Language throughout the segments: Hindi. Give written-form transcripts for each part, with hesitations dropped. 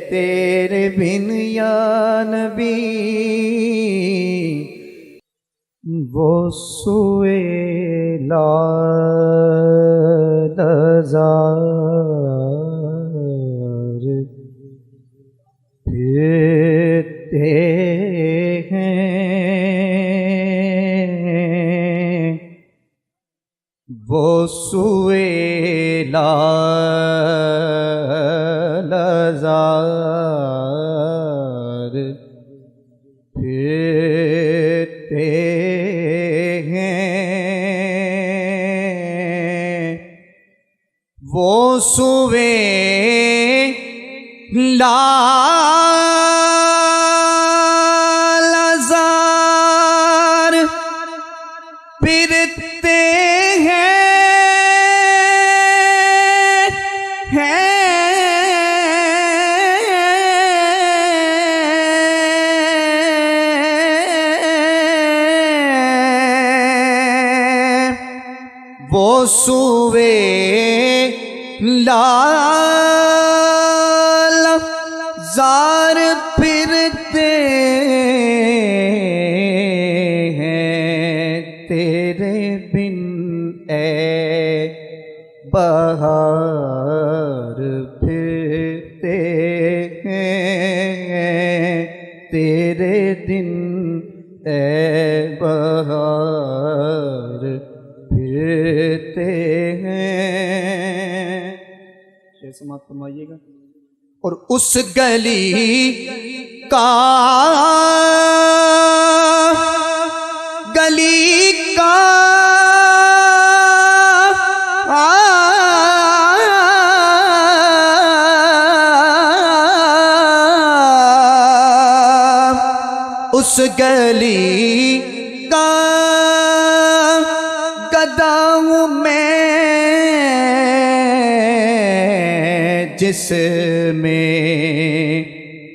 तेरे बिन या नबी वो सुए लाज़ार फिरते हैं वो सुए लाज़ार फिरते वो सुवे लाज़ार फिरते वो सुवे लाज़ार फिरते हैं तेरे बिन ए बहार फिरते हैं तेरे दिन ए बहार फिरते हैं। समाप्त फरमाइएगा। और उस गली का उस गली का गदाऊं मैं जिसमें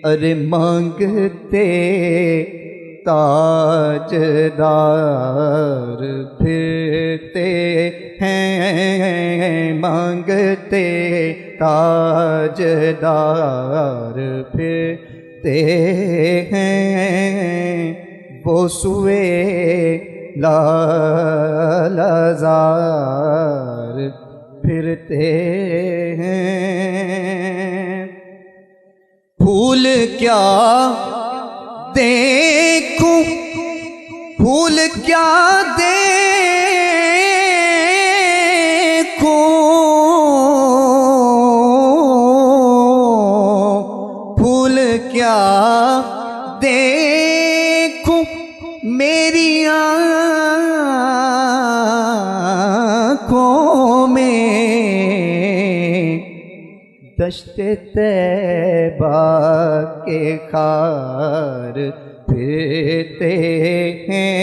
अरे मांगते ताजदार फिरते हैं मांगते ताजदार फिरते हैं वो सुए लाज़ार फिरते हैं। फूल क्या देखूं फूल क्या देखूं फूल क्या देखूं मेरी आँखों में दश्ते तैबा के खार फिरते हैं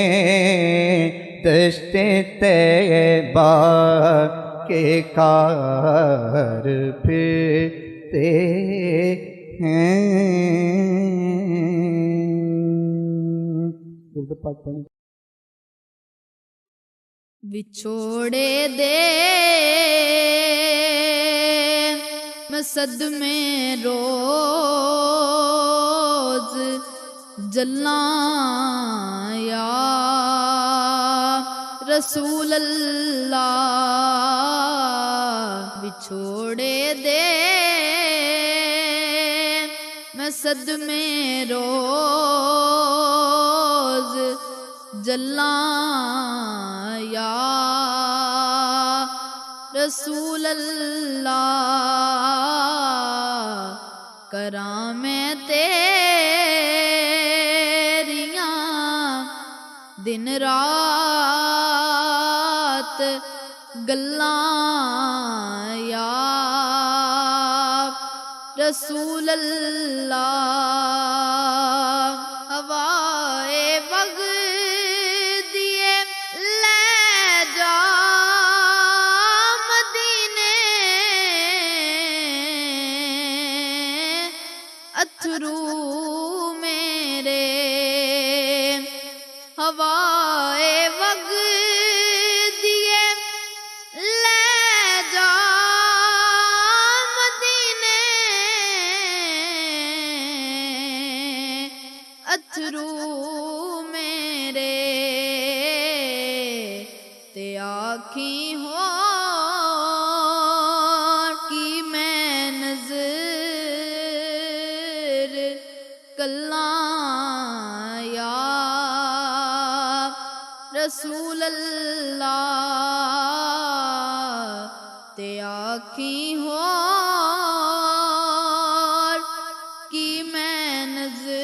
दश्ते तैबा के खार फिरते हैं। विछोड़े दे मैं सदमे रोज जल्लां या रसूल अल्लाह। विछोड़े दे मैं सदमे रोज जल्लां या रसूल अल्लाह। करां मैं तेरियां दिन रात गल्लां या रसूल अल्लाह। हवाए बग दिए ले जा मदीने अथरू मेरे। हवाए बग दिए ले जा मदीने रसूल अल्लाह ते आखी होर कि मैं नजर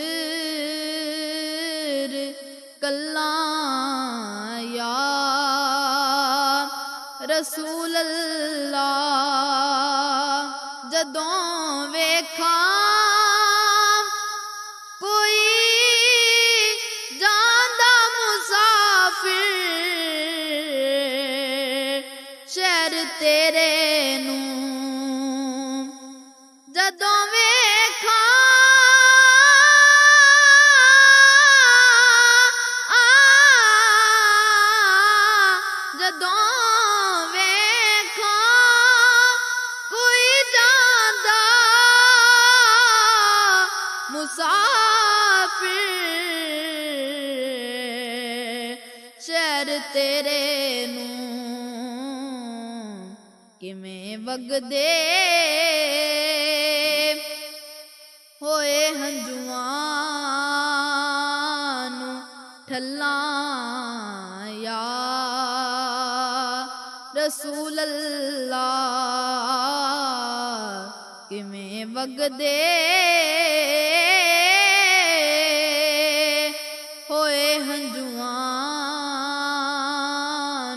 कल्ला या रसूल अल्लाह जदों वेखा कोई जांदा मुसाफिर शहर तेरे नू जदों वेखा जदों वेखा कोई जांदा मुसाफिर शहर तेरे नू किवें वगदे होए हंजुआं नू ठल्लां या रसूल अल्लाह किवें वगदे होए हंजुआं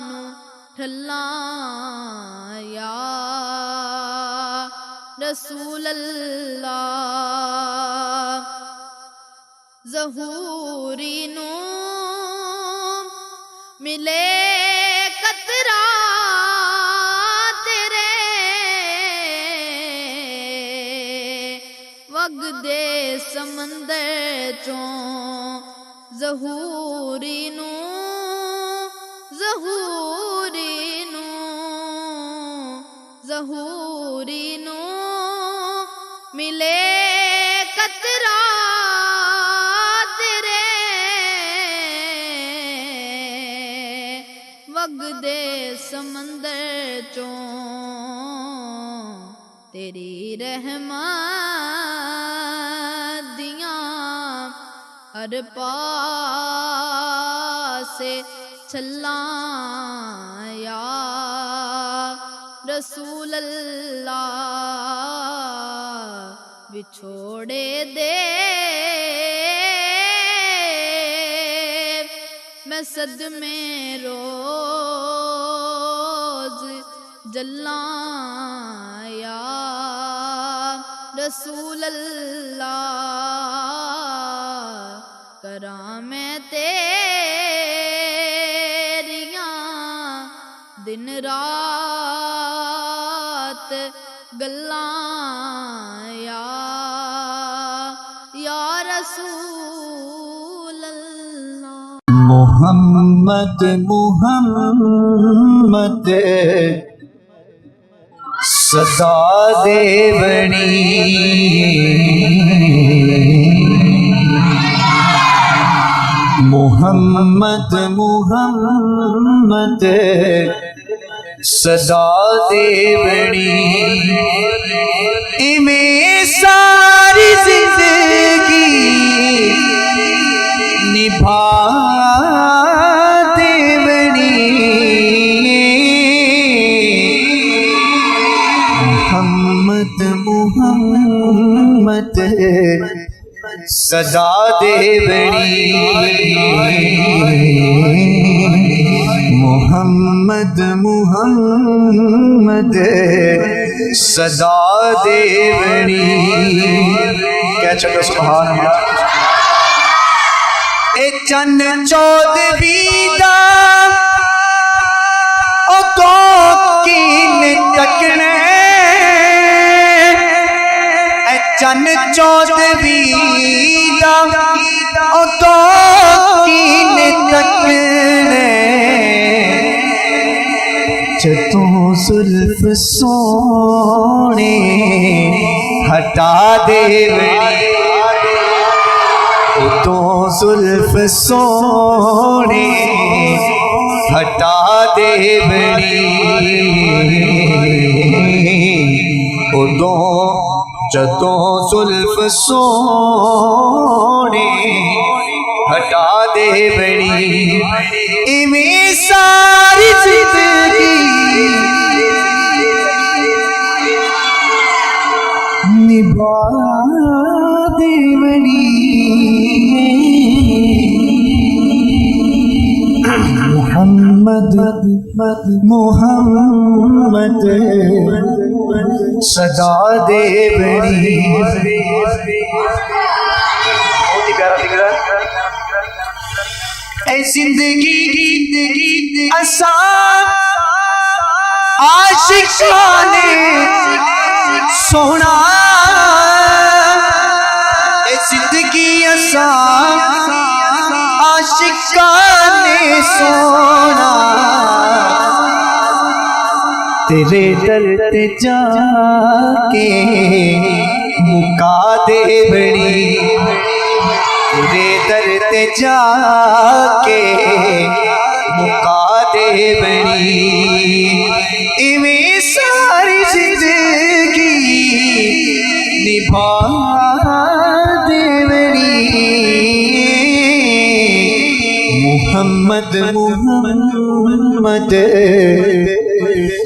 नू ठल्लां या रसूल अल्लाह ज़हूरी नू मिले कतरा तेरे वगदे समंदर चों ज़हूरी नू मिले कतरा तेरे वगदे समंदर चों तेरी रहमत दियां हर पासे छल्लां या रसूल अल्लाह बिछोड़े दे मैं सदमे रोज जल्लां या रसूल अल्लाह करां मैं तेरियां दिन रात गल्लां या रसूल अल्लाह। मोहम्मद मोहम्मद सदा देवनी मोहम्मद मोहम्मद सदा देवनी इमें सारी जिंदगी निभा देवनी मोहम्मद मोहम्मद सदा देवनी मोहम्मद मोहम्मद सदा देवनी। क्या चलो सुभान अल्लाह। ए चन्न चौदवी दा ओ तो कीन तकने ए चन्न चौदवी दा ओ तो कीन तकने जतों जुल्फ सोने हटा देवनी तो जुल्फ सोने हटा देवनी उदों जदों जुल्फ सोने हटा दे बड़ी इवें सारी जिंदगी निभा दे बड़ी मोहम्मद मोहम्मद सदा दे बड़ी। बहुत ही प्यारा दिख रहा है। ऐ जिंदगी असा आशिकाने सोना ऐ जिंदगी असा आशिकाने सोना तेरे दर ते जाके मुका दे बड़ी तेरे दर ते जाके मुका दे बड़ी इवें सारी जिंदगी निभा दे बड़ी मोहम्मद मोहम्मद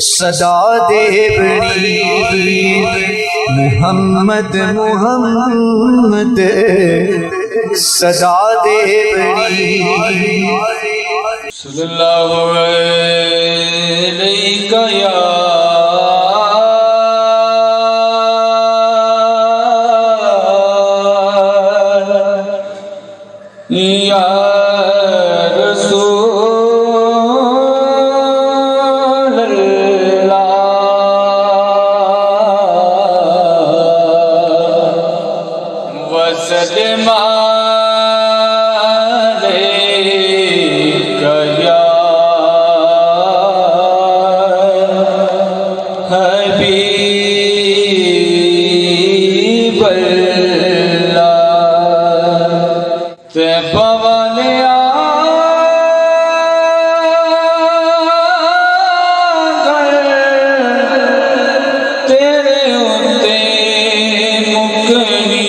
सदा दे बड़ी मोहम्मद मोहम्मद सदा दे बड़ी। सल्लल्लाहु अलैका या रसूल अल्लाह वसल्लम अलैका या हबीब अल्लाह तैबा वाले तेरे उत्ते मुकनी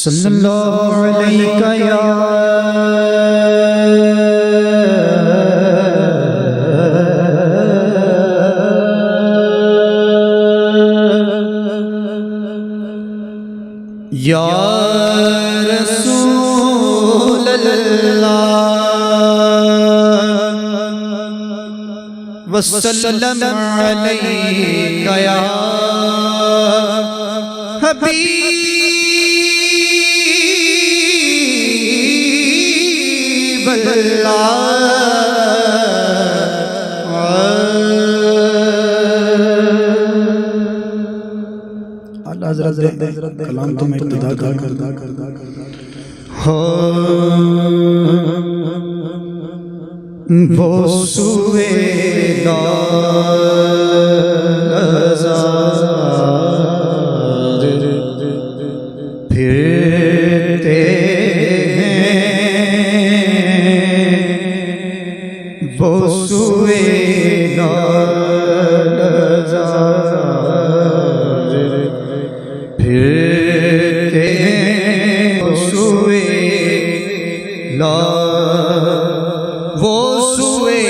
सल्लल्लाहु अलैका या या रसूल अल्लाह वसल्लम अलैका या हबीब अल्लाह हज़रत कलाम तो मैं इब्तिदा कर हो वो सुए फिरते हैं वो सुए फिरते हैं वो सुए वो सुए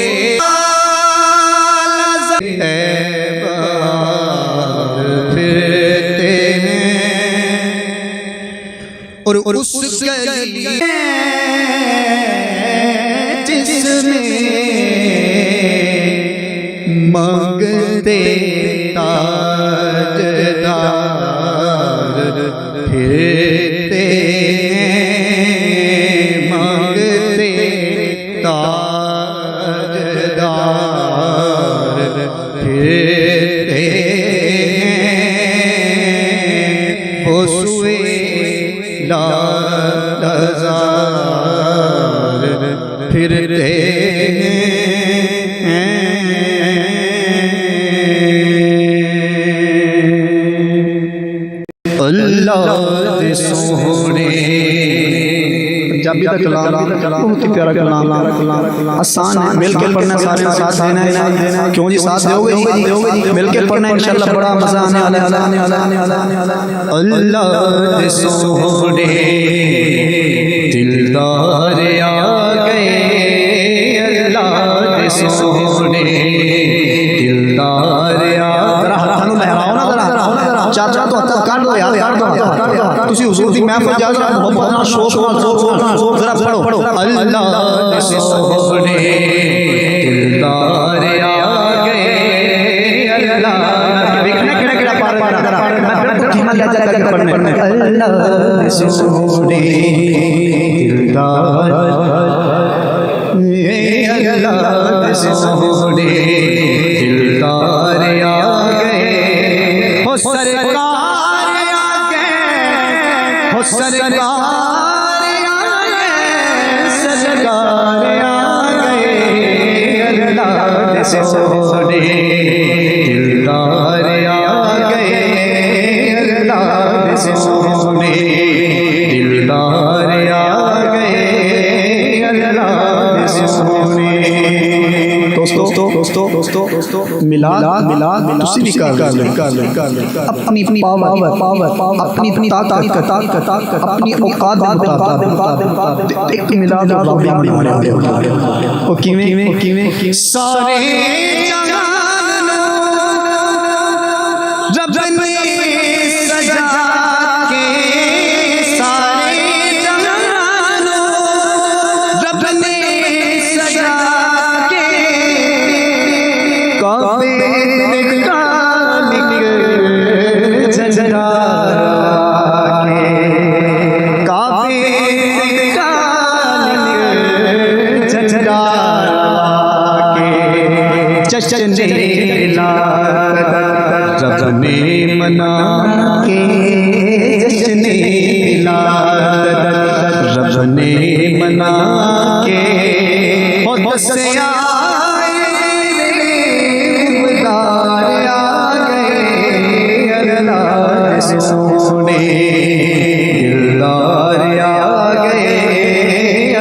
फिरते हैं और उस गली जिसमें मांगते ताजदार फिरते मांगते ताजदार फिरते वो सुए लाज़ार फिरते अल्लाह दे सोने पंजाबी का कलाम बहुत ही प्यारा कलाम आसान है मिलके पढ़ना सारे साथ देना है क्यों जी साथ दोगे जी मिलके पढ़ना इंशाल्लाह बड़ा मजा आने वाला अल्लाह दे सोने दिलदार आ गए अल्लाह दे सोने दिलदार आ हाथों लहराओ ना जरा चाचा तो हत्थ कर दो यार कर दो तुसी हुजूर दी महफिल जा जरा मोहब्बत नाल शौक नाल जरा पढ़ो अल्लाह दे सोने दिलदार आ गए अल्लाह देखना केड़ा पार मैं धीमा लहजा करके पढ़ने अल्लाह दे सोने दिलदार अल्लाह दे सोने दिलदार आ गए हो सरकार आ गए हो सरकार आ गए सरकार आ गए अल्लाह दे सोने दिलदार आ गए अल्लाह दे सोने दिलदार आ गए अल्लाह दे सोने दोस्तों मिलाद तुसी भी कर ले अपनी पावर अपनी ताकत अपनी औकात बता एक मिलाद ओ किवें सारे जहान रब ने सजा के सारे जहान रब ने सजा के काबे का झंडा के काबे का झंडा के जश्न रब ने मना के जश्न रब ने मना के दसिया सोने दिलदार आ गए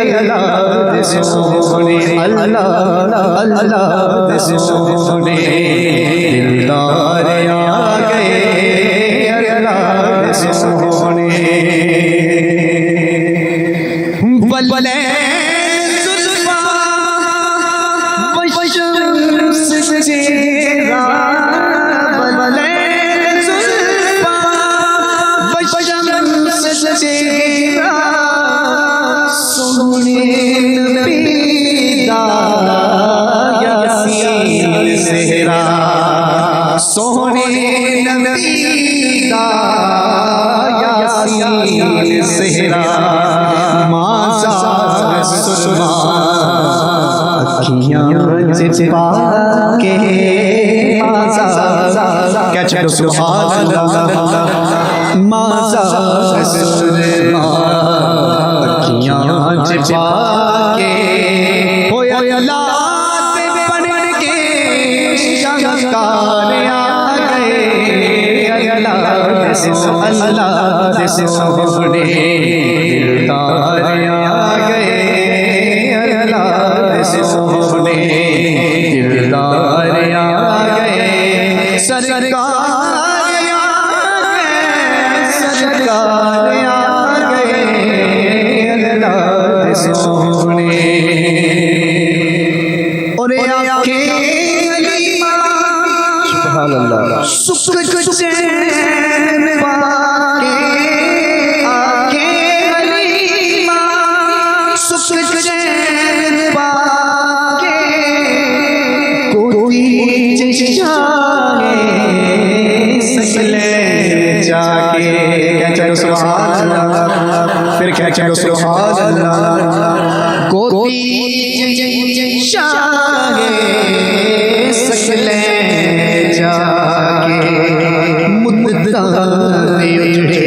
अल्लाह दे सोने अल्लाह दे सोने दिलदार आ गए अल्लाह दे सोने पाके क्या चलो सुभान अल्लाह माज़ा सुरमा अखियां छिपा के हो अल्लाह बन के शंकार आ गए अल्लाह से सोने दिलदार आ गए अल्लाह से सोने दिलदार आ गए सरकार सरकार आ गए अल्लाह से सोने और आंखें सुभान अल्लाह सुख चैन वाके आंखें हलीमा सुख चैन वाके कोई चाहे सकले जाके क्या चलो सुभान अल्लाह फिर क्या चलो सुभान अल्लाह कोई चाहे सकले जाके मुद्दाए उजड़े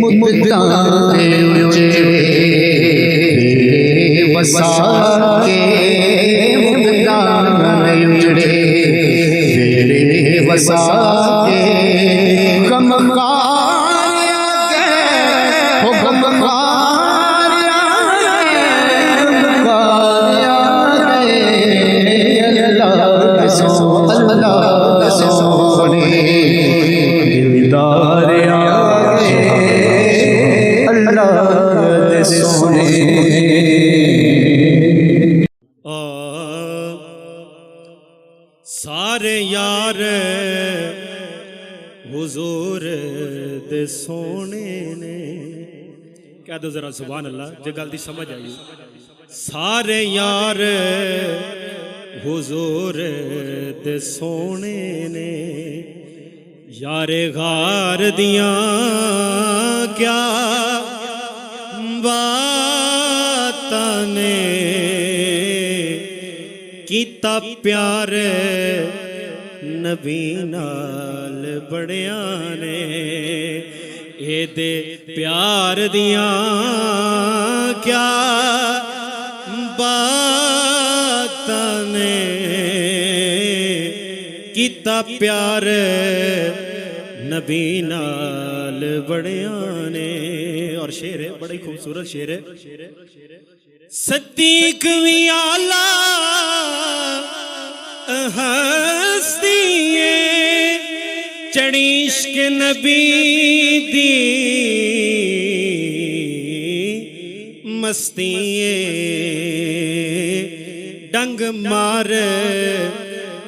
मुद्दाए उजड़े बसा के मुद्दाए उजड़े मेरे बसा के गमकार हो गमकार अल्लाह सोने दिलदार आ गए अल्लाह सोने सारे यार हुजूर दे सोने ने कह दो जरा सुभान अल्लाह जे गल दी समझ आई सारे यार हुजूर दे सोने ने यारे गार दियां क्या बातां ने कीता प्यार नबी नाल बड़िया ने एदे प्यार दियां क्या बातां ने कीता प्यार नबी नाल बड़िया ने। और शेर है बड़ा ही खूबसूरत शेर है सदीक भी आला हस्ती चढ़ी इश्क नबी दी मस्ती डंग मार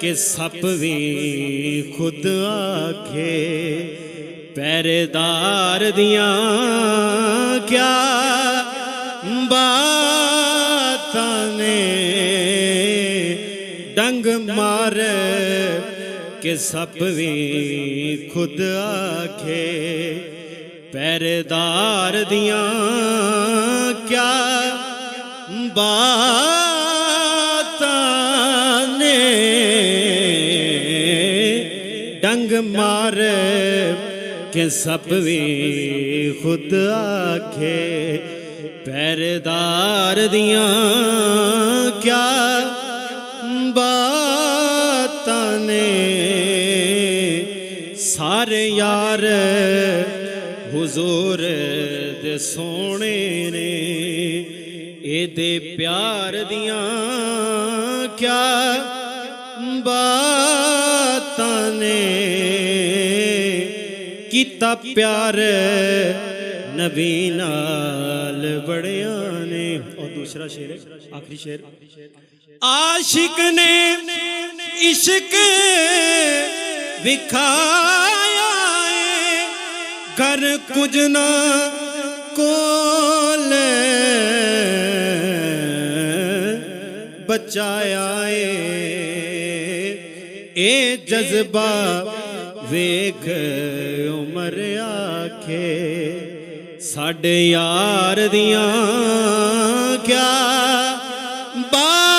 के सप भी खुद आखे पहरेदार दियां क्या बातां ने डंग मार के सप भी खुद आखे पहरेदार दियां क्या बातां ने डंग मार के सप भी खुद आखे पहरेदार दियां क्या बातां ने। सारे यार हुजूर दे सोने ने एदे प्यार दियां क्या बातां ने कीता प्यार नबी नाल बड़िया ने। और दूसरा शेर है आखिरी शेर आशिक ने इश्क विखाया घर कुछ ना कोल बचाया ए जज्बा वेख उमर आखे साडे यार दियां क्या बातां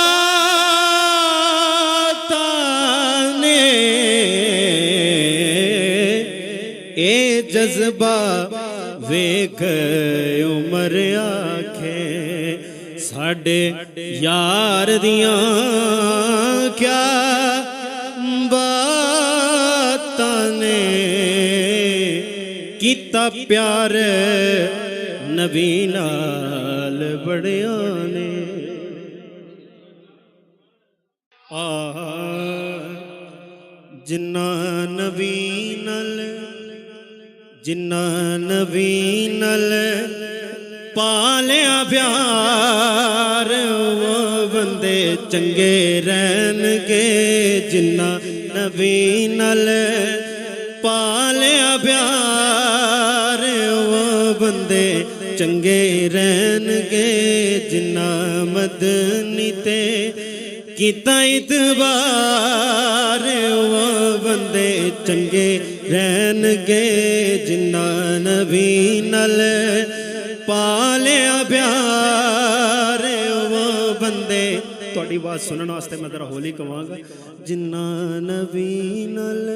जज्बा वेख उमर आखे साडे यार दियां क्या बातां ने कीता प्यार नबी नाल बड़ियां ने जिन्ना नबी नल पालिया प्यार वो बंदे चंगे रहनगे जिन्ना नबी नल पालिया प्यार वो बंदे चंगे रहनगे जिन्ना मदनी ते कीता इतबार वो बंदे चंगे रहनगे जिन्ना नबी नल पालिया प्यार वो बंदे तुहाडी आवाज़ सुनने वास्ते मैं जरा होली कहांगा जिन्ना नबी नल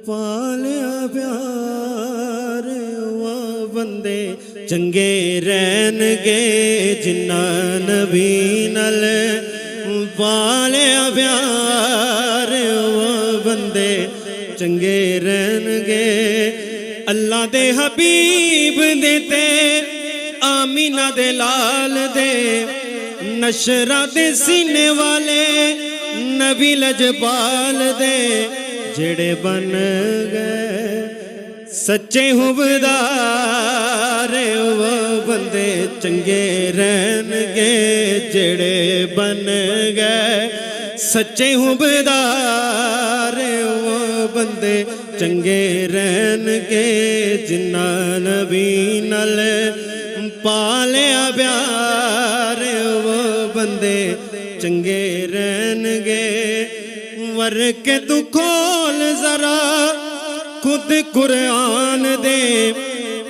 पालिया प्यार वो बंदे चंगे रहनगे जिन्ना नबी नल पालिया प्यार वो बंदे चंगे रहनगे अल्लाह दे हबीब दे ते आमीना दे लाल दे नशरा दे सीने वाले नबी लजपाल दे जेड़े बन गए सच्चे हुबदार वो बंदे चंगे रहनगे जेड़े बन गए सच्चे हुबदार वो बंदे चंगे रहनगे जिन्ना नबी नल पालिया प्यार वो बंदे चंगे रहनगे वर के तू खोल जरा खुद कुरान दे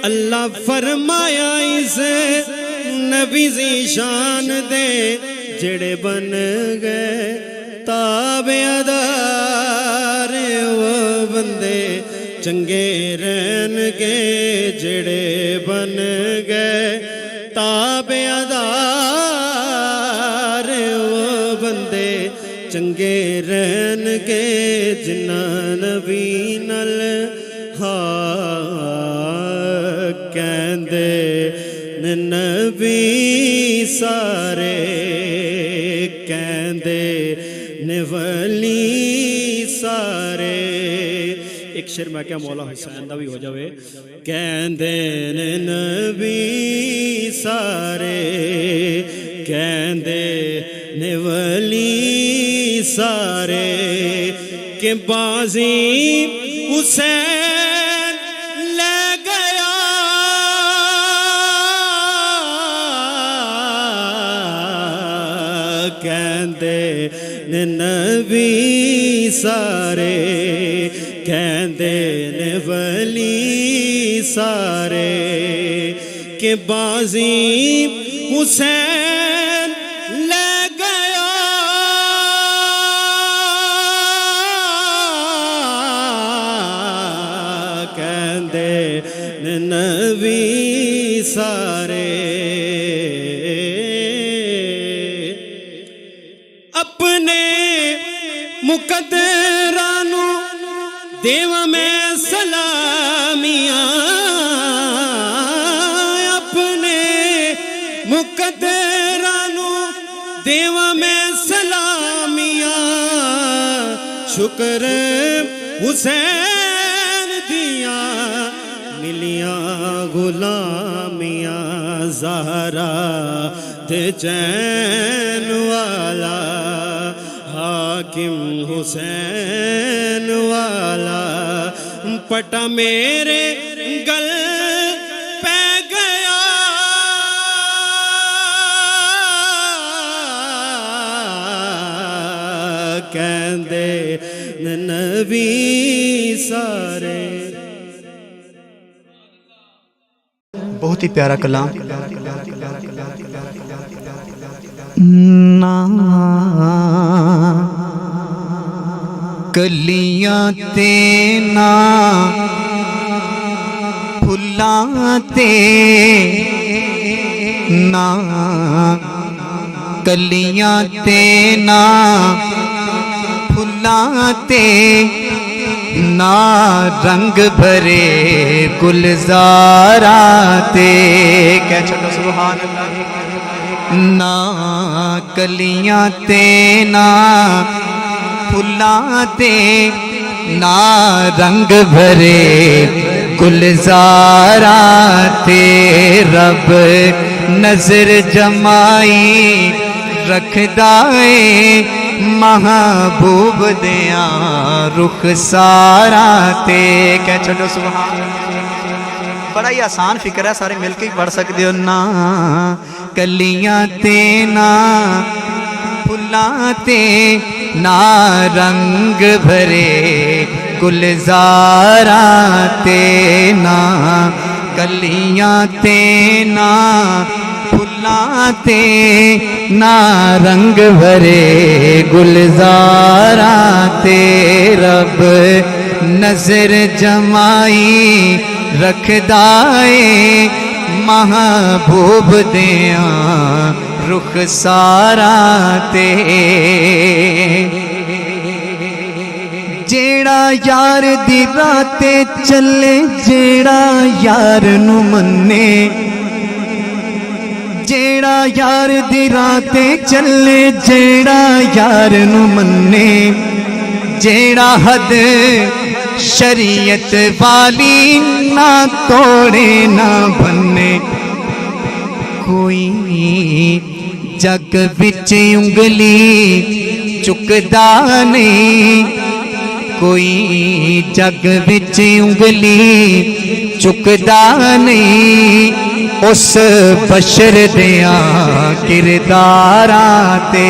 अल्लाह फरमाया इस नबी दी शान दे जेड़े बन गए ताबेदार वो बंदे चंगे रहनगे जेड़े बन गए ताबेदार वो बंदे चंगे रहनगे जिन्ना नबी नल कहंदे नबी सारे कहंदे वली सारे एक शेर मैं क्या मौला हुसैन दा भी हो जावे कहंदे नबी सारे कहंदे वली सारे के बाजी हुसैन ले गया कहंदे नबी सारे कहंदे वली सारे के बाजी हुसैन ले गया कहंदे नबी सारे अपने मुकद्दरा नू देवा मैं सलामियां अपने मुकद्दरा नू देवा मैं सलामियां शुक्र हुसैन दिया मिलियां गुलामियां ज़हरा ते चैन वाला हाकिम हुसैन वाला पटा मेरे गल पै गया कहंदे नबी सारे। बहुत ही प्यारा कलाम ना कलियां ते ना फुल्लां ते ना कलियां ते ना फुल्लां ते ना रंग भरे गुलजारा ते कह छो सुभान अल्लाह। ना कलियां ते ना फुल्लां ते ना रंग भरे गुलजारा ते रब नजर जमाई रखदा है महबूब दिया रुख सारा ते कह छो सुभान। बड़ा ही आसान फिक्र है, सारे मिलके ही पढ़ सकते हो। ना कलियां ते ना फुल्लां ते ना रंग भरे गुलजारा ते ना कलियां ते ना फुल्लां ते ना रंग भरे गुलजारा ते रब नजर जमाई रखदा है महबूब दिया रुख सारा ते जेड़ा यार दी राते चले जेड़ा यार नू मन्ने जेड़ा यार दी राते चले जेड़ा यार नू मन्ने जेड़ा हद शरीयत वाली ना तोड़े ना बन्ने कोई जग बिच उंगली चुकदा नहीं कोई जग बिच उंगली चुकदा नहीं उस बशर दिया किरदारा ते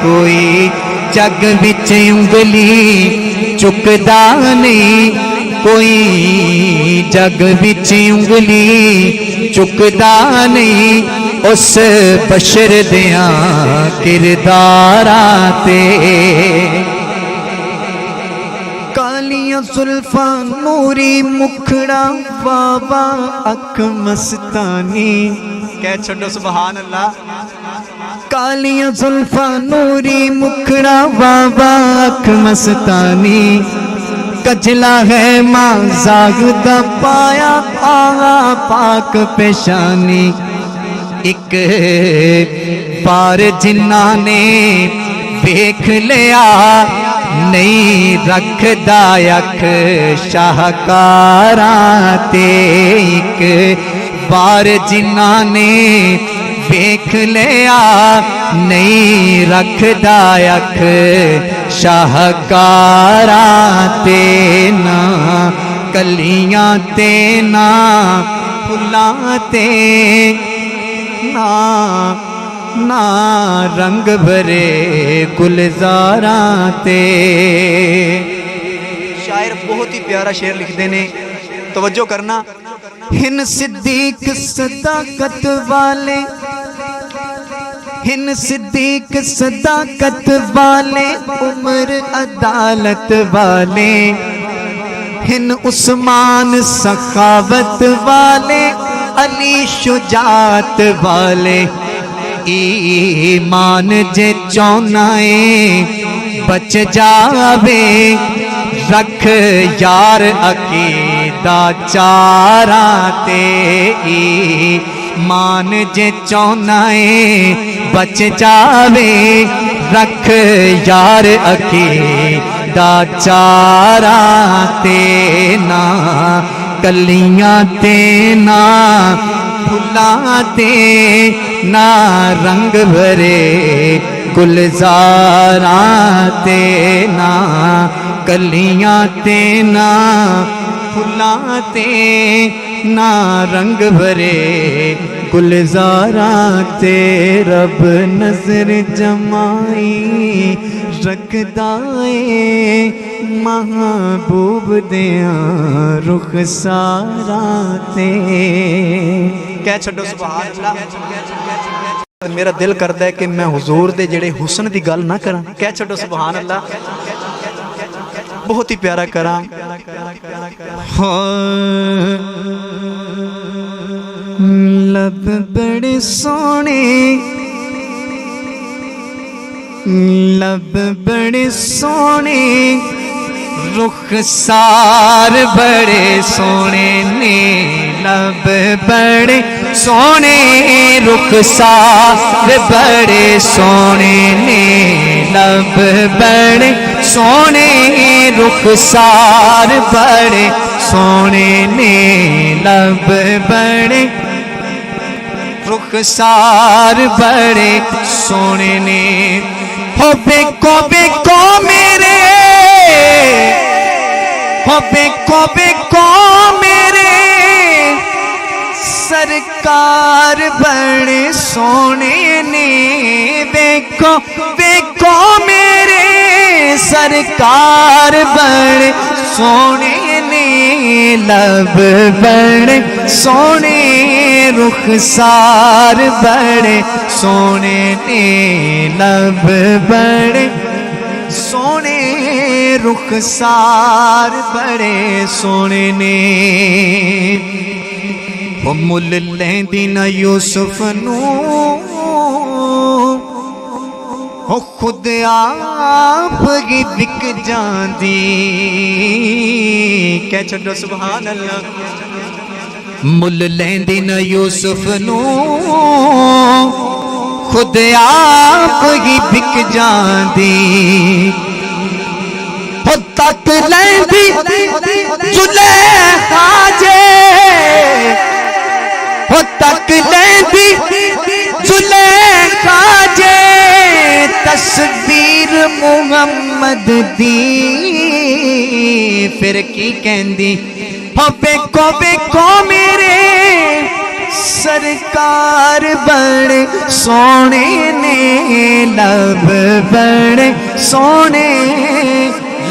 कोई जग बिच उंगली चुकदा नहीं कोई जग बिच उंगली चुकदा नहीं उस बशर दिया किरदारा ते कालियां सुल्फा नूरी मुखड़ा बाबा अख मस्तानी कह छोड़ो सुभान अल्लाह। कालियां सुल्फा नूरी मुखड़ा बाबा अख मस्तानी कजला है मां जागदा पाया आगा पाक पेशानी एक बार जिन्ना ने देख लिया नहीं रखदा अख शाहकारा ते एक बार जिन्ना ने देख लिया नहीं रखदा अख शाहकारा ते ना कलियां ते ना फुल्लां ते ना ना रंग भरे गुलजारा ते। शायर बहुत ही प्यारा शेर लिखते ने, तवज्जो करना। हिन सिद्दीक सदाकत वाले हिन सिद्दीक सदाकत वाले उम्र अदालत वाले हिन उस्मान सखावत वाले अली शुजात वाले ईमान जे चौनाए बच जावे रख यार अकीदा चारा ते ईमान जे चौनाए बच जावे रख यार अकीदा चारा ते ना कलियां ते ना फुल्लां ते ना रंग भरे गुलजारा ते ना कलियां ते ना फुल्लां ते ना रंग भरे गुलजारा ते रब नजर जमाई रखदा है महबूब दिया रुख सारा ते। कह छड्डो सुभान अल्लाह। मेरा दिल करता है कि मैं हुजूर दे जेड़े हुस्न दी गल ना करा। कह छड्डो सुभान अल्लाह। बहुत ही प्यारा कलाम। हो लब बड़े सोने, लब बड़े सोने, रुखसार बड़े सोने ने, लब बड़े सोने, रुखसार बड़े सोने ने, लब बड़े सोने, रुखसार बड़े सोने ने, लब बड़े रुखसार बड़े सोने ने। हो बेको मेरे, हो बेको मेरे, सरकार बड़े सोने ने, बेको मेरे, सरकार बड़े सोने ने, लब बड़े सोने, रुखसार बड़े सोने ने, लब बड़े सोने, रुखसार बड़े सोने ने। वो मुल लैंदी न यूसुफ नू, हो खुद आप ही बिक जांदी। कह छो सुभान अल्लाह। मुल लैंदी न यूसुफ नू, खुद आप ही बिक जांदी। हो तक लैंदी जुलेखा जे, हो तक लैंदी जुलेखा जे, तस्वीर मुहम्मद दी। फिर की कहंदी, हो बेको मेरे, सरकार बड़े सोने ने, लब बड़े सोने,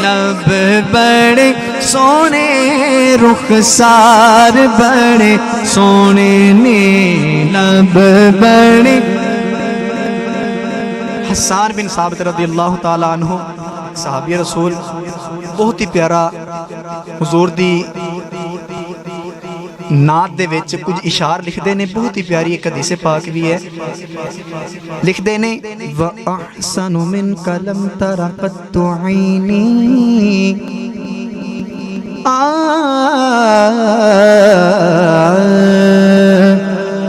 लब बड़े सोने, रुखसार बड़े सोने ने, लब बड़े। हसन बिन साबित रज़ियल्लाहु ताला अन्हु सहाबी रसूल, बहुत ही प्यारा हुजूर दी नात दे विच कुछ इशार लिखते ने। बहुत ही प्यारी एक हदीस पाक भी है। लिखते ने, व अहसनु मिन कलम तरक़त्तु ऐनी,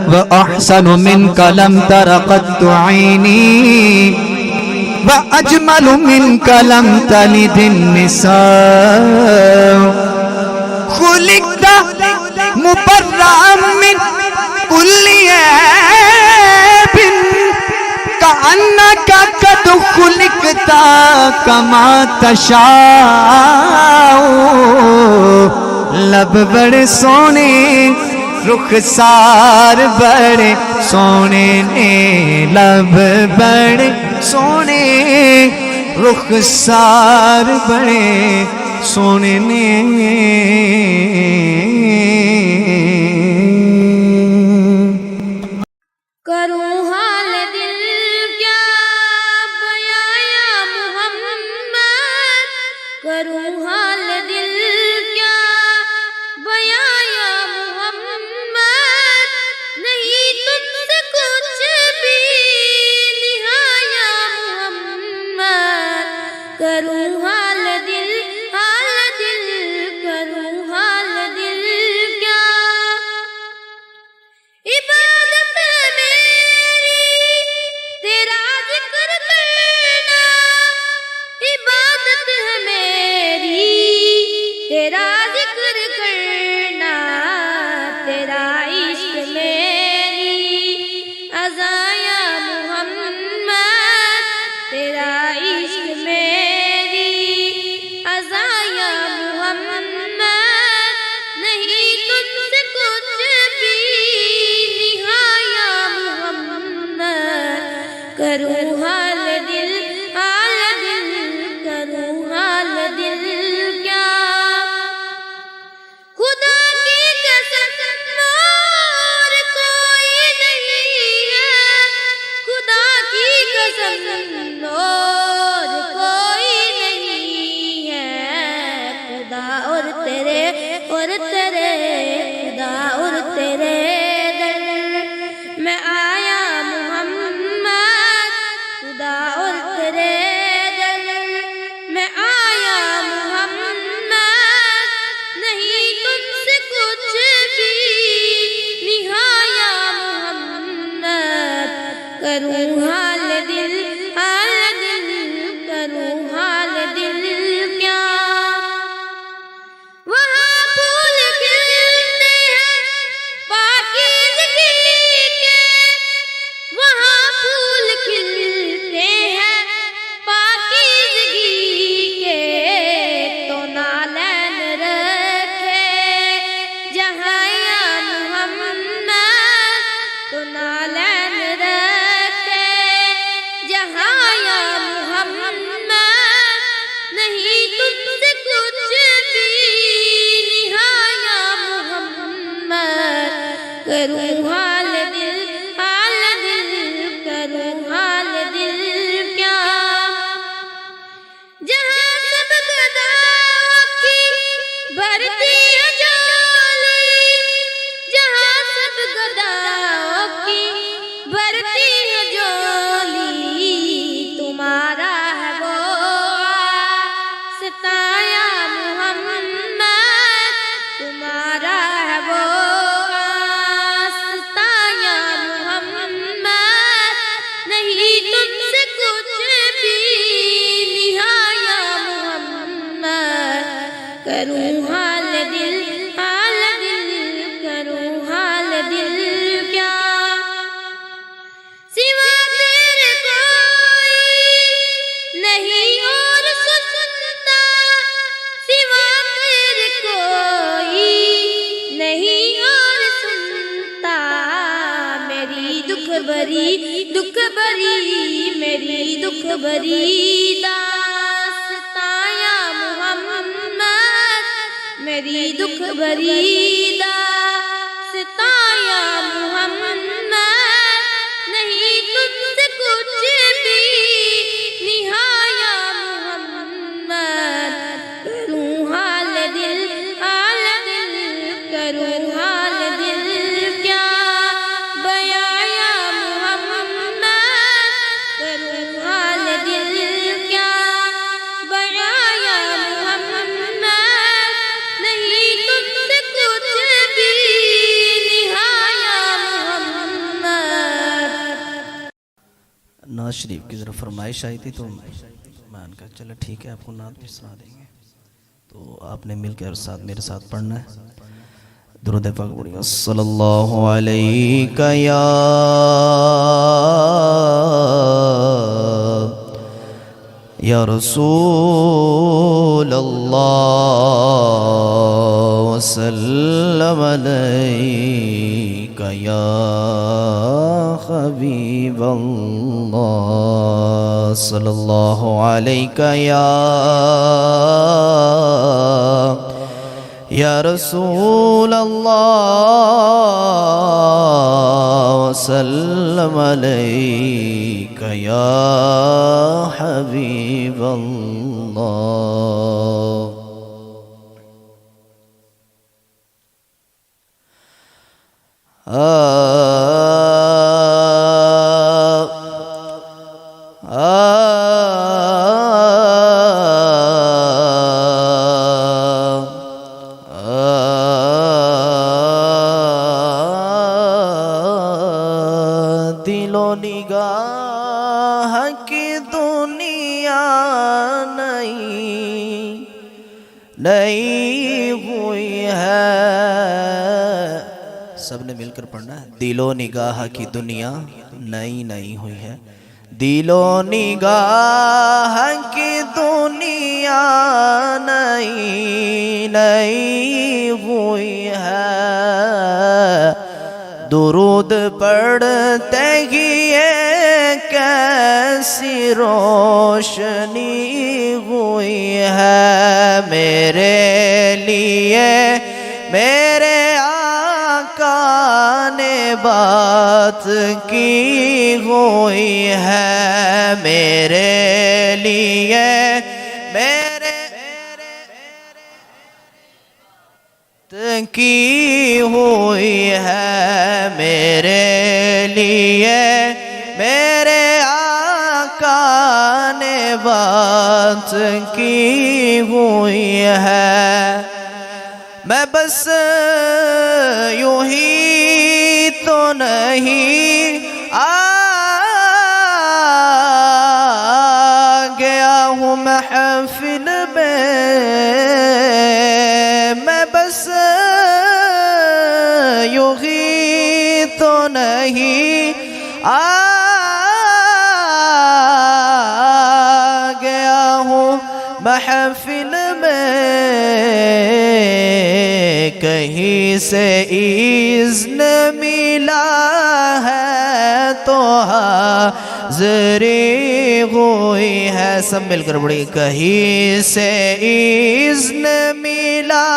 व अहसनु मिन कलम तरक़त्तु ऐनी, व अजमलु मिन कलम तलिदिन निसा, खुलिक़्ता मुबर्रअम मिन कुल्ली ऐबिन, कअन्नका कद खुलिक़्ता कमा तशाउ। लब बड़े सोने, रुखसार बड़े सोने ने, लब बड़े सोने, रुखसार बड़े सोने ने। करूं हाल दिल क्या बयां या मुहम्मद, करूं हाल दिल क्या बयां या मुहम्मद, नहीं तुझसे कुछ भी निहाया मुहम्मद। करूं हाल दिल करूं हाल दिल क्या, इबादत मेरी तेरा जिक्र करना, इबादत है मेरी तेरा जिक्र करना, तेरा इश्क मेरी अज़ाया मुहम्मद, तेरा इश्क मेरी अज़ाया मुहम्मद, नहीं तुझसे कुछ भी निहाया मुहम्मद। करूं हाल दिल करूं हाल दिल क्या, करूं हाल दिल करूं हाल दिल क्या। वहाँ फूल खिलते हैं पाकीज़गी के, वहाँ फूल खिलते हैं पाकीज़गी के, तो नालैन रखे जहाँ या मुहम्मद, तो नालैन रखे जहाँ या मुहम्मद, नहीं तुझसे कुछ भी निहाया मुहम्मद, करूं हाल दिल करूं हाल दिल क्या। जहाँ सब गदाओं की भरती है झोली, जहाँ सब गदाओं की भरती है झोली, तुम्हारा है वो सताया मुहम्मद, तुम्हारा है वो सताया मुहम्मद, नहीं तुमसे कुछ भी निहाया मुहम्मद, करूं हाल दिल करूं हाल दिल क्या। सिवा तेरे कोई नहीं और सुनता, सिवा तेरे कोई नहीं और सुनता, मेरी दुख भरी मेरी दुख भरी दास्ताया मुहम्मद, मेरी दुख भरी दास्ताया मुहम्मद, नहीं तुझसे कुछ भी निहाया मुहम्मद, करूं हाल दिल करूं हाल दिल क्या। बयाया मुहम्मद, करूं हाल दिल क्या। बयाया मुहम्मद, नहीं तुझसे कुछ भी निहाया मुहम्मद। नाज शरीफ की ज़रा फरमाइश आई थी तो मैंने कहा चलो ठीक है आपको नात भी सुना देंगे, तो आपने मिलकर साथ मेरे साथ पढ़ना है। दुरूद पाक पढ़िए सल्लल्लाहु अलैका या रसूल अल्लाह वसल्लम अलैका या हबीब अल्लाह सल्लल्लाहु अलैका या रसूल अल्लाह वसल्लम अलैका या हबीब अल्लाह। दिलो निगाह की दुनिया नई हुई है। सबने मिलकर पढ़ना है। दिलो निगाह की दुनिया नई हुई है। दिलो निगाह की दुनिया नई हुई है। दुरूद पढ़ते ही ये कैसी रोशनी हुई है। मेरे लिए मेरे आका ने बात की हुई है। मेरे लिए मेरे की हुई है। मेरे लिए मेरे आका ने बात की हुई है। मैं बस यूं ही तो नहीं कहीं आ गया हूँ महफिल में, कहीं से इज़्न मिला है तो हाज़री हुई है। सब मिलकर बड़ी, कहीं से इज़्न मिला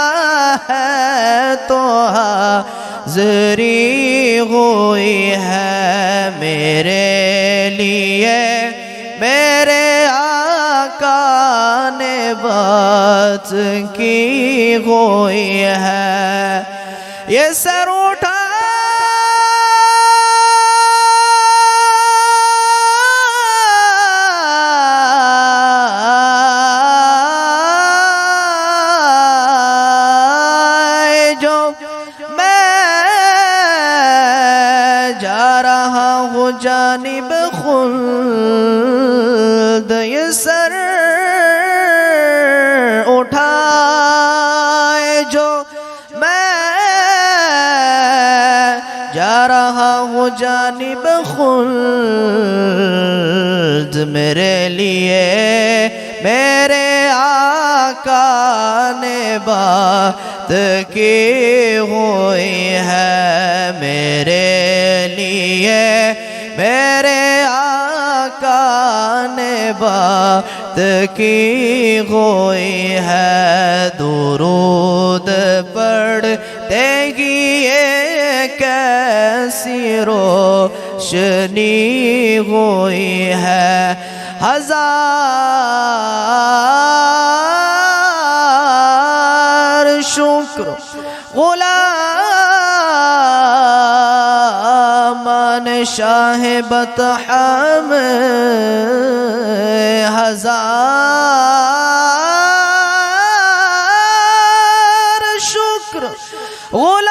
है तो हाज़री हुई है मेरे लिए। मेरे आका ने बात की हुई है। ये सर उठा जो मैं जा रहा हूँ जानिब खुल्द, ये सर उठाए जो मैं जा रहा हूँ जानिब खुल्द। मेरे लिए मेरे आका ने बात की हुई है। मेरे लिए मेरे आका ने बात की हुई है। दुरूद पढ़ते ही ये कैसी रोशनी हुई है। हजार शुक्र गुलामान शाह बतहा में, हजार शुक्र गुलामान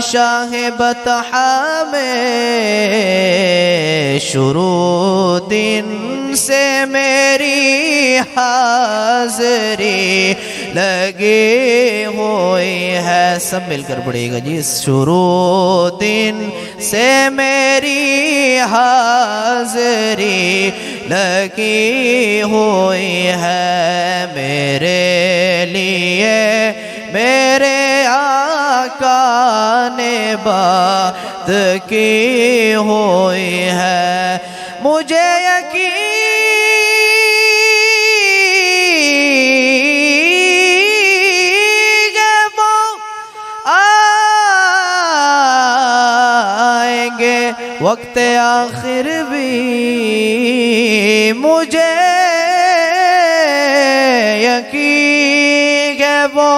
शाह बतहा में। शुरू दिन से मेरी हाज़री लगी हुई है। सब मिलकर पढ़ेगा जी। शुरू दिन से मेरी हाज़री लगी हुई है। मेरे लिए मेरे आका ने बात की हुई है। मुझे यकीन है वो आएंगे वक्त आखिर भी। मुझे यकीन है वो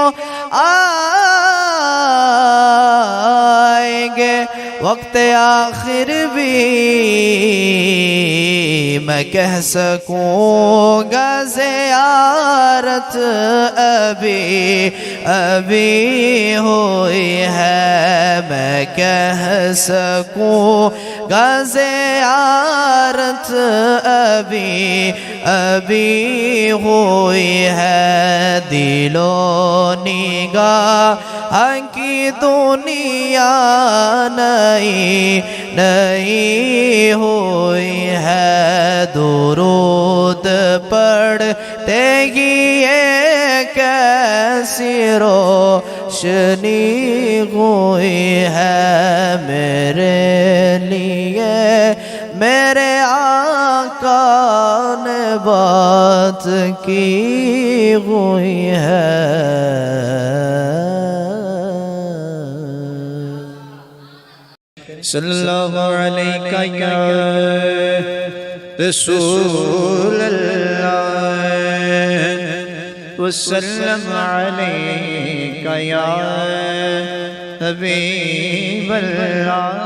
आएंगे वक्त आखिर भी। मैं कह सकूँगा ज़ियारत अभी अभी हुई है। मैं कह सकूँगा ज़ियारत अभी अभी हुई है। दिलो निगाह की दुनिया नई नई हुई है। दुरूद पढ़ते ही ये कैसी रोशनी हुई है। मेरे लिए मेरे आका ने बात की हुई है। सल्लल्लाहु अलैका या रसूल अल्लाह वसल्लम अलैका या हबीब अल्लाह।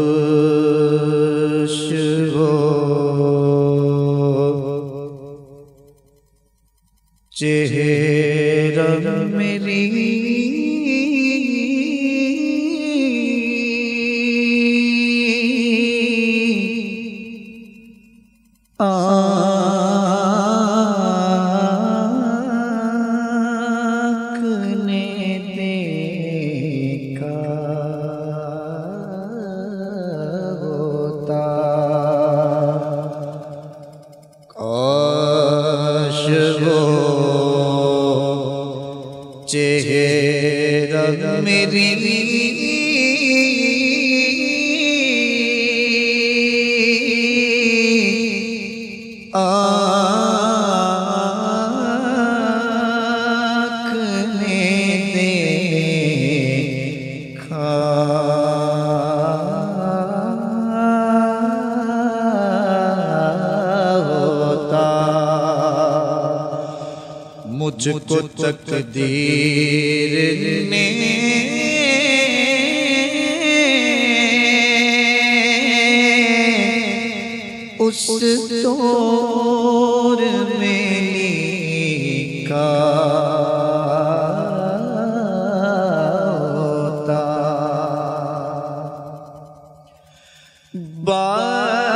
काश वो चेहरा मेरी रब मेरी आँख ने देखा होता मुझको तकदीर ने उस दौर में लिखा होता। बातें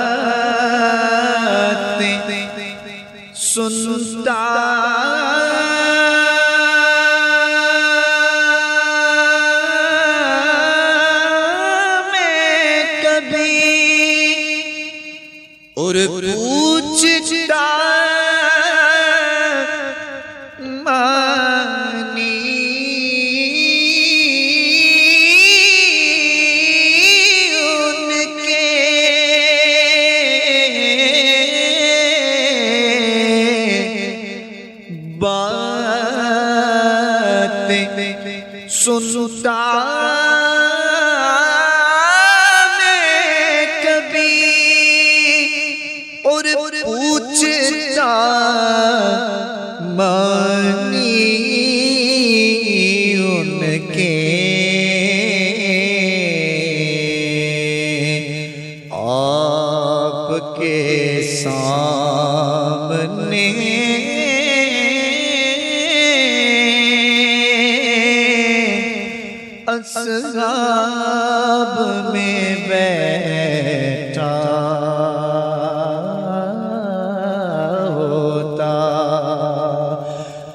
सुनता और पूछता मानी उनके बातें सुनता पूछता मानी उनके आपके सामने असहाब में बैठा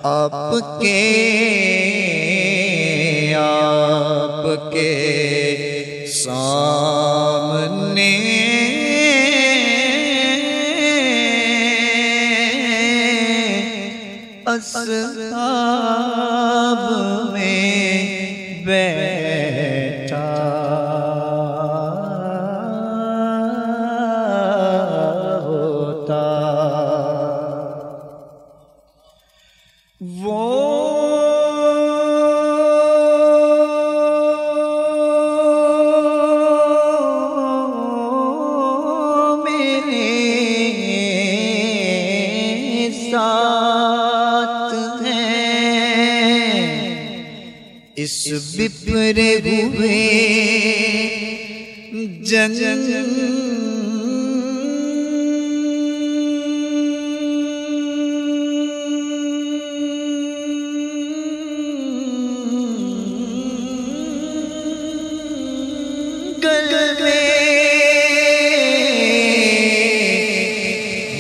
आपके सामने असहाब में बैठा होता। वो इस बिफरे हुए जंगल में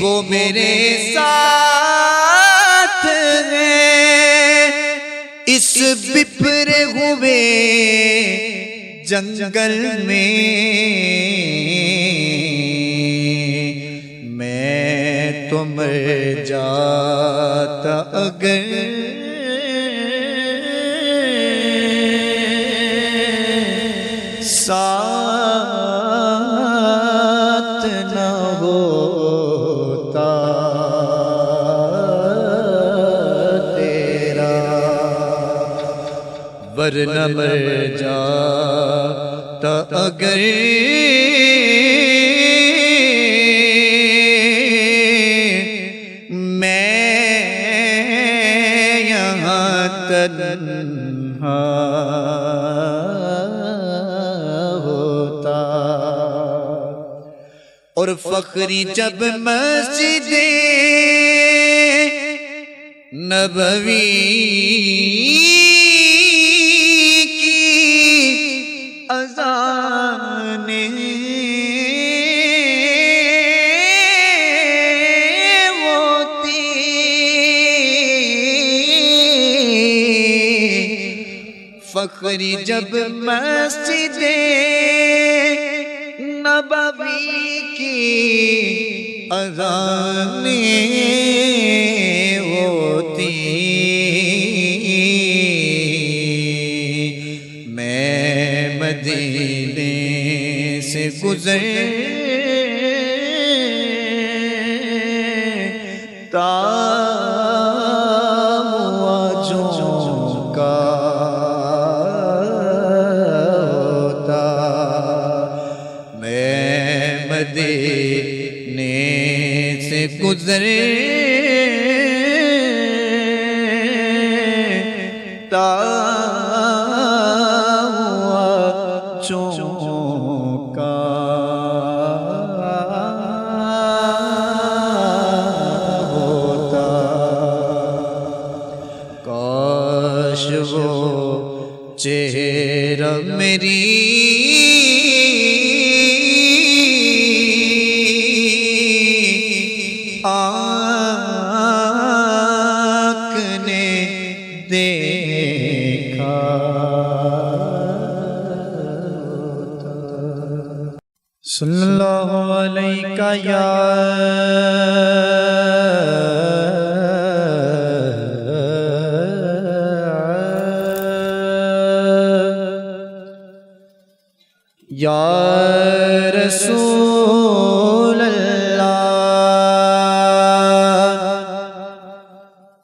वो मेरे साथ है। इस बिफरे हुए जंगल में मैं तो मर जाता अगर साथ न होता तेरा, वरना मर जाता अगर मैं यहाँ तन्हा होता। और फखरी जब मस्जिदे नबवी की अज़ाने होती, फखरी जब मस्जिदे नबवी की अज़ाने होती मदीने से गुजरता हुआ झोंका होता, मैं मदीने से गुजरता हुआ झोंका होता। काश वो चेहरा मेरी आँख ने देखा होता। सल्लल्लाहु अलैका या रसूल अल्लाह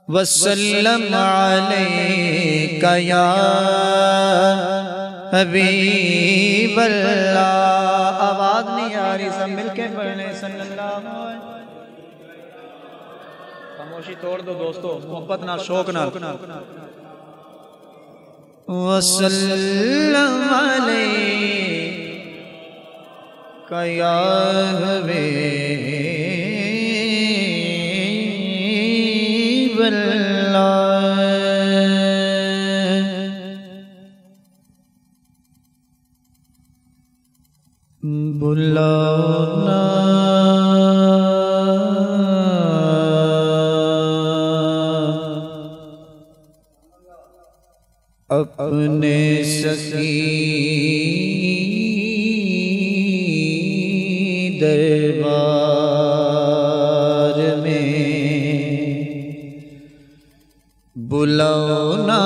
वसल्लम अलैका या हबीब अल्लाह। आवाज नहीं आ रही, सब मिलके पढ़ने सल्लल्लाहु अलैहि। खामोशी तोड़ दो दोस्तों, मोहब्बत ना शौक ना। वसल्लम अलैका या हबीब अल्लाह। बुलाना अपने सखी दरबार में, बुलाओ ना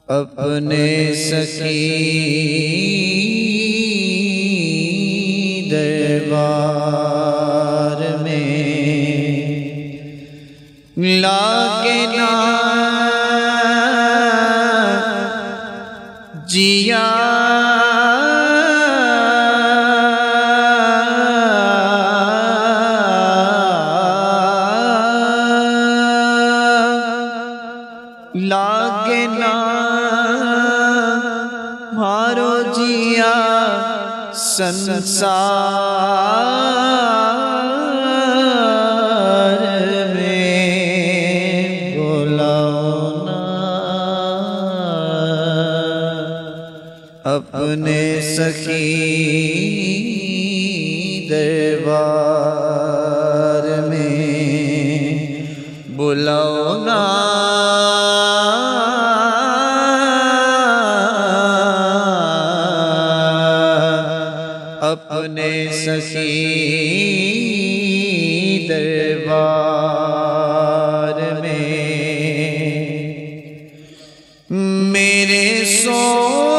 अपने सखी दरबार में, लागे ना जिया लागे ना मारो जिया संसार में, बुलाओ ना अपने सखी दरबार में, बुलाओ ना अपने सखी दरबार में। मेरे सोए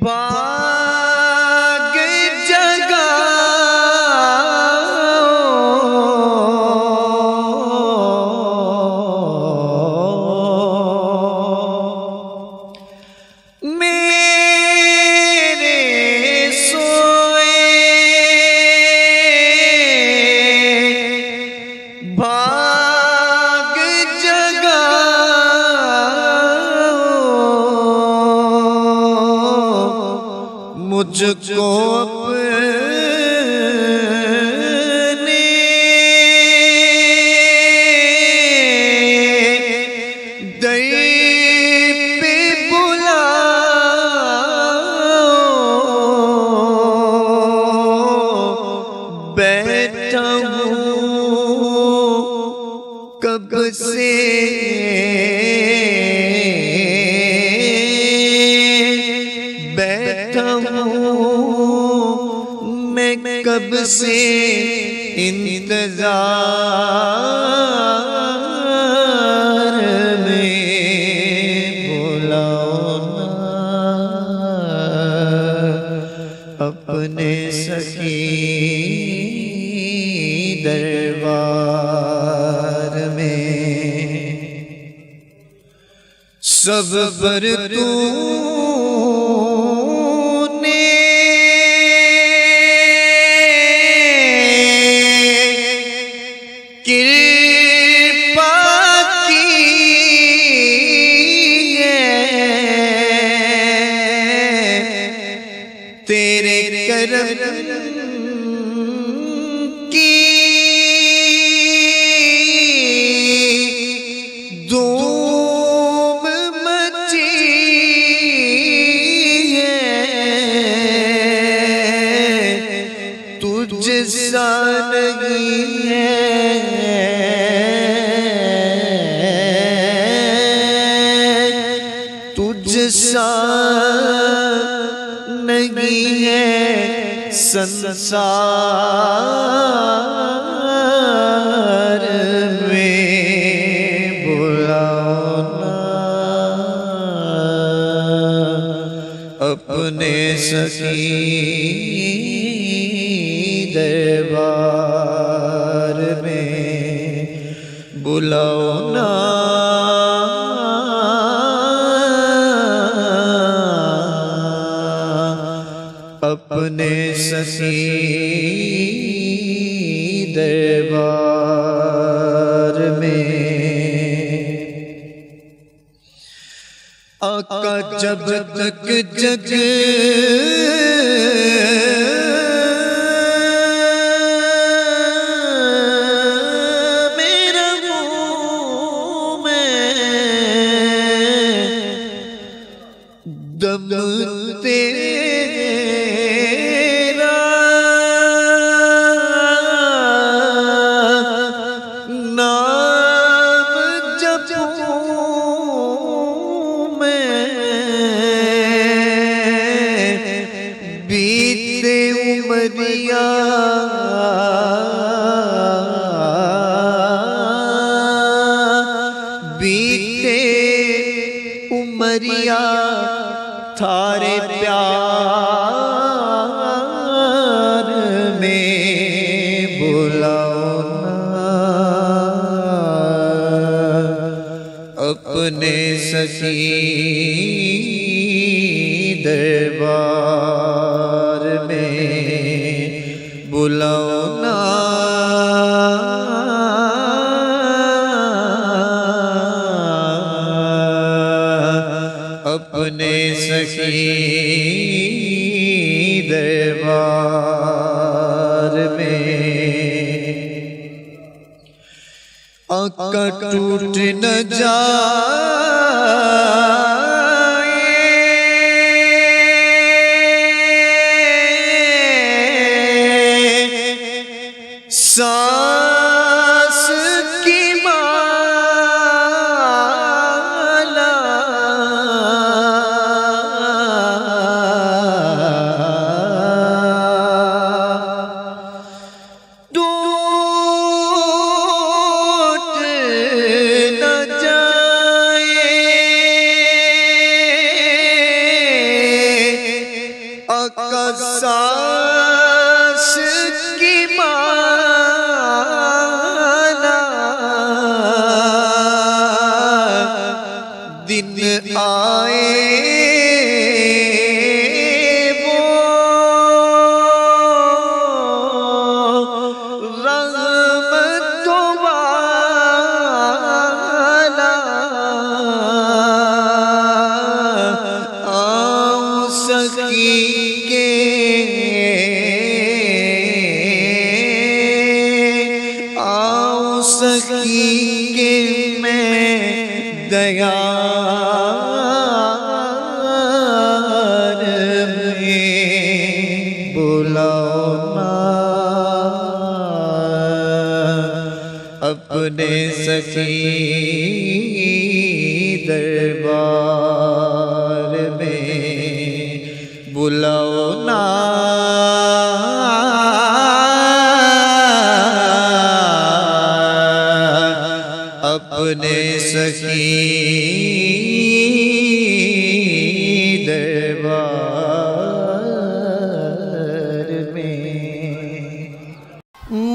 बाग भाग जगाओ मुझको अपने दर पे बुलाओ, बैठा कब से से इंतजार में बुलाओ ना अपने सखी दरबार में। सब पर तूने कृपा की है, तेरे करम की धूम मची है, तुझ सा नहीं है, तुझ सा नहीं है संसार में। बुलाओ ना अपने सखी दरबार में, बुलाओ ना अपने सखी दरबार में। आका जब तक जग मेरा मुँह में दम तेरा नाम जपूं मैं, बीते उमरिया बीते उमरिया थारे प्यार में। बुलाओ ना अपने सखी दरबार में, बुलाओ ना अपने सखी दरबार में। आका टूट न जाए सांस की माला, टूट न जाए आका सांस की माला, दिन आए वो रहमतों वाला, आऊं सखी के आऊं सखी के मैं दयार में। बुलाओ ना अपने सखी दरबार में, बुलाओ ना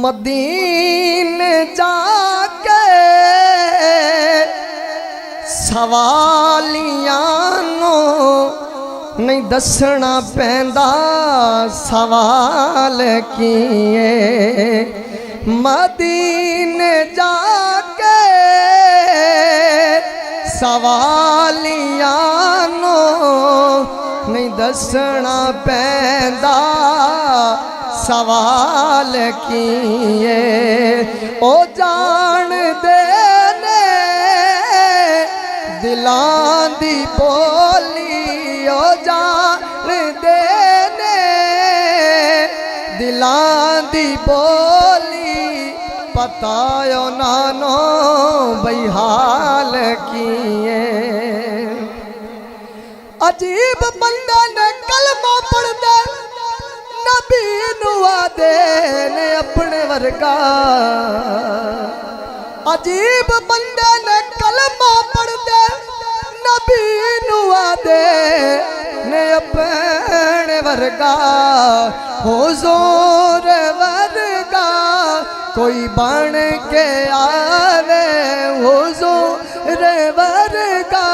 मदीने जाके सवालियां नो नहीं दसना पैंदा सवाल किए मदीने जाके सवालियां नो नहीं दसना पैंदा सवाल किए ओ जान दे ने दिलां दी बोली ओ जान दे ने दिलां दी बोली पता नानो बई हाल किए अजीब बंदे ने कलमा पढ़दे नबी नुआ दे ने अपने वर्गा अजीब बंदे ने कलमा पढ़दे नबी नुआ दे ने अपने वर्गा हुजूर वर्गा कोई बन के आवे हुजूर वर्गा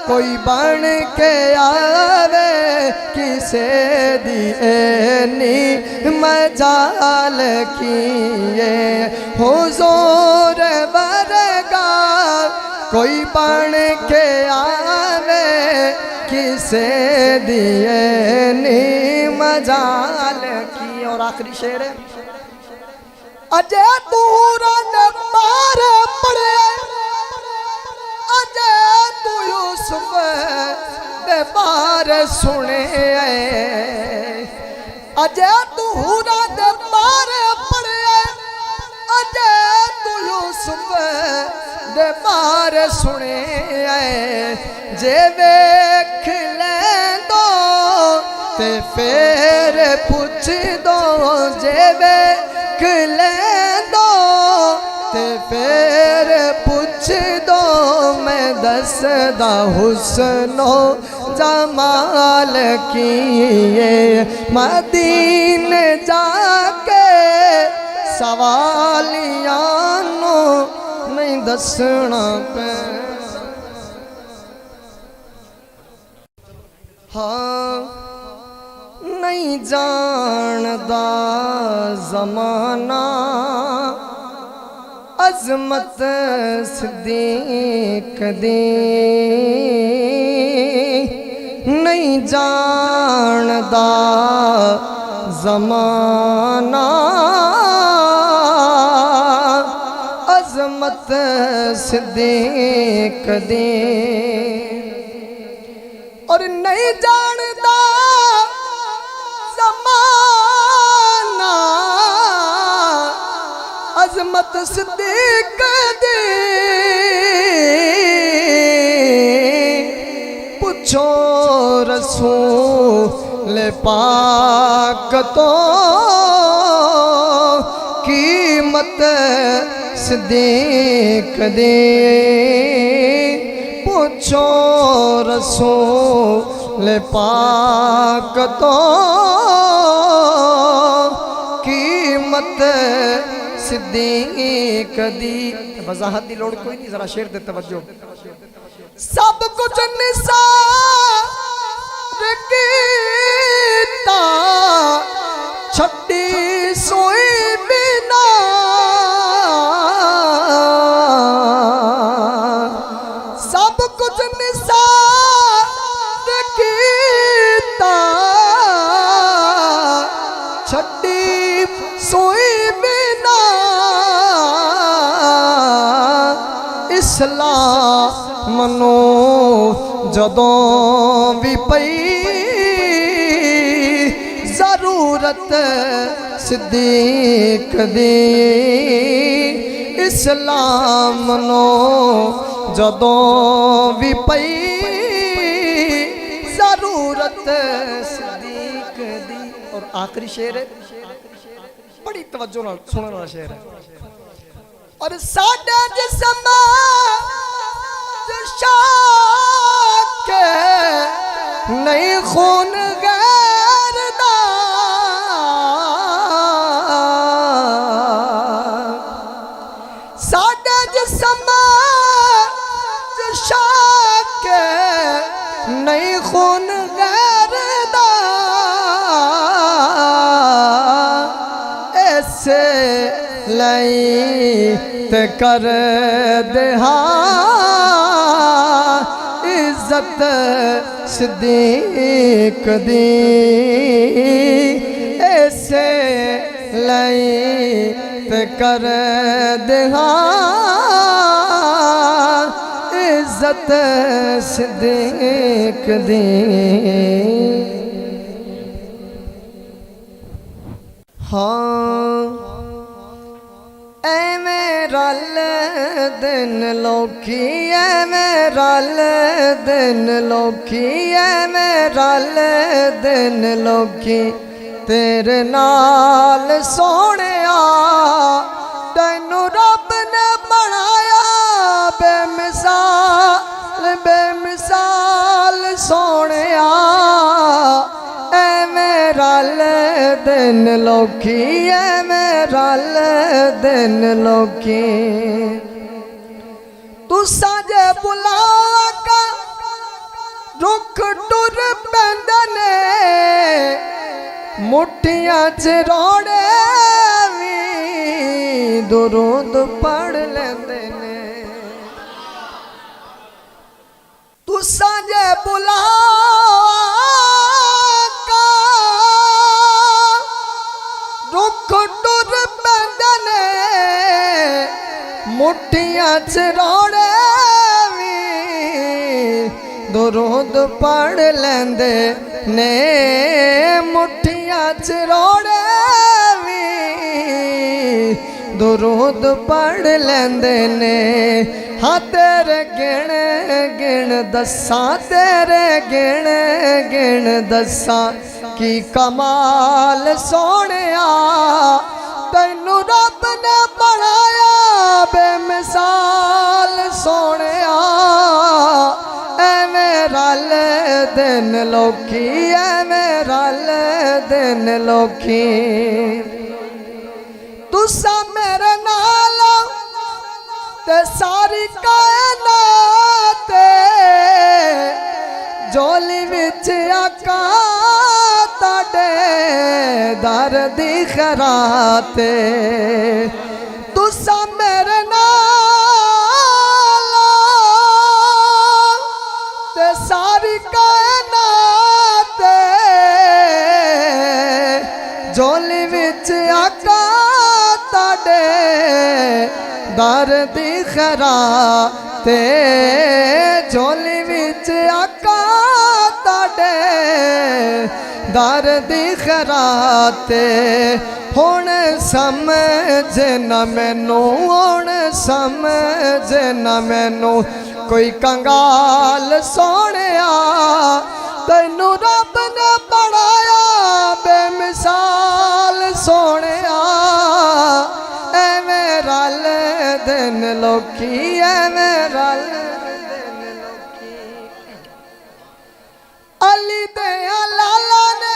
कोई बन के आवे किसे दिए नी मजाल किए हुजूर वर्गा कोई बन के आवे किसे दिए नी मजाल की। और आखिरी शेर है अजय तू रन पार पड़े अजय तू यूसुफ दे बार सुने अजय तू रन पार पड़े अजय तू यूसुफ दे बार सुने जे वेख ले दो ते फिर पूछ दो जे वेख ले दो ते फिर पूछ दो मैं दसदा हुस्नो जमाल किए मदीने जाके सवालियां नो नहीं दसना पे हाँ नहीं जानदा जमाना अजमत सिद्दीक दी नहीं जानदा जमाना अजमत सिद्दीक दी और नहीं जानदा जमाना अजमत सिद्दीक दी पूछो रसूल पाक तो कीमत सिद्दीक दी पूछो रसूल पाक तो कीमत सिद्दीक दी। वजाहत दी लोड़ कोई नहीं जरा शेर दे तवज्जो सब कुछ निसार कीता छड्डी सोई बिना सब कुछ निसार कीता छड्डी सोई बिना इस्लाम मनो जदों भी पई जरूरत सिद्दीक दी इस्लाम नो जदों भी पई जरूरत सिद्दीक दी। और आखिरी शेर है बड़ी तवज्जो नाल सुनने वाला शेर है और साडा जिस्म शाक नहीं खून गैर दा ते कर देहा इज्जत सिद्दीक दी ऐसे लई ते कर देहा इज्जत सिद्दीक दी। हाँ एवें रल दिन लोकी एवें रल दिन लोकी एवें रल दिन लोकी तेरे नाल सोहणिया तैनू रब ने बनाया बेमिसाल बेमिसाल सोहणिया एवें रल दिन लोकी एवें रल दिन लोकी तुसा जे बुलाका रुख टुर पैंदे ने मुठियां च रोड़े भी दुरूद पढ़ लेंदे ने तुसा जे बुलाका रुख टुर पैंदे ने मुठियां च रोड़े भी दुरूद पढ़ लेंदे ने मुठियां च रोड़े भी दुरूद पढ़ लेंदे ने। हाँ तेरे गिण गिण दसा तेरे गिण गिण दसा की कमाल सोहणिया तैनू रब ने बनाया बेमिसाल सोहणिया एवें रल दिन लोकी एवें रल दिन लोकी तुसा मेरे नाल ते सारी कायनात झोली विच आका ताडे दर दी खरात तुसा मेरे नाल ते सारी कायनात झोली विच आका ताडे दर दी खरात झोली विच आका ताडे दर दी खरात हुण समझ न मैनू हुण समझ न मैनू कोई कंगाल सोहणिया तैनू रब ने बनाया बेमिसाल सोहणिया एवें रल दिन लोकी एवें रल दिन लोकी अली दे लाला ने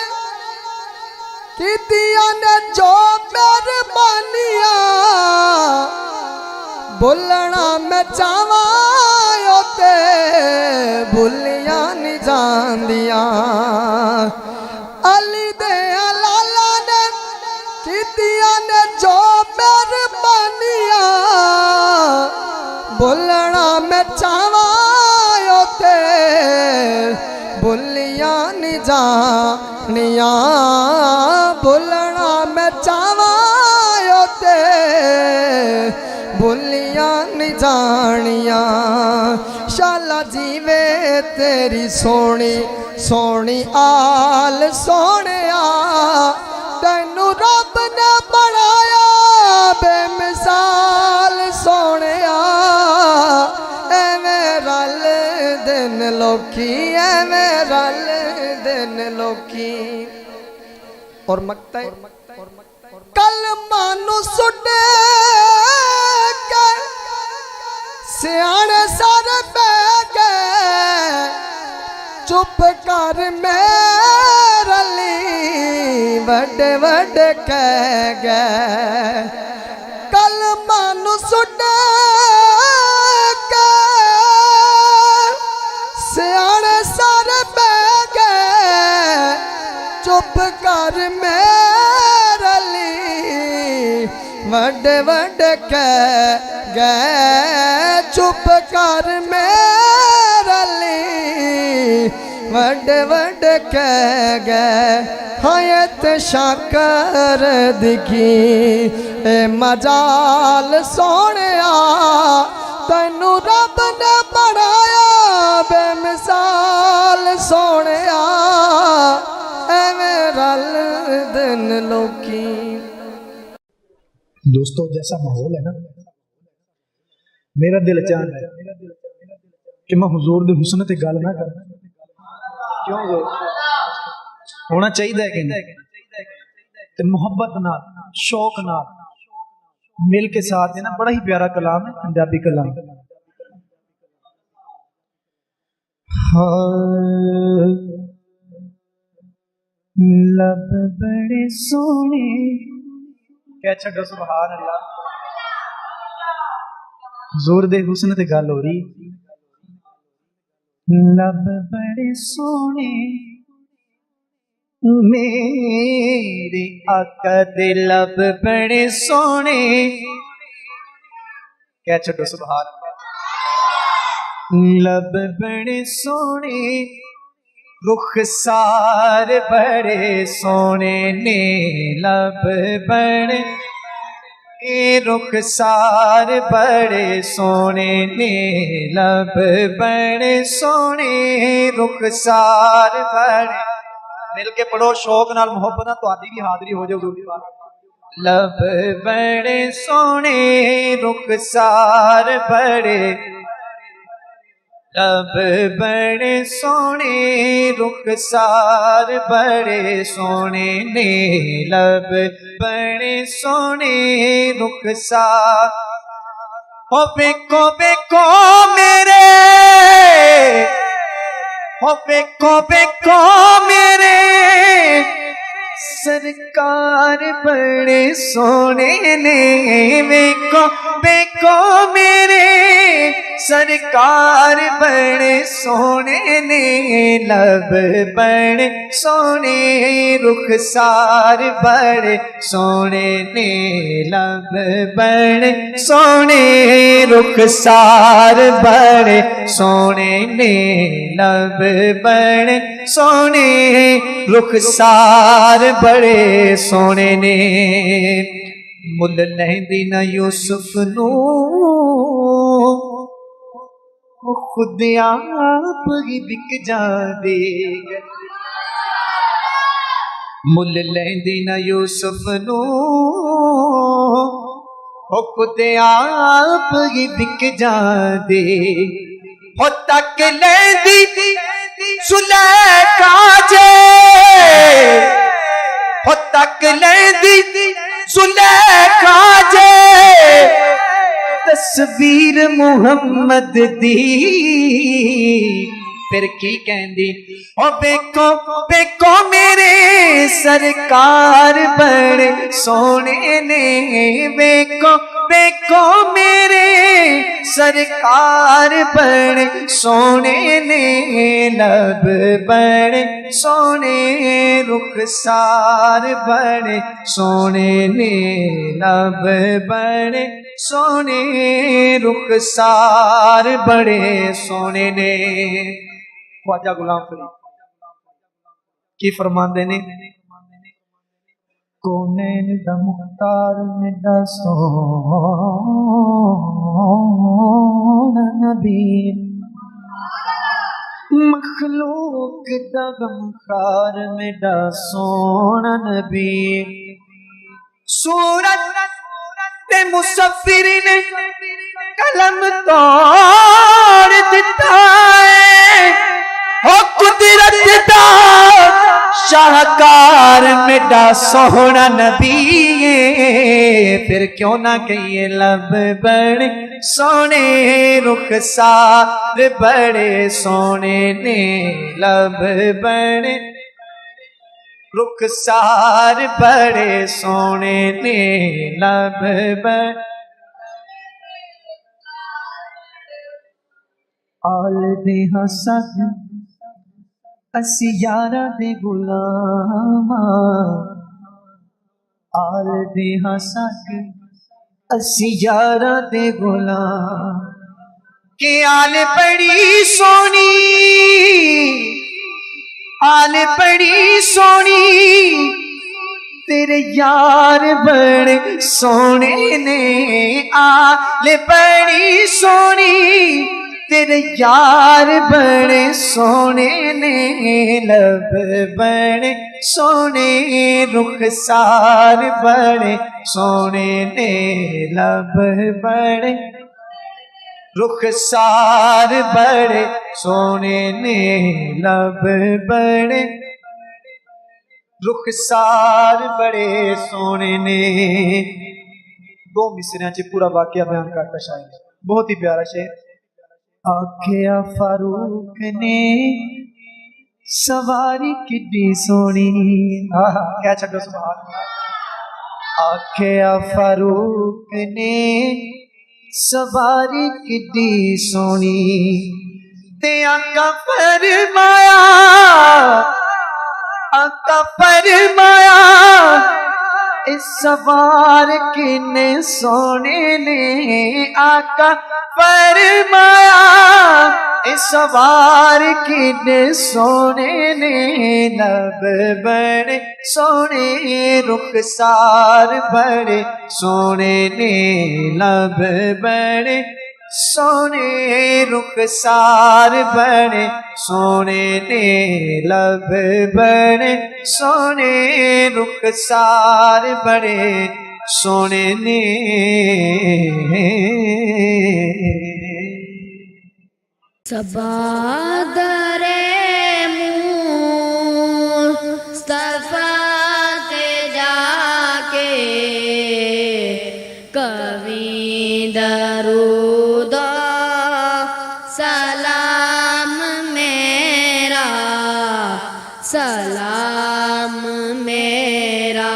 कीतियां ने जो मेहरबानियां भुलना मैं चाहवां ते भुलियां नहीं जांदियां अली दे लाला ने कीतियां ने जो मेहरबानियां भुलना मैं चाहवां ते भुलियां नहीं जानियां भुलना मैं चाहवां ते भुलियां नहीं जानियां शाला जीवे तेरी सोहनी सोहनी आल सोहणिया तैनू रब ने बनाया बेमिसाल सोहणिया एवें रल दिन लोकी एवें रल दिन लोकी और मकता कलमा नू सुटे सियाने सारे बह गए चुप कर मेरे लिए बड़े बड़े कह गए कलमा नू सुट के सियाने सारे बह गए चुप कर मेरे लिए वड्डे वड्डे कह गए चुप कर मेरा ली वड्डे वड्डे कह गए हयत शाकर दिखी ए मजाल सोनिया तैनू रब ने बनाया बेमिसाल सोनिया एवें रल दिन लोकी। दोस्तों जैसा माहौल है ना, मेरा दिल चाहता है कि मैं हुजूर दे हुस्न ते गल ना करा। क्यों होना चाहिए कि नहीं? ते मोहब्बत नाल शौक नाल मिल के साथ है ना, बड़ा ही प्यारा कलाम है, पंजाबी कलाम। लब बड़े सोने क्या छो सुभान अल्लाह। जोर दे हुस्न ते गल हो रही। लब बड़े सोने मेरे आका दे लब बड़े सोने क्या छो सुभान अल्लाह। लब बड़े सोने रुखसार बड़े सोने ने लब बड़े रुखसार बड़े सोने ने लब बड़े सोने रुखसार बड़े। मिल के पढ़ो शौक नाल मोहब्बत नाल तुहाडी भी हाज़री हो जाए दूरी बात। लब बड़े सोने रुखसार बड़े लब बड़े सोने रुखसार बड़े सोने ने लब बड़े सोने रुखसार। हो बेको मेरे हो बेको मेरे सरकार बड़े सोने ने बेको मेरे सरकार बड़े सोने ने लब बड़े सोने रुखसार बड़े सोने ने लब बड़े सोने रुखसार बड़े सोने ने लब बड़े सोने रुखसार बड़े सोने ने। मुल लहंदी न यूसुफ नू खुद आप ही बिक जांदे। मुल लहंदी न यूसुफ नू खुद आप ही बिक जांदे। हो तक लहंदी सुलेखा जे हो तक लहंदी सुलेखा जे तस्वीर मुहम्मद दी फिर की कहंदी। ओ बेको मेरे सरकार बड़े सोने ने बेको मेरे सरकार बड़े सोने ने लब बड़े सोने रुखसार बड़े सोने ने लब बड़े सोने रुखसार बड़े सोने ने। ख्वाजा गुलाम फरीद की फरमांदे ने कोनैन दा मुख्तार मेरा सोना नबी मखलूक दा गमखार मेरा सोना नबी। सूरत ते मुसफिर ने कलम तोड़ दिता है हो कुदरत दा शाहकार मेरा सोहना नबी। फिर क्यों ना कहिए लब बड़े सोने रुखसार बड़े सोने ने लब बड़े रुखसार बड़े सोने ने लब बड़े। आल दे हसन असी यारा दे गुलामा आल दे हसन असी यारा दे गुलाम के आल बड़ी सोनी, आल बड़ी सोनी तेरे यार बड़े सोने ने, आल बड़ी सोनी तेरे यार बड़े सोने ने, लब बड़े सोने रुखसार बड़े सोने ने, लब बड़े रुखसार बड़े सोने ने, लब बड़े रुखसार बड़े सोने ने। दो मिसरियां च पूरा वाकया बयान करता शायद, बहुत ही प्यारा शेर। आखिया फारूक ने सवारी किड्डी सोनी, क्या छो सुभान अल्लाह। आखिया फारूक ने सवारी किड्डी सोनी, ते आका फरमाया, आका फरमाया इस सवार किन्ने सोने ने, आका फरमाया इस सवार किन्ने सोने ने, लब बड़े सोने रुखसार बड़े सोने ने, लब बड़े सोने रुखसार बड़े सोने ने, लब बड़े सोने रुखसार बड़े सोने ने। सबादरे मुस्तफा के जाके कभी दरूद सलाम मेरा, सलाम मेरा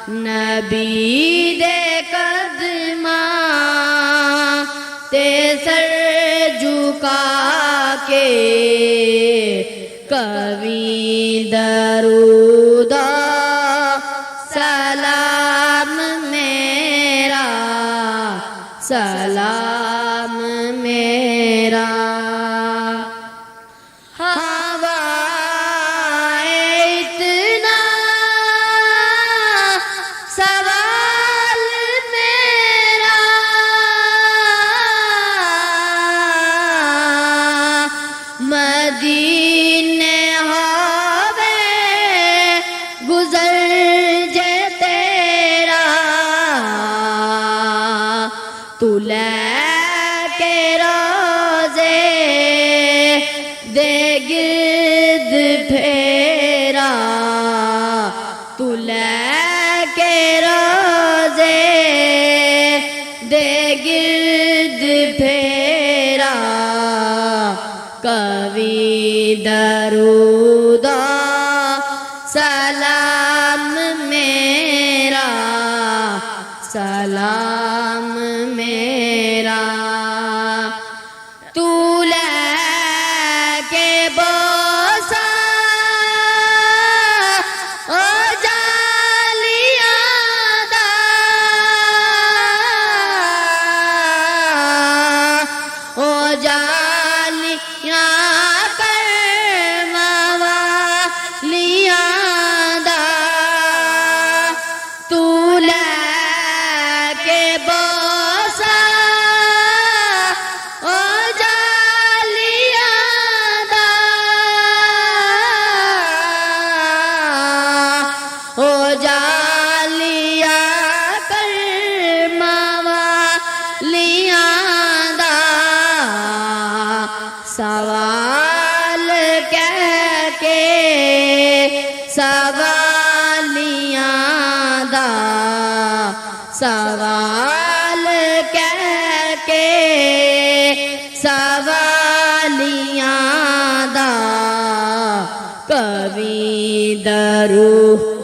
नबी दे कदमा ते सर झुका के कभी दरूद सलाम मेरा, सलाम मेरा। हवाए इतना सवाल मेरा, मदीने होवे गुजर जे तेरा, तू लेके रोज़े दे गिर्द फेरा, तू लेके रोज़े दे गिर्द फेरा, कभी दरूद सलाम मेरा, सलाम मेरा। तू लेके बोसा ओ जालियां दा, ओ जालियां करमवालियां दा, तू लेके बोसा ओ जालियां दा, ओ जालियां करमवालियां दा, सवाल कह के सवालियां दा, सवाल कह के सवालियां दा, कभी दरूद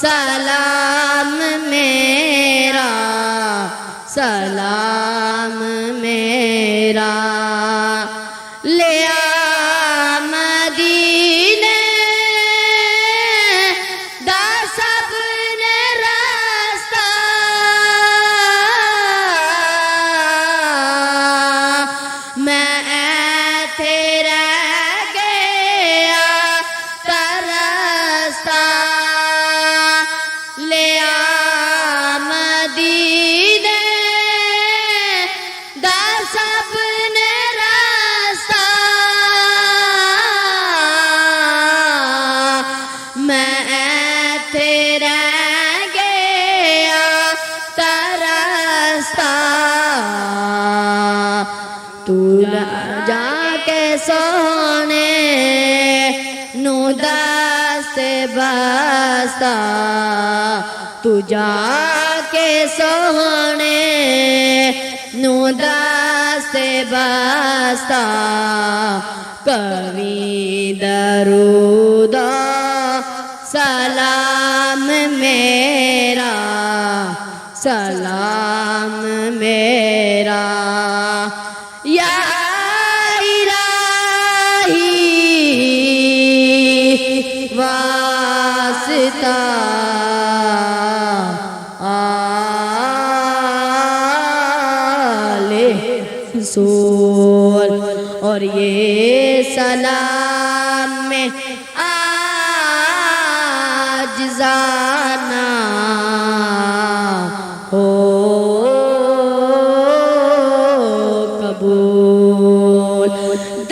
सलाम मेरा, सलाम मेरा। ले आ मदीने दा सब ने रास्ता, थे रह गया तरसता ले आ मदीने दा सबने रास्ता मैं थे रह गया तरसता तू जाके सोने नू दस्ते बस्ता तू जाके सोने नू दस्ते बस्ता कवि दरूदा सलाम मेरा सलाम मेरा या इलाही वास्ता आले रसूल और ये सलाम में आज जाना हो कबूल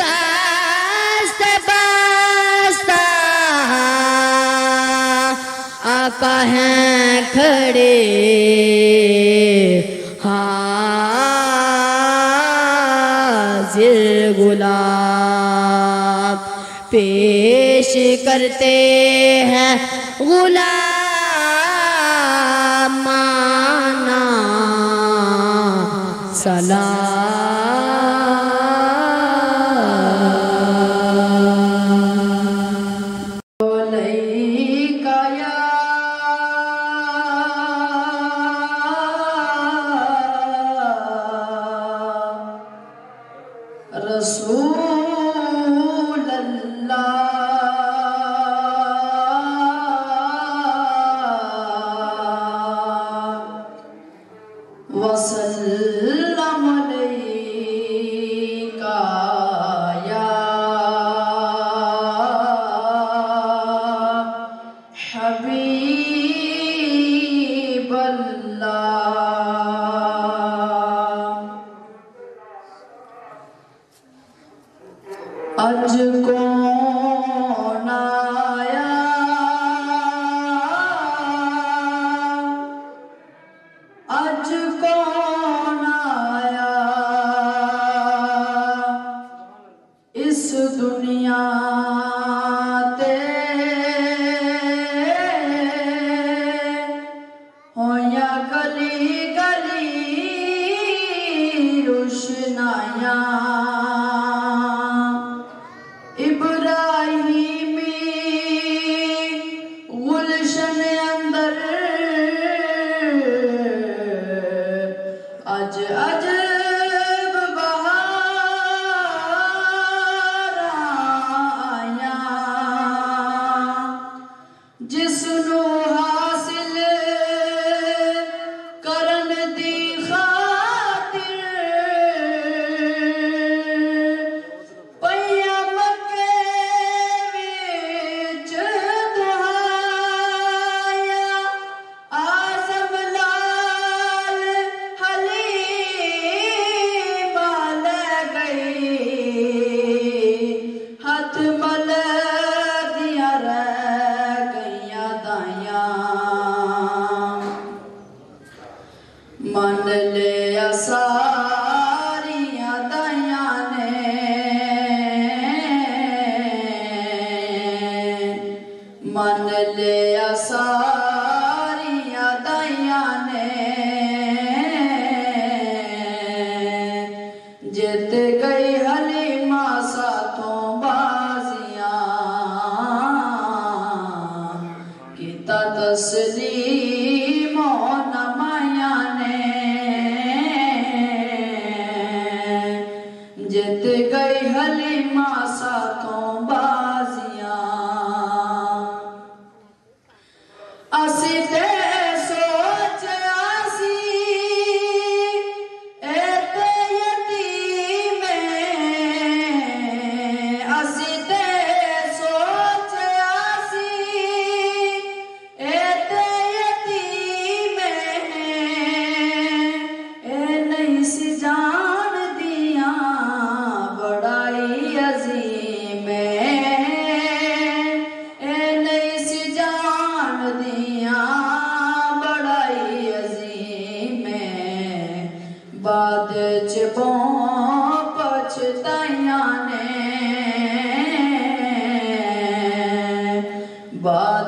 दस्त बस्ता आका हैं खड़े हाजिर गुलाब पेश करते हैं गुलाम माना सलाम अलैका या रसूल अल्लाह वसल्लम अलैका या हबीब अल्लाह अज कौन आया अज कौन आया इस दुनिया ते होया गली गली रोशनाया इब्राहिमी गुलशन अंदर अज अजब बहार आया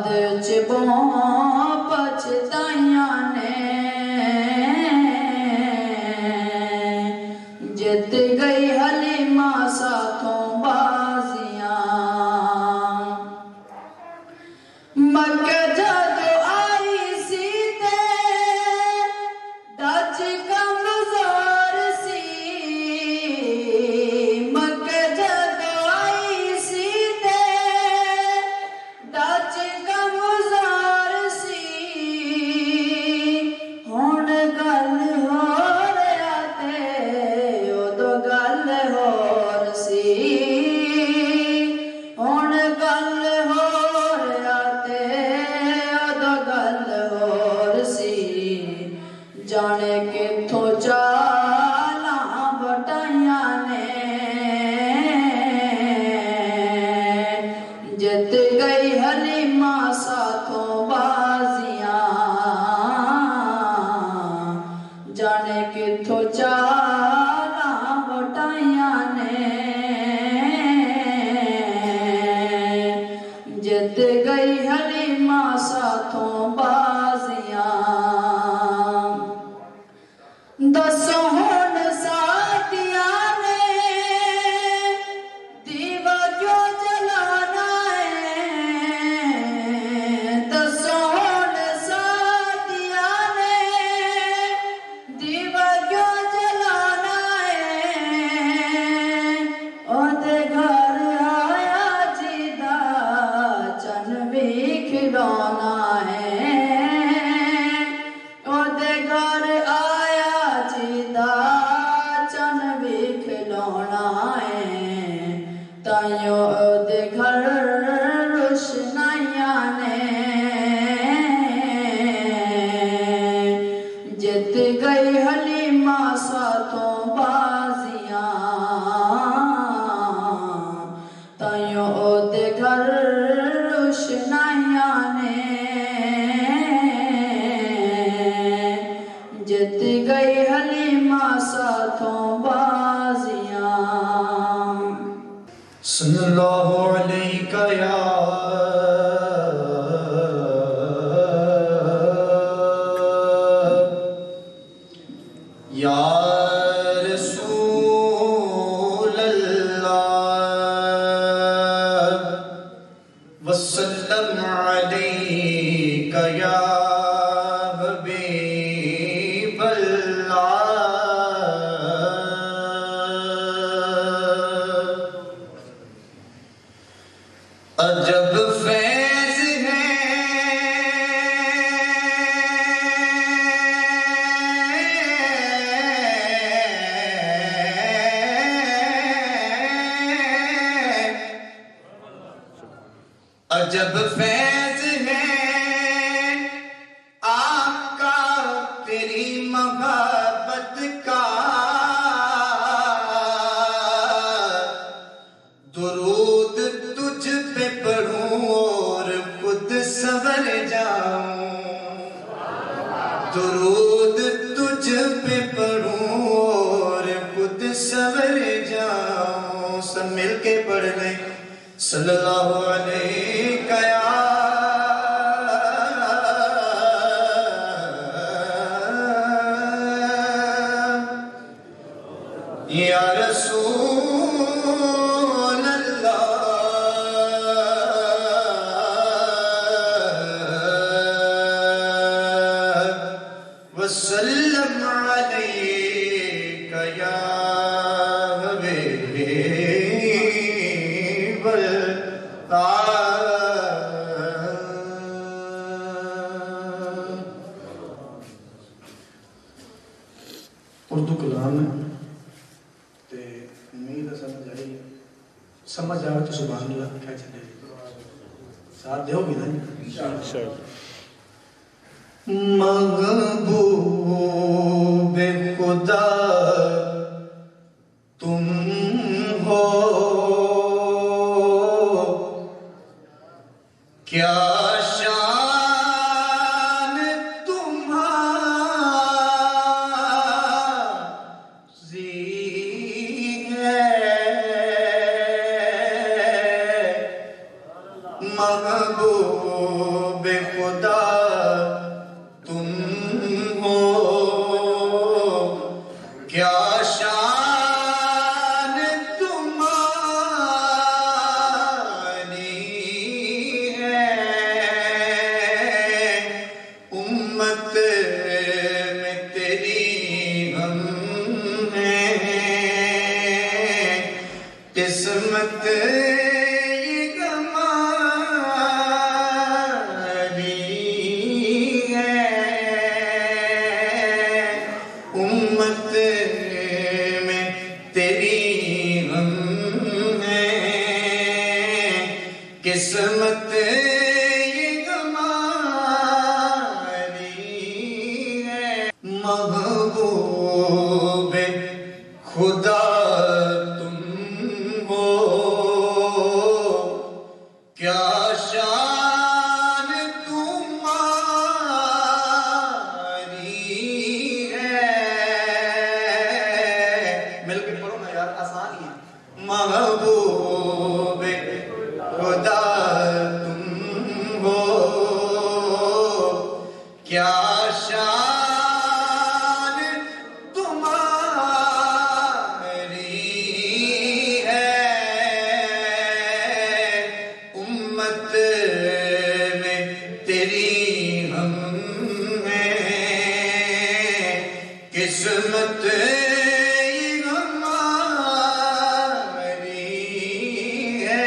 च पछताइयां ने जित गई हलीमा साथों बाजियां मक्के जदों आई सी ते डच कमजोर सी मक्के जदों आई सी ते डच कमजोर सी हुण गल हो रहा ते उदों गल होर सी हुण गल हो रहा ते उदों गल होर सी जाने किथों चालां बटाइयां ने जित गई हलीमा साथों बाजियां जाने किथों चालां बटाइयां ने जित गई हलीमा साथों बाजियां दसो हुण साथियां ने दीवा क्यों जलाना है दसो हुण साथियां ने दीवा क्यों जलाना है ओदे घर आया जिदा चन भी खिलौना है ओदे घर आया जिदा चन भी खिलौना है ताइयों ओदे घर रोशनाइयां ने जित गई हलीमा साथों बाजियां ताइयों ओदे घर रोशनाइयां ने जित गई हलीमा साथों बाजियां सल्लल्लाहु अलैका या रसूल अल्लाह वसल्लम अलैका या हबीब अल्लाह अजब फैज़ है अजब फैज़ है आपका तेरी मोहब्बत का दुरूद तुझ पे पढ़ूं और खुद संवर जाऊं दुरूद तुझ पे पढ़ूं और खुद संवर जाऊं सब मिल के पढ़ लें सल्लल्लाहु अलैका या रसूल अल्लाह वसल्लम अलैका या हबीब उर्दू कलाम है ते उम्मीद है समझ आवे तो सुभान अल्लाह क्या चले साथ दोगे ना महबूब खुदा तुम हो क्या शान तुम्हारी है महबूब किस्मत ये हमारी है, उम्मत में तेरी हम हैं, किस्मत ये हमारी है। महबूब खुदा तुम हो, क्या शान तुम्हारी है। मिलके पढ़ो ना यार, आसान ही है। महबूब खुदा तुम हो, क्या शान तुम्हारी है, उम्मत में तेरी हम हैं, किस्मत ये हमारी है।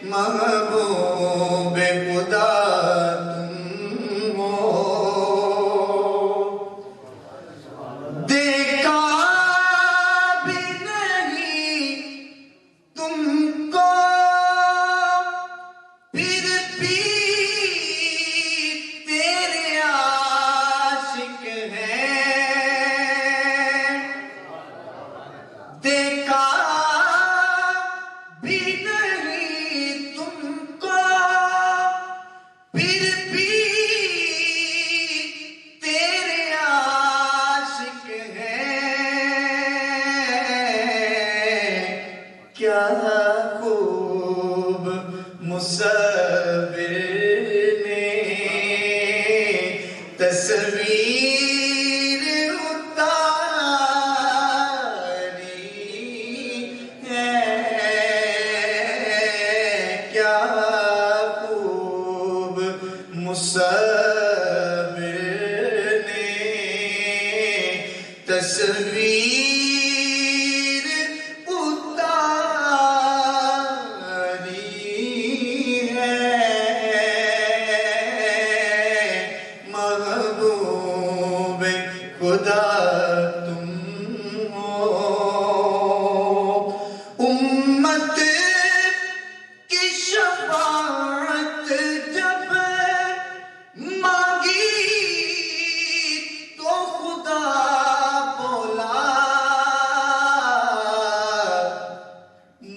महबूब खुदा तुम हो, देखा भी नहीं तुमको फिर भी तेरे आशिक हैं, देखा भी नहीं तुमको फिर भी तेरे आशिक हैं, क्या खूब मुसव्विर ने तस्वीर उतारी है, क्या खूब मुसव्विर ने तस्वीर उतारी है। महबूब खुदा तुम हो, उम्मत की शफाअत जब मांगी तो खुदा बोला,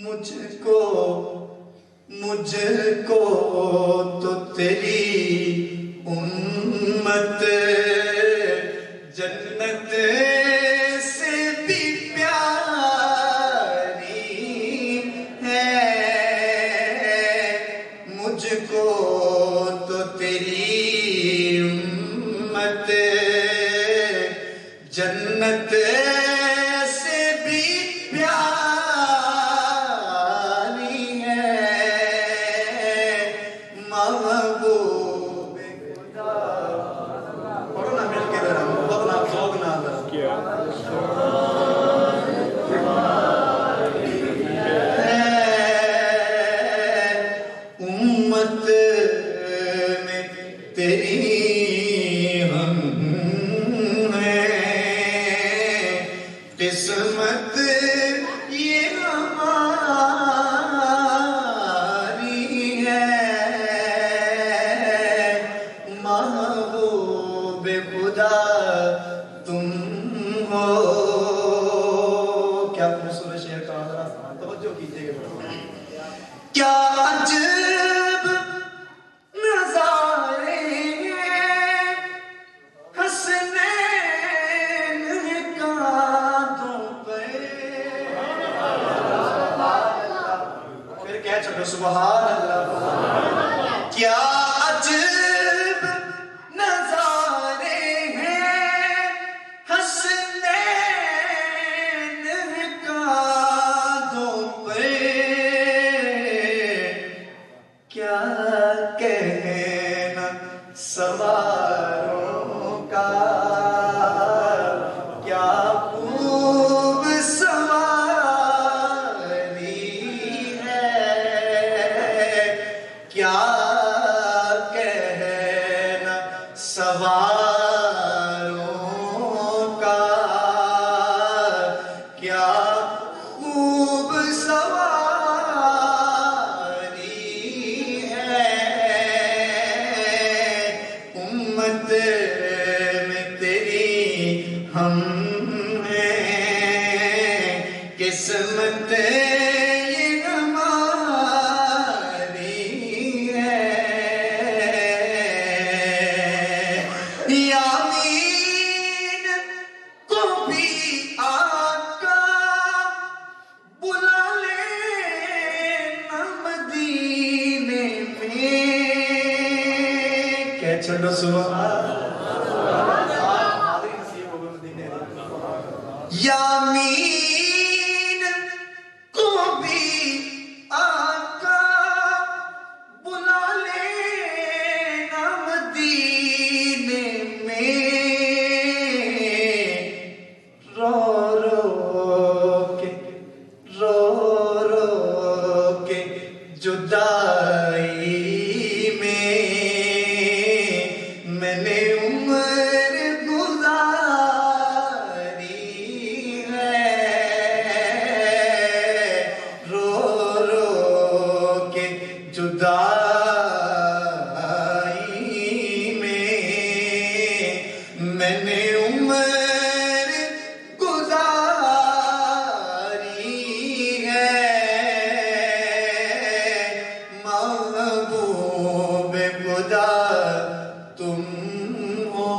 मुझको मुझको तो तेरी उम्मत जन्नत से भी प्यारी है, मुझको तो तेरी उम्मत जन्नत से भी प्यारी है। महबूब खुदा, पढ़ो ना मिलके जरा, बहुत ना शौक ना आता। उम्मत में तेरी हम हैं, किस्मत ये हमारी है। महबूब खुदा तुम हो, क्या खूबसूरत शेर का तवज्जो कीजिएगा। क्या अजब नजारे हैं, हसनैन कांधों पे, फिर क्या चलो सुभान अल्लाह। क्या अजब नजारे हैं, हसनैन कांधों पे, क्या कहना सवारों का, क्या खूब सवार छोड़ो सुभान यामीन को भी आका बुला लेना मदीने में रो रो के जुदाई में मैंने उम्र गुजारी है रो रो के जुदाई में मैंने उम्र गुजारी है महबूब खुदा तुम हो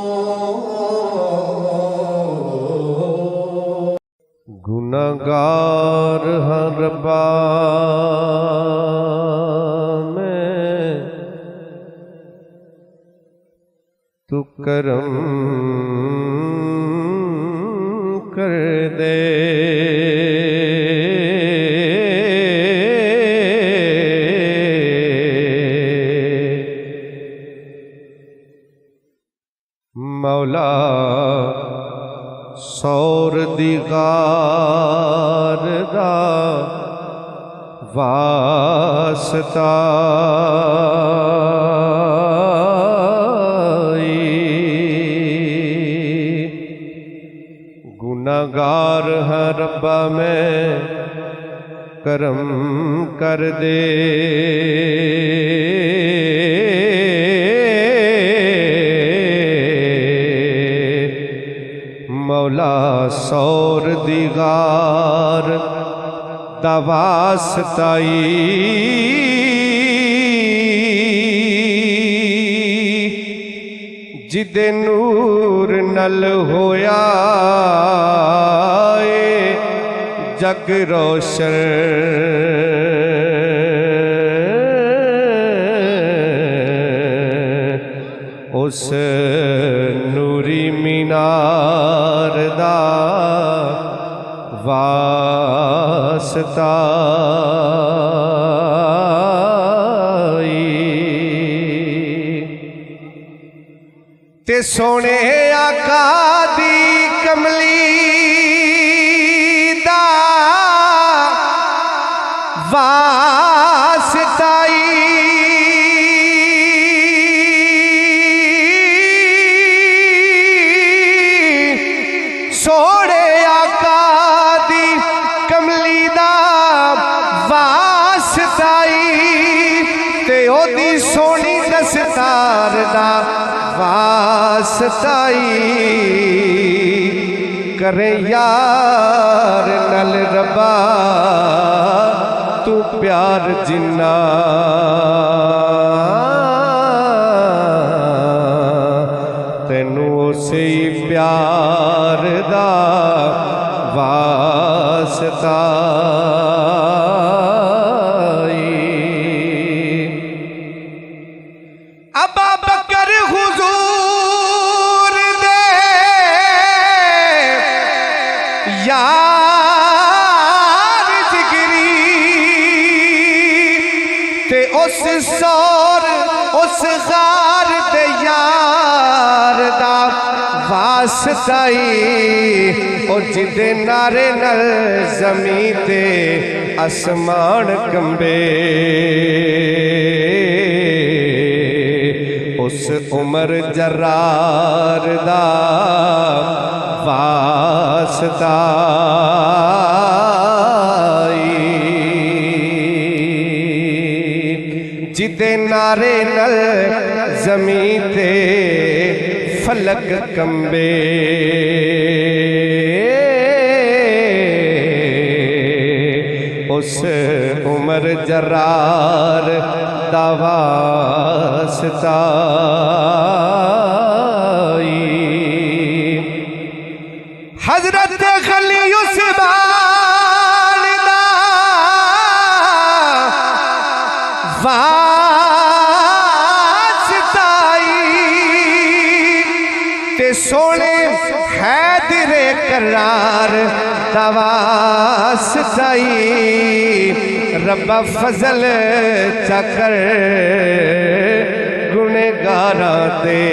गुनाहगार हर में तू करम कर दे मौला सौर दिगार दा वास्ता गुनाहगार हैं रब्बा में करम कर दे मौला सौर दिगार दवासताई जिदे नूर नल होया जग रोशन उस नूरी मीनार दा वास्ता ते सोने आका दी कमली दा वास्ताई सोने आका दी कमली दा वास्ताई ते ओदी सोनी दस्तार दा वास्ताई करे यार नल रब्बा तू प्यार जिन्ना तेनू उसे ही प्यार दा वास्ता अबा बकर हुजूर दे यार जिगरी ते उस सौर उस गार दे यार दा वास्ताई ओ जिदे नारे नल जमी ते आसमान कंबे उस उमर जरार दा वास्ता जिदे नारे नल जमी ते फलक कंबे उस उमर जरार दा वास्ता हजरत खली उस्मान दा वास्ताई हैदरे करार दवासताई रब्बा फजल चकर गुनेगारा दे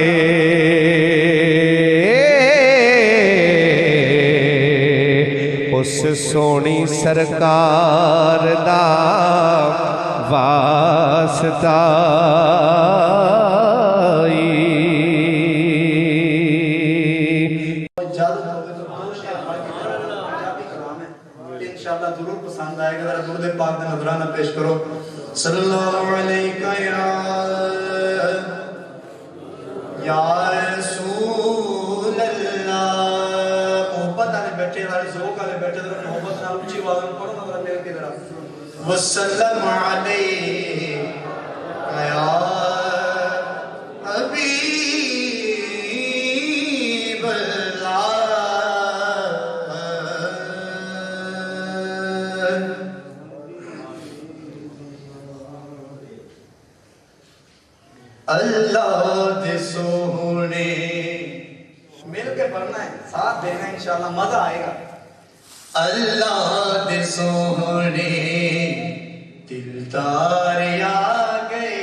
उस सोनी सरकार दा वास्ता इंशाअल्लाह जरूर पसंद आएगा। जरा दुरूद पाक का नजराना पेश करो। सल्लल्लाहु अलैका या रसूल अल्लाह। मोहब्बत वाले बैठे वाले ज़ौक़ वाले बैठे जरा मोहब्बत नाल ऊंची आवाज़ में पढ़ो जरा मिल के जरा वसल्लम अलैका या हबीब अल्लाह दे सोहने। मिल के पढ़ना है, साथ देना है, इंशाअल्लाह मजा आएगा। अल्लाह दे सोहने दिलदार आ गए।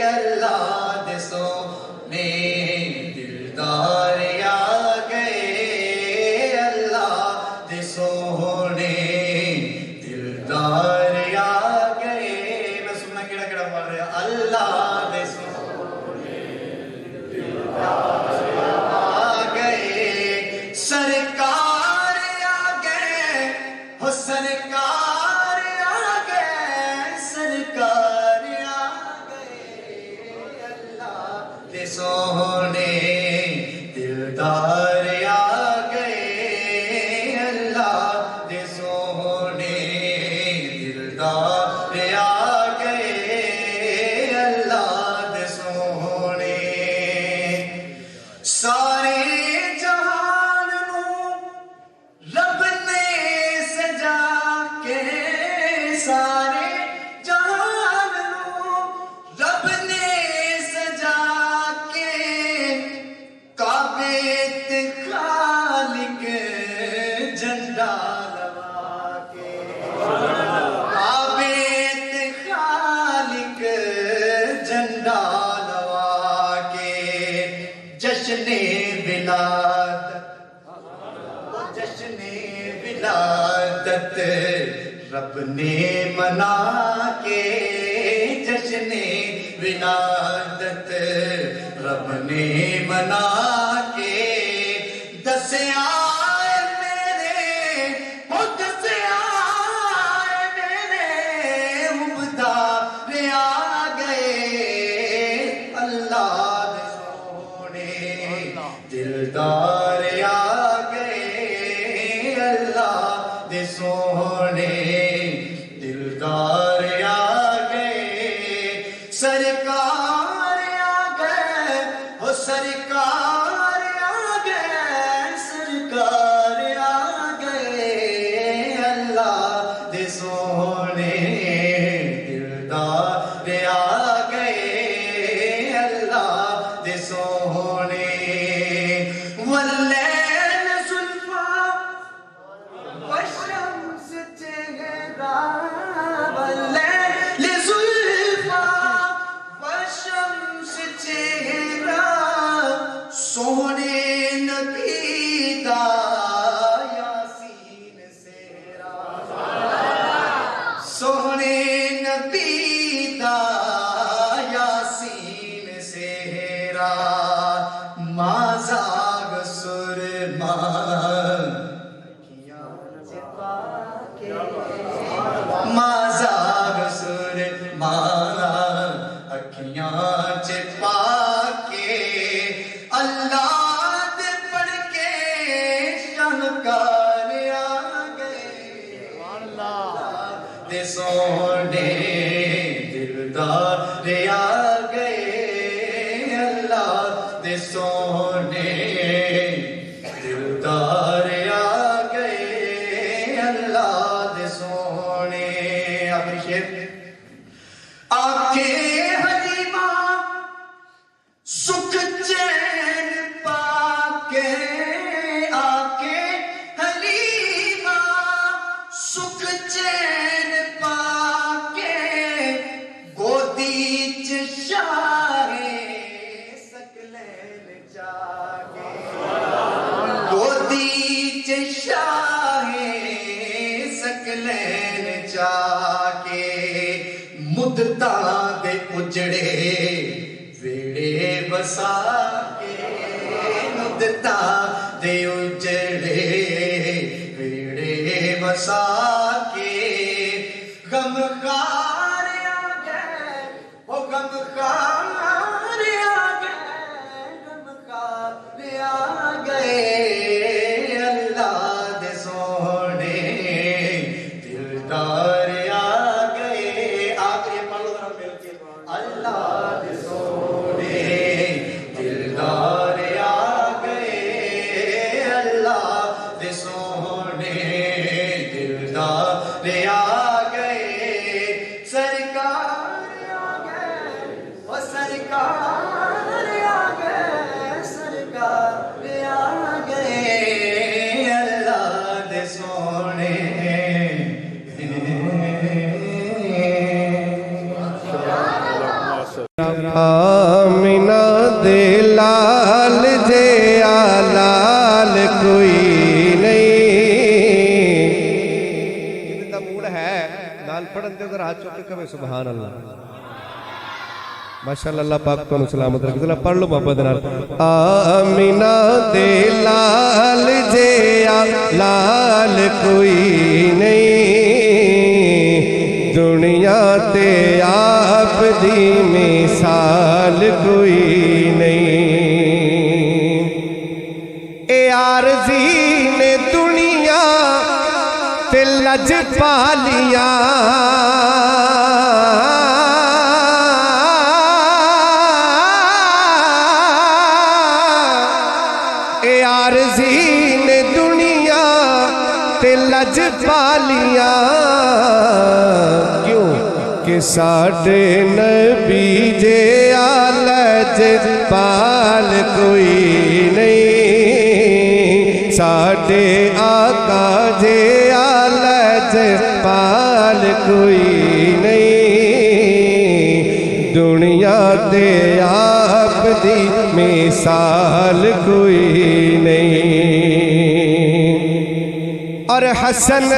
अल्लाह दे सोहने दिलदार आ गए। अल्लाह दे सोहने दिलदार आ गए। मैं सुनना केड़ा केड़ा पढ़ रहा। अल्लाह सरकार आ गए हो सरकार आ गए सरकार आ गए। अल्लाह दे सोहने दिलदार आ गए। अल्लाह दे सोहने दिलदार आ गए। अल्लाह दे सोहने सारे रब ने सजा के सारे जहान रब ने सजा के काबे ते खालिक झंडा लगा के काबे ते खालिक झंडा लगा के जश्ने विलादत जश्ने विलादत रब ने मना के। जश्ने विलादत रब ने मना के। दसिया मेरे हो दसिया मेरे मुबदार आ गए। अल्लाह दे सोहने दिलदार आ दे सोहने दिलदार आ गए। सरकार आ गए हो सरकार आ गए सरकार आ गए। अल्लाह दे सोहने दिलदार आ गए। अल्लाह दे सोहने वल्ले सोहने नबी दा यासीन सेरा। सोहने नबी दा यासीन सेरा। माजाग सुर माजाग सुर अखियां च पाके। अल्लाह दे पढ़ के शाहकार आ गए। अल्लाह दे सोहने दिलदार आ गए। अल्लाह दे सोहने दिलदार आ गए। अल्लाह दे सोहने। आखिरी शेर आखे हलीमा सुख चैन पाके। चैन पाके गोदी च शाहे सकलैन जाके गोदी च शाहे सकलैन जाके मुद्दता दे उजड़े वेड़े बसा के मुद्दता दे उजड़े वेड़े बसा के गमखार आ गए ओ गमखार आ गए गमखार आ गए अल्लाह दे सोने दिलदार आ गए आखिरी पढ़ लो जरा मिल के अल्लाह दे सोने दिलदार आ गए अल्लाह दे सोने दिलदार आ गए सरकार आ गए ओ सरकार आ गए सरकार आ गए अल्लाह दे सोने आमिना दे लाल जे लाल कोई नहीं इनका मूड है नाल पढ़न दे उधर हाथ चुक के कहे सुभान अल्लाह माशाअल्लाह अल्लाह पाक को सलामत रखे जरा पढ़ लो मोहब्बत नाल आमिना दे लाल जे लाल कोई नहीं दुनिया ते आप दी मिसाल कोई नहीं ए आरज़ी ने दुनिया ते लज पालिया ए आरज़ी ने दुनिया ते लज पालिया क्यों कि साडे नबी जे लज पाल कोई नहीं साडे आका जे लज पाल कोई नहीं दुनिया ते आप दी मिसाल कोई नहीं और हसन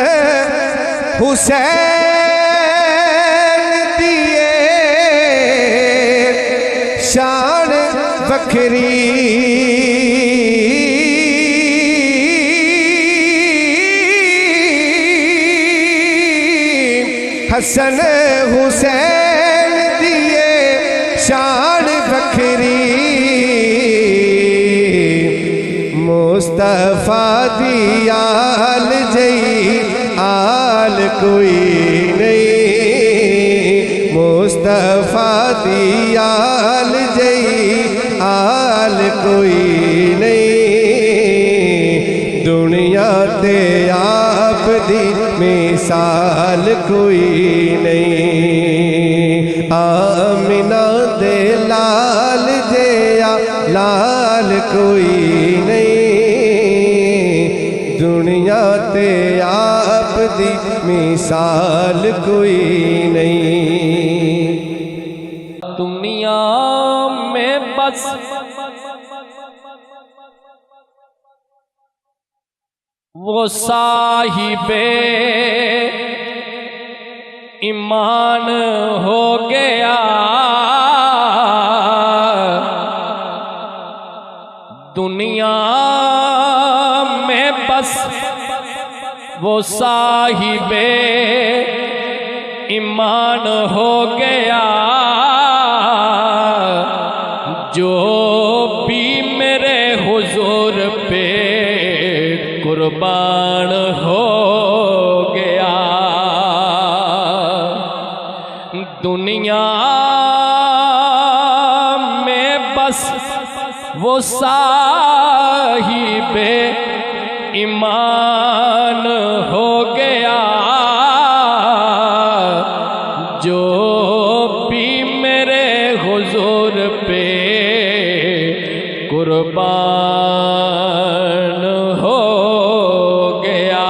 हुसैन दिए शान बखरी हसन हुसैन दिए शान बखरी मुस्तफा दी आल जई आल कोई नहीं मुस्तफा दी आल जई आल कोई नहीं दुनिया ते आप दी मिसाल कोई नहीं आमिना दे लाल जया लाल कोई नहीं दुनिया ते आप दी मिसाल कोई नहीं दुनिया में बस वो साहिबे ईमान हो गया दुनिया में बस वो साहिबे ईमान हो गया जो भी मेरे हुजूर पे कुर्बान हो गया दुनिया में बस वो साहिबे ईमान हो गया जो भी मेरे हुजूर पे कुर्बान हो गया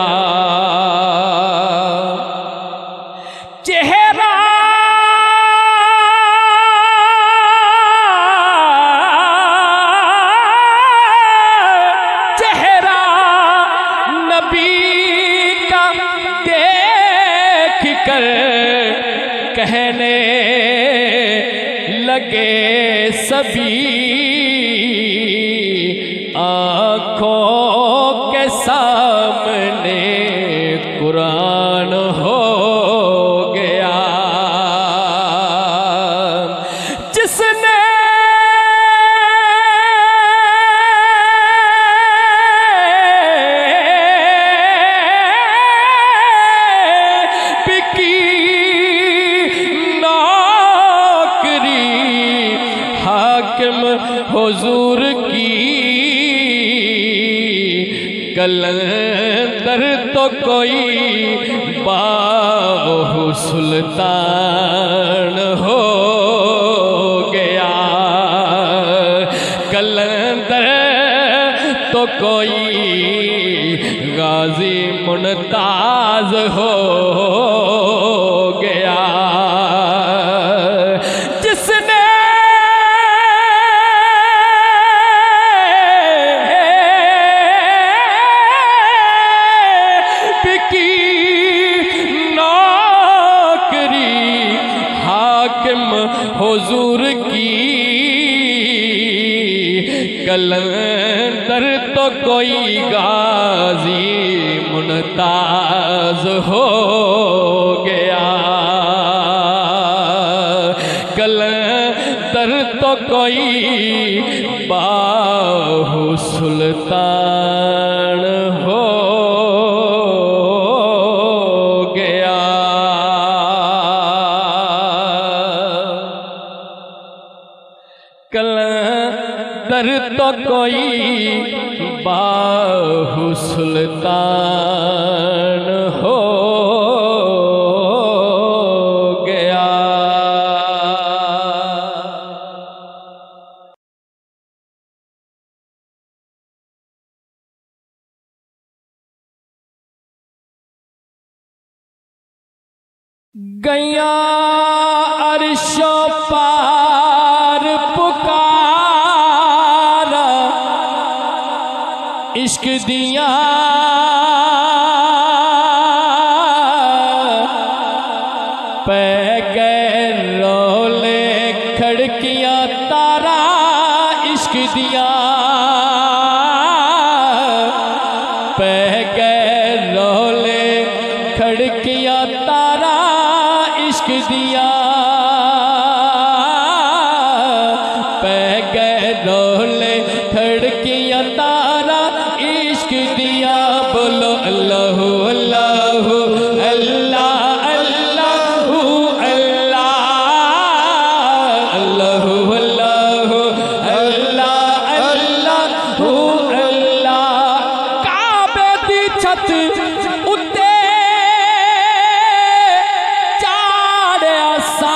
कर कहने लगे सभी आँखों के सामने कुरान हो गया। जिसने बिकी नौकरी हाकिम हुजूर की, कलंदर तो कोई बाहु सुल्तान हो गया। कलंदर तो कोई गाजी मुमताज हो गया। जिसने हुजूर की, कलंदर तो कोई गाजी मुमताज हो गया। कलंदर तो कोई बाहु सुल्तान हो गया। कलंदर तो कोई बाहु सुल्तान हो गया। गैया अर्शो पार पुकारा, इश्क दिया पै गए रोले खड़कियां तारा, इश्क दिया पै गए रोले खड़कियां तारा, इश्क दिया पै गए रोले खड़कियां तारा, इश्क दिया। बोलो अल्लाह अल्लाह अल्लाह अल्लाह अल्लाह अल्लाह अल्लाह अल्लाह अल्लाह। काबे दी छत उत्ते चाढ़िया सा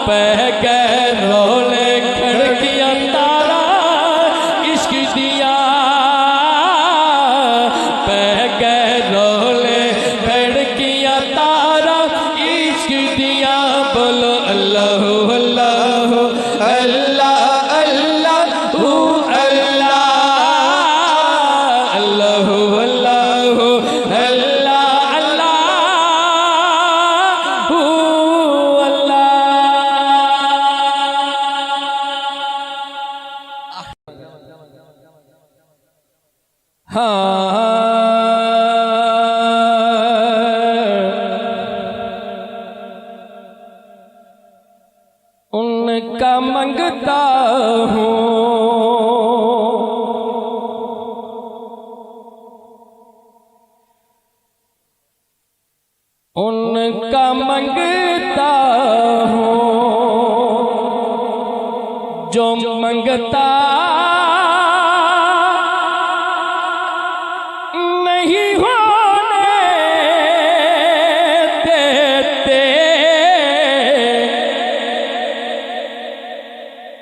पैगरोले खड़कियां तारा इश्क दिया पैगरोले खड़कियां तारा इश्क दिया बोलो अल्लाह अल्लाह अल्लाह अल्लाह अल्लाह अल्लाह अल्लाह अल्लाह उनका मंगता हूँ उनका मंगता हूँ जो मंगता नहीं होने देते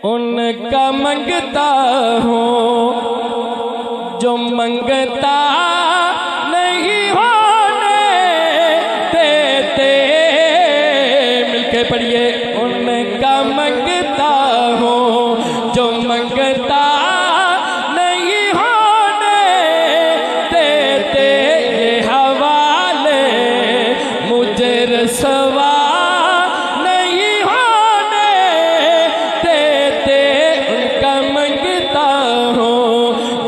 उनका मंगता हूँ जो मंगता नहीं होने देते मिलके पढ़िए उनका मंगता हूँ जो मंगता नहीं होने देते ये हवाले मुझे रसवा नहीं होने देते उनका मंगता हूँ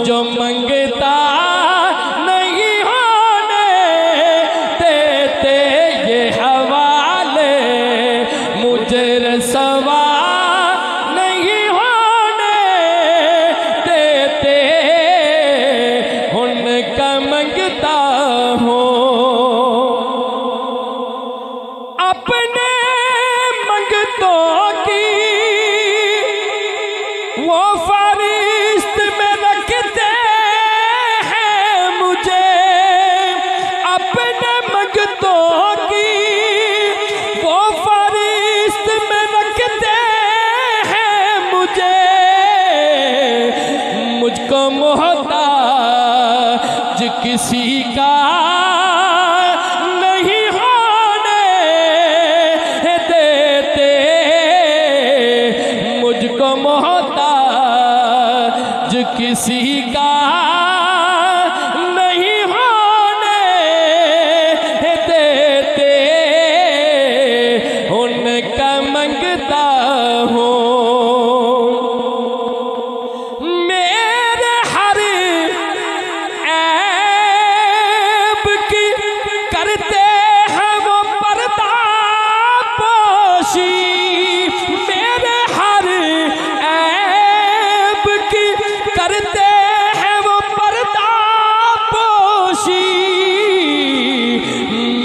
जो मंगता नहीं होने देते ये हवाले मुझे रसवा नहीं होने देते उनका मंगता हूँ अपने मंगतों की वो फरिश्त में रखते हैं मुझे अपने मंगतों की वो फरिश्त में रखते हैं मुझे मुझको मोहताज किसी का नहीं होने देते मुझको मोहताज किसी का नहीं होने देते उनका मंगता हूँ मेरे हर ऐब की करते हैं वो पर्दा पोशी मेरे हर ऐब की करते हैं वो पर्दा पोशी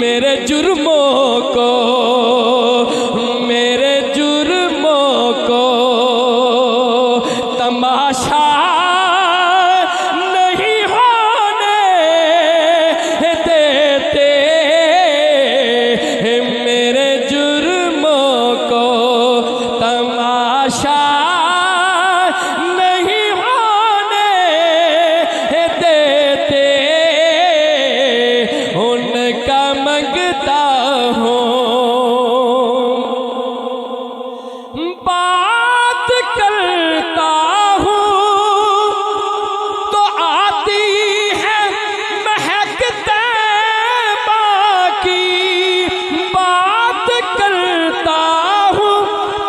मेरे जुर्मों को मेरे जुर्मों को तमाशा नहीं होने देते मेरे जुर्मों को तमाशा नहीं होने देते उनका मंगता हूँ बात करता हूँ तो आती है महकते बाकी बात करता हूँ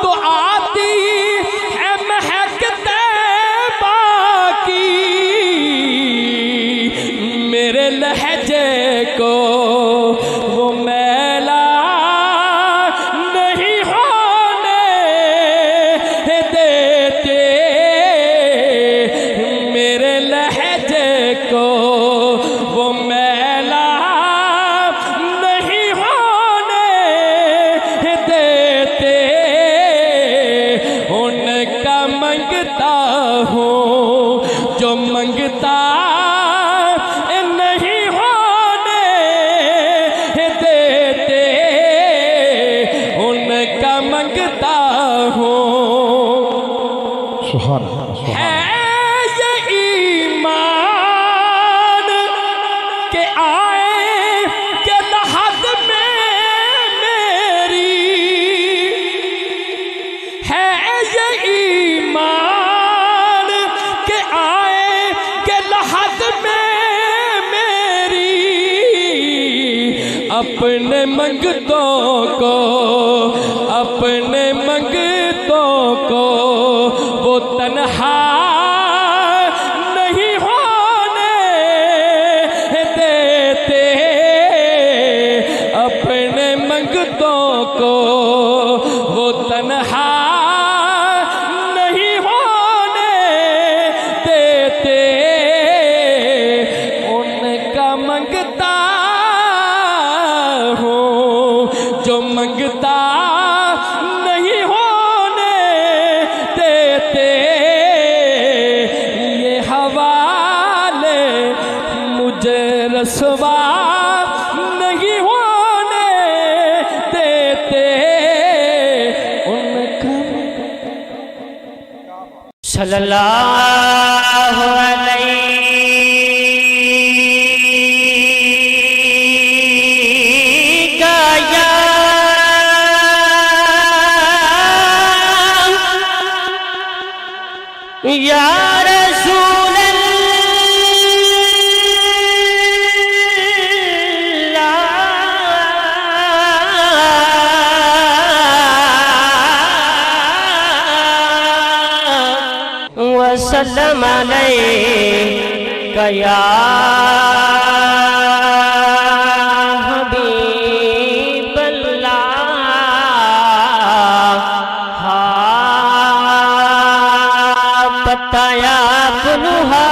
तो आती है महकते बाकी मेरे लहजे को वो मैला नहीं होने देते है ये ईमान के आए के लहद में मेरी, है ये ईमान के आए के लहद में मेरी, अपने मंगतों को, अपने मंगतों को वो तन्हा नहीं होने देते, अपने मंगतों को वो तन्हा नहीं होने देते, उनका मंगता हूँ जो मंगता नहीं होने देते, ये हवाले मुझे रसवा नहीं होने देते, उनका सल्लल्लाहु अलैहि या रसूल अल्लाह वसल्लम अलैका या हबीब अल्लाह। बताया पुनहालादा,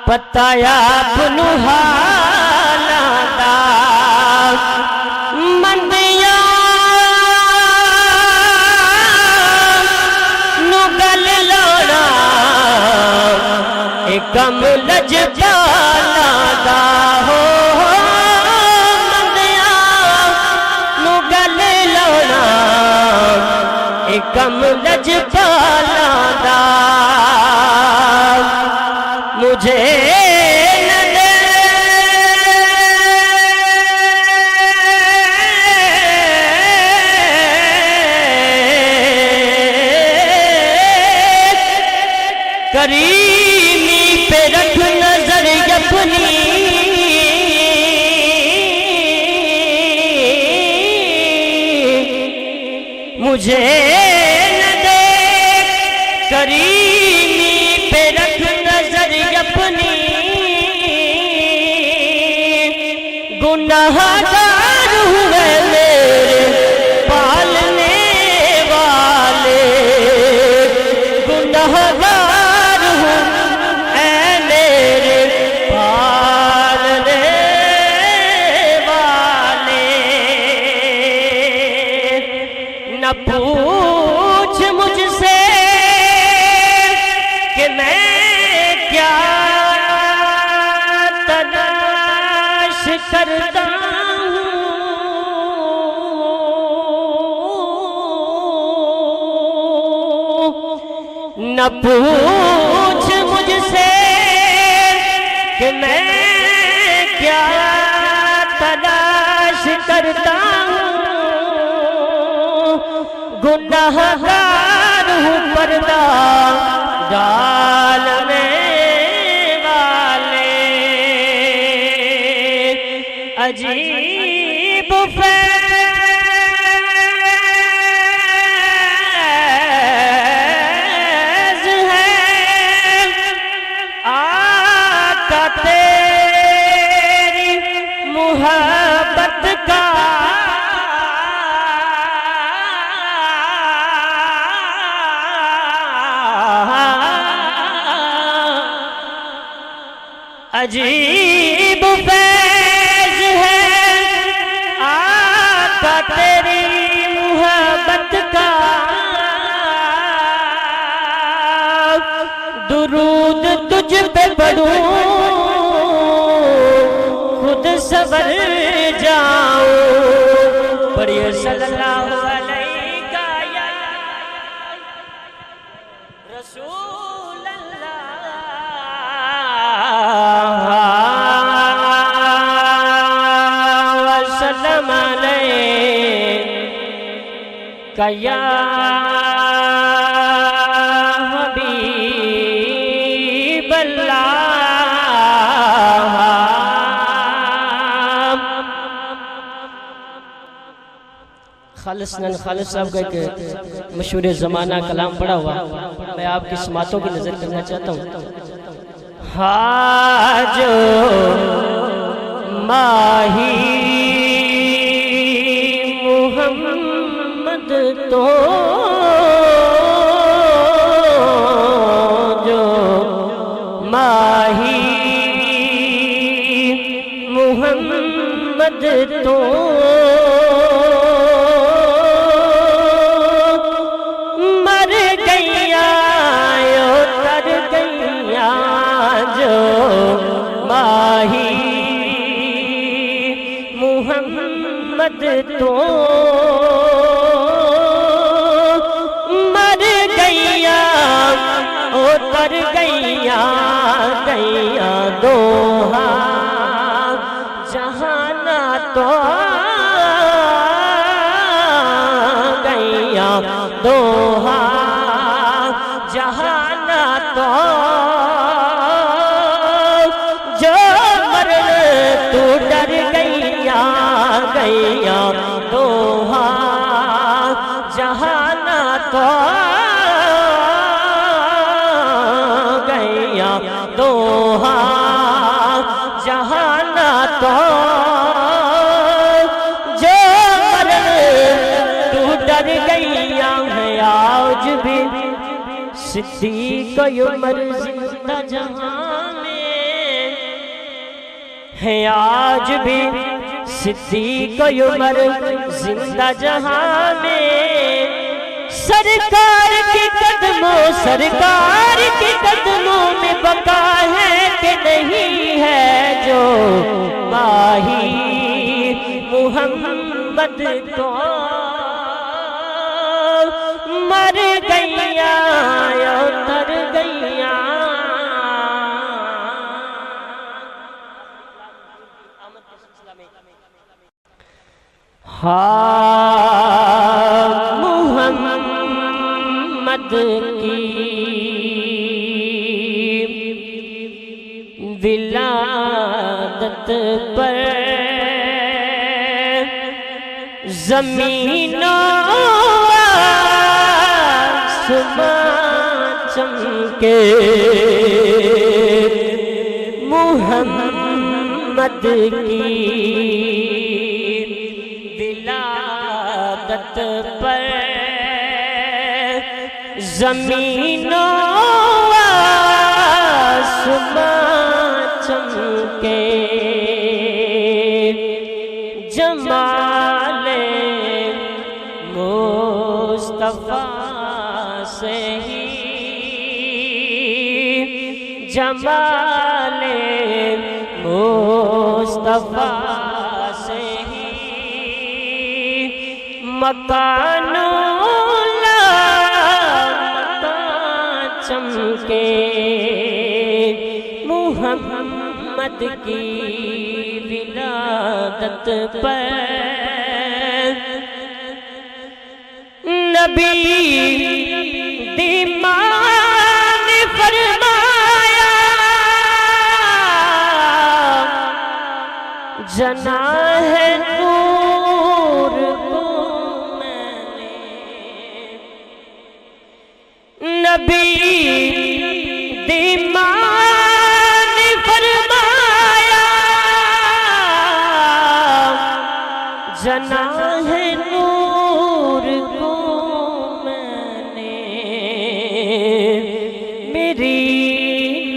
बताया पुनहालादा, मंदिया नुगल लोड़ा एकम लजपालादा हो, मंदिया नुगल लोड़ा एकम लजपालादा, मुझे न दे करीमी पे रख नजर अपनी, मुझे न दे करीमी पे रख नजर अपनी, गुनाहगार हुए मेरे पालने वाले, गुनाहगार हूँ ऐ मेरे पालने वाले। न पूछ मुझसे कि मैं क्या तलाश करता हूँ, न पूछ मुझसे कि मैं क्या तलाश करता हूँ, गुनाहगार हूँ पर्दा डालने वाले। अजीब फैज़ है आका तेरी मुहब्बत का, अजीब फैज़ है आका तेरी मुहब्बत का, दुरूद तुझ पे पढ़ूं खुद सवर जाऊं, पढ़िए सल्लल्लाहु अलैहि का या रसूल अल्लाह वसल्लम अलैहि का या हबीब अल्लाह। खालिसन खालिद साहब का एक मशहूर ज़माना कलाम पड़ा हुआ, मैं आपकी समातों की नज़र करना चाहता हूँ। हाजो माही मोहम्मद तो जो माही मोहम्मद तो तो मर गैया उतर गैया गैया दोहा जहाना तो गैया दोहा जहाना तो जो मरन तू डर गैया गैया दोहा जहाना तो गैया दोहा जहाना तो जो मरन तू डर गैया है आज भी सिद्दीक़ उमर जिंदा जहां में है आज भी सिद्दीक़ उमर जिंदा जहां में सरकार के कदमों में बका है कि नहीं है जो माही मोहम्मद तो मर गैया उतर गैया। मुहम्मद की विलादत पर ज़मीनों आसमां चमके मुहम्मद की विलादत पर ज़मीनों आसमां चमके जमाले मुस्तफ़ा से ही जमाले मुस्तफ़ा से ही मकानों चमके मुहम्मद की विलादत पर नबी दीमान फरमाया जना है नूर को मैंने नबी दीमान फरमाया जना है नूर को मैंने मेरी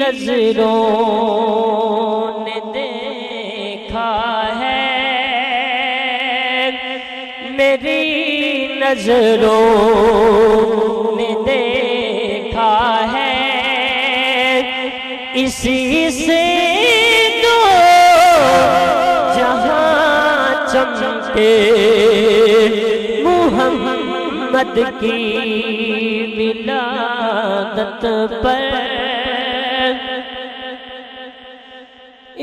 नजरों ने देखा है मेरी नजरों ने देखा है इसी से दो जहां चमके मुहम्मद की विलादत पर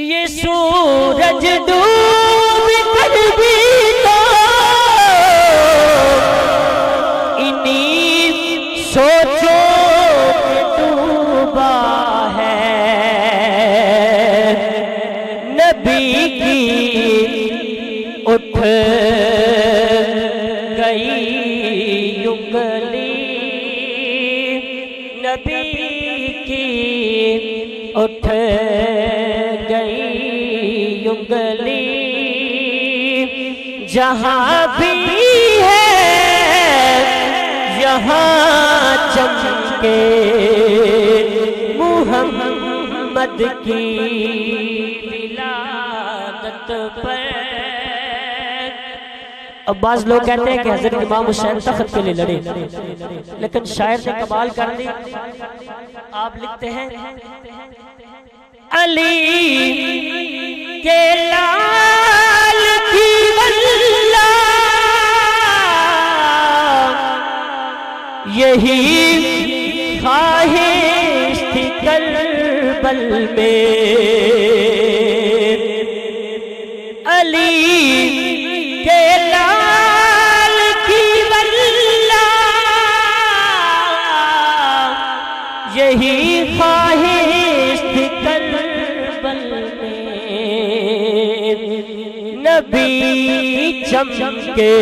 ये सूरज डूब कर भी तो इन्हीं सोचों में डूबा है। नबी की उठ गई उंगली, नबी की उठ गई उंगली, जहाँ भी है यहाँ चमके मुहम्मद की विलादत पर। अब बाज लोग कहते हैं कि हजरत इमाम हुसैन तख्त के लिए लड़े, लेकिन शायर ने कमाल कर दी। आप लिखते हैं अली के लाल की वल्ला यही ख्वाहिश थी करबल में। अली के लाल की वल्ला यही ख्वाहिश थी करबल में। नबी चमके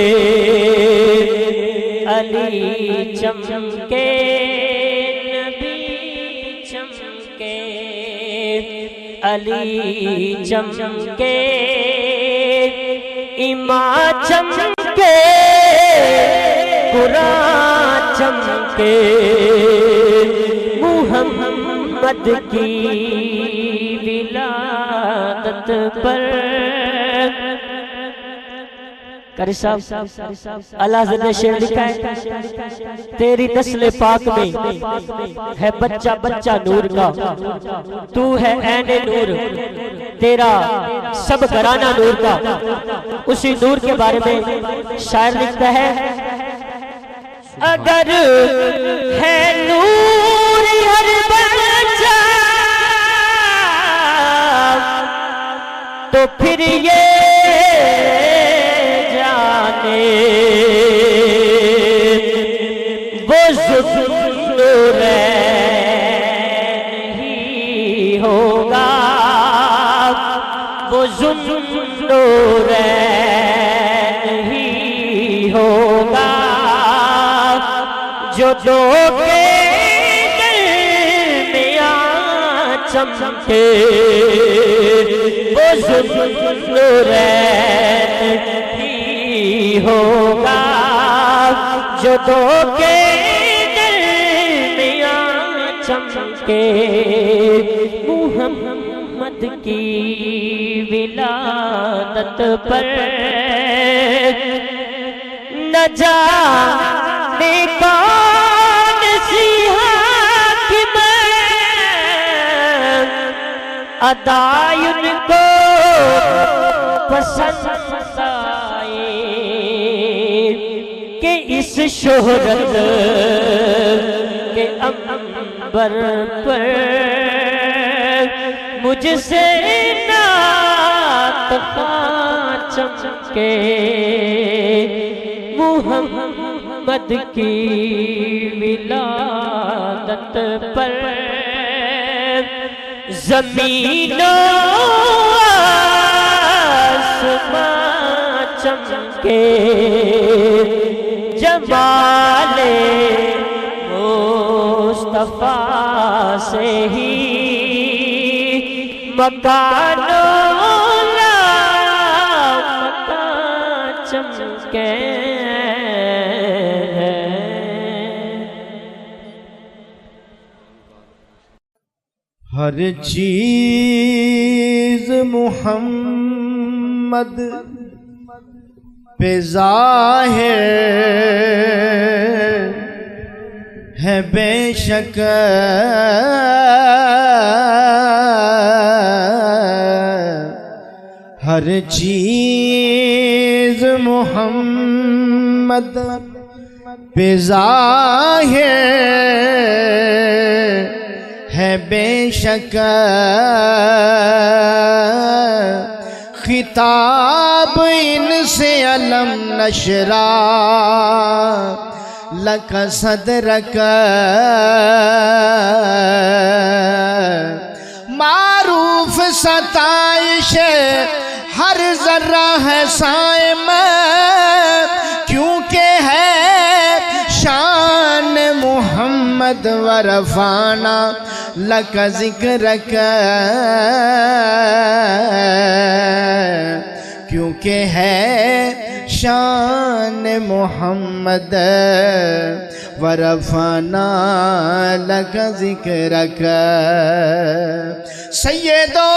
अली चमके, नबी चमके अली चमके, इमाम चमके कुरान चमके मुहम्मद की विलादत पर। कारी साहब अल्लाह ने शेर लिखा है तेरी नस्ल पाक में है बच्चा बच्चा नूर का, तू है ऐने नूर तेरा सब घराना नूर का। उसी नूर के बारे में शायर लिखता है अगर है नूर हर बच्चा तो फिर ये वो ज़ुल्फ़ नहीं होगा, वो ज़ुल्फ़ नहीं होगा जो दो के दरमियान चमके। वो ज़ुल्फ़ होगा जो दो के दरमियान चमके मुहम्मद की विलादत पर। न जाने कौन सी हाकिम अदाय उनको पसंद आए कि इस शोहरत के अंबर पर मुझसे नात चमके मुहम्मद की विलादत पर। ज़मीनों आसमां चमके जमाले मुस्तफा से ही मकानों मकान चमके। हर चीज मुहम्मद पे ज़ाहिर है बेशक, हर चीज मुहम्मद मोहम्मद पे ज़ाहिर है बेशक खिताब इनसे अलम नशरा लक सदरक मारूफ सताइश हर जर्रा है साइम क्योंकि है शान मोहम्मद वरफाना लक जिक्रक क्योंकि है शान मोहम्मद वरफाना लक जिक्रक सैयदो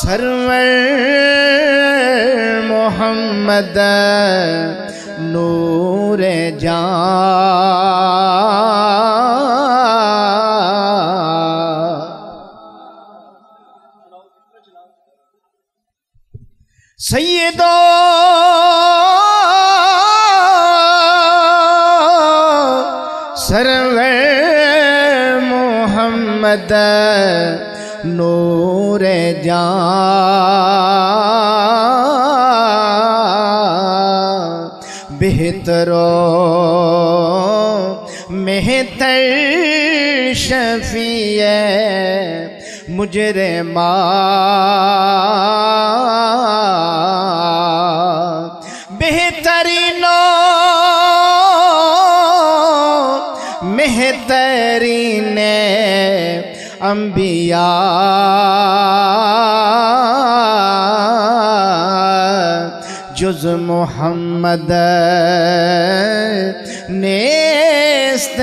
सरवर मोहम्मद नूर जान सैयदो सरवर मोहम्मद नूर जान बेहतरो मेहतर शफीए मुजरिमा बेहतरीनो मेहतरीन अंबिया जुज़ मोहम्मद नेस्त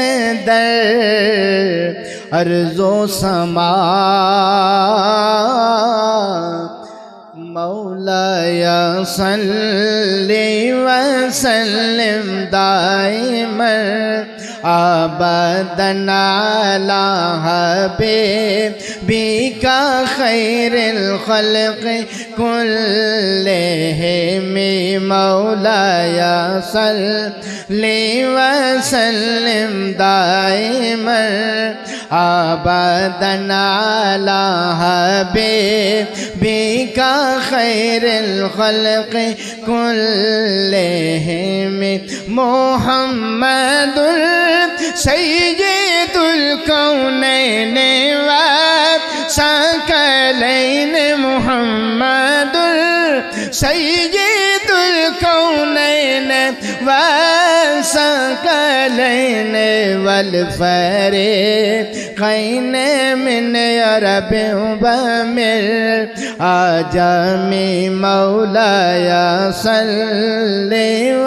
दर अर्ज़ो समा मौलाया सल्ली व सल्लिम दाइमन अबदन अला हबीबिका खैरिल खल्क़ कुल्लिहिम मौलाया सल्ली व सल्लिम दाइमन अबदन अला हबीबिका खैरिल खल्क़ कुल्लिहिम मुहम्मदुल सय्यिदुल कौनैन व सकलैन मुहम्मदुल सय्यिदुल कौनैन व सकलैन वल फरीक़ैन मिन अरब व मिन आजमी मौलाया सल्ली व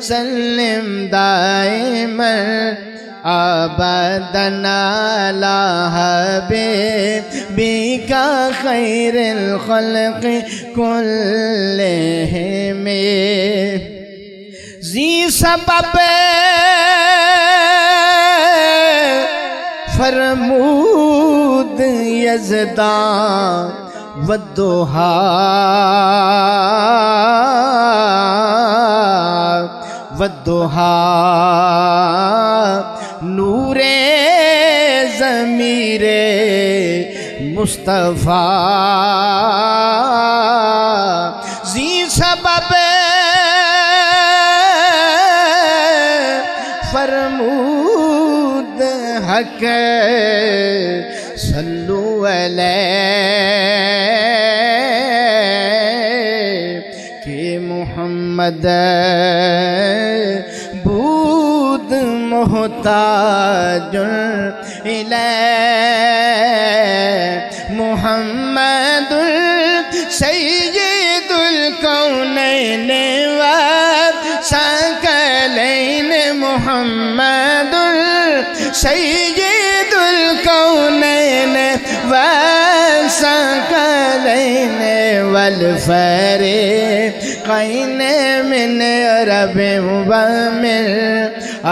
सल्लिम दाइमन अबदन अला हबीबिका खैरिल खल्क़ कुल्लिहिम ज़ी सबब फरमूद यज़दान वद्दुहा वद्दुहा नूरे ज़मीरे मुस्तफ़ा ज़ी सबब फरमूद हक सल्लु अलैहि मोहम्मद बूद मोहताज इलैहि मुहम्मदुल सय्यिदुल कौनैन व सकलैन मुहम्मदुल सय्यिदुल कौनैन व सकलैन वल फरीक़ैन मिन अरब व मिन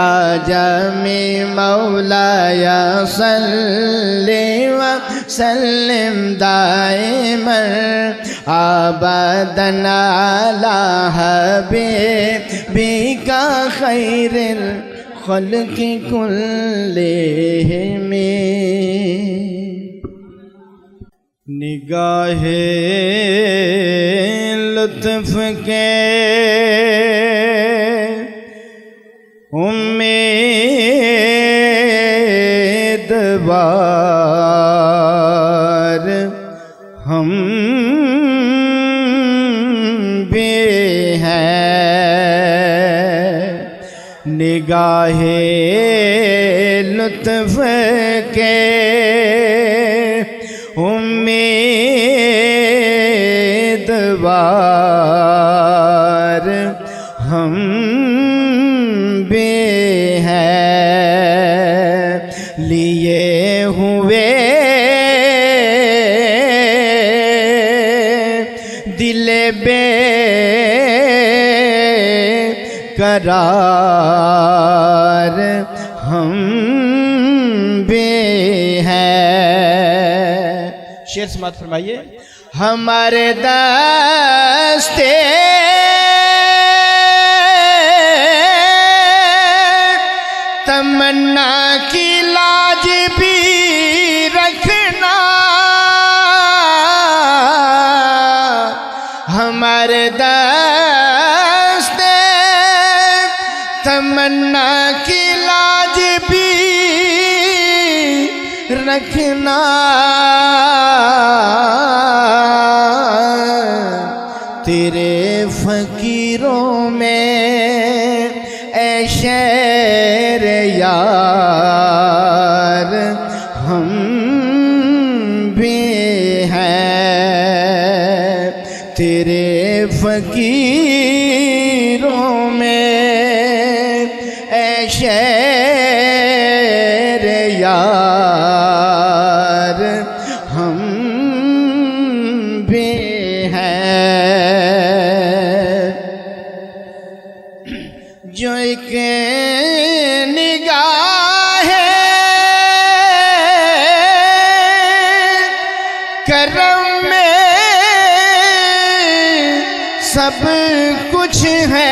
आजमी मौलाया सल्ली व सल्लिम दाइमन अबदन अला हबीबिका खैरिल खल्क़ि कुल्लिहिम। निगाहे लुत्फ के उम्मीदवार हम भी हैं। निगाहे लुत्फ के उम्मीदवार हम भी हैं। लिए हुए दिल बेकरार हम भी हैं। शेर समात फरमाइए। हमारे दस्ते तमन्ना की लाज भी रखना। हमारे दस्ते तमन्ना की लाज भी रखना। तेरे फकीरों में ऐ शेर यार हम भी हैं। तेरे फकीरों में ऐ शेर यार हम भी हैं। जो एक निगाह करम में सब कुछ है।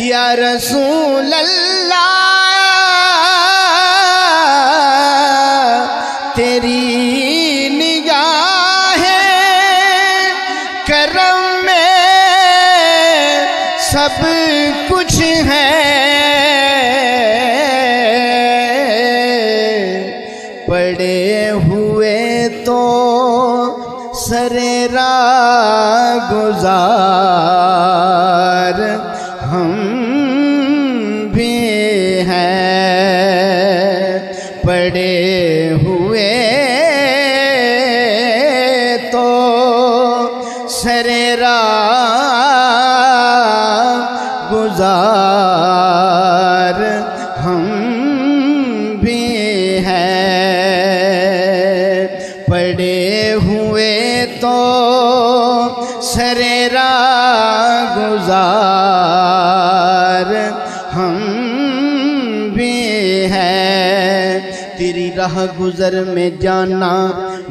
या रसूल अल्लाह तेरी निगाह करम में सब कुछ है। पड़े हुए तो सरेरा गुजार हम भी हैं। पड़े हुए तो सरेरा गुजार हम भी हैं। पड़े हुए तो सरेरा गुजार हम भी हैं। तेरी राह गुजर में जाना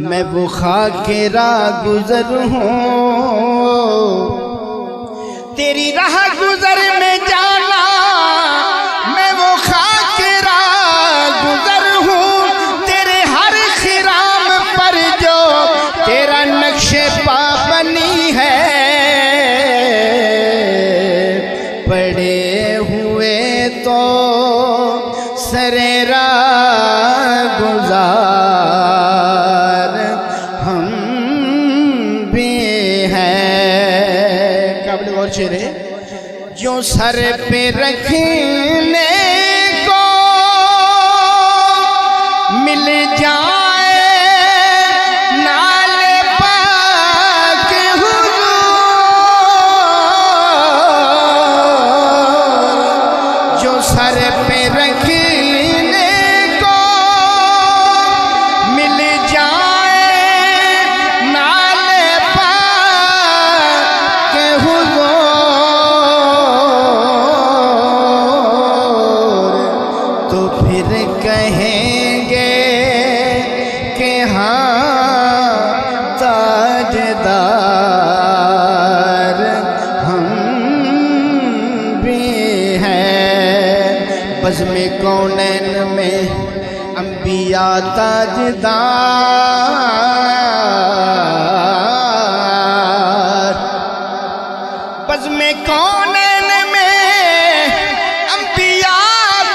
मैं वो खाके राह गुजर हूँ। तेरी राह गुजर में जाना मैं वो खाके राह गुजर हूँ। तेरे हर खिराम पर जो तेरा नक्शे पा बनी है। पड़े हुए तो सरेरा गुजार हम भी हैं। काबिल गौर शेर है। जो सर पे रखने को मिल जाए नाले पाक हुजूर। जो सर पे रखने को मिल जाए नाले पाक हुजूर। हाँ ताजदार हम भी हैं। बज़्म-ए कौनैन में अंबिया ताजदार, बज़्म-ए कौनैन में अंबिया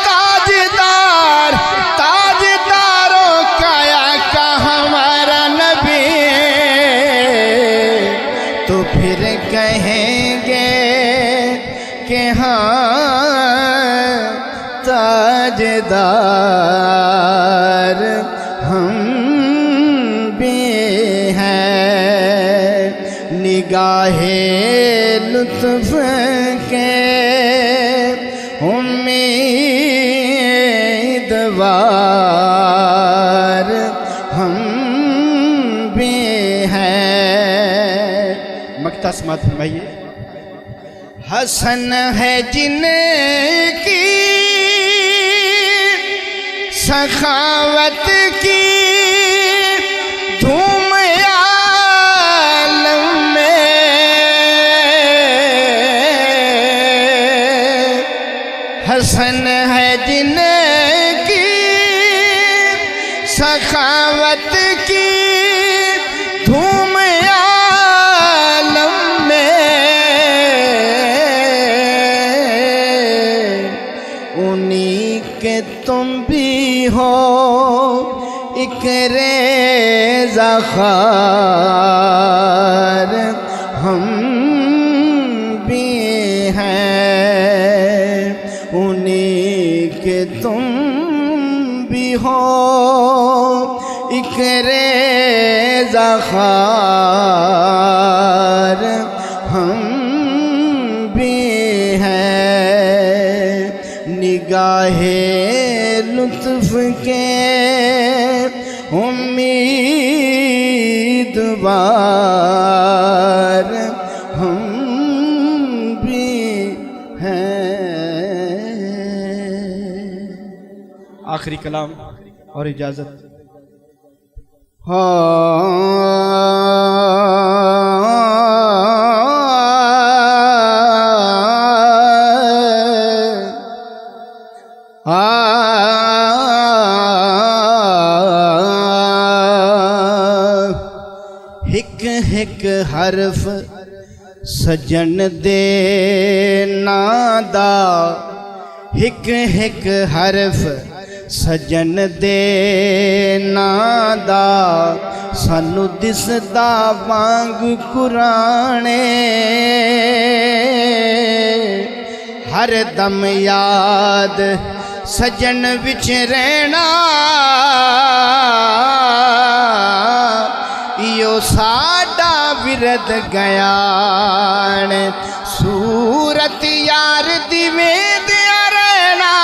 ताजदार, ताजदारों का आका हमारा नबी, तो फिर कहेंगे कि हाँ ताजदार हम भी हैं। निगाहे लुत्फ के उम्मीदवार हम भी हैं। मक्ता समात फरमाइए। हसन है जिनकी सखावत की धूम आलम में, हसन है जिनकी सखावत की धूम आलम में, उन्हीं के तुम भी हो एक रेज़ा ख़ार हम भी हैं। उन्हीं के तुम भी हो एक रेज़ा ख़ार हम भी हैं। निगाहे लुत्फ के उम्मीदवार हम भी हैं। आखिरी कलाम और इजाजत। हिक हिक हरफ सजन दे नादा, हिक हिक हरफ सजन दे नादा, सानू दिसदा वांग कुराने, हर दम याद सजन विच रहना, इयो साडा विरद गयान। सूरत यार दी वेंदिया रहना,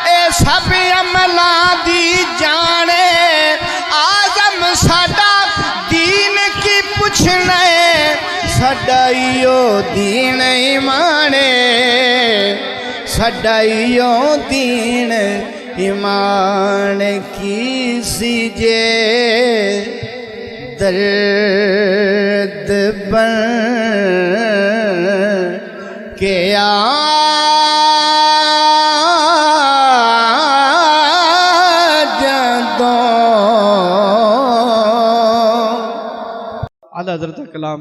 ए सब अमला दी जाने, आजम साडा दीन की पुछने, साडा इयो दीन ईमाने, साडा इयो दीन ईमान की सीजे दर्द बन के आ जादो। आला हज़रत कलाम।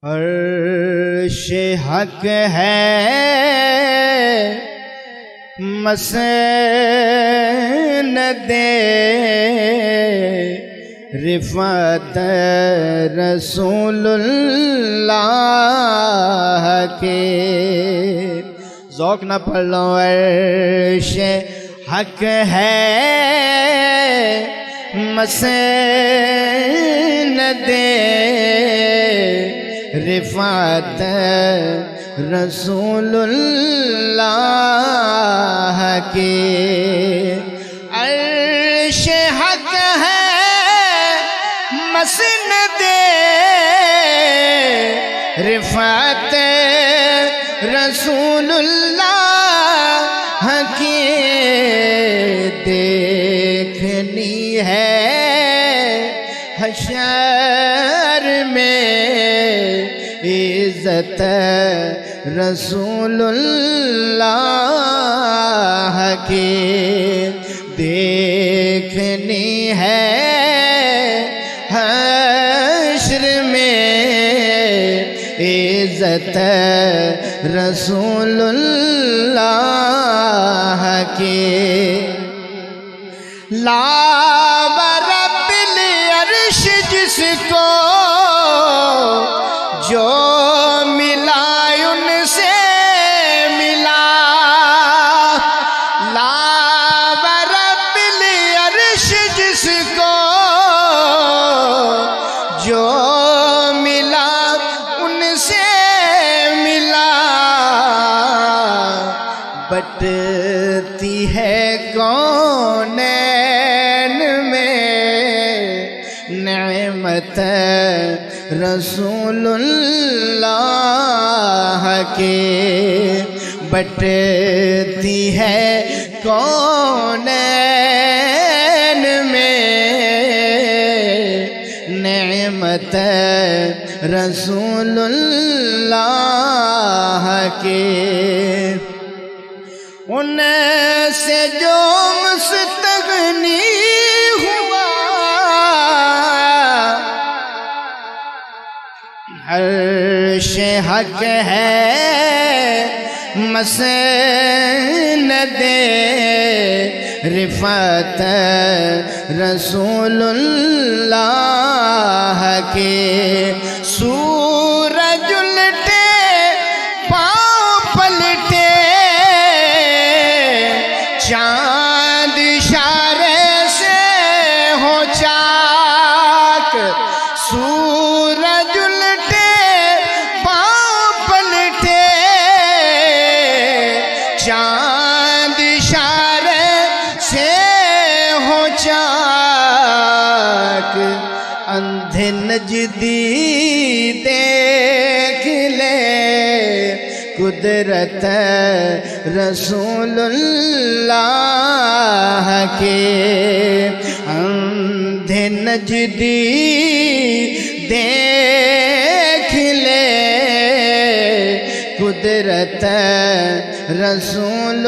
अर्श हक है मसनदे रिफ़त रसूलुल्लाह के। ज़ौक़ ना पढ़ लो। अर्श हक है मसनदे रिफ़त रसूलुल्लाह के। अर्श हक है मसनदे रिफ़त रसूलुल्लाह के। हशर में इज्जत रसूलुल्लाह की देखनी है हश्र में इज्जत रसूलुल्लाह की लावरब्बिल अर्श जिसको जो मिला उनसे मिला लावरब्बिल अर्श जिसको जो मिला उनसे मिला बटती है कौनैन में नेमत रसूलुल्लाह के बटती है कौनैन में नेमत रसूलुल्लाह के उनसे जो मुस्तगनी हुआ अर्श हक है मसनदे रिफत रसूलुल्लाह के सूरज उल्टे पाँव पलटे चांद इशारे से हो चाक सूरज उल्टे पाँव पलटे चांद इशारे से हो चाक अंधे नजदी देख ले कुदरत रसूलुल्लाह के अंधे नजदी देख ले कुदरत रसूलुल्लाह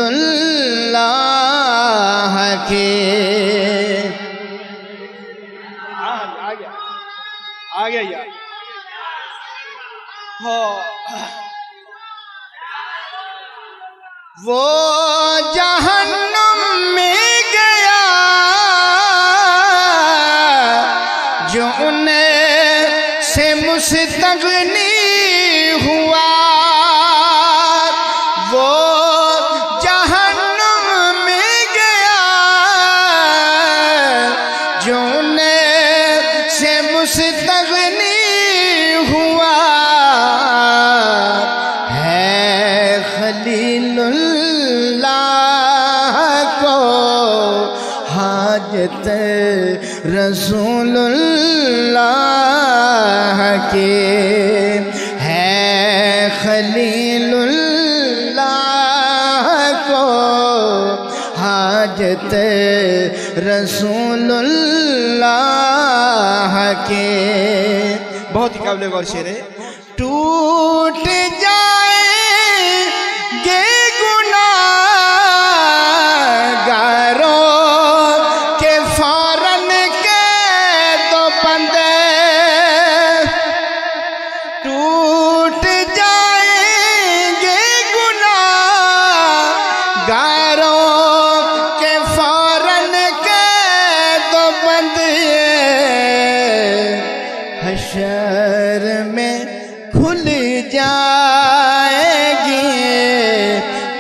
के आ गया यार वो जहन्नुम में गया जो उनसे मुस्तगनी हुआ वो जहन्नुम में गया जो उनसे मुस्तगनी हुआ है खलीलुल्लाह को हाजत रसूलुल्लाह के है खलीलुल्लाह को हाजत रसूलुल्लाह के बहुत ही काबिल गौर शेर है टूट जाएंगे गुनाहगारों के फौरन के तो बंदे टूट जाएंगे गुनाहगारों के फौरन के तो बंदे हशर में खुल जाएगी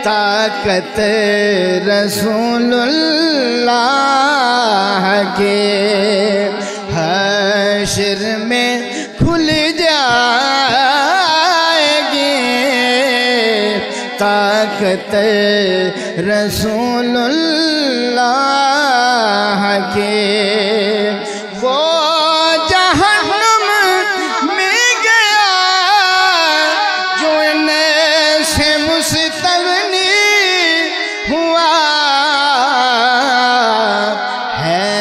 ताकत रसूलुल्लाह के हशर में खुल जाएगी ताकत रसूलुल्लाह के वो जहन्नुम में गया जो इनसे मुस्तगनी हुआ है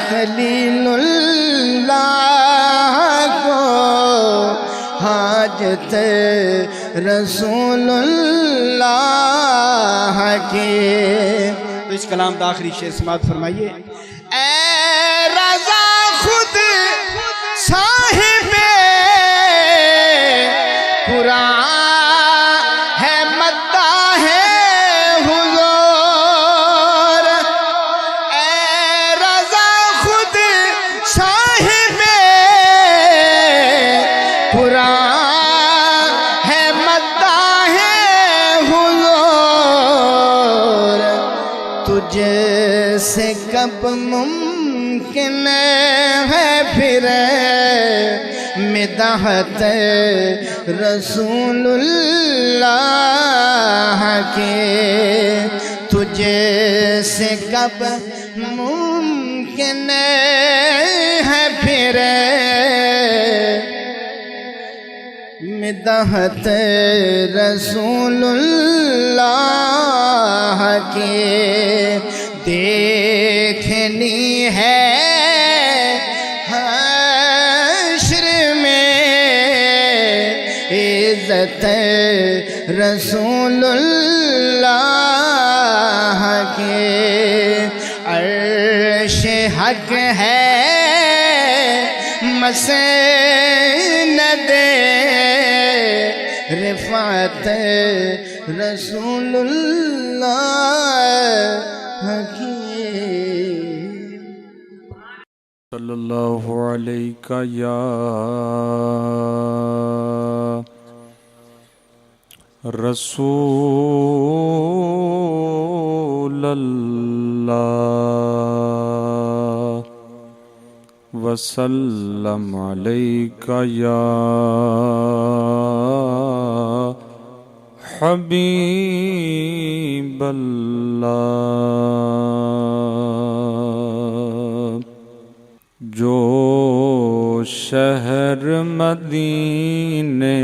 खलीलुल्लाह हाजत रसूलुल्लाह की। तो इस कलाम का आखिरी शेर समाअत फरमाइए। ए रज़ा खुद साहिबे कुरान है मद्दा है हुजूर। ए रज़ा खुद साहिबे कुरान है मद्दा है हुजूर। तुझे से कब मुमकिन है फिर मिदहत रसूलुल्लाह के। तुझे से कब मुमकिन है फिर मिदहत रसूलुल्लाह के। देखनी है हश्र में इज्जत रसूलुल्लाह के। अर्श हक है मसनद रिफात रसूलुल्लाह की। सल्लल्लाहु अलैका या रसूल अल्लाह वसल्लम अलैका या हबीब अल्लाह। जो शहर मदीने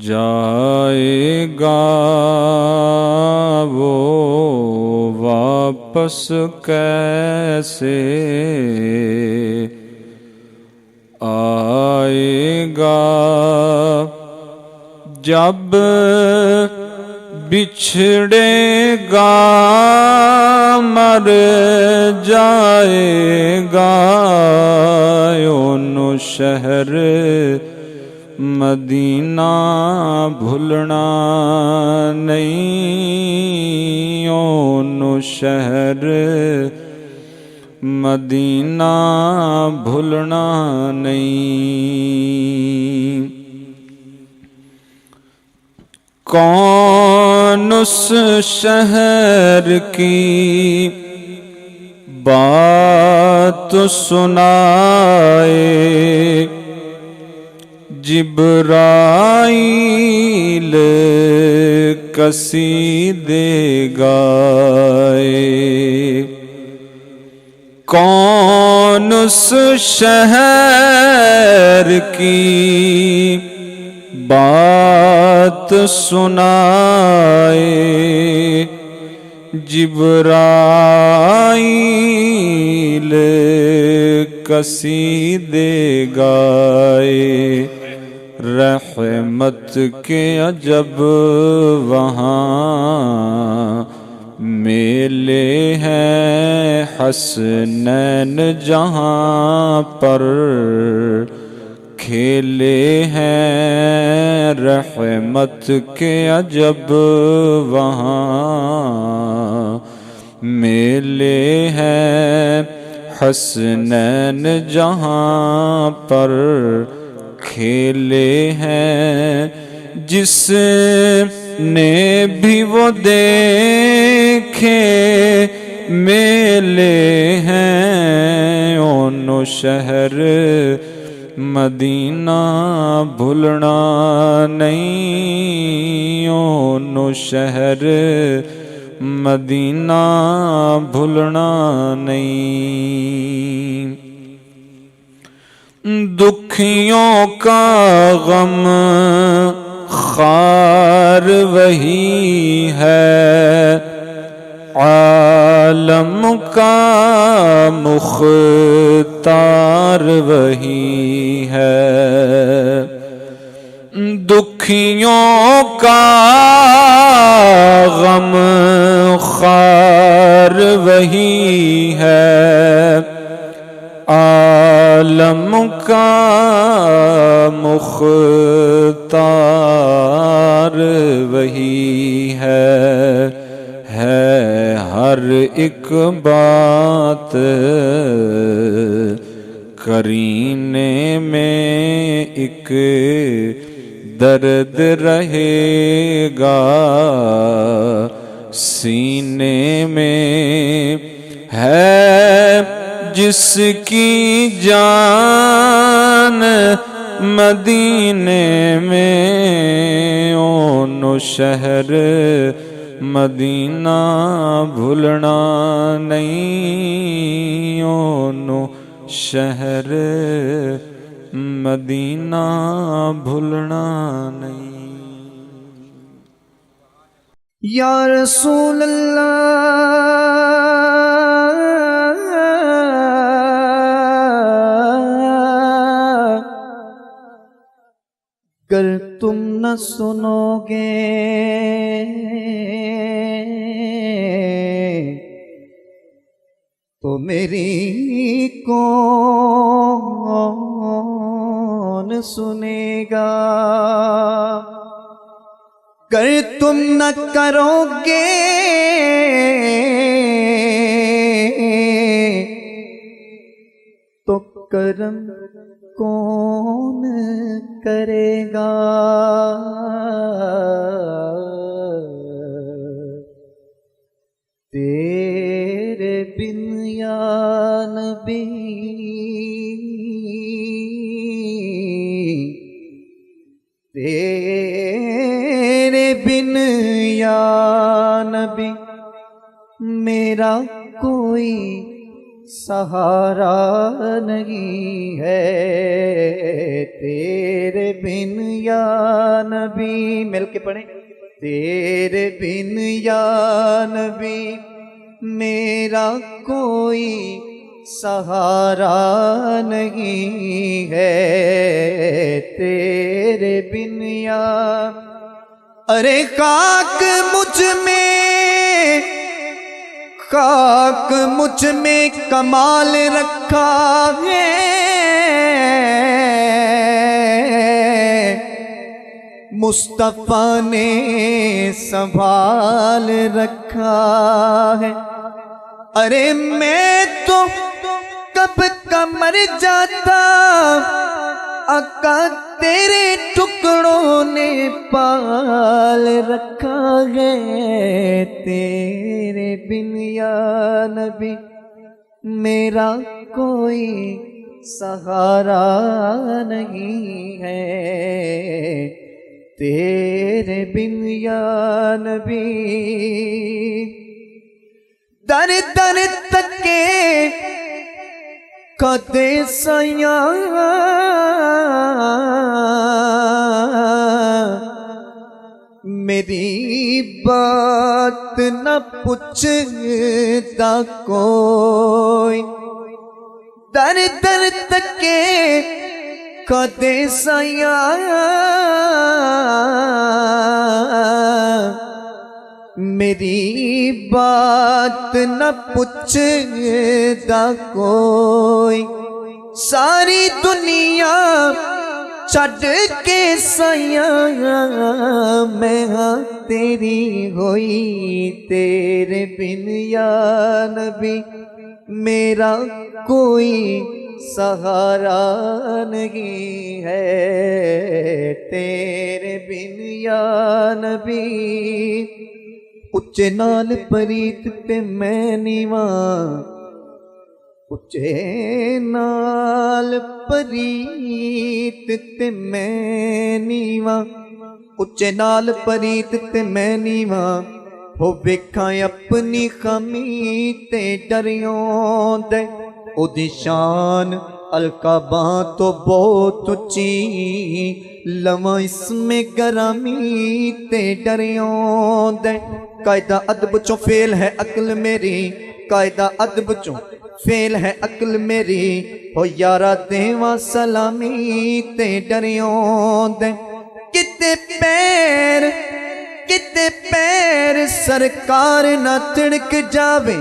जाएगा वो वापस कैसे आएगा। जब बिछड़ेगा मर जाएगा उन शहर मदीना भूलना नहीं। उन शहर मदीना भूलना नहीं। कौन उस शहर की बात सुनाए जिब्राइल कसीदे गाए। कौन उस शहर की बात सुनाए जिब्राइल कसीदे गाए। रहमत के अजब वहाँ मेले हैं हसनैन जहाँ पर खेले हैं। रहमत के अजब वहाँ मेले हैं हसनैन जहाँ पर खेले हैं। जिसने भी वो देखे मेले हैं उन शहर मदीना भूलना नहीं। उन शहर मदीना भूलना नहीं। दुखियों का गम खार वही है आलम का मुख्तार वही है, दुखियों का गम खार वही है, आलम का मुख्तार वही है हर एक बात करीने में एक दर्द रहेगा, सीने में है जिसकी जान मदीने में, ओनो शहर मदीना भूलना नहीं, ओनो शहर मदीना भूलना नहीं। या रसूल अल्लाह, अगर तुम न सुनोगे तो मेरी कौन सुनेगा, अगर तुम न करोगे तो करम कौन करेगा, तेरे बिन या नबी, तेरे बिन या नबी मेरा कोई सहारा नहीं है, तेरे बिन या नबी, मिल के पढ़े, तेरे बिन या नबी मेरा कोई सहारा नहीं है, तेरे बिन या, अरे खाक मुझ में कमाल रखा है, मुस्तफा ने संभाल रखा है, अरे मैं तो कब का मर जाता, आका तेरे टुकड़ों ने पाल रखा है, तेरे बिन या नबी मेरा कोई सहारा नहीं है, तेरे बिन या नबी दर दर तके कदे सया, मेरी बात न पूछता कोई, दर दर तके कदे सया, मेरी बात न पूछता कोई, सारी दुनिया छड़ के सया मैं हाँ तेरी होई, तेरे बिन या नबी मेरा कोई सहारा नहीं है, तेरे बिन या नबी, उच्चे नाल परीत ते मैं नीवा, उच्चे नाल परीत ते मैं नीवा, उच्चे नाल परीत ते मैं नीवा, हो वेखा अपनी खमी ते डरियों दे, ओदी शान अलकाबा तो बहुत उच्ची, लवा इसमें गरामी ते डरियों दे, कायदा अदब चो फेल है अक्ल मेरी, कायदा अदब चो फेल है अकल मेरी हो यारा देवा सलामी ते डरियों दे किते पैर सरकार ना तिड़क जावे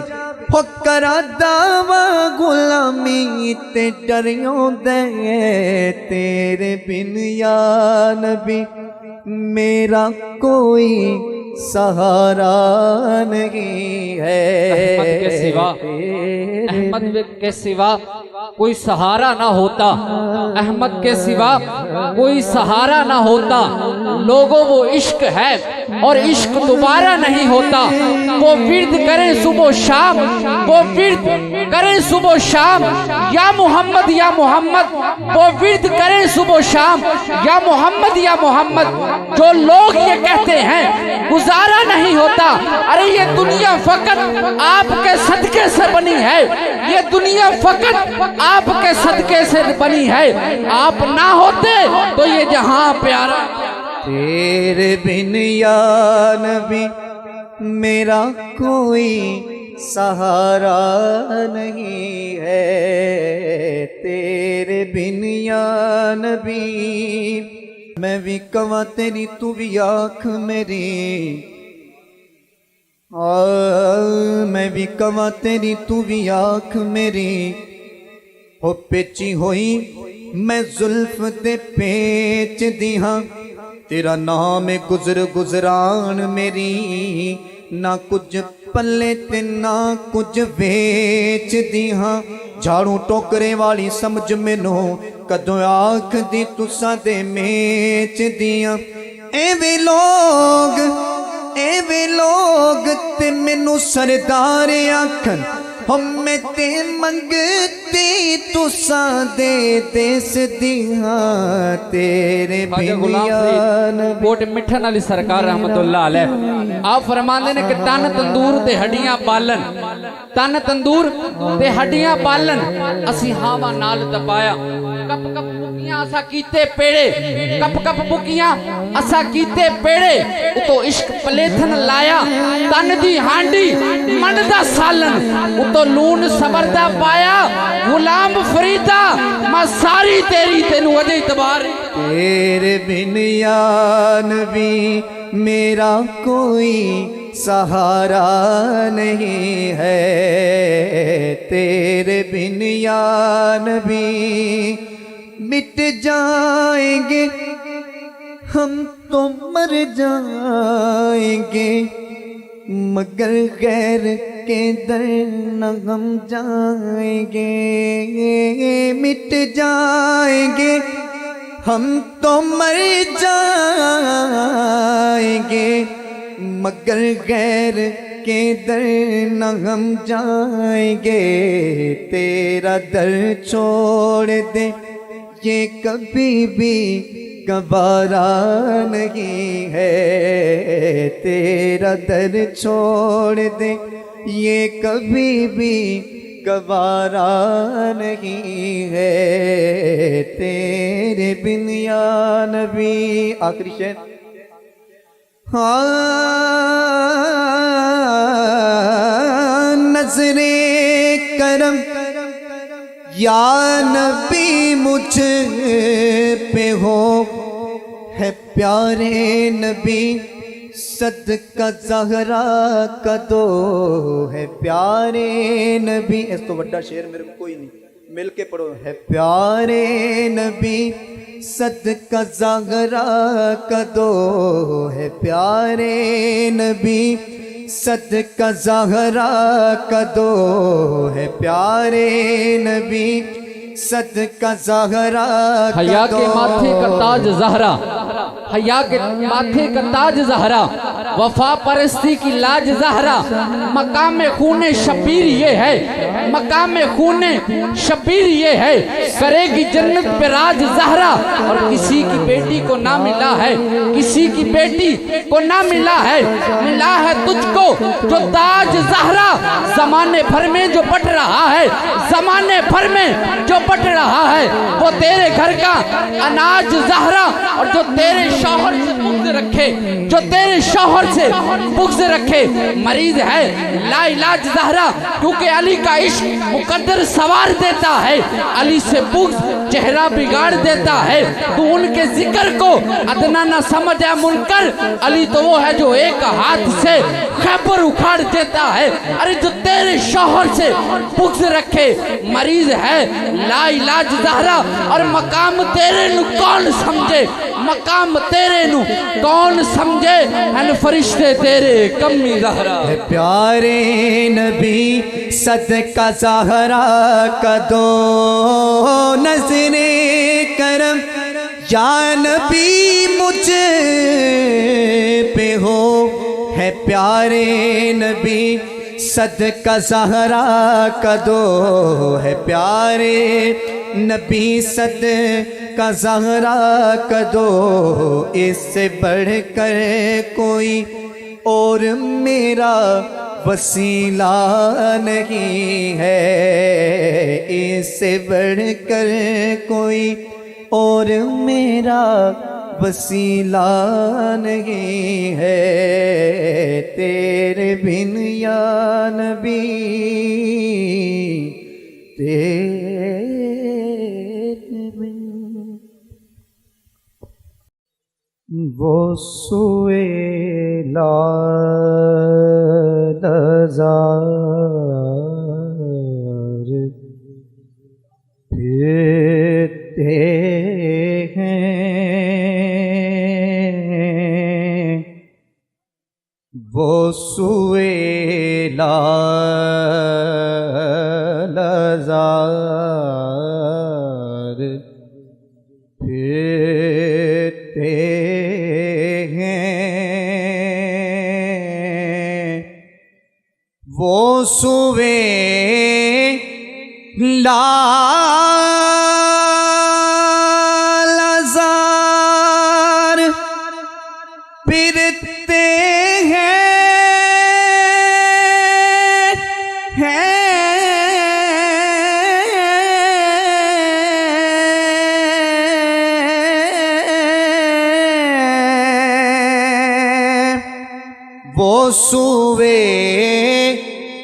हो करा दावा गुलामी ते डरियों दे तेरे बिन या नबी मेरा कोई सहारा नहीं है। अहमद के सिवा कोई सहारा ना होता, अहमद के सिवा कोई सहारा ना होता। लोगों वो इश्क है और इश्क दोबारा नहीं होता। वो विर्द करें सुबह शाम, वो विर्द करें सुबह शाम या मोहम्मद या मोहम्मद, वो विर्द करें सुबह शाम या मोहम्मद या मोहम्मद। जो लोग ये कहते हैं गुजारा नहीं होता, अरे ये दुनिया फकत आपके सदके से बनी है, ये दुनिया फकत आपके सदके से बनी है। आप ना होते तो ये जहां प्यारा। तेरे बिन या नबी मेरा कोई सहारा नहीं है, तेरे बिन या नबी मैं भी कवा तेरी तू भी आँख मेरी, मैं भी कवा तेरी तू भी आँख मेरी हो पेची होई मैं जुल्फ दे पेच दी हाँ। तेरा नाम गुजर गुजरान मेरी ना कुछ पल्ले ते ना कुछ वेच दी हाँ। झाड़ू टोकरे वाली समझ मैनू कदों आख दी तुसा दे मेच दियां। एवे लोग ते मैनू सरदार आखन मैं ते मंगती तुसा दे देस दिया तेरे कोट मिठन अली सरकार रहमतुल्लाह अलैह आप फरमाते ने कि तन तंदूर ते हड्डियां पालन, तन तंदूर ते हड्डियां पालन असी हावा नाल दबाया। कप कप बुकियां असा कीते पेड़े, कप कप बुकियां असा कीते पेड़े उतो इश्क पलेथन लाया। तन दी हांडी मन दा सालन तो लून सबरदा पाया। गुलाम फरीदा मैं सारी तेरी तेनू अजे इतबार। तेरे बिन या नबी मेरा कोई सहारा नहीं है, तेरे बिन या नबी मिट जाएंगे हम तो मर जाएंगे मगर गैर के दर न हम जाएंगे। मिट जाएंगे हम तो मर जाएंगे मगर गैर के दर न हम जाएंगे। तेरा दर छोड़ दे ये कभी भी गवारा नहीं है, तेरा दर छोड़ दे ये कभी भी गवारा नहीं है, तेरे बिन या नबी। आखिरी शेर नजरे करम या नबी मुझ पे हो है प्यारे नबी सदका ज़हरा का दो है प्यारे नबी। इस तो बड़ा शेर मेरे को कोई नहीं, मिल के पढ़ो। है प्यारे नबी सदका ज़हरा का दो है प्यारे नबी सदका ज़हरा का दो है प्यारे नबी सदका ज़हरा हया के माथे का ताज ज़हरा, हया के माथे का ताज ज़हरा, वफा परस्ती की लाज ज़हरा। मकाम खूने शबीर ये है, मकाम खूने शबीर ये है, करेगी जन्नत पे राज ज़हरा। और किसी की बेटी को ना मिला है, किसी की बेटी को ना मिला है, मिला है तुझको जो ताज ज़हरा। ज़माने भर में जो बट रहा है, ज़माने भर में जो बट रहा है वो तेरे घर का अनाज ज़हरा। और जो तेरे शौहर से बुग़्ज़ रखे, जो तेरे शौहर से बुग़्ज़ रखे मरीज है लाइलाज ज़हरा, क्योंकि अली का इश्क मुकद्दर सवार देता है, अली से बुग़्ज़ चेहरा बिगाड़ देता है। तू उनके जिक्र को अदना न समझ है मुनकर, अली तो वो है जो एक हाथ से खैबर उखाड़ देता है। अरे जो तेरे शौहर से बुग़्ज़ रखे मरीज है लाइलाज ज़हरा, और मकाम तेरे नु कौन समझे, मकाम तेरे नु कौन समझे, हन फरिश्ते तेरे कमी ज़हरा। प्यारे नबी सदका ज़हरा का दो नज़रे करम, या नबी मुझे पे हो है प्यारे नबी सदका ज़हरा का दो है प्यारे नबी सदका ज़हरा का दो, इससे बढ़कर कोई और मेरा वसीला नहीं है, इससे बढ़कर कोई और मेरा वसीला नहीं है, तेरे बिन या नबी तेरे बिन। वो सुए लाज़ार फिरते हैं, वो सुए लाज़ार फिरते वो सुवे लाज़ार फिरते वो सुवे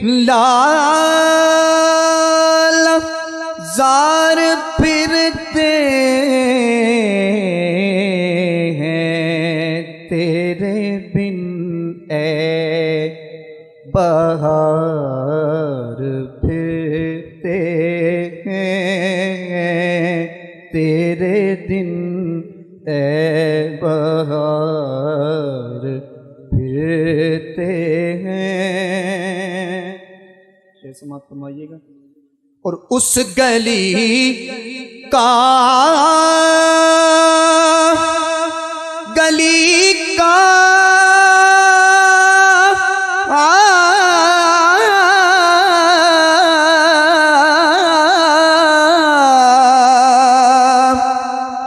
लाज़ार फिरते हैं, तेरे बिन ए बहार फिरते हैं, तेरे दिन ए बहार फिरते हैं। समाप्त फरमाइएगा। और उस गली का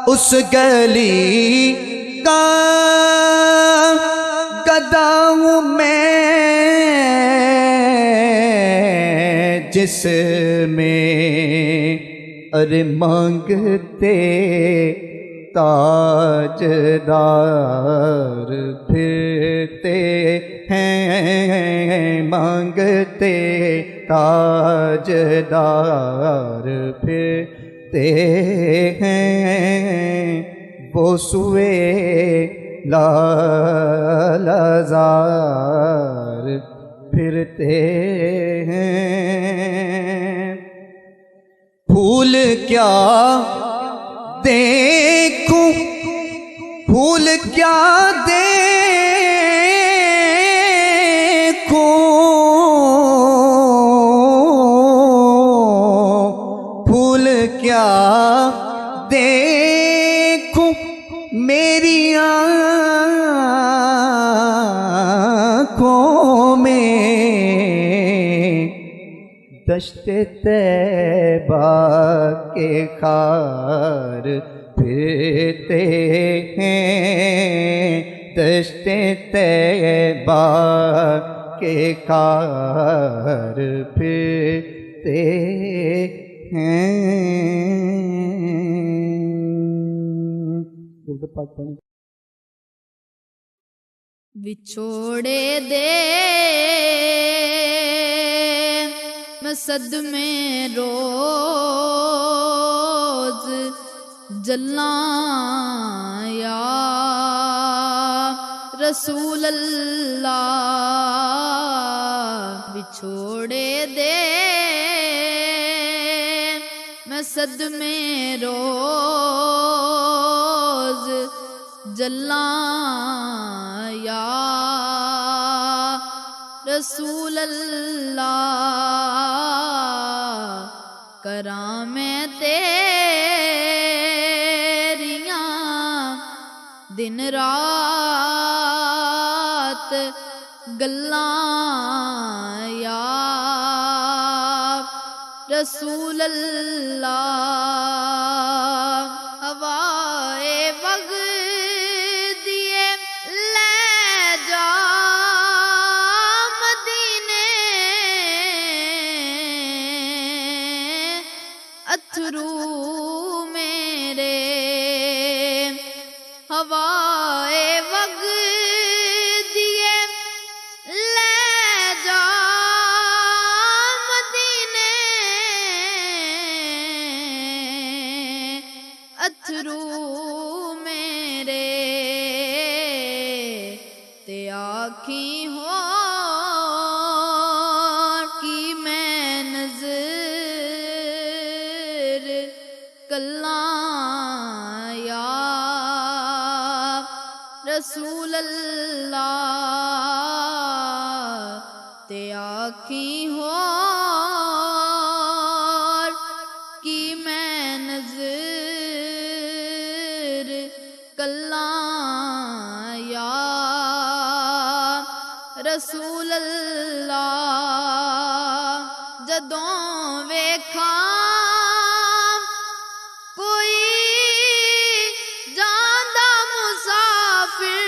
उस गली का गदा हूँ मैं, जिसमें अरे मांगते ताजदार फिरते हैं, मांगते ताजदार फिरते हैं, वो सुए लाज़ार फिरते हैं। फूल क्या देखूं, फूल क्या देखूं, फूल क्या देखूं, मेरी आँखों में दश्ते तैबा के खार फिरते हैं, दश्ते तैबा के खार फिरते हैं। विछोड़े दे मैं सदमे रोज जल्लां या रसूल अल्लाह। विछोड़े दे मैं सदमे रोज जल्लां या रसूल अल्लाह। करां मैं तेरियां दिन रात गल्लां या रसूल अल्लाह। हवाए वग दिए ले जा मदीने अथरू मेरे। हवाए वग दिए ले जा मदीने अथरू मेरे। ते आखी हो कि मैं नजर कल्लां या रसूल अल्लाह। ते आखी हो कि मैं नजर कल्लां या रसूल अल्लाह। जदों वेखा कोई जांदा मुसाफिर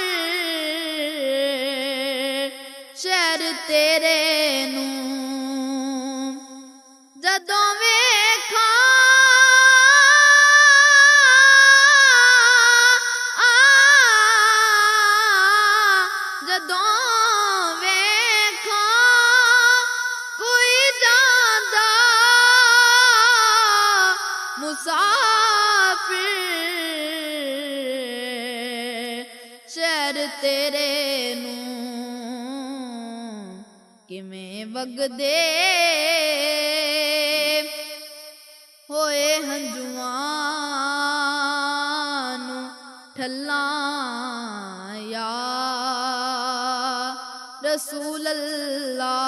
शहर तेरे नू। जदों वेखा जदों वेखा कोई जांदा मुसाफिर शहर तेरे नू। किवें वगदे होए हंजुआं नू ठल्लां या रसूल अल्लाह।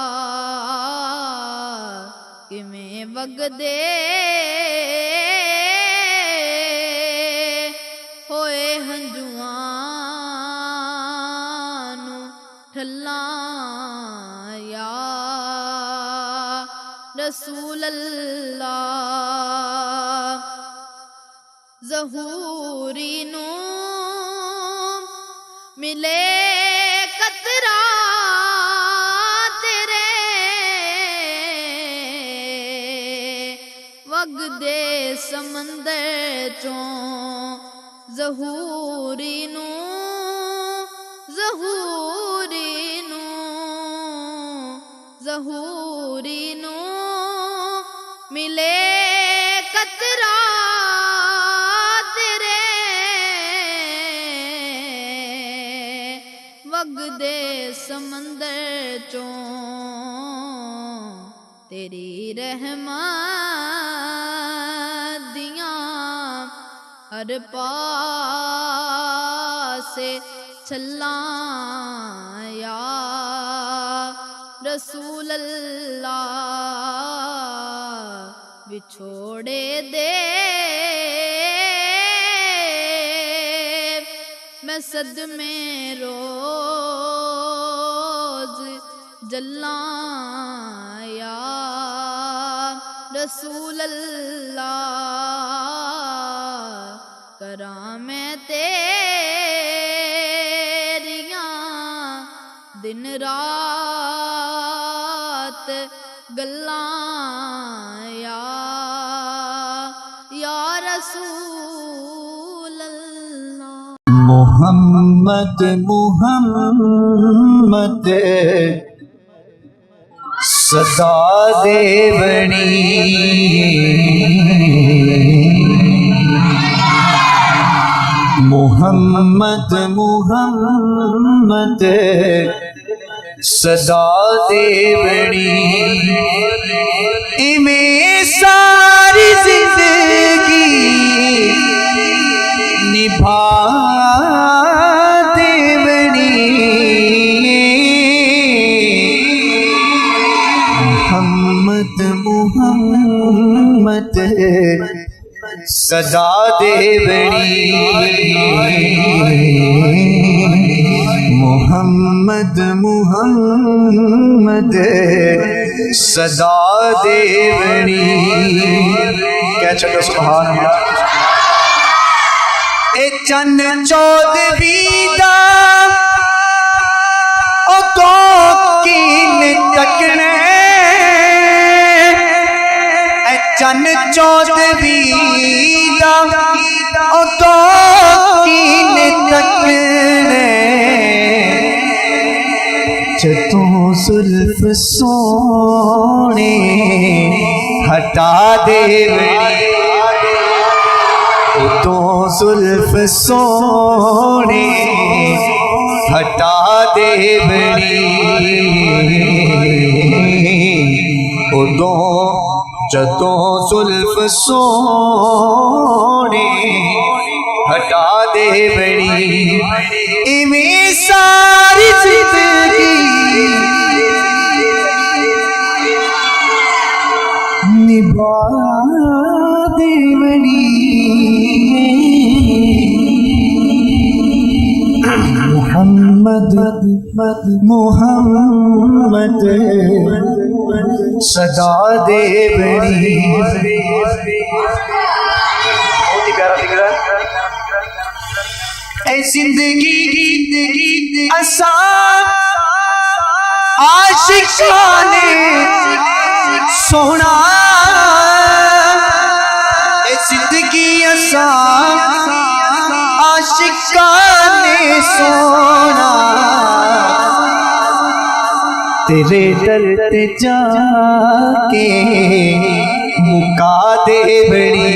किवें वगदे होए हंजुआं नू ठल्लां या रसूल अल्लाह। ज़हूरी नू मिले कतरा तेरे वगदे समंदर चों। ज़हूरी नू मिले कतरा तेरे वगदे समंदर चों। तेरी रहमत दियां हर पासे छल्लां या रसूल अल्लाह। विछोड़े दे मैं सदमे रोज जल्लां या रसूल अल्लाह। करां मैं तेरियां दिन रात गल्लां या रसूल अल्लाह। मोहम्मद मुहम्मद सदा देवनी मोहम्मद मुहम्मद सदा देवनी इमें सारी जिंदगी निभा देवनी मोहम्मद मुहम्मद सदा देवनी मोहम्मद मुहम्मद सदा देवनी। क्या चलो सुभान अल्लाह। ए चन चौदवी दा ओ कोकिन तकने ए चन चौदवी दा ओ कोकिन तकने जतों जुल्फ सोने हटा देवनी तो जुल्फ सोने हटा देवनी उदों जतों जुल्फ सोने हटा देवनी इमें सारी जिंदगी निभा देवनी मोहम्मद मुहम्मद सदा देवनी। बहुत ही प्यारा फिक्र है। ऐ जिंदगी आसान आशिकाने सोना ऐ जिंदगी आसान आशिकाने सोना तेरे दर ते जाके मुका देवनी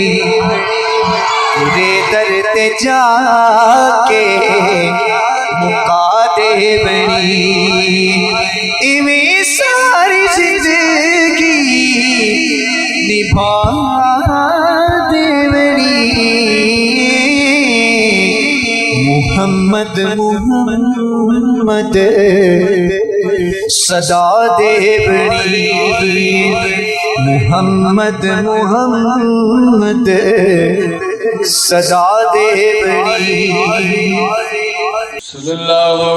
तेरे दर ते जाके मुका देवनी इवें सारी जिंदगी निभा देवनी मोहम्मद मुहम्मद सदा देवनी मोहम्मद मुहम्मद सदा देवनी। सल्लल्लाहु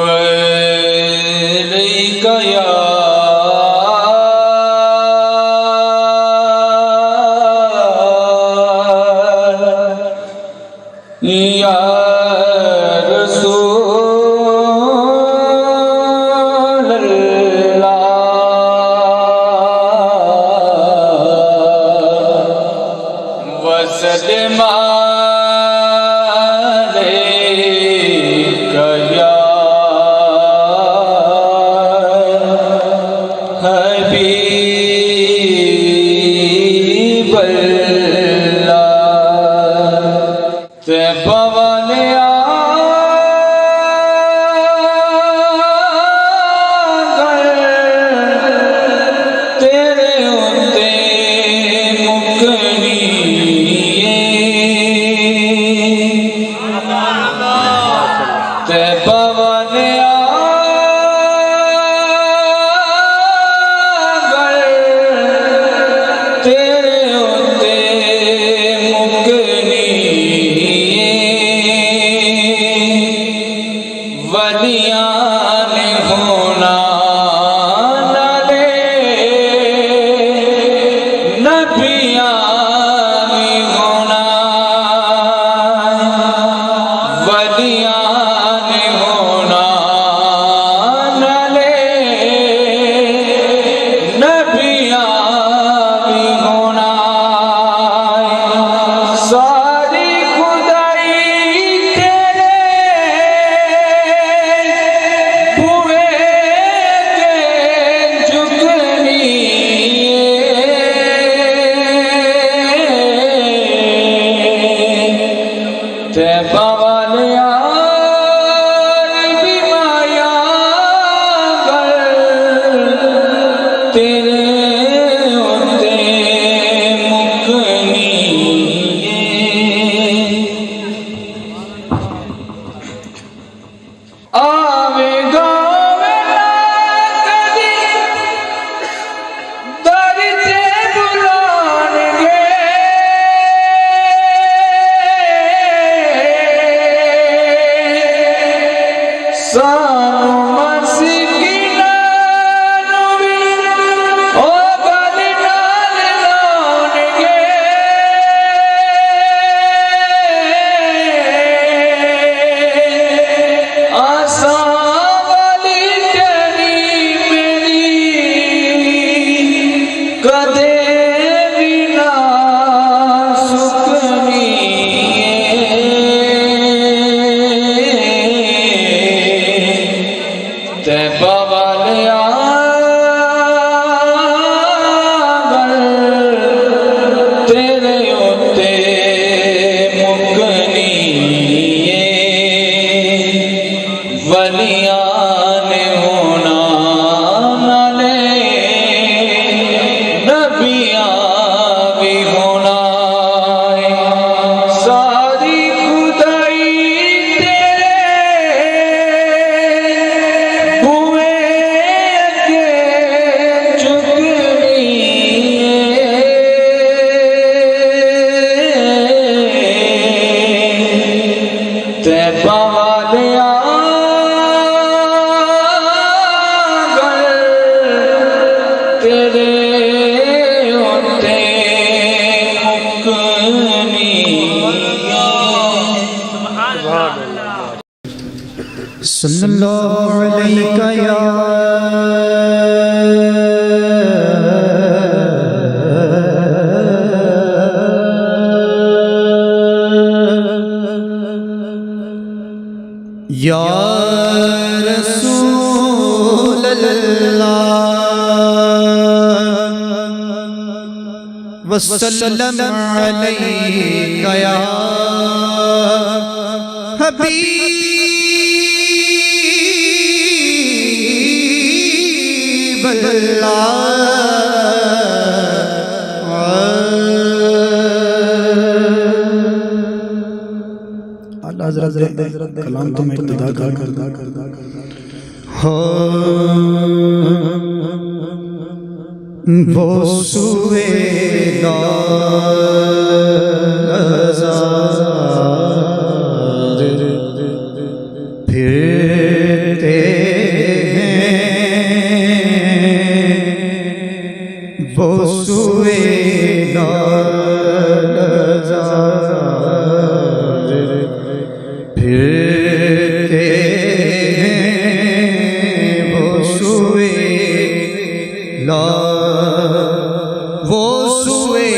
अलैका या रसूल अल्लाह वसल्लम अलैका या तेरे होते मुकनी सल्लल्लाहु अलैका या रसूल अल्लाह वसल्लम अलैका या हबीब अल्लाह हज़रत कलाम तो मैं इब्तिदा कर हो वो सुए फिरते वो सुए फिरते वो सुए वो सुए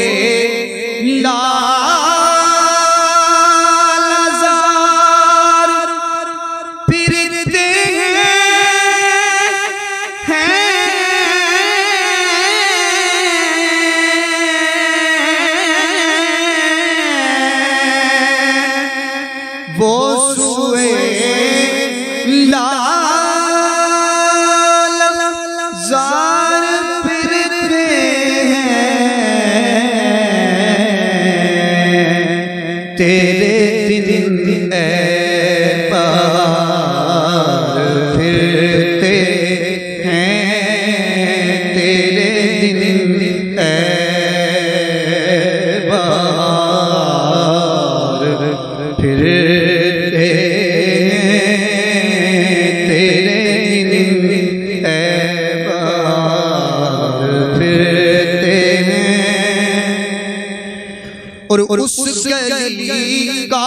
लाज़ार फिरते वो सुए लाज़ार फिरते हैं तेरे दिन ए बार फिरते हैं तेरे दिन ए बार फिरते तेरे दिन ए बार फिरते हैं और उस गली का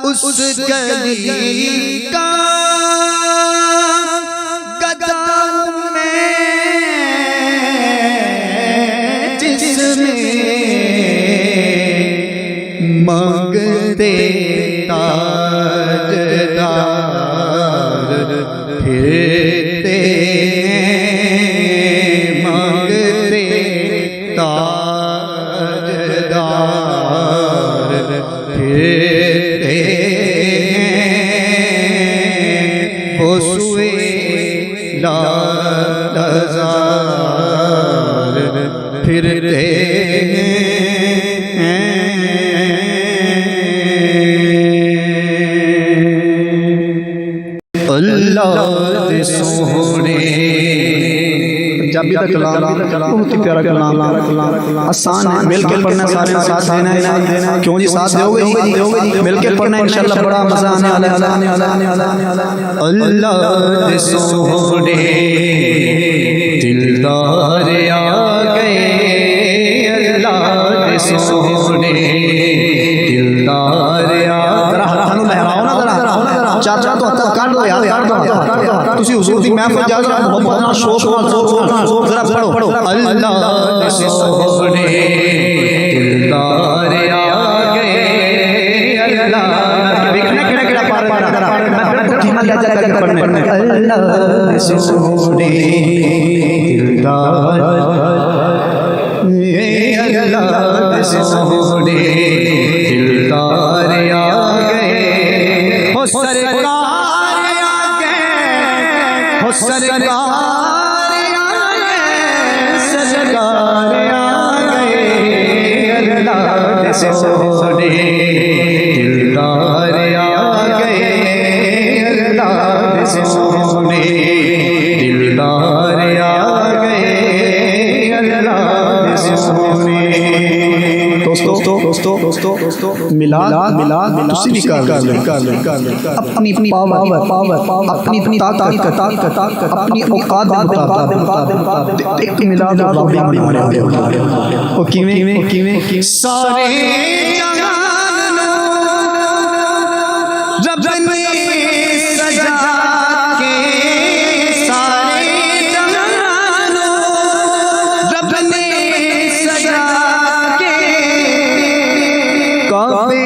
उस गली का गदा में जिसमें मांगते ताजदार फिरते मांगते ताजदार फिरते वो सुए लाज़ार फिरते अल्लाह दे सोहणे पंजाबी दा कलाम बहुत ही प्यारा कलाम आसान है मिलके पढ़ना सारे साथ देना है क्यों जी साथ दोगे जी मिलके पढ़ना इंशाल्लाह बड़ा मजा आने वाला है अल्लाह दे सोहणे दिलदार आ गए अल्लाह दे सोहणे दिलदार आ हाथों लहराओ ना जरा चाचा तो हत्था कर दो यार तुसी हुजूर दी महफिल जा के मोहब्बत नाल शौक नाल जरा पढ़ो अल्लाह दे सोहणे दिलदार आ गए अल्लाह देखना केड़ा पार जरा मैं धीमा लहजा करके पढ़ने अल्लाह दे सोहणे दिलदार अल्लाह दे सोहणे दिलदार आ गए हो सरकार आ गए हो सरकार आ गए सरकार आ गए अल्लाह दे सोहणे दिलदार आ गए अल्लाह दे सोहणे दिलदार आ गए दोस्तों मिला तुसी भी कर ले अपनी पावर अपनी ताकत अपनी औकात दे मुताबिक एक मिला रब बड़ी मारे ओ किवें सारे जहान रब ने सजा के सारे जहान रब ने सजा के काबे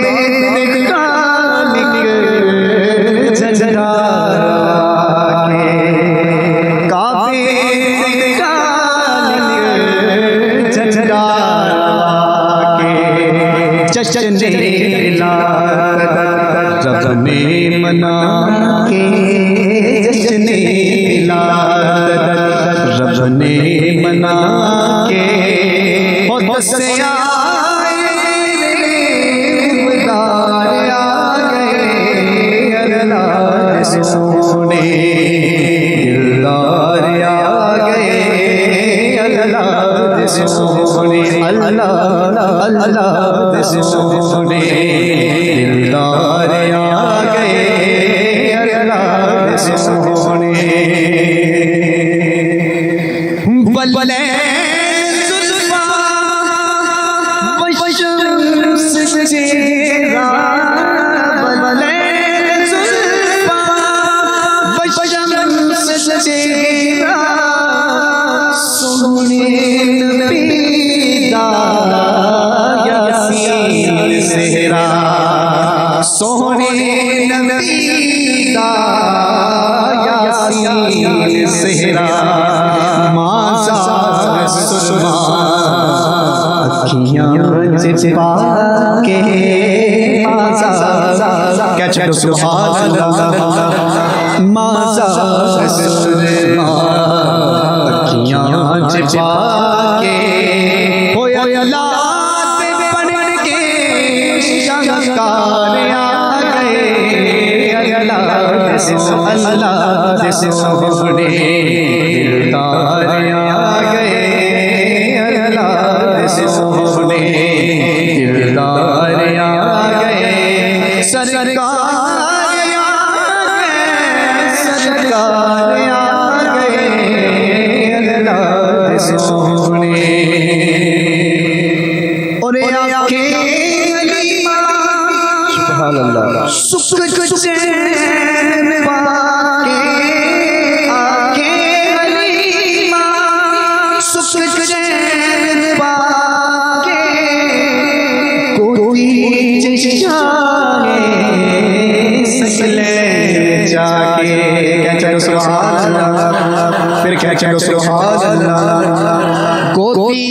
में खालिक झंझरा के काबे में खालिक झंझरा के जश्न रब ने मना के जश्न रब ने मना के हो दसे सोने दिलदार आ गए अल्लाह सोने अल्लाह सोने दिलदार आ गए अल्लाह सोने बल्ले जुल्फा वशम्स चेहरा बल्ले चेहरा सोने नबी दा यासीन सेहरा सोने नबी दा यासीन सेहरा माज़ा सुरमा अखियां चिपा के माज़ा क्या चलो सुभान अल्लाह माज़ा सुरमा अखियां चिपा के होया लात बन के शंकार आ गए अल्लाह सोने दिलदार आ गए अल्लाह सोने दिलदार आ गए सरकार सोने और आंखें सुभान अल्लाह सुख चैन पाके आंखें हलीमा सुख चैन पाके कोई चाहे सकले जाके क्या चलो सुभान अल्लाह फिर क्या चलो सुभान अल्लाह कोई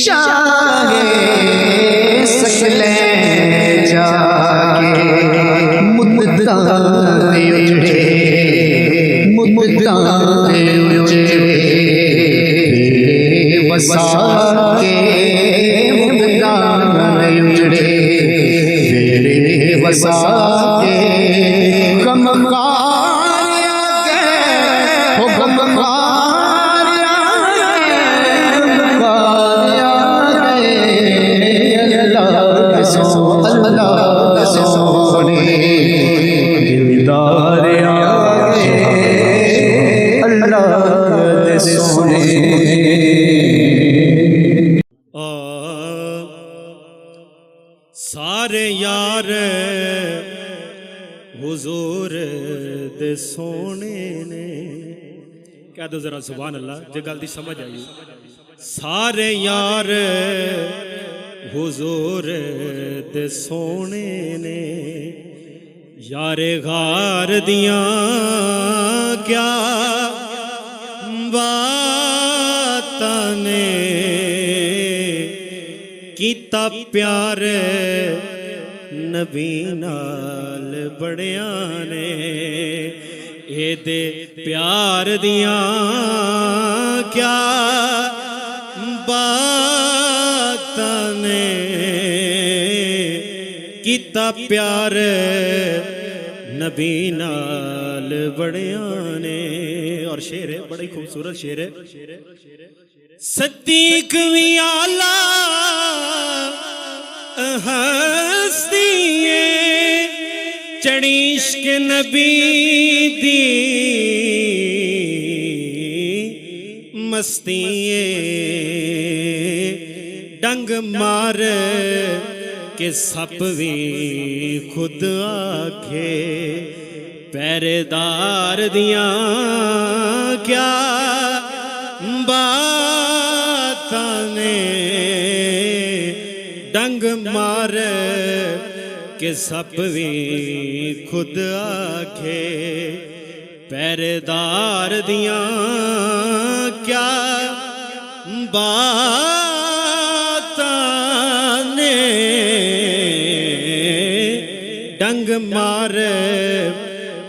चाहे सकले जाके मुद्दाए उजड़े बसा के मुद्दाए उजड़े बसा के सारे यार हुजूर दे सोने ने कह दो जरा सुभान अल्लाह जे गल दी समझ आई सारे यार हुजूर दे सोने ने यारे गार दियां क्या बातां ने कीता प्यार नबी नाल बड़िया ने एदे प्यार दियां क्या बातां ने कीता प्यार नबी नाल बड़िया ने। और शेर है बड़ा ही खूबसूरत शेर है। सदीक भी आला हस्तिए चढ़ी इश्क नबी दी मस्तिए डंग मार के सप भी खुद आखे पहरेदार दियां क्या बातां ने डंग मार के सप भी खुद आखे पहरेदार दियां क्या बातां ने डंग मार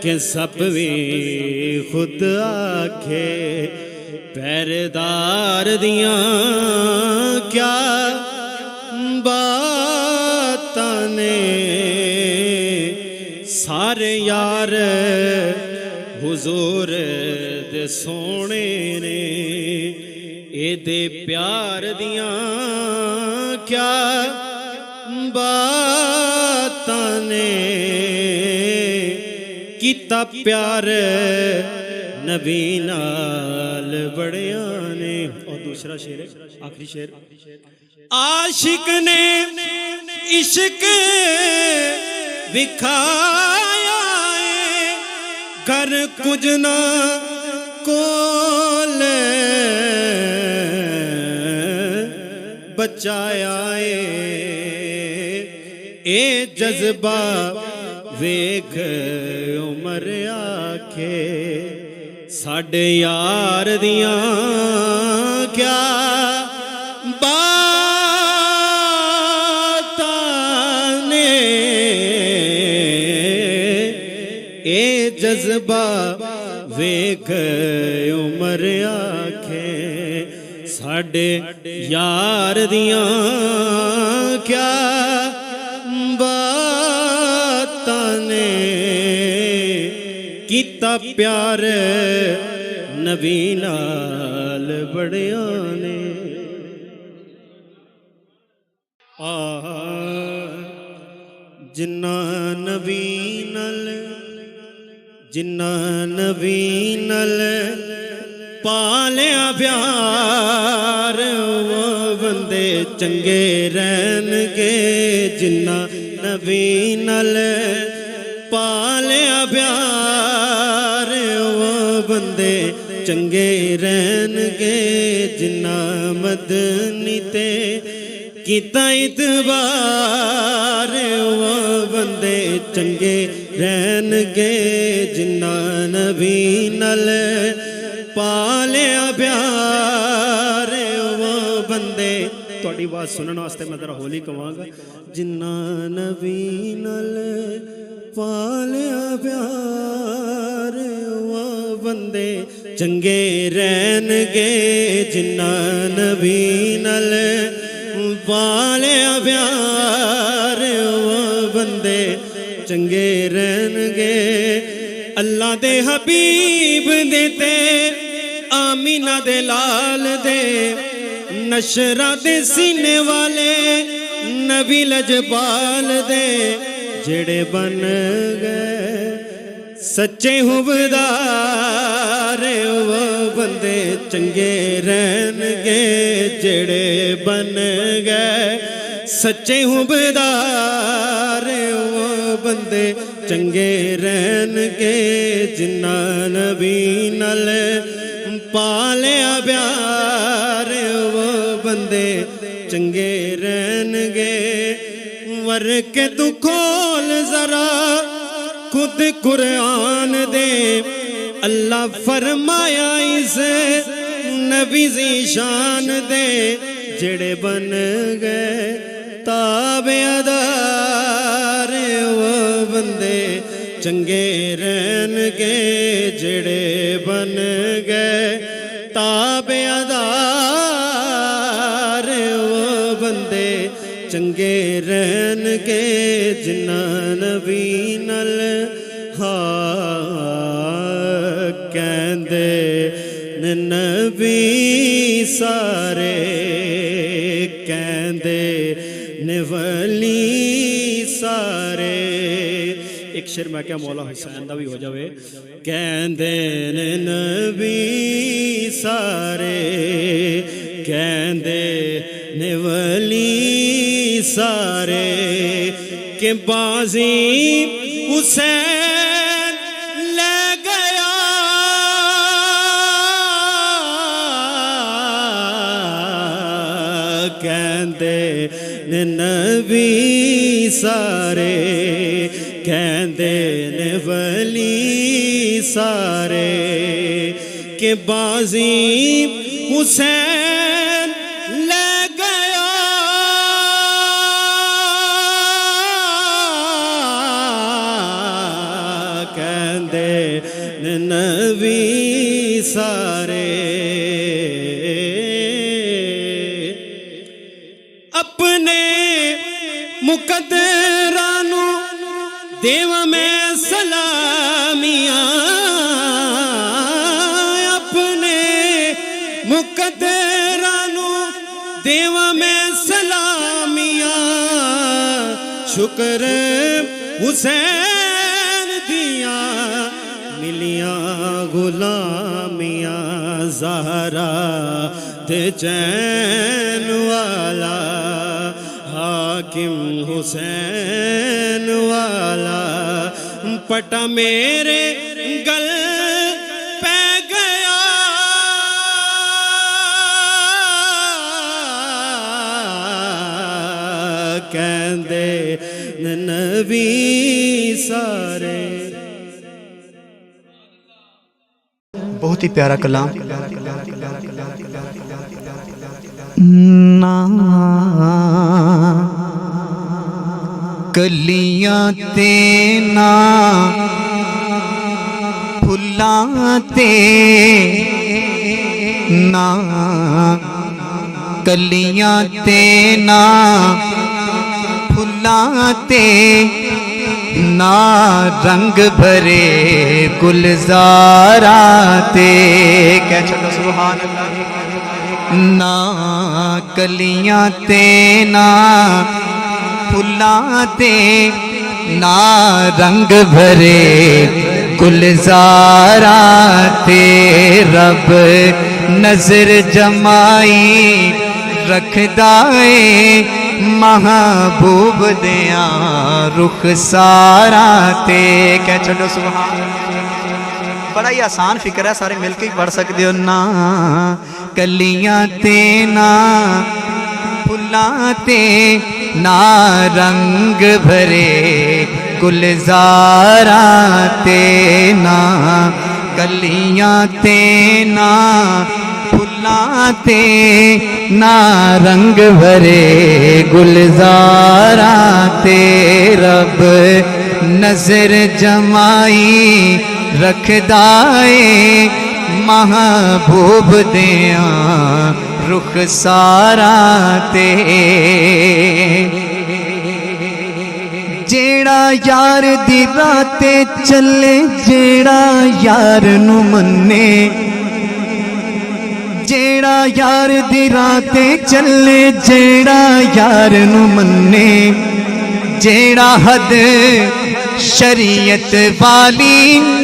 के सप भी खुद आखे पहरेदार दियां क्या बातां ने सारे यार हुजूर दे सोने ने एदे प्यार दियां क्या बातां ने कीता प्यार नबी नाल बड़ियां ने। और दूसरा शेर है, आखिरी शेर। आशिक ने इश्क विखाया कर कुछ ना कोल बचाया ए जज्बा वेख उमर आखे साडे यार दियां क्या बातां ने ए जज्बा वेख उमर आखे साडे यार दियां क्या बातां ने कीता प्यार नबी नाल बड़ियां ने। जिन्ना नबी नल पालिया प्यार वो बंदे चंगे रहनगे जिन्ना नबी नल पालिया प्यार वो बंदे चंगे रहनगे जिन्ना मदनी ते कीता इतबार वो बंदे चंगे रहनगे जिन्ना नबी नल पालिया प्यार वो बंदे। तुहाडी आवाज़ सुनने वास्ते मैं जरा होली कहांगा जिन्ना नबी नल पालिया प्यार वो बंदे चंगे रहनगे जिन्ना नबी नल पालिया प्यार वो बंदे चंगे रहनगे। अल्लाह दे हबीब दे ते आमीना दे लाल दे नशरा दे सीने वाले नबी लजपाल दे जेड़े बन गए सच्चे हुबदार वो बंदे चंगे रहनगे जेड़े बन गए सच्चे हुबदार वो बंदे चंगे रहनगे जिन्ना नबी नल पालिया प्यार वो बंदे चंगे रहनगे। वर के तू खोल जरा खुद कुरान दे अल्लाह फरमाया इसे नबी दी शान दे जेड़े बन गए ताबेदार वो बंदे चंगे रहनगे जेड़े बन गए ताबेदार वो बंदे चंगे रहनगे जिन्ना नबी नल कहंदे नबी सारे कहंदे ने ने वली सारे। एक शेर मैं क्या मौला हुसैन दा भी हो जावे। कहंदे ने नबी सारे, कहंदे ने वली सारे, के बाजी हुसैन ले गया। कहंदे ने नबी सारे, कहंदे ने वली सारे, के बाजी हुसैन ले गया। कहंदे ने नबी सारे। अपने मुकद्दरा नू देवा मैं सलामियां, अपने मुकद्दरा नू देवा मैं सलामियां। शुक्र हुसैन दिया मिलियां गुलामियां। ज़हरा ते चैन वाला, हाकिम हुसैन वाला, पटा मेरे गल पै गया। कहंदे नबी सारे। बहुत ही प्यारा कलाम। ना कलियां ते ना फुल्लां ते, ना कलियां ते ना फुल्लां ते, ना रंग भरे गुलजारा ते। कह छो सुभान अल्लाह। ना कलियां ते ना फुल्लां ते, ना रंग भरे गुलजारा ते। रब नजर जमाई रखदा ए महबूब दिया रुख सारा ते। कह छो सुभान। बड़ा ही आसान फिक्र है, सारे मिलके ही पढ़ सकते हो। ना कलियां ते ना फुल्लां ते, ना रंग भरे गुलजारा ते। ना कलियां ते ना फुल्लां ते, ना रंग भरे गुलजारा ते। रब नजर जमाई रखदा ए महबूब दिया रुख सारा ते। जेड़ा यार दी राते चले, जेड़ा यार नू मन्ने, जेड़ा यार दी राते चले, जेड़ा यार नू मन्ने, जेड़ा हद शरीयत वाली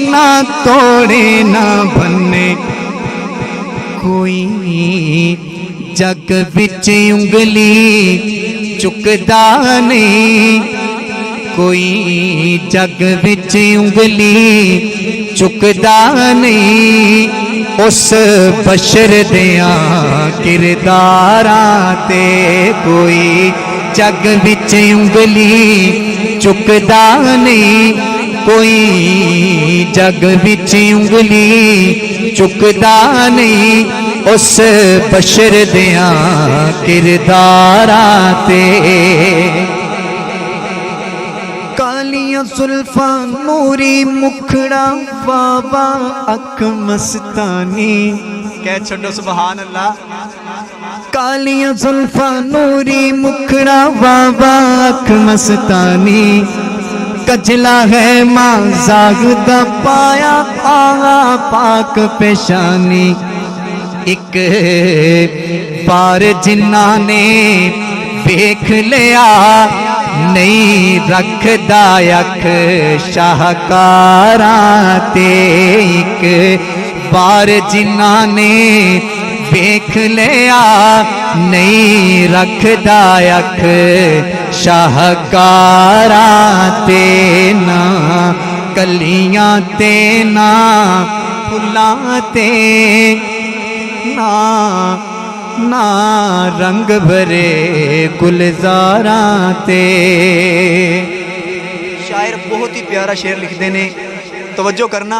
ना तोड़े ना बन्ने। कोई जग बिच उंगली चुकदा नहीं, कोई जग बिच उंगली चुकदा नहीं। उस बशर दिया किरदारा ते। कोई जग बिच उंगली चुकदा नहीं, कोई जग बिच उंगली चुकदा नहीं। उस बशर दिया किरदारा ते। कालियां जुल्फा नूरी मुखड़ा बाबा अख मस्तानी। कह छोड़ो सुभान अल्लाह। कालियां जुल्फा नूरी मुखड़ा बाबा अख मस्तानी। कजला है मां जागदा पाया आगा पाक पेशानी। एक बार जिन्ना ने देख लिया नहीं रखदा अख शाहकारां ते एक बार जिन्ना ने देख लिया नहीं रखदा अख शाहकारां ते ना कलियां ते ना फुल्लां ते ना ना रंग भरे गुलजारां ते। शायर बहुत ही प्यारा शेर लिखते ने, तवज्जो करना।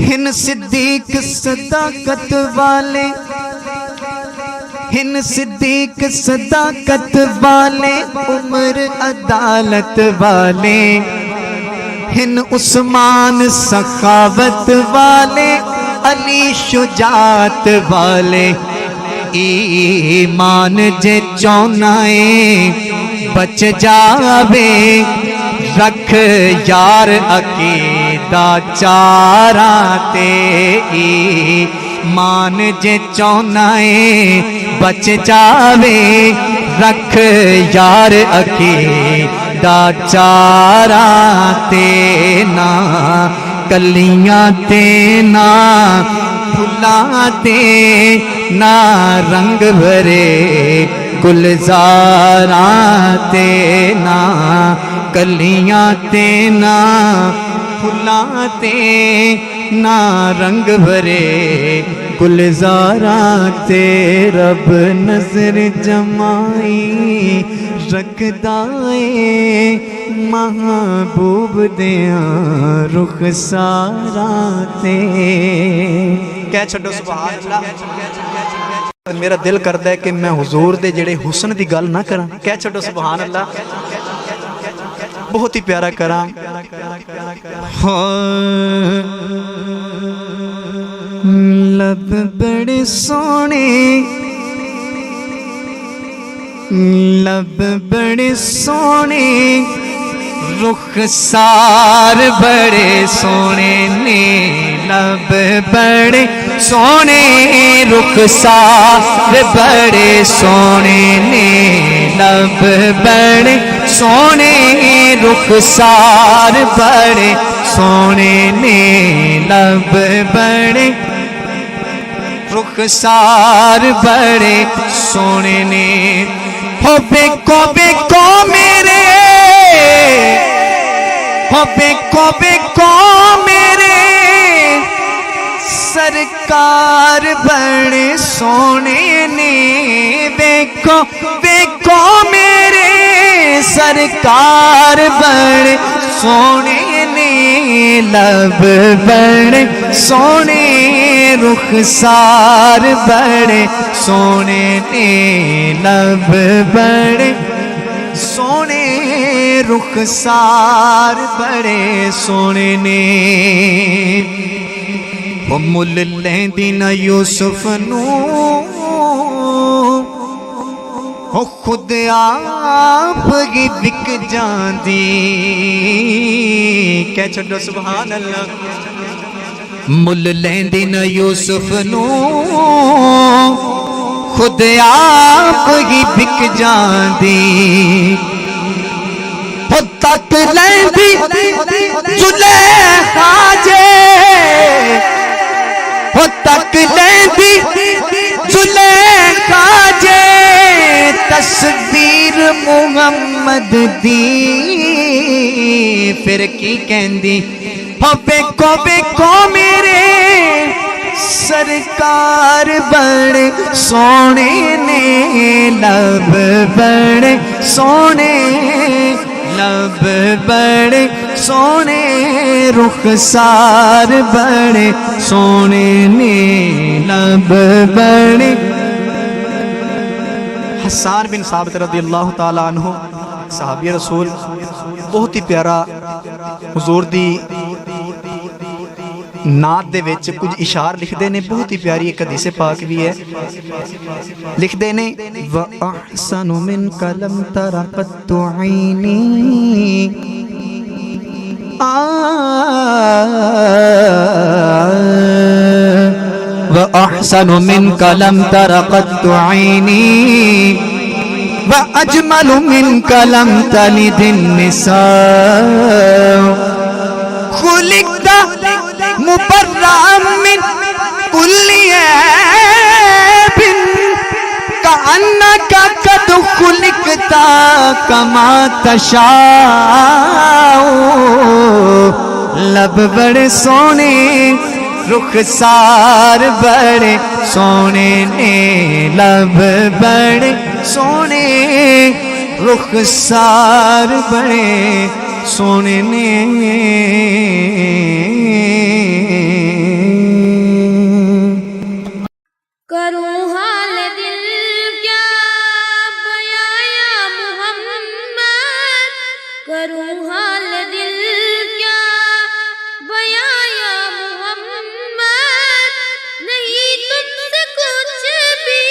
हिन सिद्दीक सदाकत वाले, हिन सिद्दीक सदाकत वाले, उम्र अदालत वाले, हिन उस्मान सखावत वाले, अली शुजात वाले। ईमान जे चौनाए बच जावे, रख यार अकीदा चारां ते। ईमान जे चौनाए बच जावे, रख यार अकीदा चारां ते ना कलियां ते ना फुल्लां ते ना रंग भरे गुलजारां ते ना कलियां ते ना फुल्लां ते ना रंग भरे गुलजारां ते। रब नजर जमाई रखदा ए महबूब दियां रुखसारां ते। कह छड्डो सुभान अल्लाह। मेरा दिल करदा है कि मैं हुजूर दे जेड़े हुस्न दी गल ना करा। कह छड्डो सुभान अल्लाह। बहुत ही प्यारा करा। लब बड़े सोने, लब बड़े सोने, रुखसार बड़े सोने ने। लब बड़े सोने, रुखसार बड़े सोने ने। लब बड़े सोने, रुखसार बड़े सोने ने। लब बड़े रुखसार बड़े सोने ने। हो बेको मेरे, हो बेको मेरे, सरकार बड़े सोने ने। बेको मेरे, सरकार बड़े सोने ने। लब बड़े सोने, रुखसार बड़े सोने ने। लब बड़े सोने, रुखसार बड़े सोने ने। वो मुल लैंदी ना यूसुफ नू, हो खुद आप ही बिक जांदी। कह छड्डो सुभान अल्लाह। मुल लैंदी ना यूसुफ नू, खुद आप ही बिक जांदी। हो तक लैंदी जुलेखा जे, हो तक लैंदी जुलेखा जे, तस्वीर मुहम्मद दी। फिर की कहंदी, हो बेको मेरे, सरकार बड़े सोने ने। लब बड़े सोने, लब बड़े सोने, रुखसार बड़े सोने ने। लब बड़े। हसन बिन साबित रज़ियल्लाहु ताला अन्हु सहाबी रसूल, बहुत ही प्यारा हुजूर दी नात दे विच कुछ इशार लिखते ने। बहुत ही प्यारी एक हदीस पाक भी है। लिखते ने, व अहसनु मिन कलम तरा कत्तु ऐनी, व अहसनु मिन कलम तरा कत्तु ऐनी, व अजमल मिन कलम तली दिन निसा खुलिकता मुबर्रा मिन कुल्ली ऐबिन कअन्नका कद खुलिकता कमा तशाओ। लब बड़े सोने रुखसार बड़े सोने ने, लब बड़े सोने रुखसार बड़े सोने ने। करूं हाल दिल क्या बयाया मोहम्मद, करूं हाल दिल क्या बयाया मोहम्मद, नहीं तुमसे कुछ भी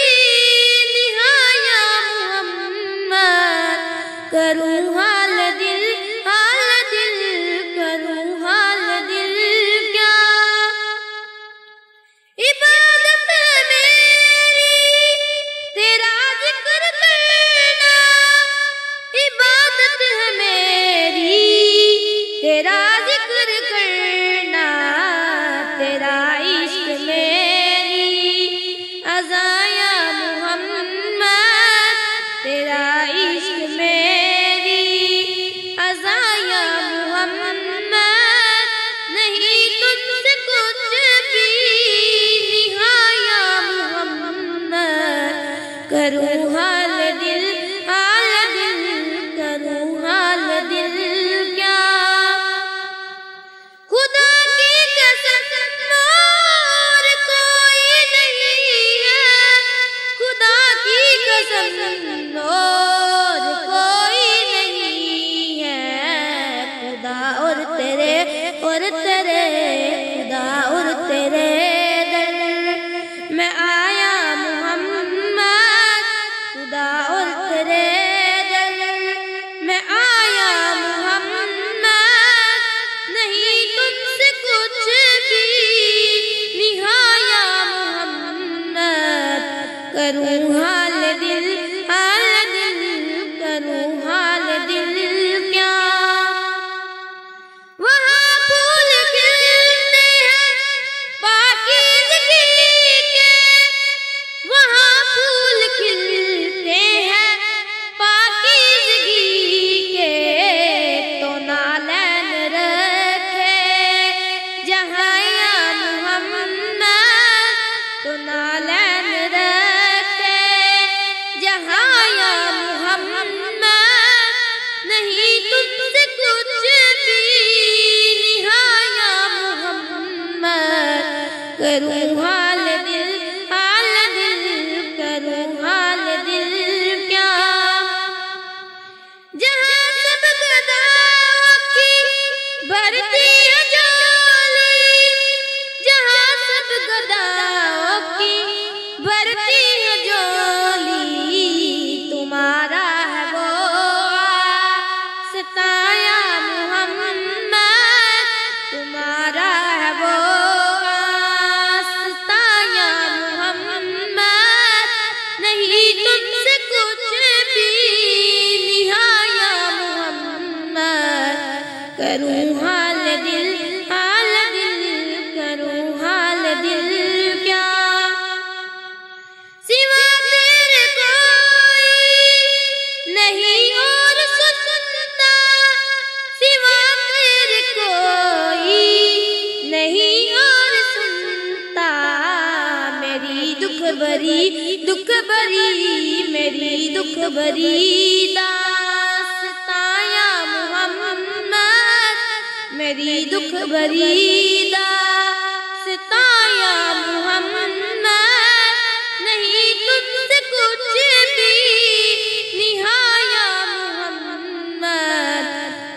निहाया मोहम्मद। करूं हाल दिल करूं हाल दिल क्या इबादत मेरी तेरा जिक्र करना, इबादत है मेरी तेरा जिक्र करना, तेरा इश्क मेरी अज़ाया मोहम्मद, तेरा इश्क मेरी अज़ाया मोहम्मद, नहीं तुझसे कुछ भी निहाया मोहम्मद। करूं हाल दिल करूं हाल दिल क्या खुदा की कसम और कोई नहीं है, खुदा की कसम और कोई नहीं है, खुदा और तेरे खुदा और तेरे दर मैं आया मोहम्मद, खुदा और तेरे दर मैं आया मोहम्मद, नहीं तुमसे कुछ भी निहाया मोहम्मद। करूं हाल दिल करूं हाल दिल क्या वहाँ फूल खिलते हैं पाकीज़गी के, वहाँ फूल खिलते हैं पाकीज़गी के, तो नालैन रखे जहाँ या मोहम्मद, तो नालैन रखे जहाँ या मोहम्मद, नहीं तुमसे कुछ भी निहाया मोहम्मद। करूं हाल दिल करूं हाल दिल क्या जहाँ सब गदाओं की भरती है झोली, जहाँ सब गदाओं की भरती है झोली, तुम्हारा है वो सताया मोहम्मद, तुम्हारा है वो सताया मोहम्मद, नहीं तुमसे कुछ भी निहाया मोहम्मद। करूं हाल दिल करूं हाल दिल क्या सिवा तेरे कोई नहीं और सुनता, सिवा तेरे कोई नहीं और सुनता, मेरी दुख भरी मेरी दुख भरी दास्ताया मोहम्मद, मेरी दुख भरी दास्ताया मोहम्मद, नहीं तुमसे कुछ भी निहाया मोहम्मद।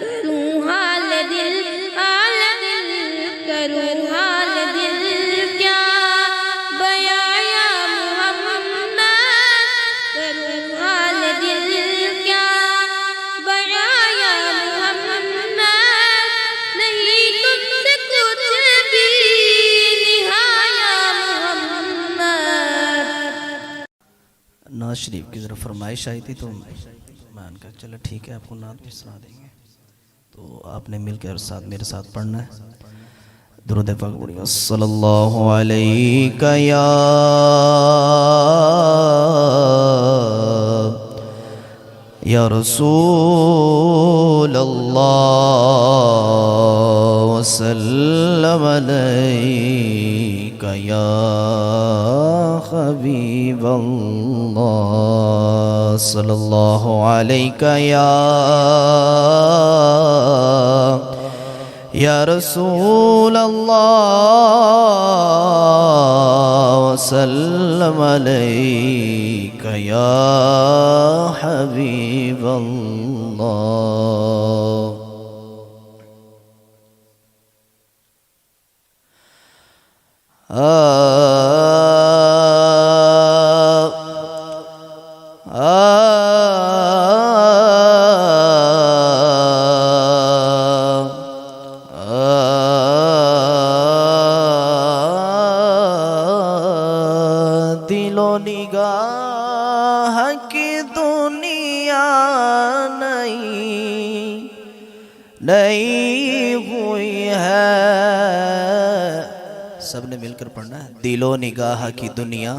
करूं हाल दिल करूं हाल दिल क्या बयाया मोहम्मद, करूं हाल दिल क्या बयाया मोहम्मद, नहीं तुमसे कुछ भी निहाया मोहम्मद। नात शरीफ की ज़रा फरमाइश आई थी तो मान कर चलो ठीक है आपको नात भी सुना देंगे। तो आपने मिलकर साथ मेरे साथ पढ़ना है। दुरूद पाक पढ़िए सल्लल्लाहु अलैका या रसूल अल्लाह वसल्लम अलैका या हबीब अल्लाह सल्लल्लाहु अलैका या रसूल अल्लाह वसल्लम अलैका या हबीब अल्लाह। दिलो निगाह की दुनिया नई हुई है। सबने मिलकर पढ़ना है। दिलो निगाह की दुनिया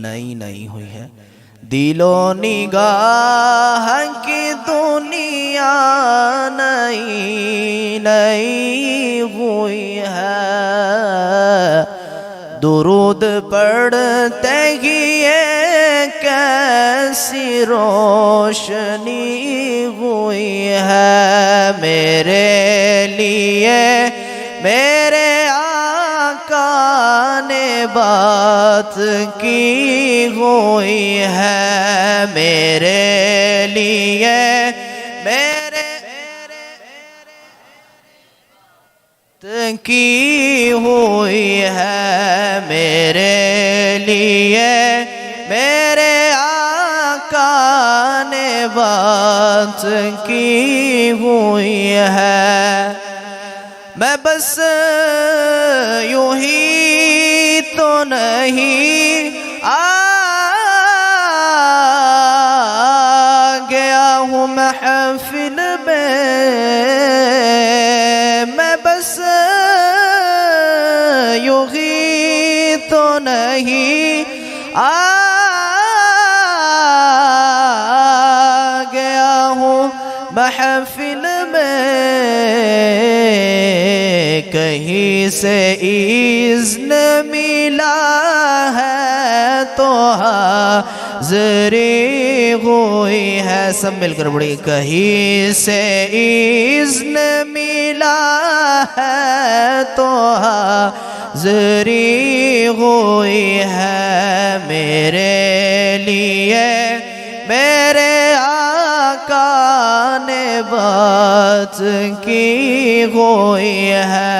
नई हुई है। दिलो निगाह की दुनिया नई हुई है। दुरूद पढ़ते ही ये कैसी रोशनी हुई है। मेरे लिए मेरे आका ने बात की हुई है। मेरे लिए मेरे की हुई है। मेरे लिए मेरे आका ने बात की हुई है। मैं बस यूं ही तो नहीं आ गया हूँ महफिल में। मैं बस यूं ही तो नहीं आ गया हूँ महफिल में। कहीं से इज़्न मिला है तो हाज़िरी हुई है। सब मिलकर बड़ी कहीं से इज़्न मिला है तो हाज़िरी हुई है। मेरे लिए मेरे आका ने बात की हुई है।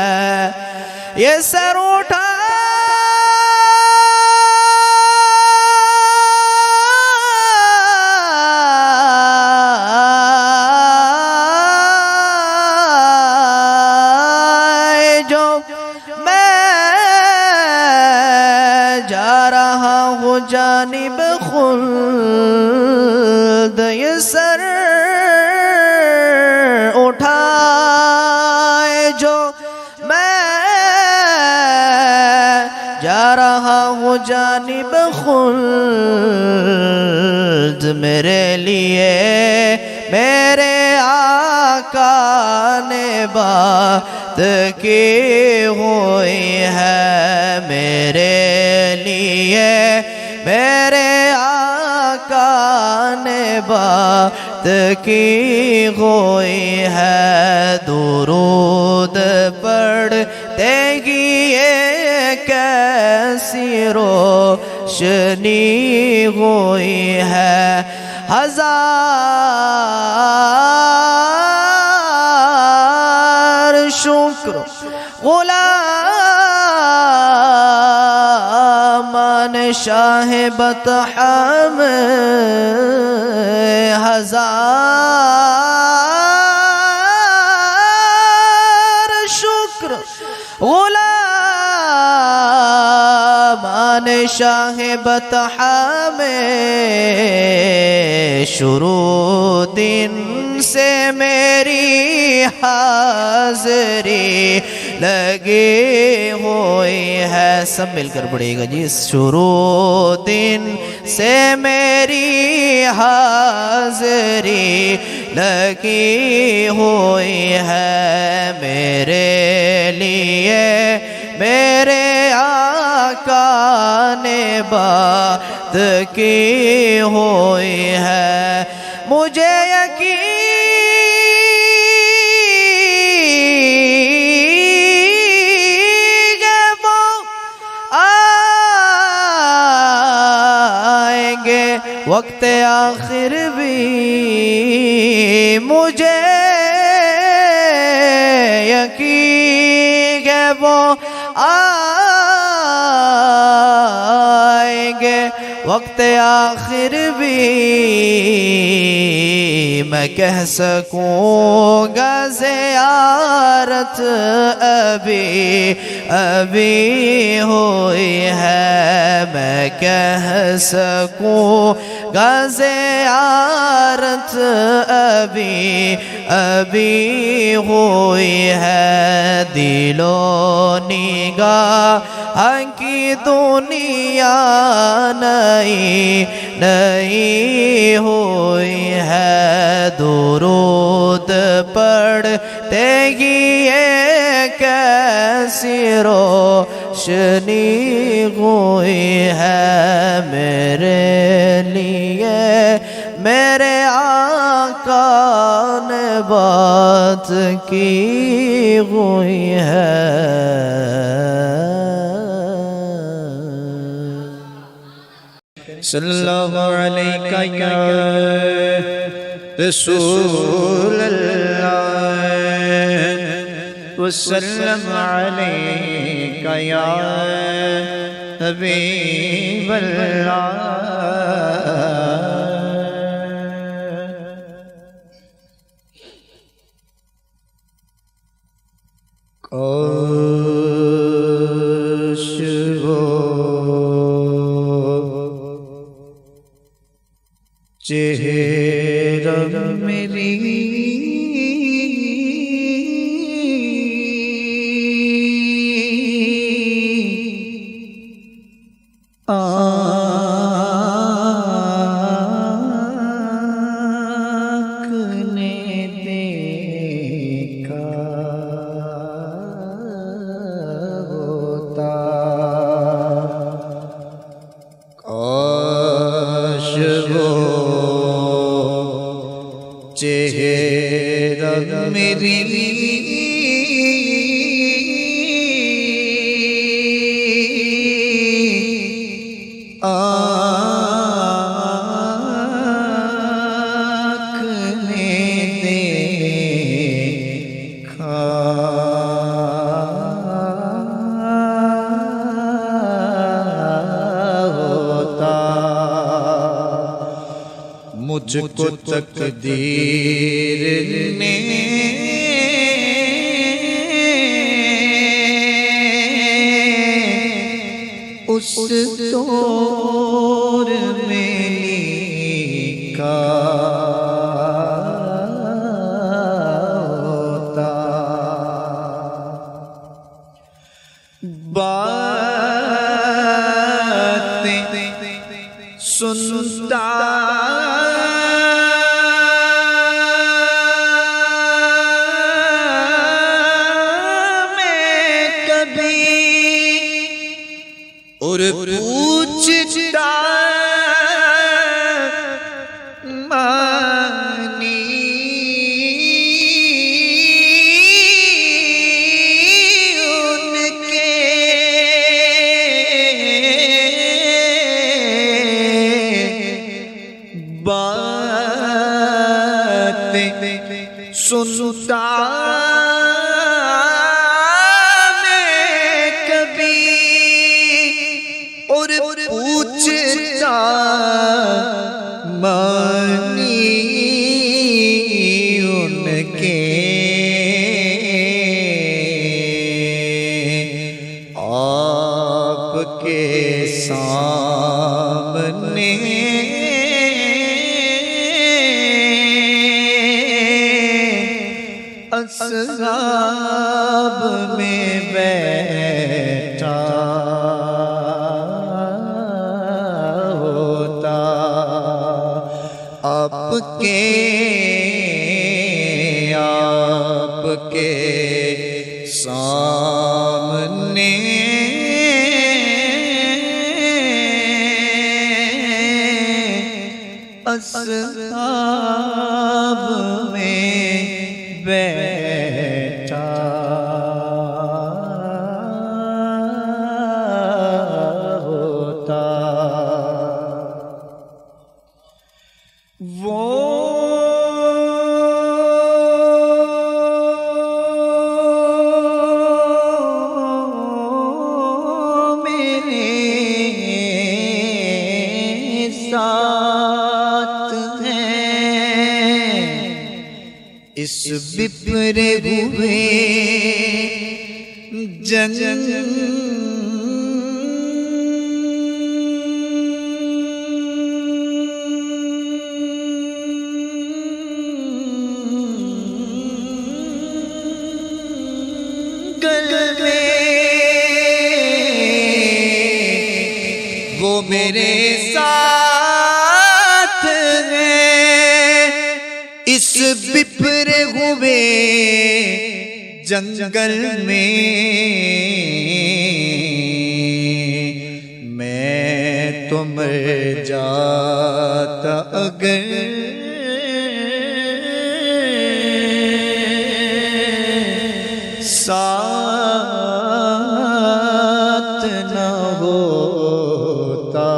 ये सर उठा जो मैं जा रहा हूँ जानिब खुल्द। ये सर उठाए जो मैं जा रहा हूँ जानिब खुल्द। मेरे लिए मेरे आका ने बात की हुई है। मेरे लिए मेरे आका ने बात की हुई है। दुरूद पढ़ते ही ये कैसी रोशनी हुई है। हजार शुक्र गुलामान शाह बतहम हजार शुक्र गुलामान शाह बतहा में शुरू दिन से मेरी हाज़री लगी हुई है। सब मिलकर पढ़ेगा जी। शुरू दिन से मेरी हाज़री लगी हुई है मेरे लिए मेरे आका ने बात की हुई है। मुझे यकीन है वो आएंगे वक्त आखिर भी। मुझे यकीन है वो आएंगे वक्त आखिर भी। मैं कह सकूँगा ज़ियारत अभी अभी हुई है। मैं कह सकूँगा ज़ियारत अभी अभी हुई है। दिलो निगाह की दुनिया नई नई हुई है। दुरूद पढ़ते ही ये कैसी रोशनी हुई है मेरे लिए मेरे आका ने बात की हुई है। सल्लल्लाहु अलैका या रसूल अल्लाह वसल्लम अलैका या हबीब अल्लाह। काश वो चेहरा मेरी आँख ने देखा होता। काश वो चेहरा मेरी आँख ने देखा होता। मुझको तकदीर ने उस दौर में लिखा होता। बातें सुनता और पूछता मानी उनके बातें सुनता पूछता मानी उनके आपके साथ सामने असहाब में बैठा होता आपके सामने असहाब में बैठा होता वो मेरे साथ हैं इस बिफरे हुए जंगल में वो मेरे साथ हैं इस बिफरे हुए जंगल में मैं तो मर जाता अगर साथ न होता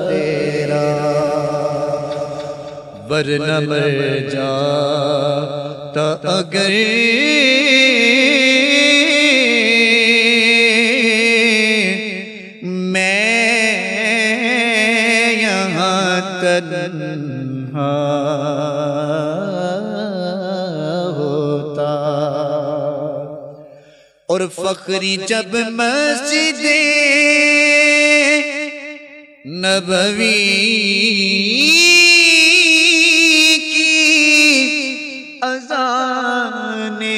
तेरा वरना मर जाता अगर मैं यहाँ तन्हा होता और फखरी जब मस्जिदे नबवी अज़ाने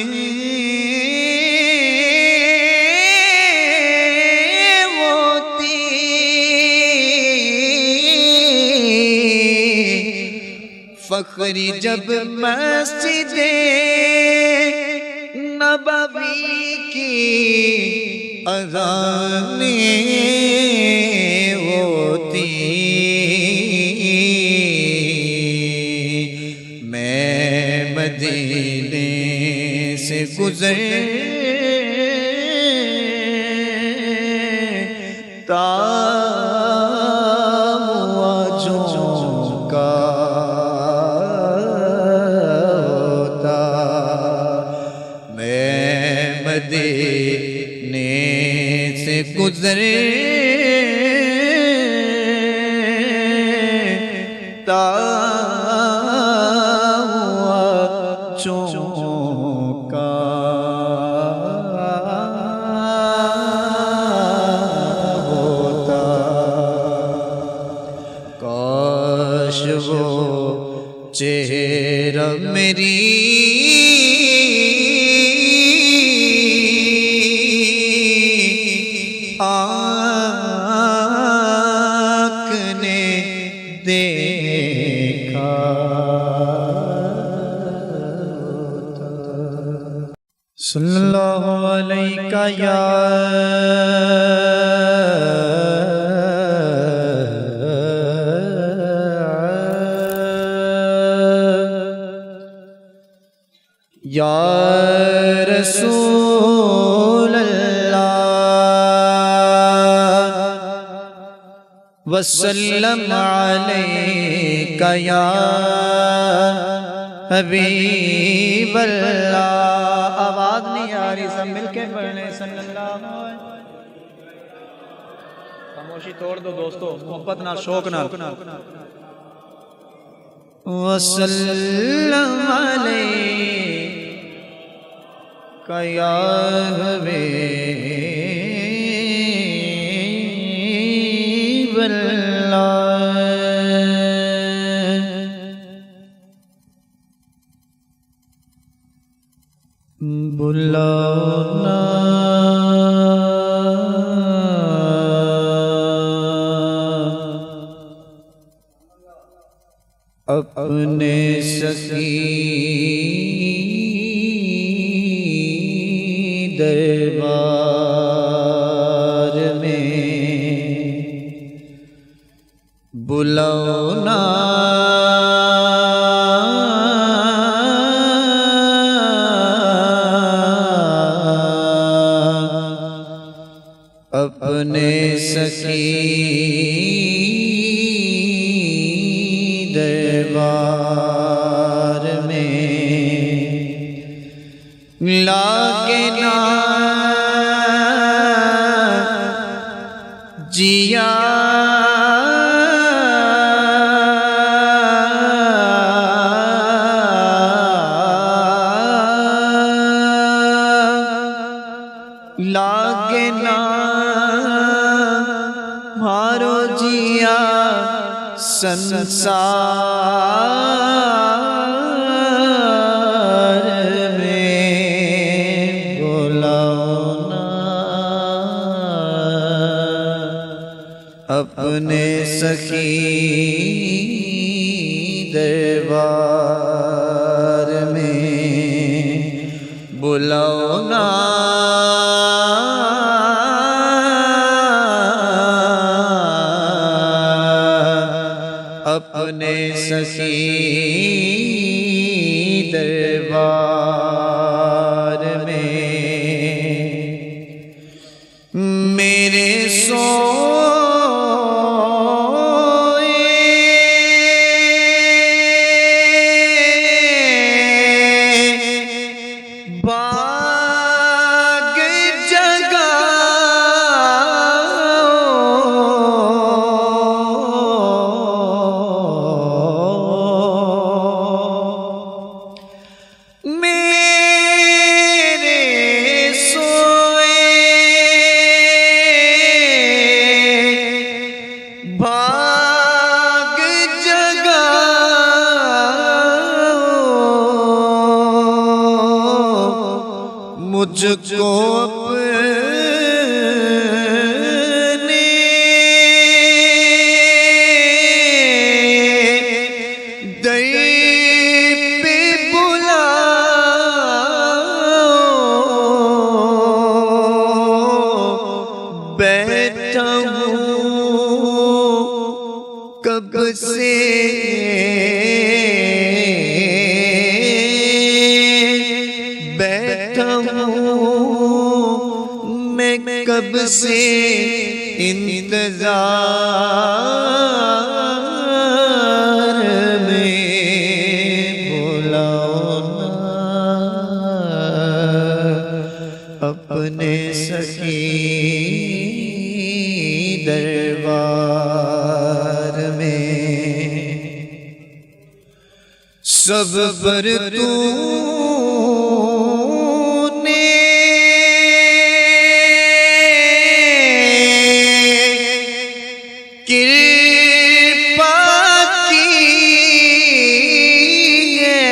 होती फखरी जब मस्जिदे नबवी की अज़ाने होती मदीने से गुज़रता का होता मैं मदीने से गुज़रता चौका होता काश वो चेहरा मेरी आँख ने देखा सल्लल्लाहु अलैका या रसूल अल्लाह वसल्लम अलैका या हबीब अल्लाह। आवाज नहीं आ रही, सब मिलके पढ़ने सल्लल्लाहु अलैहि। खामोशी तोड़ दो दोस्तों, मोहब्बत ना शौक ना। वसल्लम अलैका या हबीब बुलाना अपने सखी दरबार में बुलाना अपने सखी दरबार में लागे ना जिया लागे ना मारो जिया संसार में बुलाना अपने सखी दरबार में बुलाना अपने सखी दरबार में मेरे सोए बाग भाग जगाओ मुझको अपने दर पे बुलाओ बैठा कब से बैठा हूँ मैं कब से इंतजार में बुलाओ ना अपने सखी दरबार में सब पर तूने कृपा की है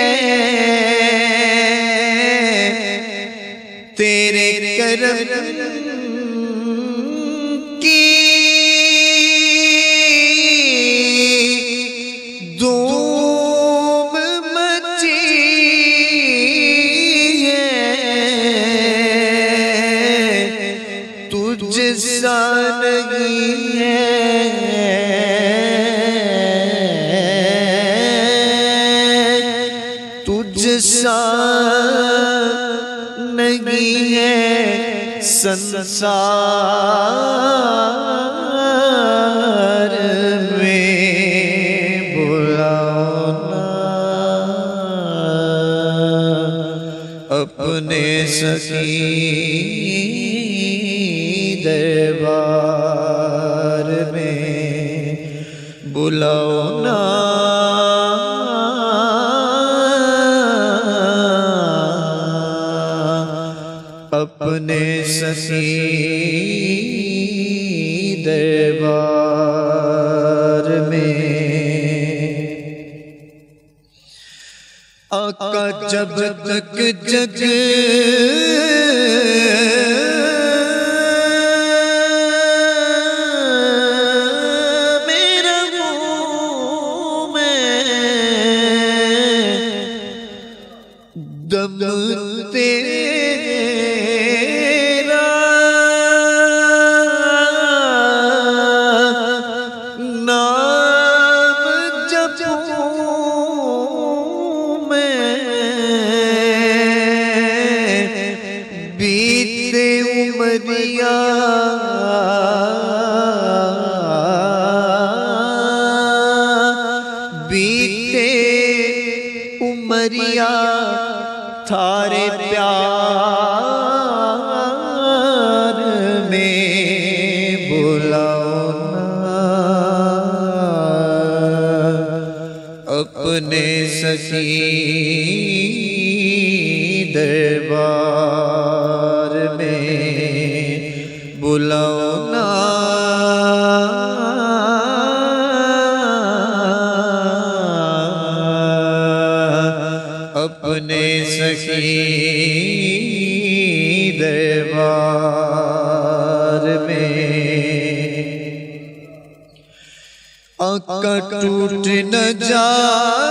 तेरे करम की धूम मची है तुझ सा नहीं है तुझ सा नहीं है संसार में बुलाओ ना अपने सखी दरबार में बुलाओ ना अपने सखी दरबार में आका जब तक जग मेरा मुँह में दम तेरा नाम जपूं मैं बीते उमरिया बीते उमरिया थारे प्यार में बुलाओ ना अपने सखी दरबार में बुलाओ ना अपने सखी दरबार में। आका टूट न जाए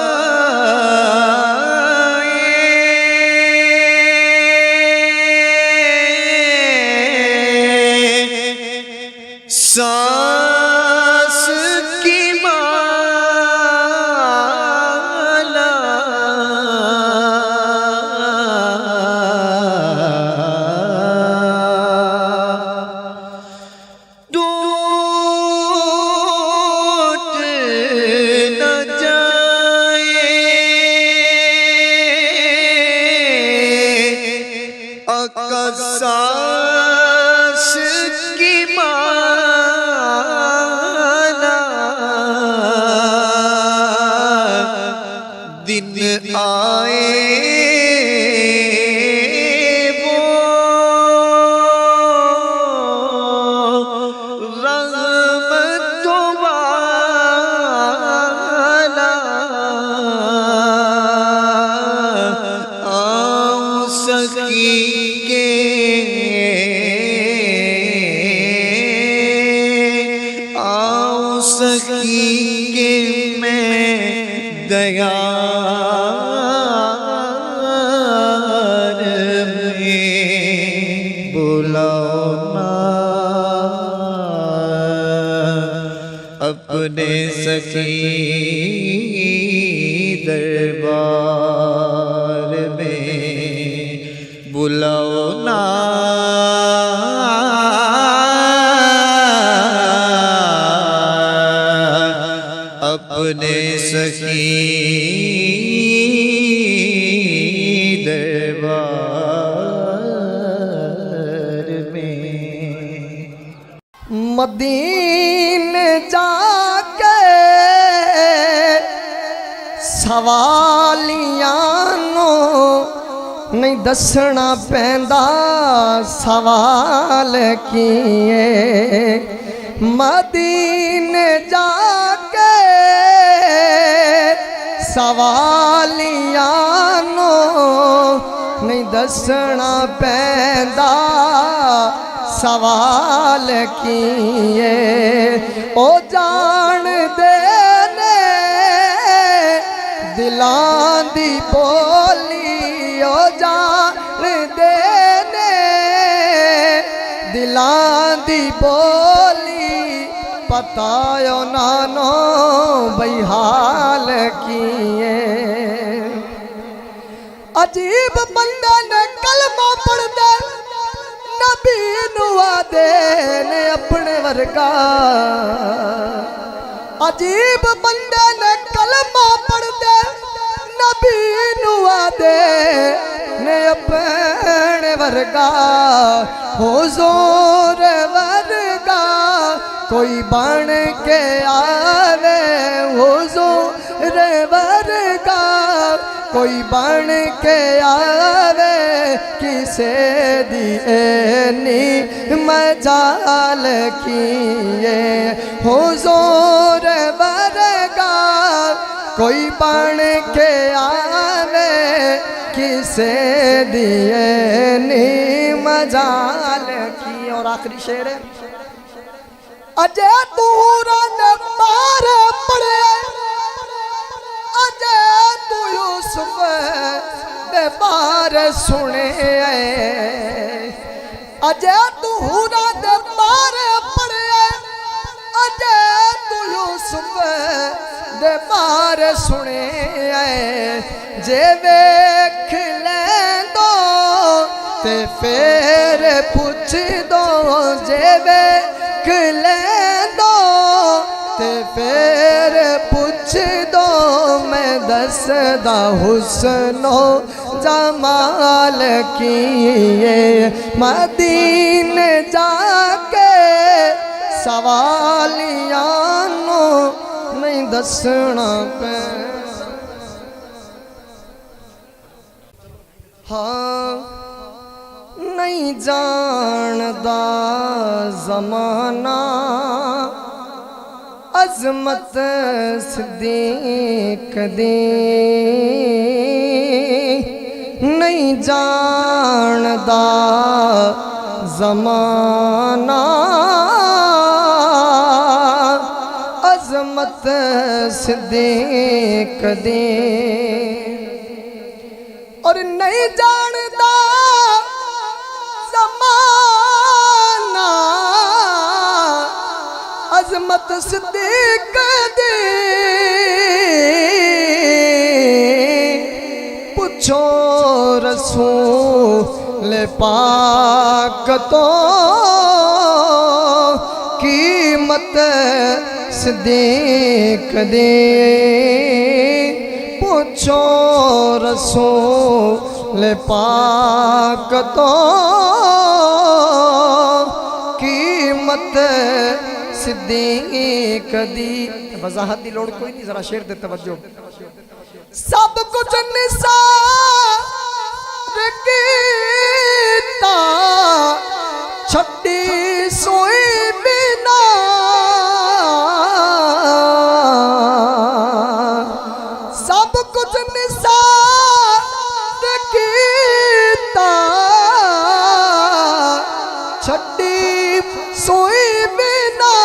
सांस की माला टूट न जाए आका सांस की माला दिन आए वो रहमतों वाला आऊं सखी के आऊं सखी के मैं दयार में बुलाओ ना अपने सखी दरबार में बुलाओ ना अपने सखी दरबार में। मदीने जाके सवालियां नो नहीं दसना पैंदा सवाल किए मदीने जाके सवालियां नो नहीं दसना पैंदा सवाल किए ओ जान दे ने दिलां दी बोली ओ जान दे ने दिलां दी बोली पतायो नानो बई हाल किए अजीब बंदा ने कलमा पढ़दा नबी नुआ दे ने अपने वर्गा अजीब बंदे ने कलमा पढ़दे नबी नुआ दे ने अपने वर्गा हुजूर वर्गा कोई बन के आवे हुजूर वर्गा कोई बन के आवे किसे दिए नी मजाल किए हुजूर वर्गा कोई बन के आवे से दिए नी मजाल की। और आखिरी शेर है, अजय तू रन पार पड़े, अजय तू यूसुफ दे बार सुने, अजय तू रन पार पड़े, अजय तू यूसुफ दे बार सुने, जे वेख लेंदो ते फिर पुछ दो, जे वेख लेंदो ते फिर पुछ दो, मैं दसदा हुस्नो जमाल किए, मदीने जाके सवालियां नो नहीं दसना पे। हाँ नहीं जानदा ज़माना अज़मत सिद्दीक़ दी, नहीं जानदा ज़माना अज़मत सिद्दीक़ दी, और नहीं जानदा ज़माना अज़मत सिद्दीक़ दी, पूछो रसूल पाक तो कीमत सिद्दीक़ दी, पूछो रसूल पाक तो कीमत सिद्दीक़ दी। वजाहत दी लोड़ कोई नहीं, जरा शेर दे तवज्जो। सब कुछ निसार कीता छड्डी सोई बिना, सब कुछ निसार कीता छड्डी सोई बिना,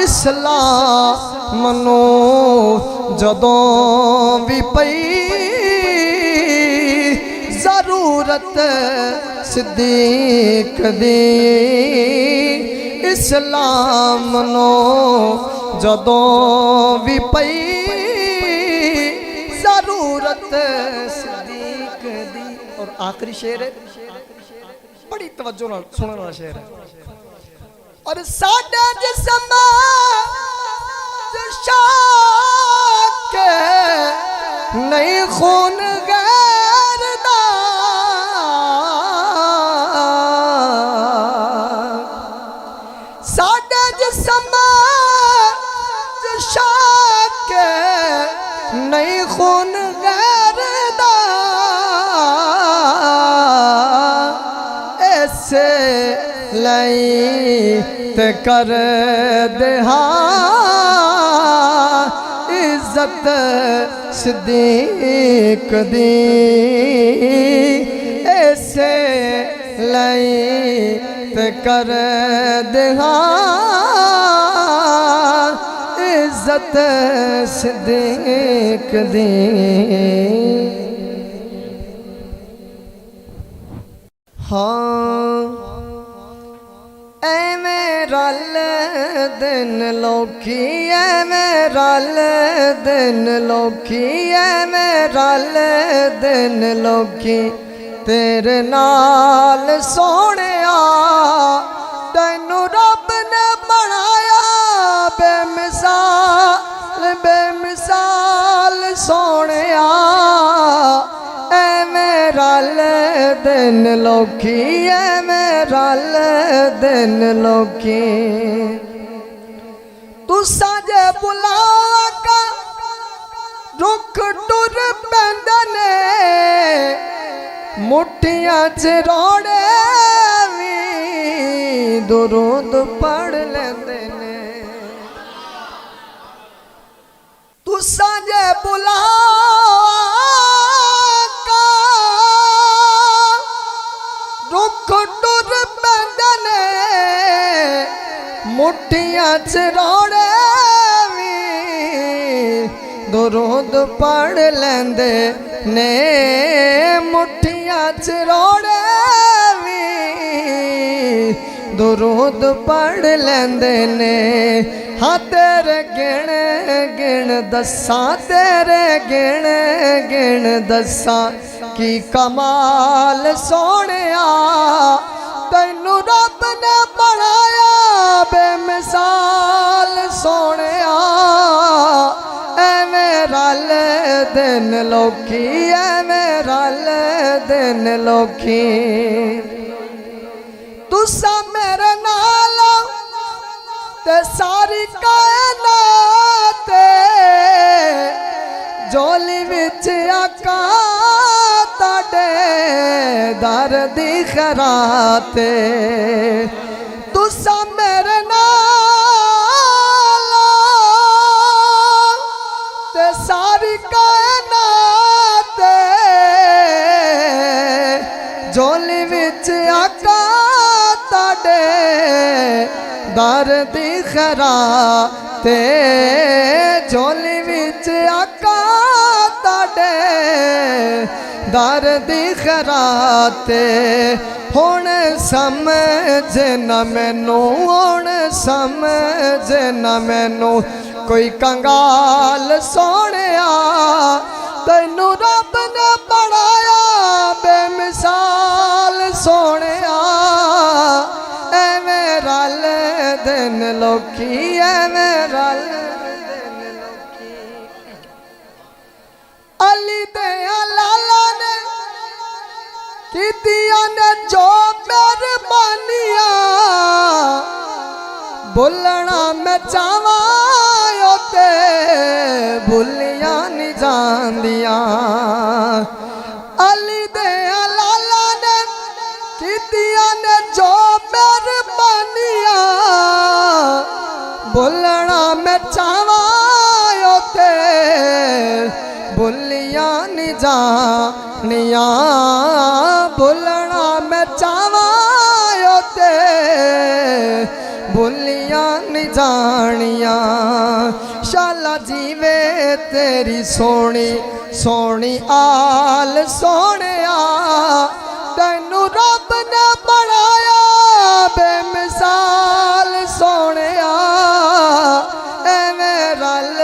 इस्लाम नो जदों भी पई जरूरत सिद्दीक़ दी, इस्लाम नो जदों भी पई जरूरत सिद्दीक़ दी। और आखिरी शेर है, बड़ी तवज्जो नाल सुनने वाला शेर है, और साडा जिस्म शाक नहीं खून गैर दा, साडा जिस्म शाक नहीं खून गैर दा, ऐसे लाई ते कर देहा इज्जत सिद्दीक़ दी, ऐसे लाई ते कर देहा इज्जत सिद्दीक़ दी। हाँ ऐवें रल दिन लोकी, ऐवें रल दिन लोकी, ऐवें रल दिन लोकी, तेरे नाल सोहणिया तैनू रब ने बनाया बेमिसाल, बेमिसाल सोहणिया, ऐवें रल दिन लोकी, ऐवें रल दिन लोकी, तू साजे बुला रुख टुर पैंदे ने, मुठियां च रोड़े भी दुरूद पढ़ लेंदे ने, तू साजे बुला मुठियां च रोड़े भी दुरूद पढ़ लेंदे ने मुठियां च रोड़े भी दुरूद पढ़ लेंदे ने हाँ तेरे गिण गिण दसा तेरे गिण गिण दसा की कमाल सोनिया तैनू रब ने बनाया बेमिसाल सोनिया एवें रल दिन लोकी एवें रल दिन लोकी तुसा मेरे नाल ते सारी कायनात जोली विच आका ताडे दर दी खरात तुसा मेरे नाल ते सारी कायनात जोली विच आका ताडे दर दी खरात झोली विच आका ताडे दर दी खरात हुण समझ न मैनू हुण समझ न मैनू कोई कंगाल सोनिया तैनू रब ने बनाया बेमिसाल सोनिया एवें रल दिन लोकी एवें रल दिन लोकी अली दे लाला ने कीतियां ने जो मेहरबानियां भुलना मैं चाहवा ते भुलियां नहीं जांदियां अली दे लाला ने कीतियां ने जो मेहरबानियां भुलना मैं चाहवा ते भुलियां नहीं जानियां भुलना मैं चाहवा ते भुलियां नहीं जानियां शाला जीवे तेरी सोनी सोनी आल सोनिया तैनू रब ने बनाया बेमिसाल सोनिया एवें रल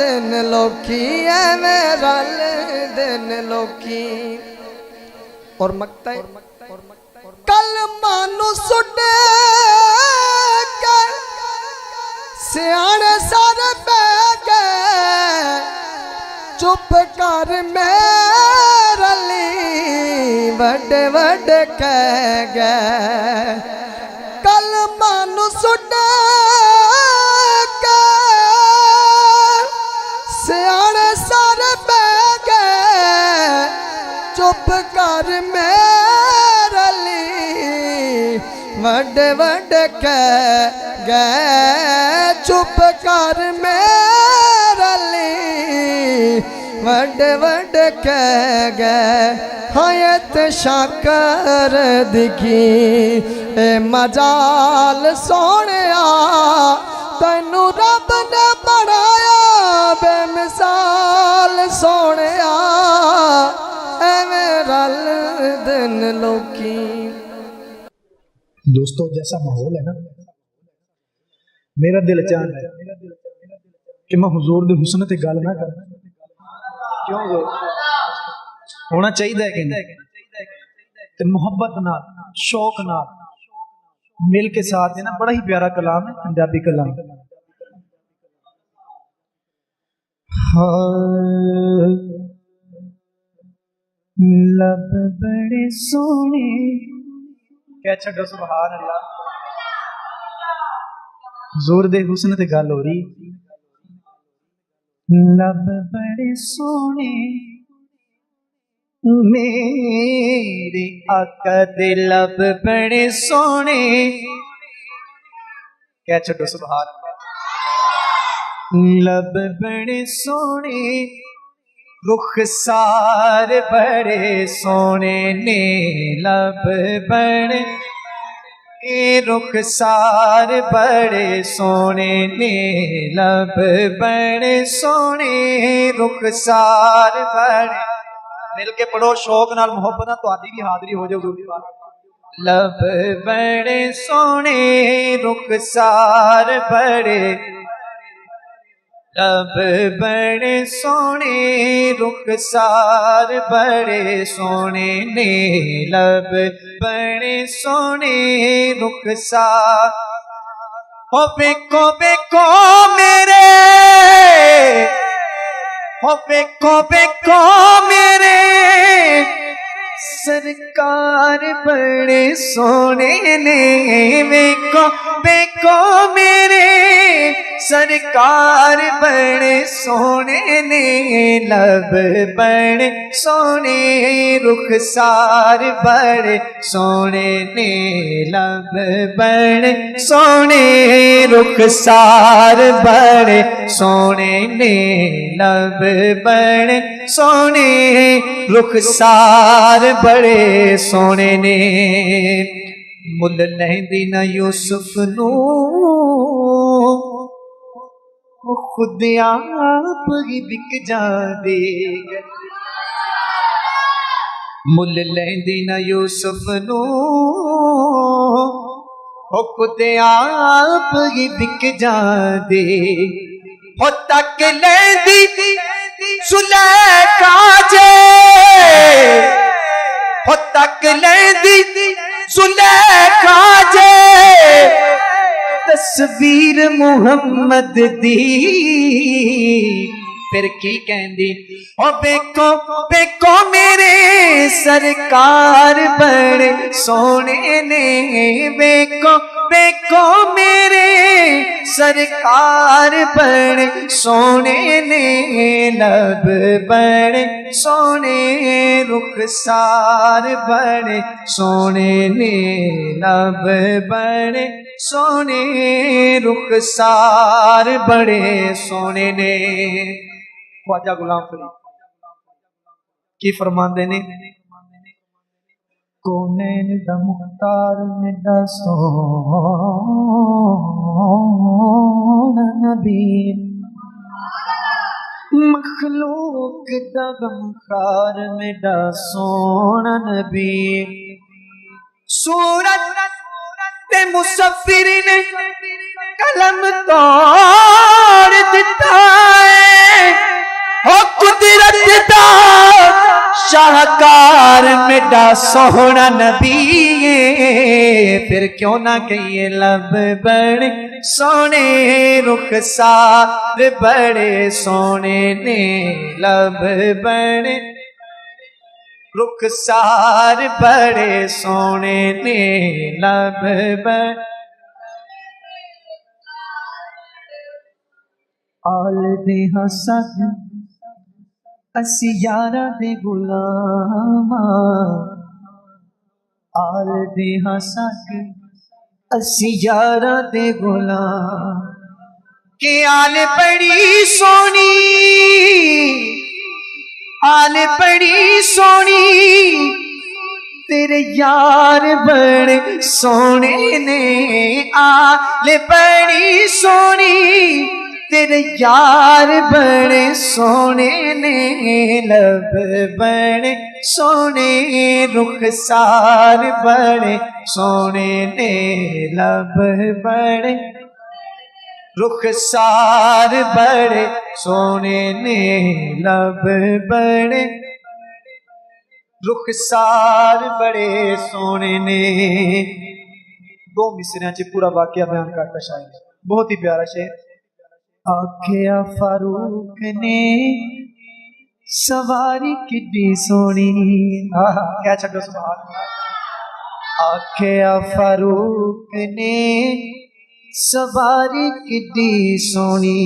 दिन लोकी एवें रल दिन लोकी और मकता कल मानू सुटे के सियाने सारे बह गए चुप कर मेरा ली बड़े बड़े कह गए कल मानू सुटे के सियाने सारे बह गए चुप कर मेरा ली बड़े बड़े कह गए चुप कर मेरा ली बड़े बड़े कह गए हयत शाकर दिखी ए मजाल सोनिया तैनू रब ने बनाया बेमिसाल सोनिया एवें रल दिन लोकी दोस्तों जैसा माहौल है ना मेरा दिल चाहता है कि मैं हुजूर दे हुस्न ते गल ना कर क्यों होना चाहिए कि नहीं ते मोहब्बत नाल शौक नाल मिल के साथ है ना बड़ा ही प्यारा कलाम है पंजाबी कलाम लब बड़े सोने क्या छड़ो सुभान अल्लाह जोर दे हुस्न ते गल हो रही लब बड़े सोने मेरे आका दे लब बड़े सोने क्या छड़ो सुभान अल्लाह लब बड़े सोने रुखसार बड़े सोने ने लब बड़े रुखसार बड़े सोने ने, लब बड़े सोने रुखसार बड़े। मिल के पढ़ो शौक नाल मोहब्बत तो आदि की हाजरी हो जाओ दूसरी बार। लब बड़े सोने रुखसार बड़े, लब बड़े सोने रुखसार बड़े सोने ने, लब बड़े सोने रुखसार। हो बेको मेरे, हो बेको मेरे सरकार बड़े सोने ने, बेको मेरे सरकार बड़े सोने ने, लब बड़े सोने रुखसार बड़े सोने ने, लब बड़े सोने रुखसार बड़े सोने ने, लब बड़े सोने रुखसार बड़े सोने ने। मुल लहंदी न यूसुफ नू खुद आप ही बिक जांदे, मुल लहंदी न यूसुफ नू खुद आप ही बिक जांदे। हो तक लहंदी सुलेखा जे, हो तक लहंदी सुलेखा जे तस्वीर मुहम्मद दी। फिर की कहंदी, ओ बेको मेरे सरकार बड़े सोने ने, बेको मेरे सरकार बड़े सोने ने, लब बड़े सोने रुखसार बड़े सोने ने, लब बड़े सोने रुखसार बड़े सोने ने। ख्वाजा गुलाम फरीद की फरमांदे ने, कोनैन दा मुख्तार मेरा सोना नबी, मखलूक दा गमखार मेरा सोना नबी। सूरत ते मुसफ्फिर ने कलम तोड़ दिता है, हो कुदरत दा शाहकार मेरा सोहना नबी। फिर क्यों ना कहिए लब बड़े सोने रुखसार बड़े सोने ने, लब बड़े रुखसार बड़े सोने ने, लब बड़े। आल दे हसद असी यारा दे गुलामा, आल दे हसद असी यारा दे गुलाम। के आल बड़ी सोनी, आल बड़ी सोनी तेरे यार बड़े सोने ने, आल बड़ी सोनी तेरे यार बड़े सोने ने, लब बड़े सोने रुखसार बड़े सोने ने, लब बड़े रुखसार बड़े सोने ने, लब बड़े रुखसार बड़े सोने ने। दो मिसरियां च पूरा वाकया बयान करता शायर, बहुत ही प्यारा शेर। आखिया फारूक ने सवारी किड्डी सोनी, क्या छो सवाल। आखिया फारूक ने सवारी किड्डी सोनी,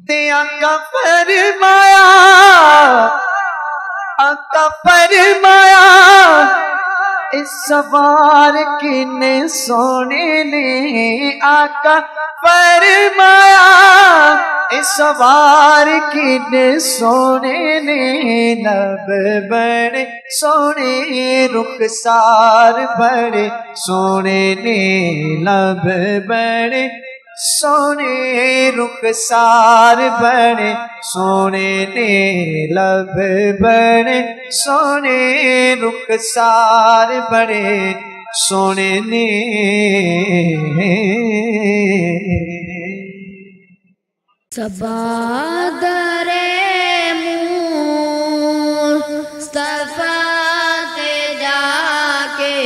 ते आका फरमाया, आका फरमाया इस सवार किन्ने सोने ने, आका फरमाया सवार किने सोने ने लब बड़े सोने रुखसार बड़े सोने ने लब बड़े सोने रुखसार बड़े सोने ने लब बड़े सोने रुखसार बड़े सोने ने सबादरे मुस्तफा ते जाके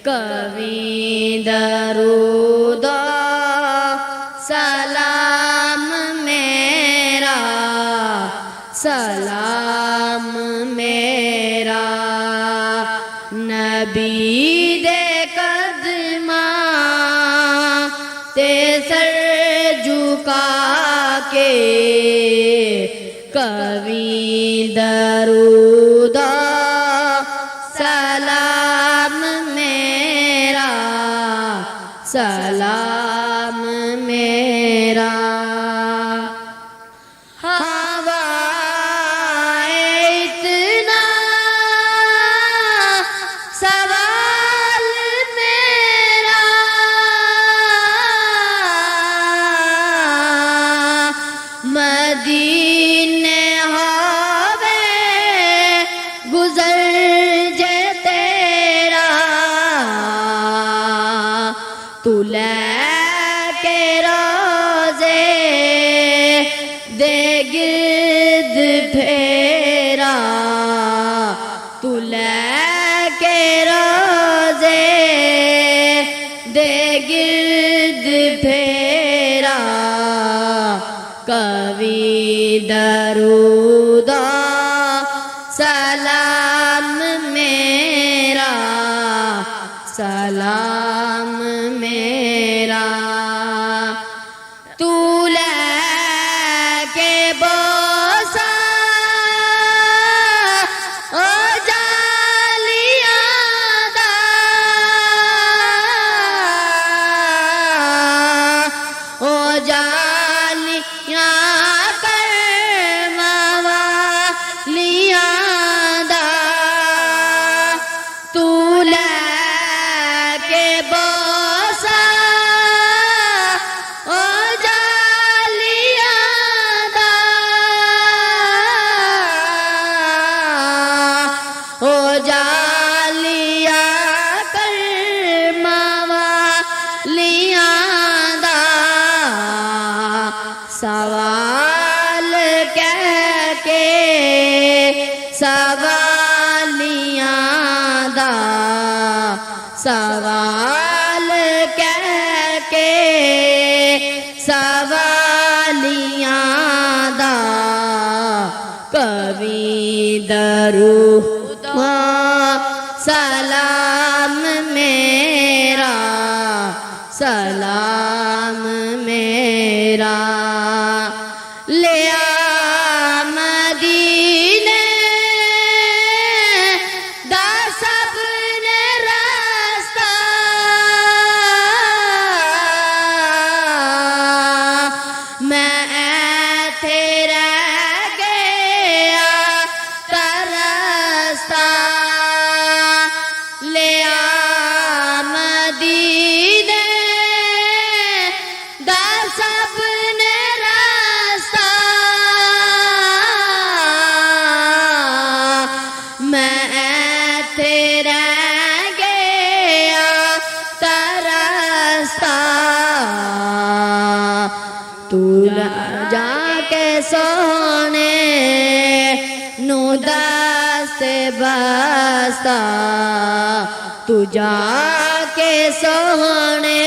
कवि दरूद सलाम मेरा नबी दे कदमा ते सर झुका के कवि दरूद सलाम मेरा हवाए इतना सवाल मेरा मदीने होवे गुजर जे तेरा तू लेके रोजे दे गिर्द फेरा तू लेके रोजे दे गिर्द फेरा कवि दरूद सलाम मेरा तू लेके बोसा ओ जालियां दा ओ जालियां कर मवालियां दा तू लेके बोसा ओ जालियां दा ओ जालियां कर मवालियां दा सवाल कह के सवालियां दा सवाल कह के सवालियां दा कवि दरूद सलाम मेरा ले आ मदीने दा सबने रास्ता मैं ऐथे रह गया तरसता ले आ मदीने दा सबने रास्ता मैं ऐथे रह गया तरसता तू जाके सोने नू दस्ते बस्ता तू जाके सोने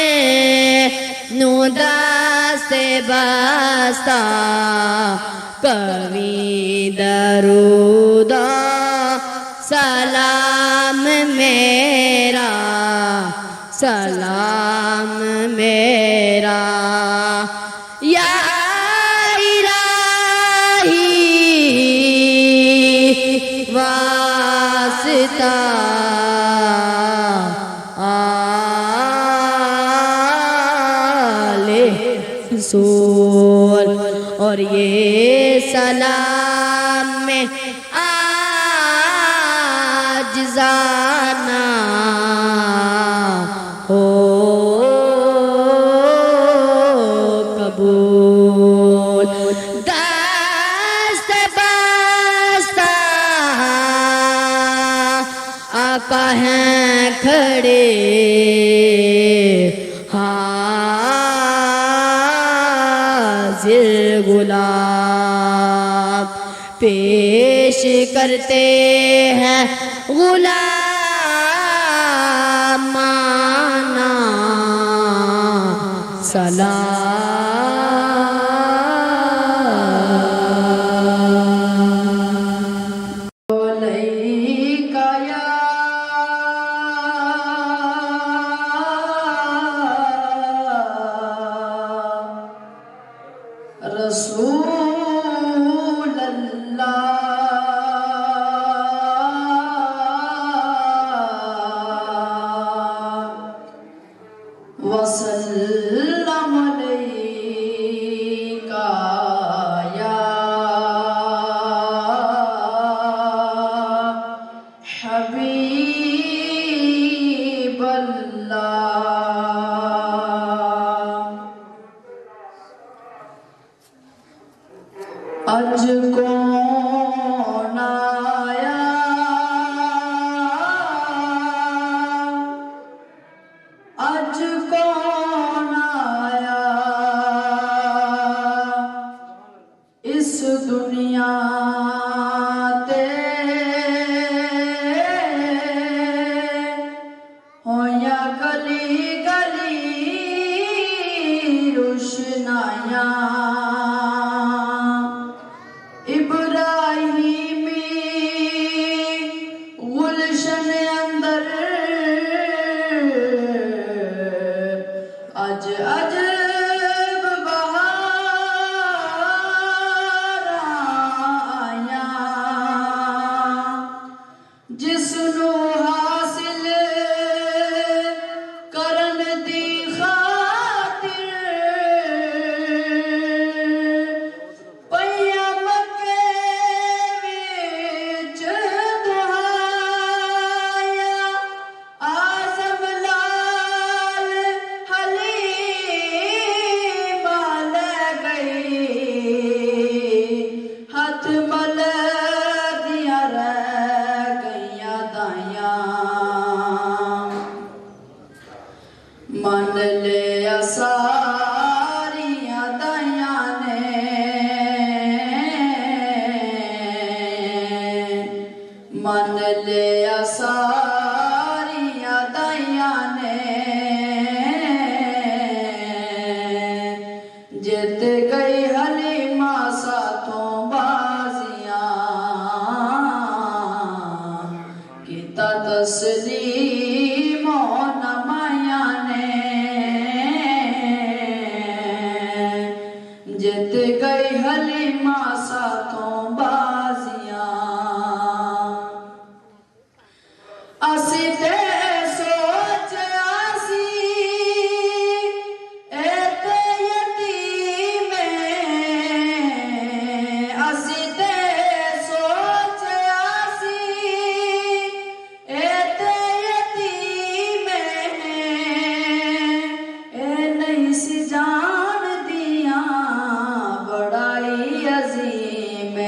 नू दस्ते बस्ता कवि दरूद सलाम मेरा या इलाही वास्ता आले रसूल। और ये सलाम में आज जाना हो कबूल। दस्त बस्ता आका हैं खड़े हाजिर गुलाम पेश करते हैं गुलाम माना सलाम अलैका या रसूल अल्लाह वसल्लम अलैका या हबीब अल्लाह। अज कौन आया अज कौन आया इस दुनिया ते होया गली गली रुशनाया इब्राहिमी गुलशन अंदर अज अजब बहार आया जिसनू हासिल करन दी खातिर पईया मक्के विच दुहाया आज़म लाल हलीम ले गई हथ मल दिया रह गईया दाया मन ले सारिया दाया ने मन ले सारिया दाया ने जित गई हलीमा साथों बाजियां किता तस्लीम नमाया ने जित गई हलीमा साथों बाजियां। असी ते सोचा सी एते यतीम असी ते सोचा सी एते यतीम ए नहीं सी जान दिया बड़ाई अजीम ए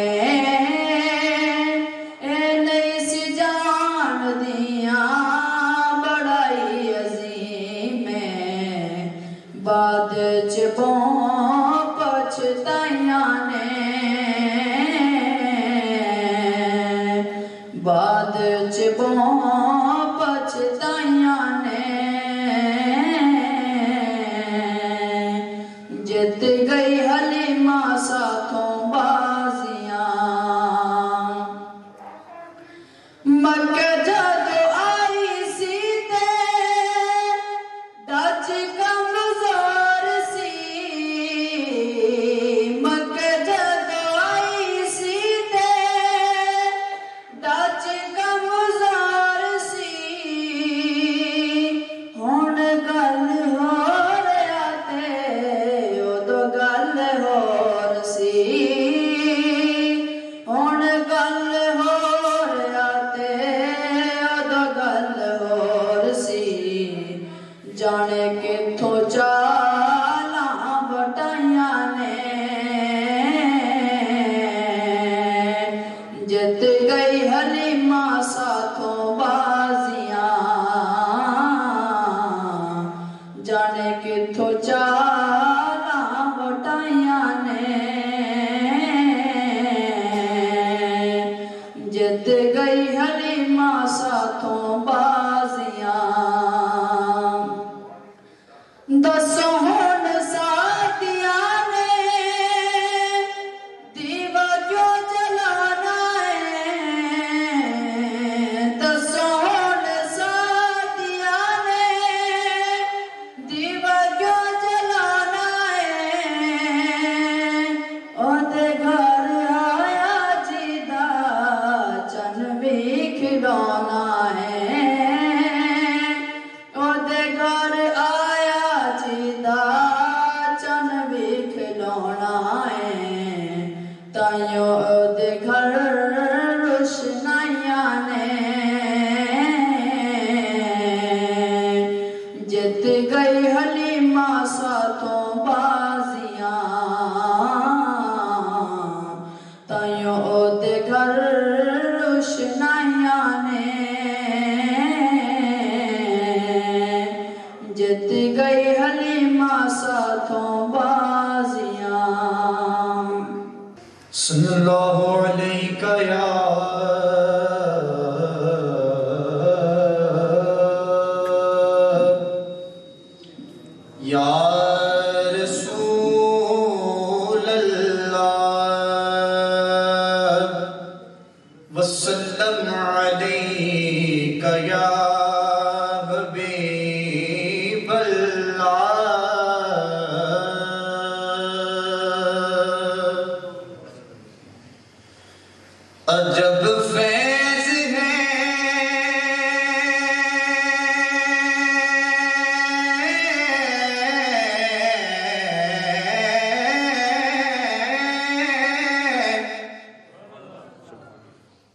नहीं सी जान दिया बड़ाई अजीम बाद च पछताइया ने बाद च पछताइया ने जित गई हलीमा साथों बाजियां। मक्के जदों आई सी ते डच कमजोर सी किथों चाला बटाइया ने जित गई हलीमा साथों बाजियां जाने किथों चाला बटाइया ने जित गई हलीमा साथों बाजियां दसो हुन साथिया ने दीवा जो जलाना है दसो हुन साथिया ने दीवा जो जलाना है ओदे घर आया जीदा चन भी खिलौना है ओदे घर आया जीदा चन भी खिलौना है ताइयों ओदे घर रोशनाइया ने जित गई हलीमा साथों बाजियां ताइयों ओदे घर रोशनाइया ने जित गई हलीमा साथों बाजियां सल्लल्लाहु अलैका या रसूल अल्लाह वसल्लम अलैका या हबीब अल्लाह अजब फैज़ है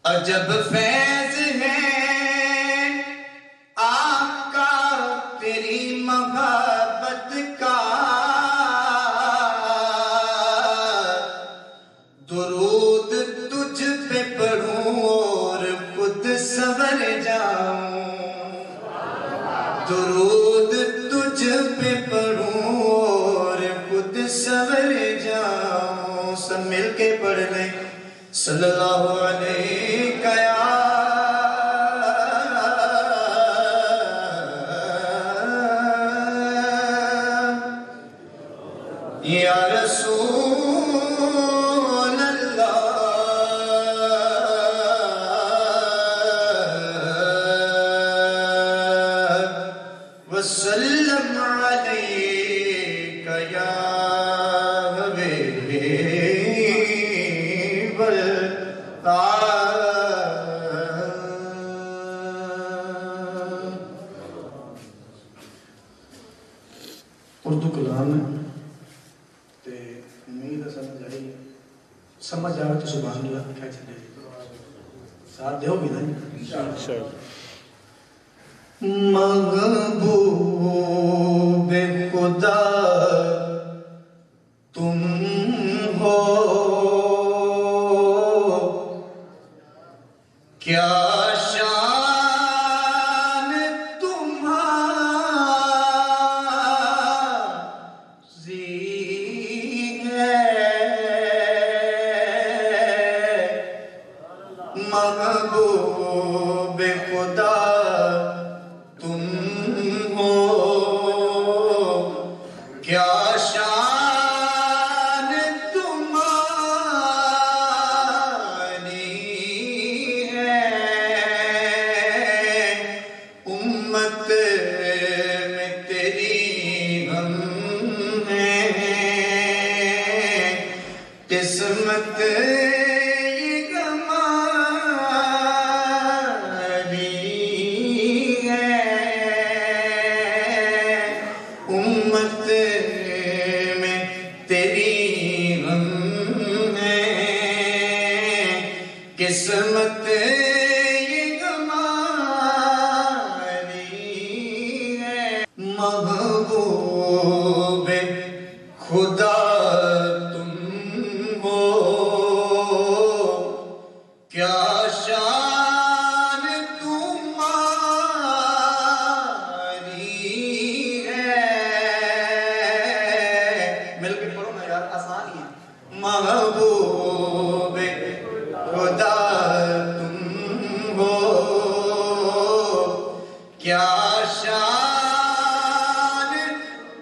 अजब फैज़ है आका तेरी मोहब्बत का दुरूद तुझ पे पढ़ूं और खुद सवर जाऊं दुरूद तुझ पे पढ़ूं और खुद सवर जाऊं सब मिलके पढ़ लें सल्लल्लाहु अलैका या रसूल अल्लाह वसल्लम अलैका या हबीब उर्दू कलाम है ते उम्मीद है समझ आई समझ आवे तो सुभान अल्लाह क्या चले साथ दोगे ना महबूब खुदा तुम हो क्या शान तुम्हारी है महबूब खुदा तुम हो क्या शान तुम्हारी है उम्मत में तेरी हम हैं किस्मत किस्मत ये हमारी है महबूब खुदा तुम हो, क्या शान तुम्हारी है। मिलके पढ़ो ना यार, आसान ही है। महबूब खुदा तुम हो, क्या शान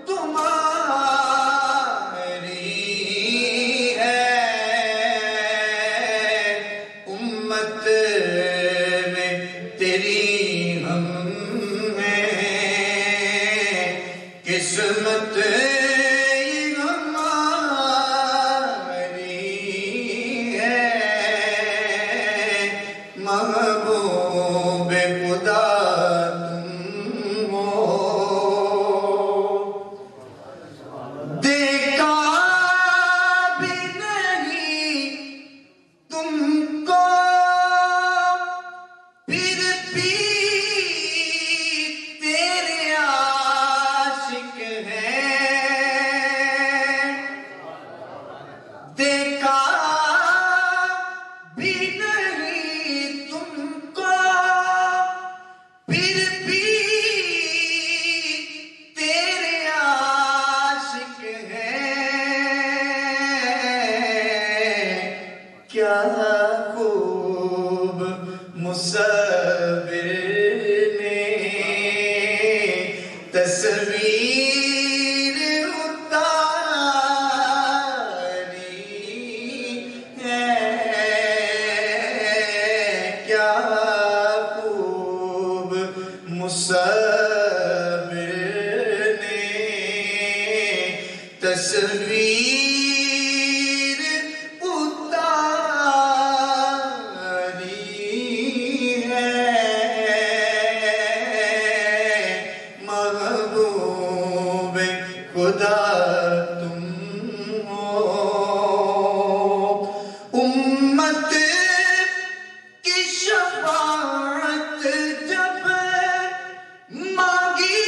तुम्हारी है। उम्मत में तेरी हम हैं, किस्मत हमारी है। महबूब खुदा तुम हो, देखा भी नहीं तुमको फिर भी तेरे आशिक हैं। देखा भी नहीं तुमको फिर भी तेरे आशिक हैं। क्या खूब मुसव्विर ने तस्वीर उतारी है। क्या खूब मुसव्विर ने तस्वीर उतारी है। महबूब खुदा तुम हो, उम्मत की शफाअत जब मांगी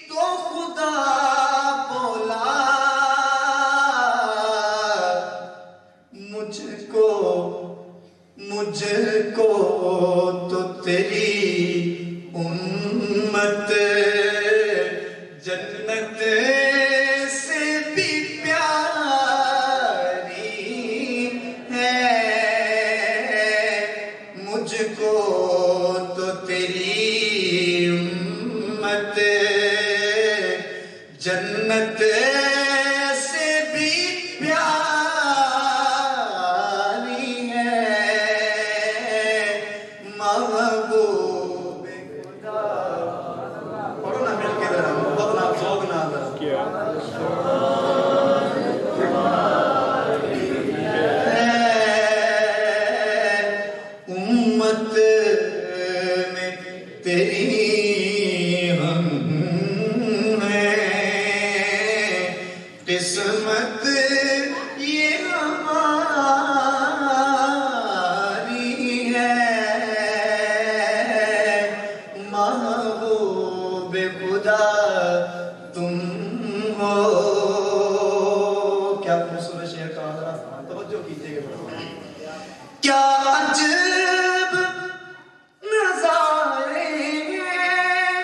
तो खुदा बोला, मुझको तो तेरी उम्मत जन्नत से भी प्यारी है। मुझको तो तेरी उम्मत जन्नत से भी प्यारी है। महबूब खुदा, पढ़ो ना मिलके जरा, बदना जोग ना क्या उम्मत में तेरी हम हैं, किस्मत ये हमारी है। महबूब खुदा तुम हो, क्या खूबसूरत शेर का तवज्जो कीजिएगा। क्या अजब नज़ारे हैं,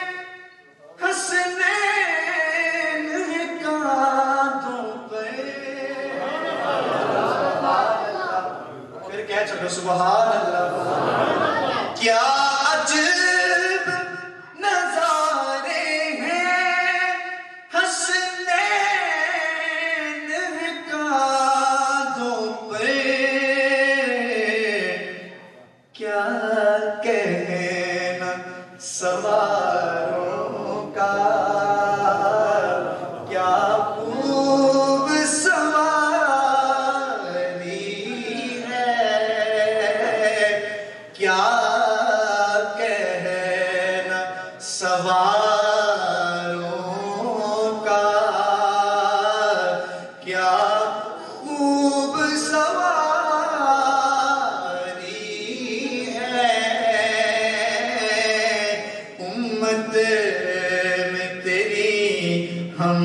हसनैन कांधों पे। फिर क्या चलो सुभान अल्लाह। क्या अजब नज़ारे हैं, हसनैन कांधों पे। क्या कहना सवारों का, क्या खूब सवारी है। क्या कहना सवारों का, क्या खूब सवारी है। उम्मत में तेरी हम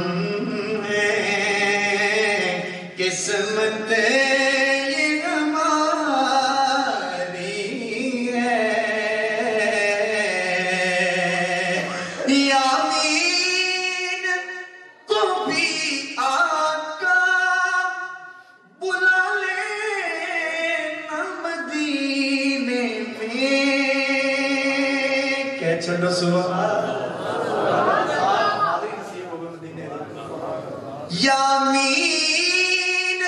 किस्मत ये हमारी है यामीन को भी आका बुला ले ना मदीने में क्या छोड़ो यामीन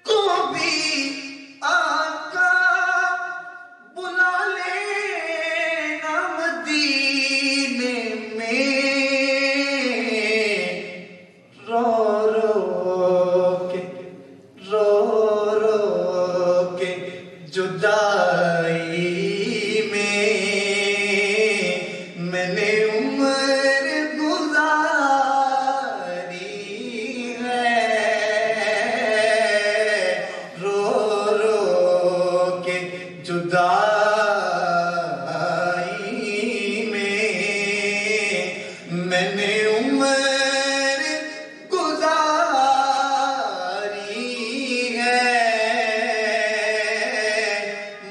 को भी आका बुला लेना मदीने में रो रो के जुदाई में मैंने उम्र गुजारी जुदाई में मैंने उम्र गुजारी है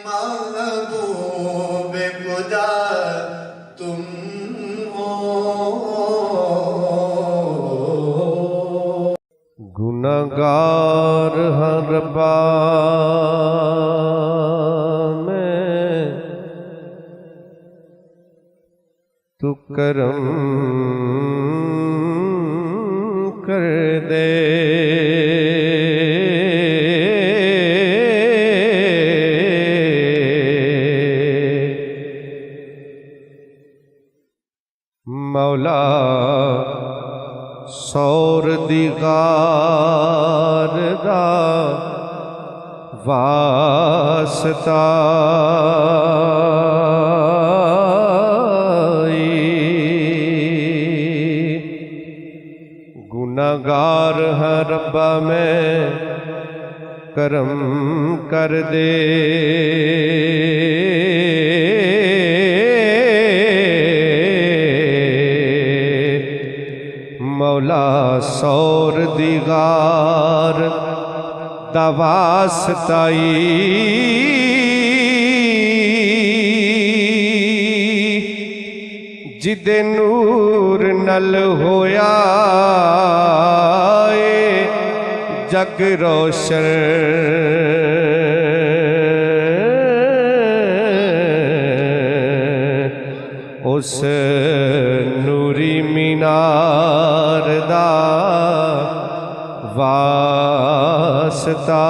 महबूब खुदा तुम हो गुनाहगार हर तू करम कर दे मौला सौर दिगार दा वास्ता गुनाहगार है रब्बा में करम कर दे मौला सौर दिगार दवासताई जिदे नूर नल होया जग रोशन उस नूरी मीनार दा वास्ता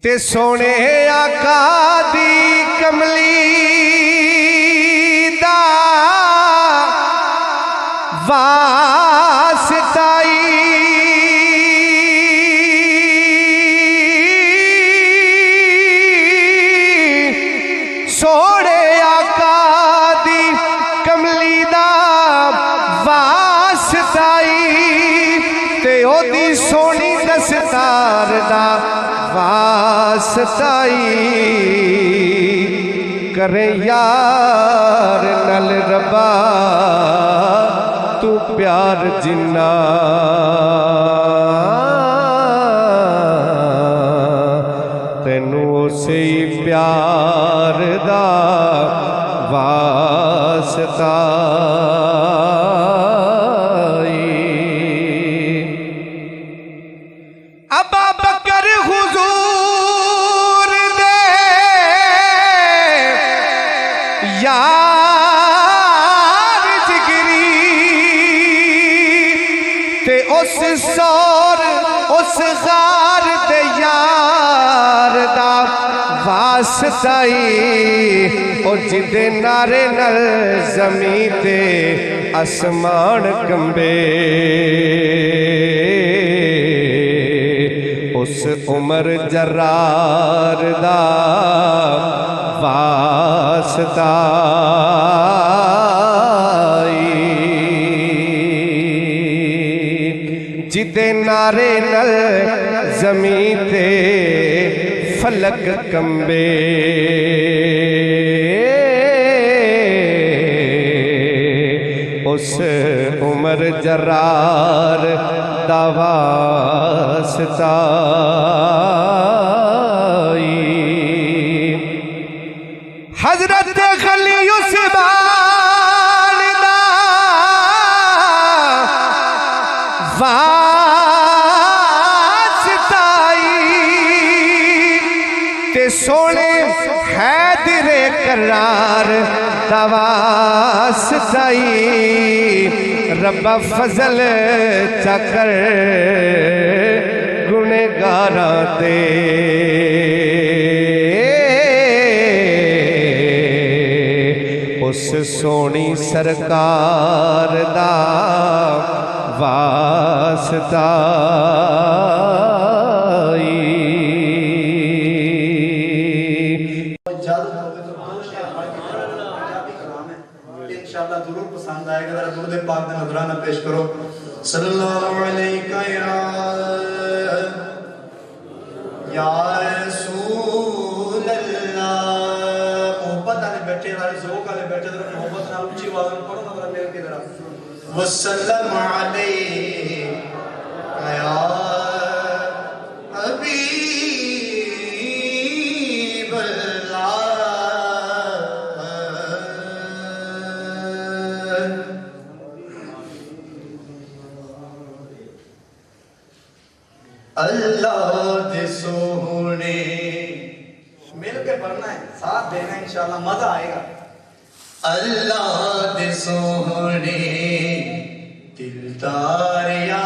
ते सोने आका दी कमली दा वास्ताई सोने आका दी कमली दा वास्ताई ते ओदी सोनी दस्तार दा वास्ताई करे यार नल रब्बा तू प्यार जिन्ना तेनू उसे ही प्यार दा वास्ता यार जिगरी ते उस सौर उस गार दे यार दा वास्ताई और जिदे नारे नल जमी ते आसमान कंबे उस उमर जरार दा वास्ता जिदे नारे नल जमी ते फलक कंबे जरार दावास्ताई हजरत खलीउस बालदा वास्ताई ते सोने हैदरे करार दवास्ताई रब्बा फजल चकर गुनेगारा दे उस सोनी सरकार दा वास्ता इंशाअल्लाह जरूर पसंद आएगा। जरा दुरूद पाक का नजराना पेश करो। सल्लल्लाहु अलैका या रसूल अल्लाह। मोहब्बत वाले बैठे वाले ज़ौक़ वाले बैठे जरा मोहब्बत नाल ऊंची आवाज में पढ़ो ना, जरा मिल के जरा वसल्लम अलैका या हबीब अल्लाह। अल्लाह दे सोहने मिल के पढ़ना है, साथ देना है, इंशाअल्लाह मजा आएगा। अल्लाह दे सोहने दिलदार आ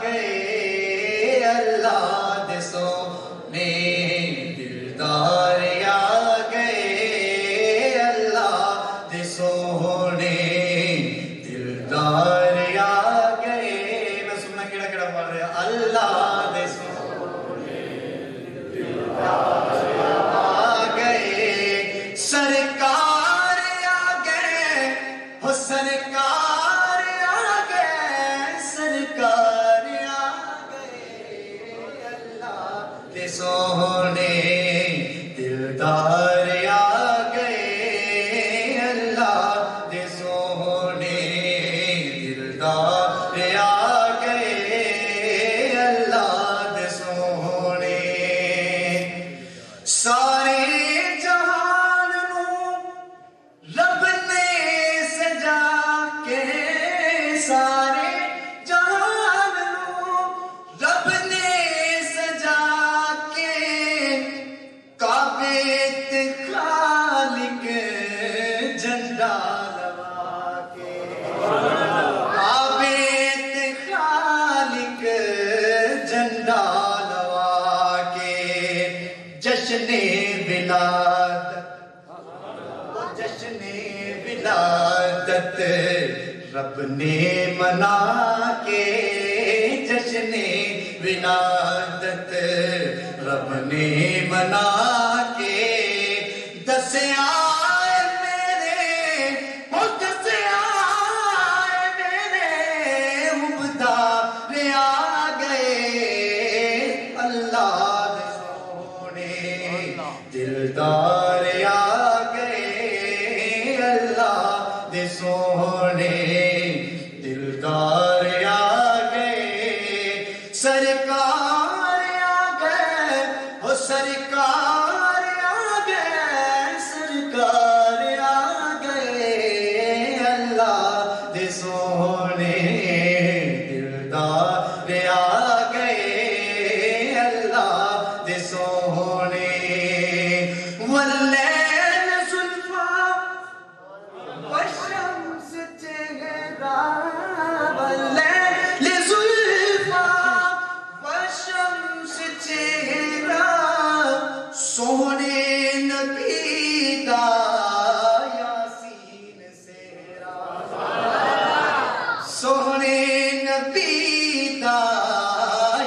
गए, अल्लाह दे सोहने दिलदार आ गए, अल्लाह दे सोहने दिलदार आ गए। मैं सुनना केड़ा केड़ा पढ़ रहा। अल्लाह सरकार आ गए, हो सरकार आ गए, सरकार आ गए, अल्लाह दे सोहने दिलदार आ गए, अल्लाह दे सोहने दिलदार आ गए, अल्लाह दे सोहने सारे रब ने मना के, जश्ने विलादत रब ने मना के दसिया मेरे, हो दसिया मेरे मुबदा ले आ गए, अल्लाह दे सोहने दिलदार आ गए, अल्लाह दे सोहने दिलदार आ गए, सरकार आ गए, हो सरकार आ गए, सरकार आ गए, अल्लाह दे सोहने दिलदार आ गए, अल्लाह दे सोहने वल्ले सोहने नबी दा यासीन सेरा, सोहने नबी दा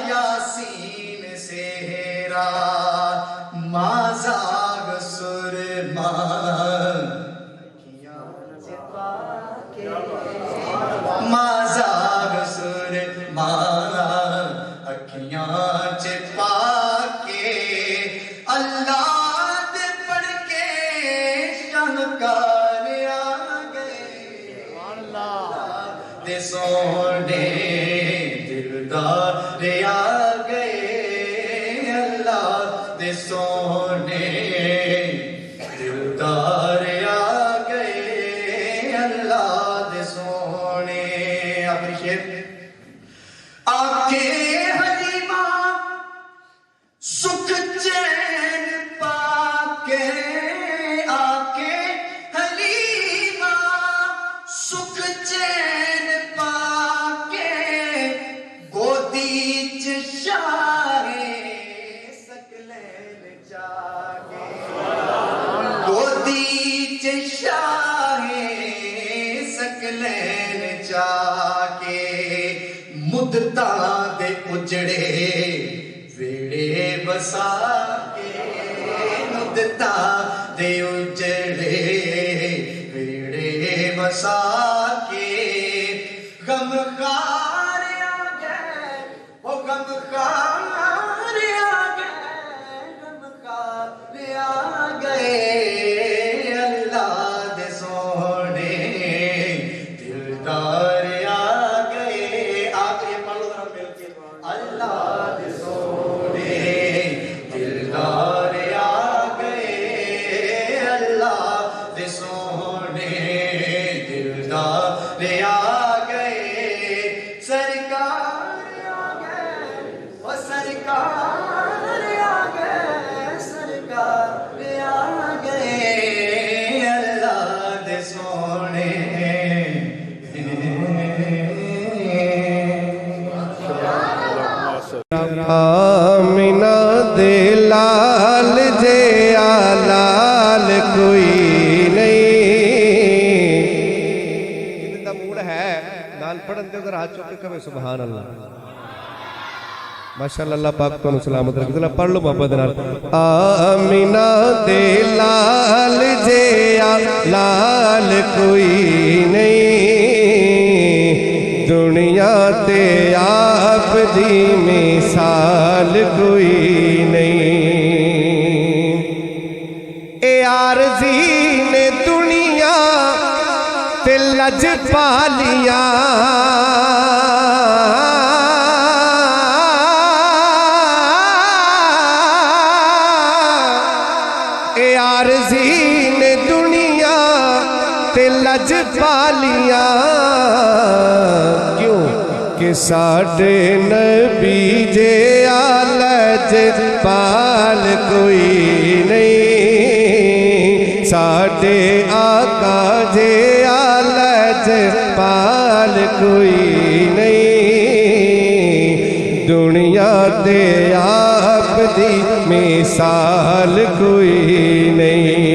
यासीन सेरा, माज़ाग सुरमा माज़ाग सुरमा अखियां च पाके, अल्लाह दे पढ़ के शानकार आ गए, अल्लाह दे सोने दिलदार आ गए अल्लाह दे सोने दिलदार आ गए अल्लाह दे सोने। आखिरी शेर आके हलीमा सुख चैन पाके आके हलीमा सुख चैन पाके गोदी च शाहे सकलैन जाके गोदी च शाहे सकलैन जाके मुद्दता दे उजड़े वेड़े बसा के मुद्दता दे उजड़े वेड़े बसा के गमखार आ गए ओ गमखार आ गए गमखार आ गए अल्लाह दे सोने दिलदार आ गए। आखिरी पढ़ लो जरा मिलके अल्लाह दे सोने दिलदार आ गए अल्लाह दे सोने दिलदार आ गए सरकार आ गए ओ सरकार आ गए सरकार आ गए अल्लाह दे सोने। आमिना दे लाल जे लाल कोई नहीं जिंदा मूड है नाल पढ़न दे उधर हाथ चुक के कहे सुभान अल्लाह माशाअल्लाह। अल्लाह पाक तो सलामत रखे। जरा पढ़ लो मोहब्बत नाल आमिना दे लाल जे लाल कोई नहीं दुनिया ते आप दी मिसाल कोई नहीं। ए आरज़ी ने दुनिया ते लज पालिया ए आरज़ी ने दुनिया ते लज पालिया क्यों कि साडे नबी जे लज पाल कोई नहीं साडे आका जे लज पाल कोई नहीं दुनिया ते आप दी मिसाल कोई नहीं।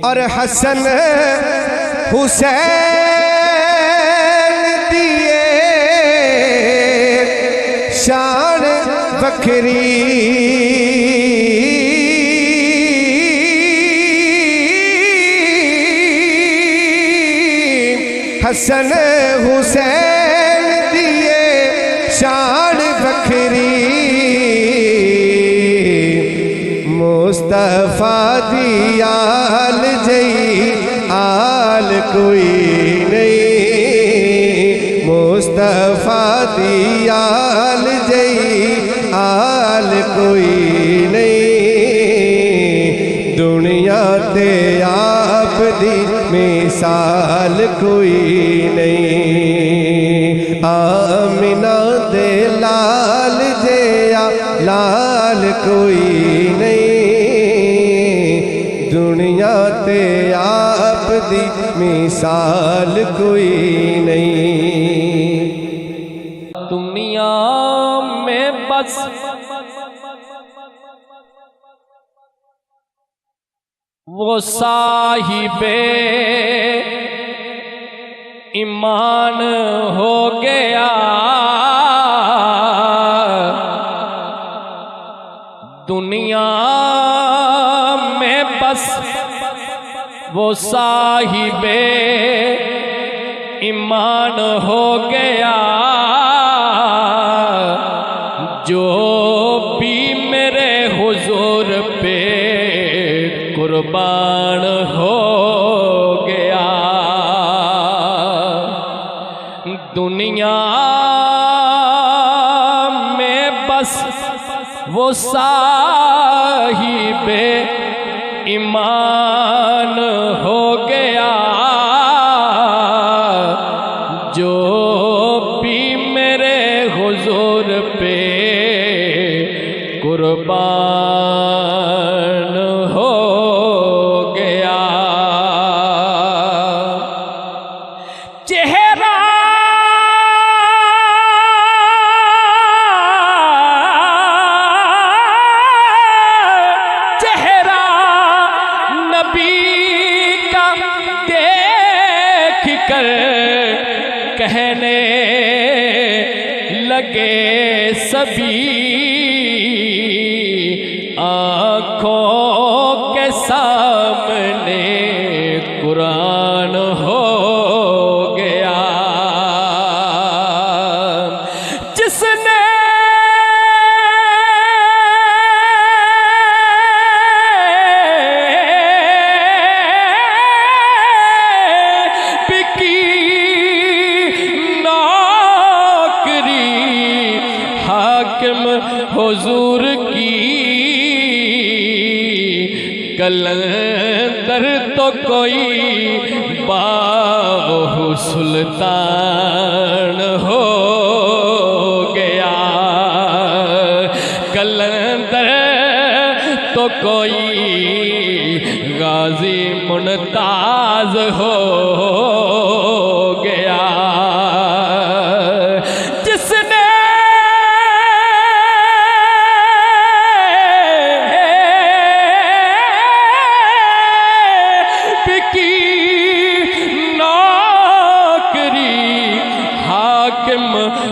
और हसन हुसैन दिए शान बखरी हसन हुसैन दिए शान बखरी मुस्तफा दी आल जई आल कोई नहीं मुस्तफा दी आल जई आल कोई नहीं दुनिया ते आप दी मिसाल कोई नहीं। आमिना दे लाल जे लाल कोई नहीं दुनिया ते आप दी मिसाल कोई नहीं। दुनिया में बस वो साहिबे ईमान हो गया दुनिया में बस वो साहिबे ईमान हो गया जो भी मेरे हुजूर पे कुर्बान हो गया वो साहिबे ईमान हो गया, जो भी मेरे हुजूर पे कुर्बान हो गया। चेहरा कहने लगे सभी, आँखों के सामने कुरान हो गया। जिसने हुजूर की कलंदर तो कोई बाहु सुल्तान हो गया। कलंदर तो कोई गाजी मुमताज हो गया। जिसने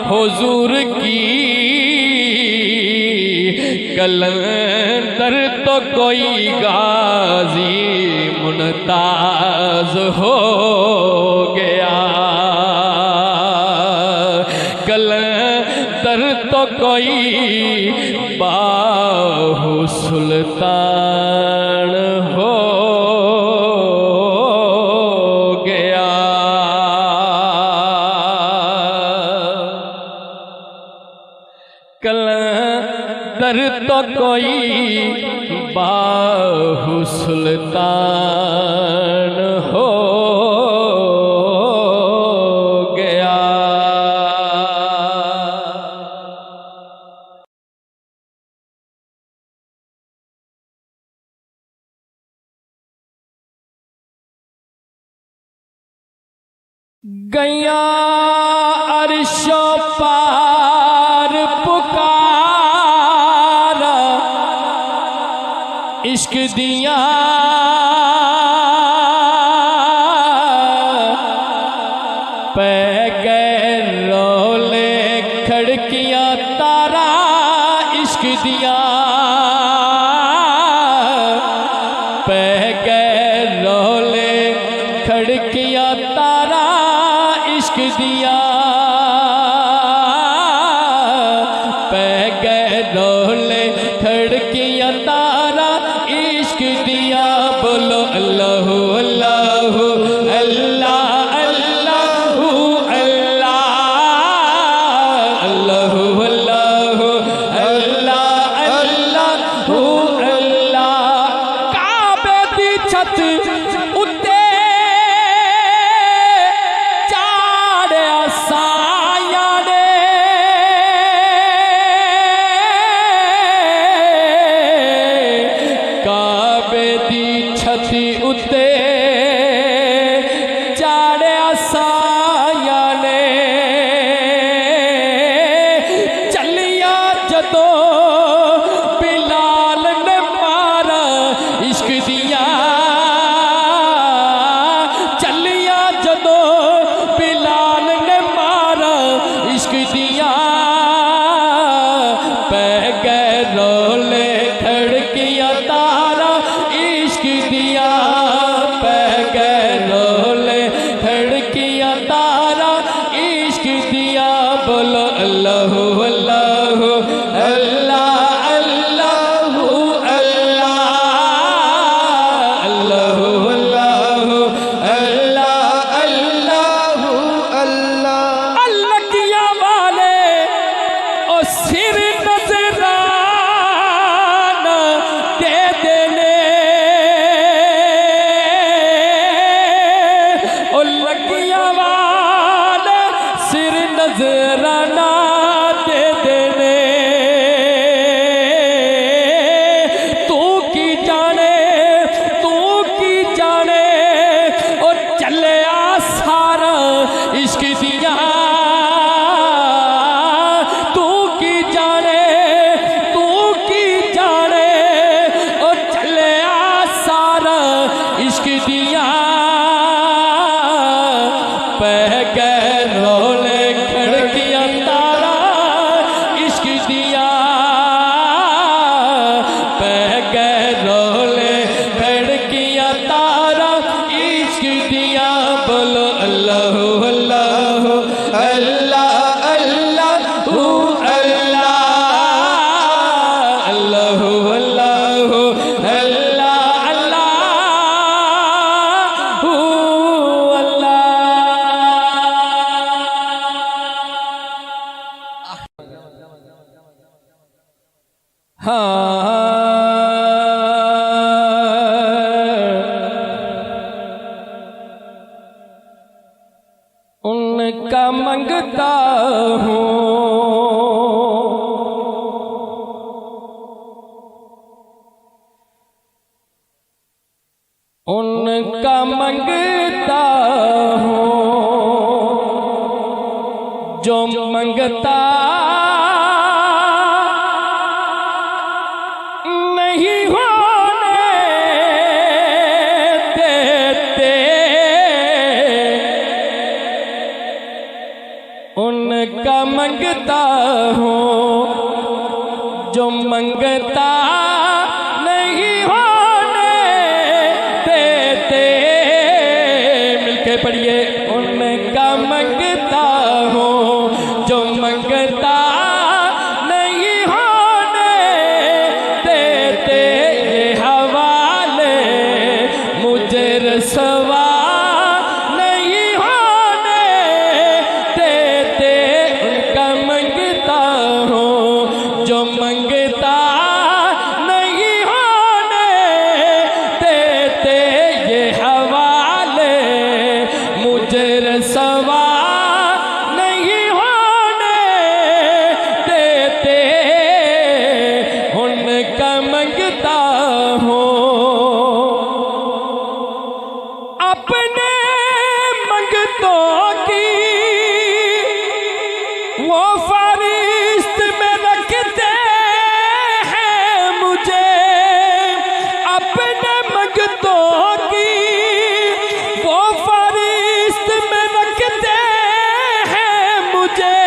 हुजूर की कलंदर तो कोई गाजी मुमताज हो गया। कलंदर तो कोई बाहु सुल्तान हो गया। कलंदर तो कोई बाहु सुल्तान हो गया। गैया अर्शो पार पुकारा, इश्क दिया पै गए रोले खड़कियां तारा, इश्क दिया पै गए रोले खड़कियां तारा, इश्क दिया पै गए रोले खड़कियां तारा, इश्क दिया। बोलो अल्लाह अल्लाह अल्लाह अल्लाह अल्लाह अल्लाह अल्लाह अल्लाह अल्लाह। काबे दी छत उत्ते चाढ़िया साया ने, काबे दी छत उत्ते चाढ़िया साया ने, चलिया जदों बिलाल ने मारा, इश्क दिया चलिया जदों बिलाल ने मारा, इश्क दिया पै गए रोले खड़कियां तारा, इश्क दिया पै उनका मंगता हूँ जो मंगता नहीं होने देते, उनका मंगता हूँ जो मंगता नहीं होने देते। मिलके पढ़िए, उनका मंगता हूँ जो मंगता नहीं होने देते। ये हवाले मुझे रसवा नहीं होने देते। उनका मंगता हूँ जो मंगता नहीं होने देते। ये हवाले मुझे रसवा नहीं होने देते। उनका मंगता हूँ अपने मंगतों की वो फरिश्त में रखते हैं मुझे। अपने मंगतों की वो फरिश्त में रखते हैं मुझे।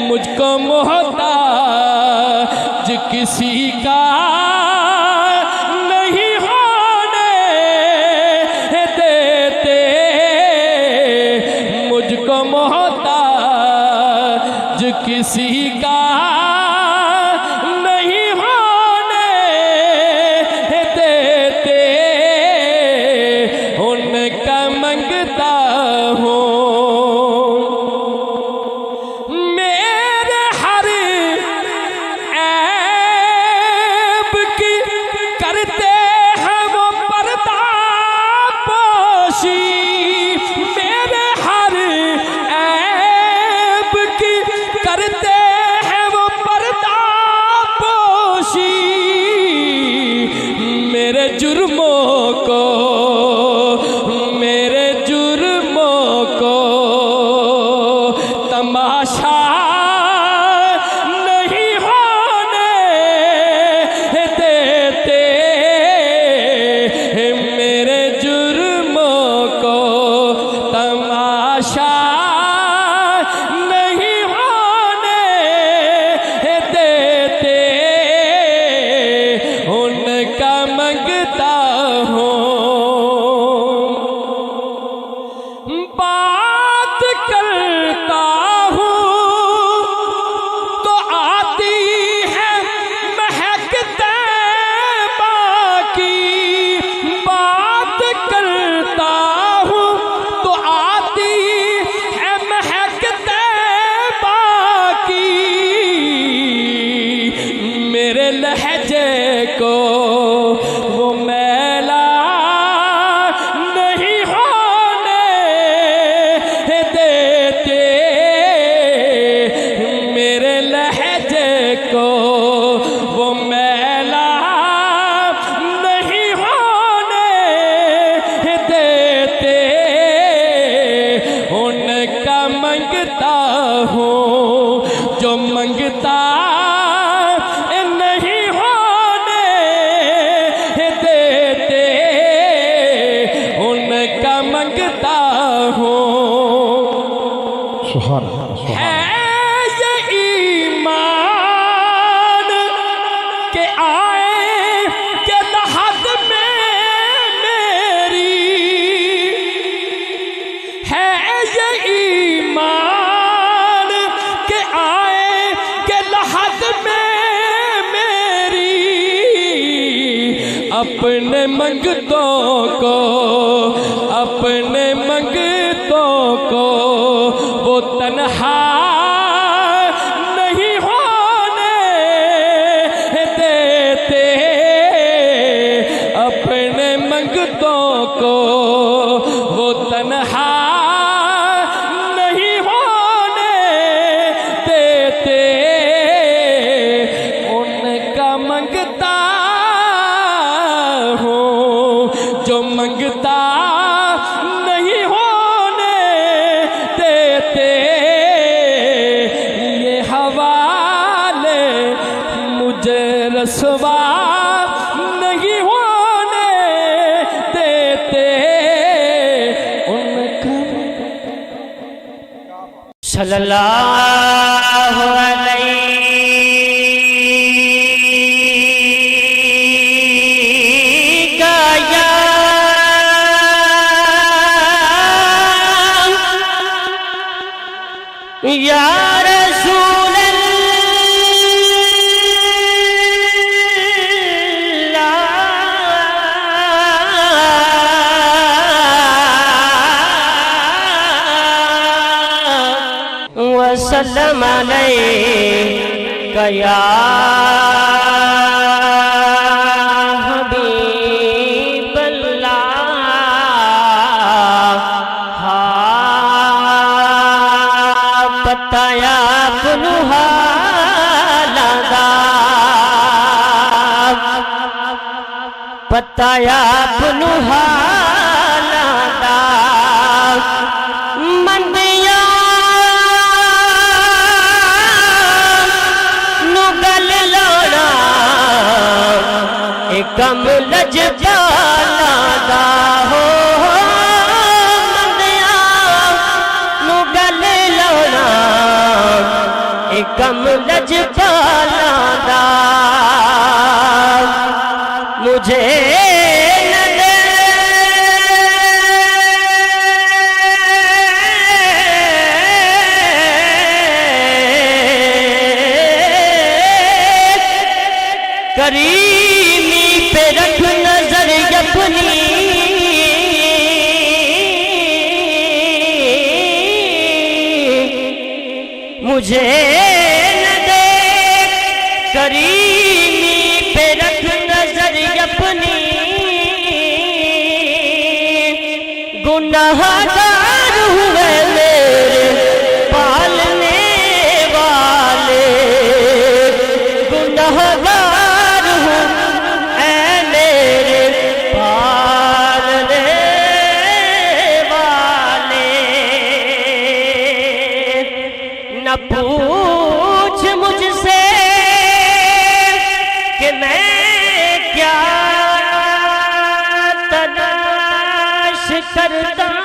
मुझको मोहताज किसी का नहीं होने देते। मुझको मोहताज किसी का नहीं होने देते। उनका मंगता हूँ मेरे हर ऐब की करते हैं वो पर्दा पोशी। मेरे हर ऐब की करते हैं वो पर्दा पोशी। मेरे जुर्मों को तमाशा नहीं होने देते। मेरे जुर्मों को तमाशा नहीं होने देते। उनका मंगता हूँ बात करता हूँ तो आती है महक तैबा की। बात करता हूँ तो आती है महक तैबा की। मेरे लहजे को वो मैला नहीं होने देते। मेरे लहजे को वो मैला नहीं होने देते। उनका मंगता हूँ जो मंगता नहीं होने देते। उनका मंगता हूँ है ये ईमान के आए के लहद में मेरी। है ये ईमान के आए के लहद में मेरी। अपने मंगतों को अपने मंगतों को वो तन्हा नहीं होने देते। अपने मंगतों को वो तन्हा नहीं होने देते। उनका मंगता हूँ सल्लल्लाहु अलैहि या रसूल अल्लाह वसल्लम अलैका या हबीब अल्लाह बताया पुनहालादा बताया पुनहालादा मंदिया नुगल लोड़ा एकम लजपालादा हो मंदिया नुगल लोड़ा एकम लजपालादा मुझे न दे करीमी पे रख नजर अपनी मुझे न दे करीमी पे रख नजर अपनी गुनाहगार हुए मेरे पालने वाले गुनाहगार हूँ ऐ मेरे पालने वाले न पूछ मुझसे कि मैं क्या तलाश करता हूँ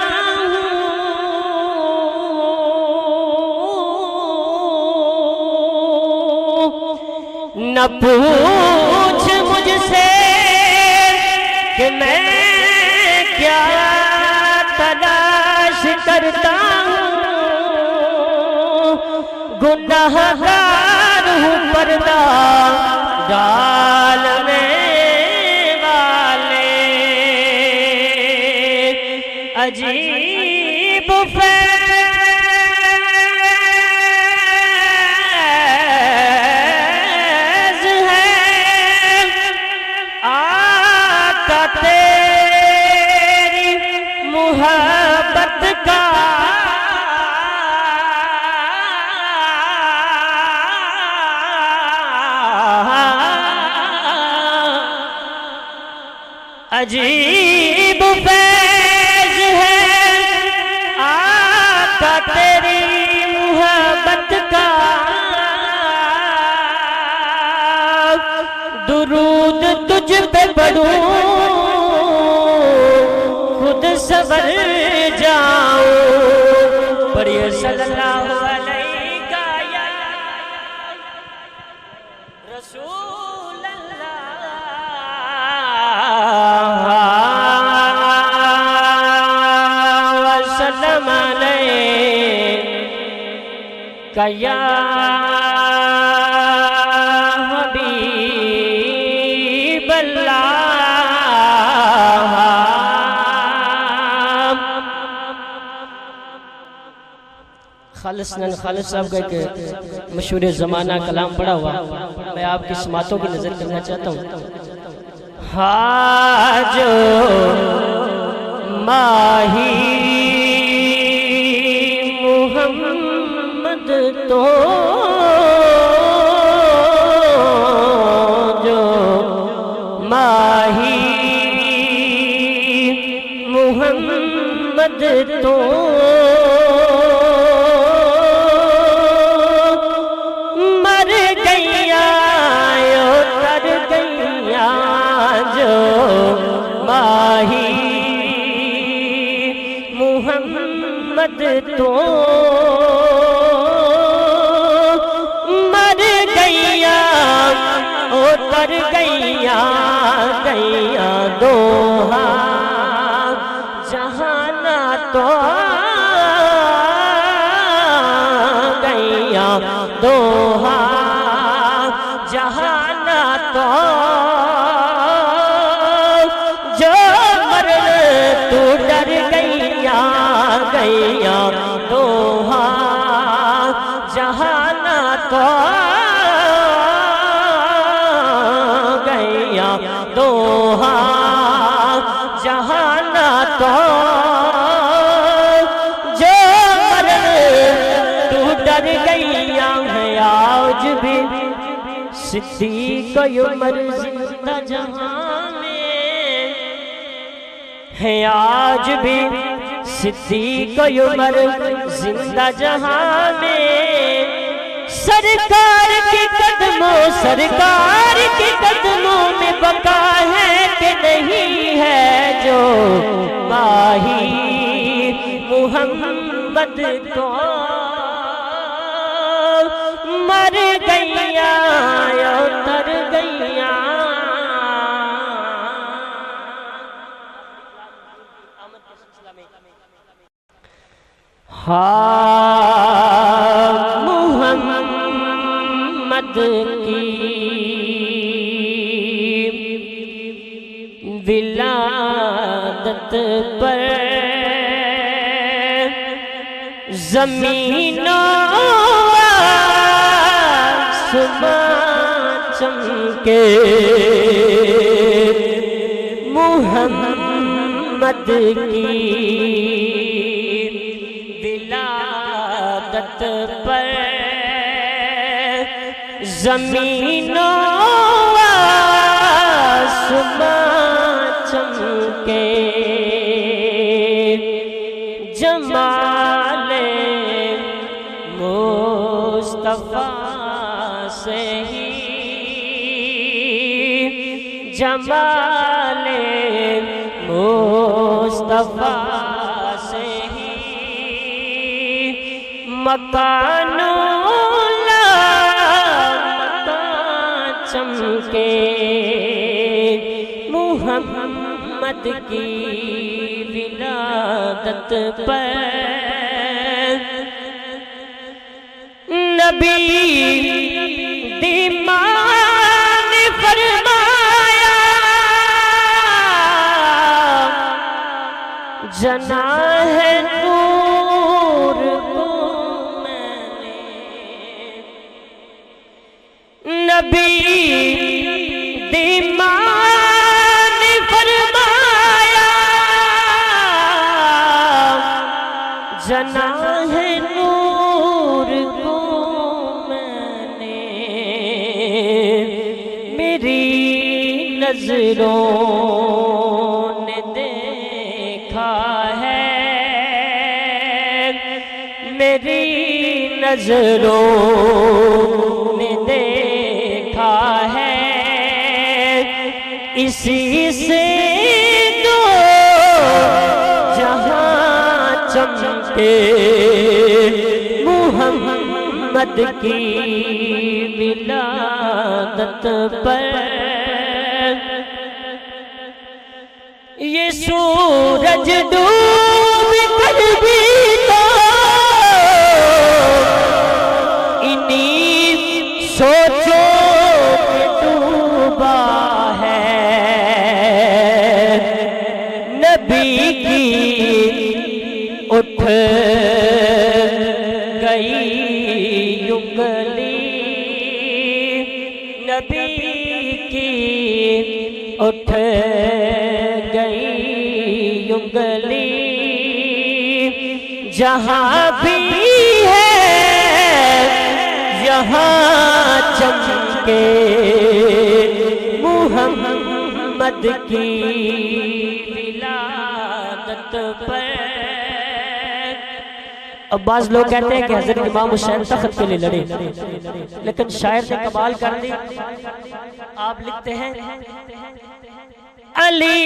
न पूछ मुझसे कि मैं क्या तलाश करता हूँ गुनाहगार हूँ पर्दा डालने वाले अजीब फैज़ है आका तेरी मुहब्बत का अजीब फैज़ है आका तेरी मुहब्बत का दुरूद तुझ पे पढ़ूं खुद सवर जाऊं पढ़िए सल्लल्लाहु अलैहि रसूल वसल्लम अलैका या हबीब अल्लाह खालिसन खालिद साहब का एक मशहूर ज़माना कलाम पड़ा हुआ मैं आपकी समातों की नज़र करना चाहता हूँ हाजो माही मुहम्मद तो जो माही मुहम्मद तो मर गैया तर गैया जो माही मुहम्मद तो तो गैया दोहा जहाना तो जो मरण तू डर गैया गैया दोहा जहाना तो गैया दोहा जहाना तो जो मरण तू डर गैया है आज भी सिद्दीक उमर जिंदा जहां में है आज भी सिद्दीक उमर जिंदा जहां में सरकार के कदमों में बका है कि नहीं है जो माही मुहम्मद तो मर गैया तर गैया हाँ मुहम्मद की विलादत पर ज़मीनों आसमां चमके मुहम्मद की विलादत पर ज़मीनों आसमां चमके जमाले मुस्तफा से ही जमाले मुस्तफा से ही मकानों मकान चमके मुहम्मद की विलादत पर नबी दीमान फरमाया जना है नूर को मैंने नबी दीमान फरमाया जना है नूर को मैंने मेरी नजरों ने देखा है मेरी नजरों ने देखा है इसी से दो जहां चमके मुहम्मद की विलादत पर ये सूरज डूब कर भी तो इन्हीं सोचों में डूबा है नबी की उठ गई उंगली नबी की उठ गई उंगली जहां भी है यहाँ चमके मुहम्मद की विलादत पर। अब बाज लोग कहते हैं कि हजरत इमाम हुसैन तख्त के लिए लड़े, लेकिन शायर ने कमाल कर दी। आप लिखते हैं अली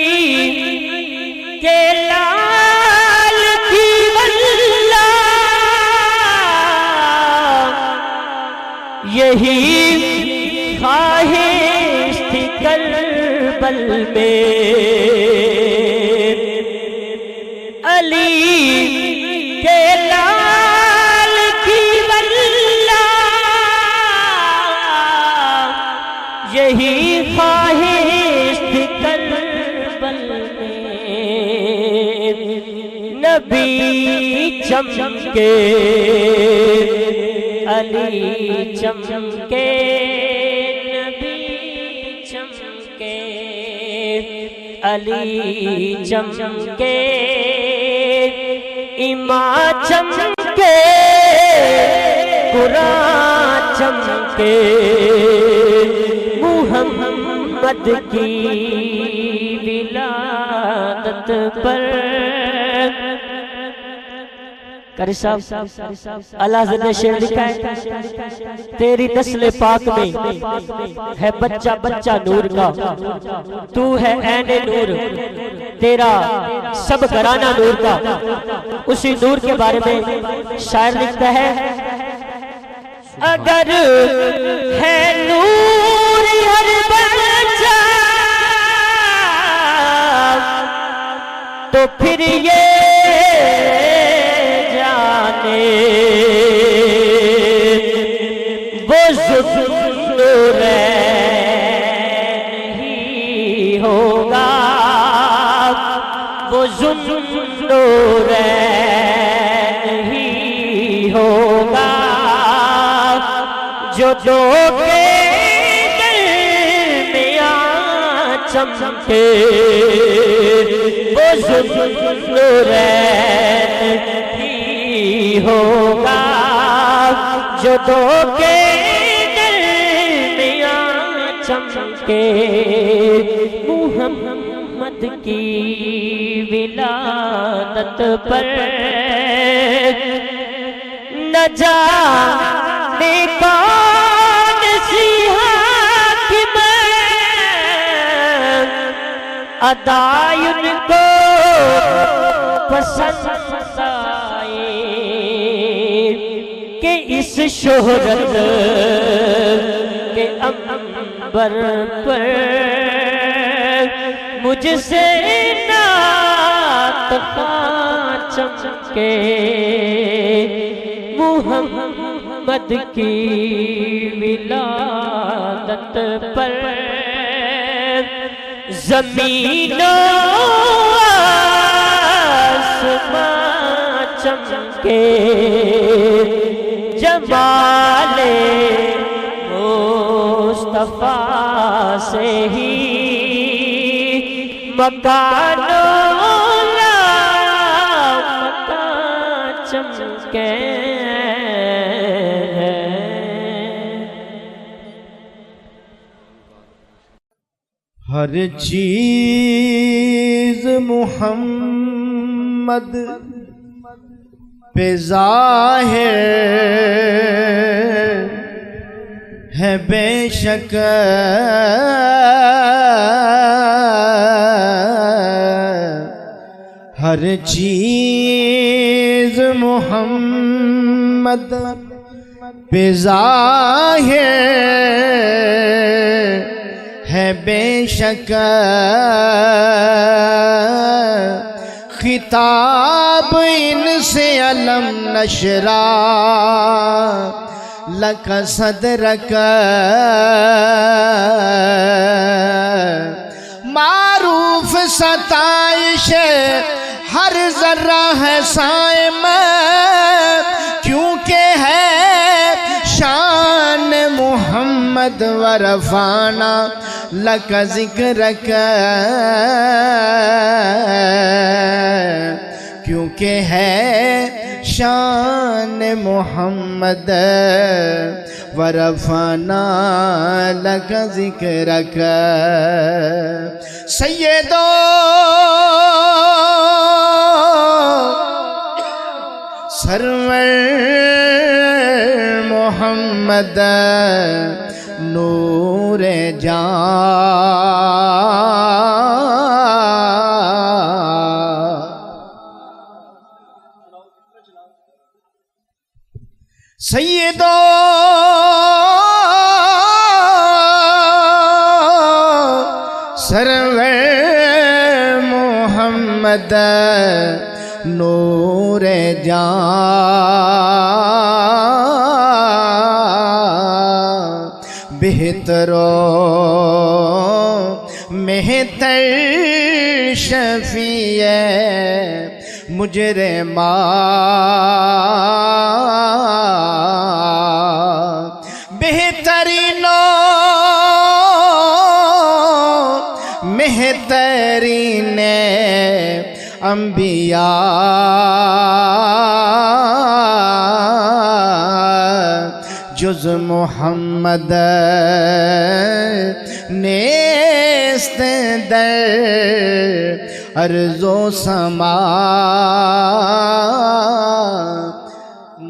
के लाल की वल्ला यही ख्वाहिश थी करबल में अली के लाल की वल्ला यही ख्वाहिश थी करबल में नबी चमके अली चमके नबी चमके अली चमके इमाम चमके कुरान चमके मुहम्मद की विलादत पर कारी साहब अल्लाह ने शेर लिखा है तेरी नस्ल पाक में है बच्चा बच्चा नूर का तू है ऐने नूर तेरा सब घराना नूर का। उसी नूर के बारे में शायर लिखता है अगर है नूर हर बच्चा तो फिर ये वो नहीं होगा वो नहीं होगा जो दो के दरमियां चमके वो नहीं होगा जो दो के दरमियां चमके मुहम्मद की विलादत पर न जाने कौन सी हाकिम अदायुन को पसंद आए कि इस शोहरत के अंबर पर मुझसे नात चमके मुहम्मद की विलादत पर ज़मीनों आसमां चमके जमाले मुस्तफा से ही मकानों मकान चमके हर चीज मुहम्मद पे ज़ाहिर है बेशक हर चीज मुहम्मद पे ज़ाहिर है बेशक खिताब इनसे अलम नशरा लक सदरक मारूफ सताइश हर जर्रा है साइम क्योंकि है शान मोहम्मद वरफाना लक जिक्रक क्योंकि है शान मोहम्मद वरफाना लक जिक्रक सैयदो सरवर मोहम्मद नूर सैयदो सरवर मोहम्मद नूर जान बेहतरो मेहतर शफीए मुजरिमा बेहतरीनो मेहतरीने अंबिया जुज़ मोहम्मद नेस्त दर अर्ज़ो समा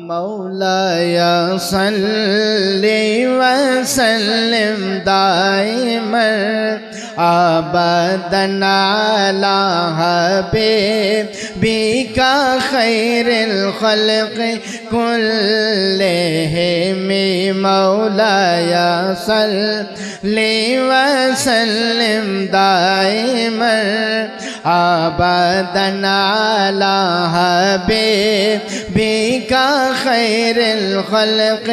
मौलाया सल्ली व सल्लिम दाइमन अबदन अला हबीबिका खैरिल खल्क़ कुल्लिहिम मौलाया सल्ली व सल्लिम दाइमन अबदन अला हबीबिका खैरिल खल्क़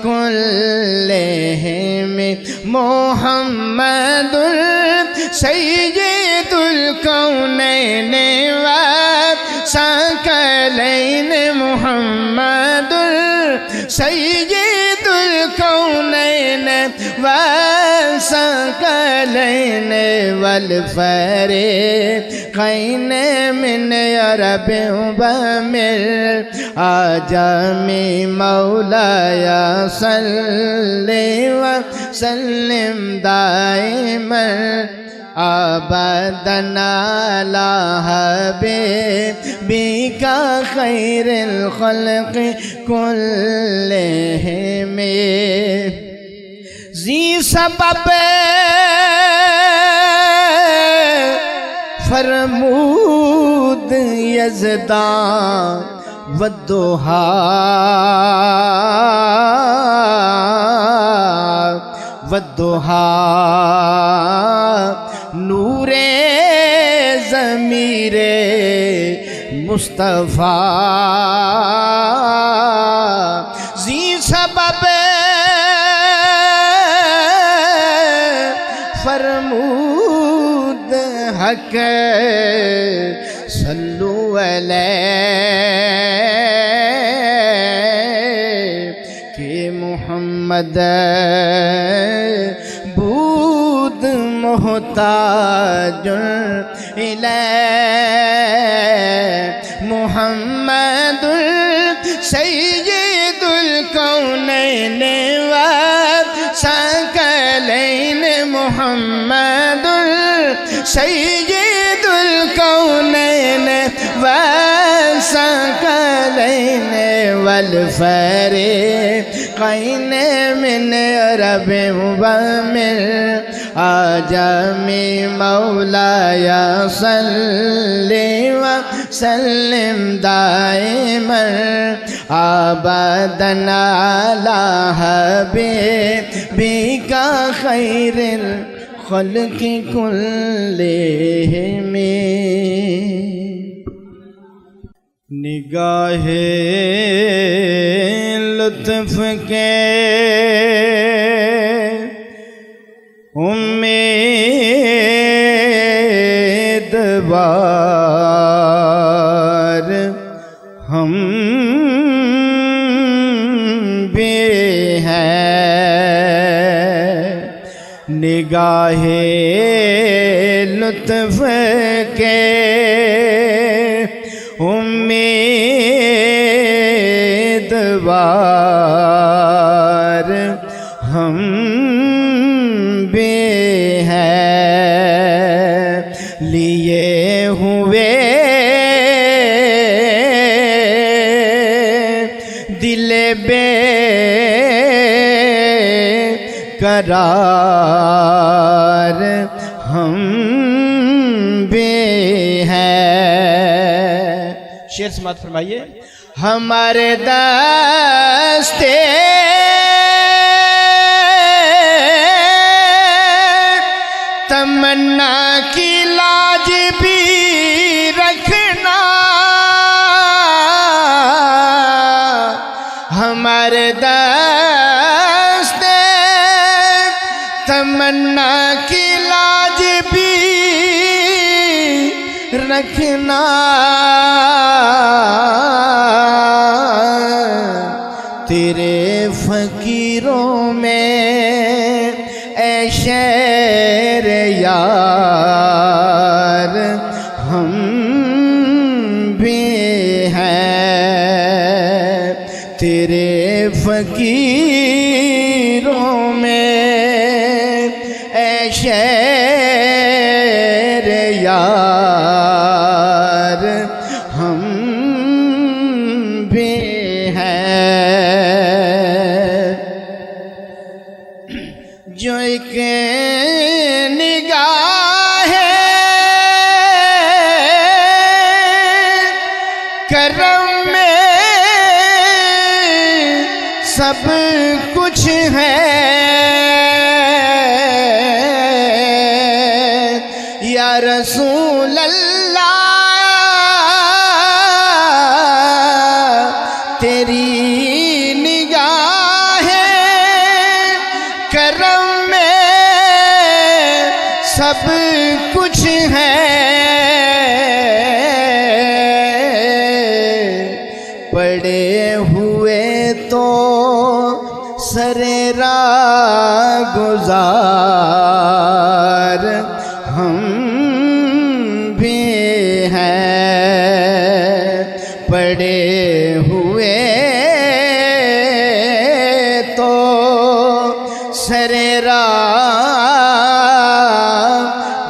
कुल्लिहिम मुहम्मदुर सय्यिदुल कौनैन व सकलैन मुहम्मदुर सय्यिदुल कौनैन व सकलैन वल फरीक़ैन मिन अरब व मिन आजमी मौलाया सल्ली व सल्लिम दाइमन अबदन अला हबीबिका खैरिल खल्क़ कुल्लिहिम ज़ी सबब फरमूद यज़दान वद्दुहा वद्दुहा नूरे ज़मीरे मुस्तफ़ा ज़ी सबब फरमूद हक सल्लु अलैहि मोहम्मद बूद मोहताज इलैहि मुहम्मदुल सय्यिदुल कौनैन व सकलैन मुहम्मदुल सय्यिदुल कौनैन व सकलैन वल फरीक़ैन मिन अरब व मिन आजमी मौलाया सल्ली व सल्लिम दाइमन अबदन अला हबीबिका खैरिल खल्क़ कुल्लिहिम निगाहे लुत्फ़ के उम्मीदवार हम भी हैं निगाहे लुत्फ़ के उम्मीदवार हम भी हैं लिए हुए दिल बेकरार हम भी हैं। शेर समात फरमाइए। हमारे दस्ते तमन्ना की लाज भी रखना जबरदस्त तमन्ना की लाज भी रखना, तेरे फकीरों में ऐ शेर यार हम भी हैं, तेरे फकीरों में ऐ शेर यार हम भी हैं। जो एक निगाह करम में सब कुछ है, या रसूल अल्लाह तेरी निगाह करम में सब कुछ है, पड़े हुए तो सरेरा गुजार हम भी हैं, पड़े हुए तो सरेरा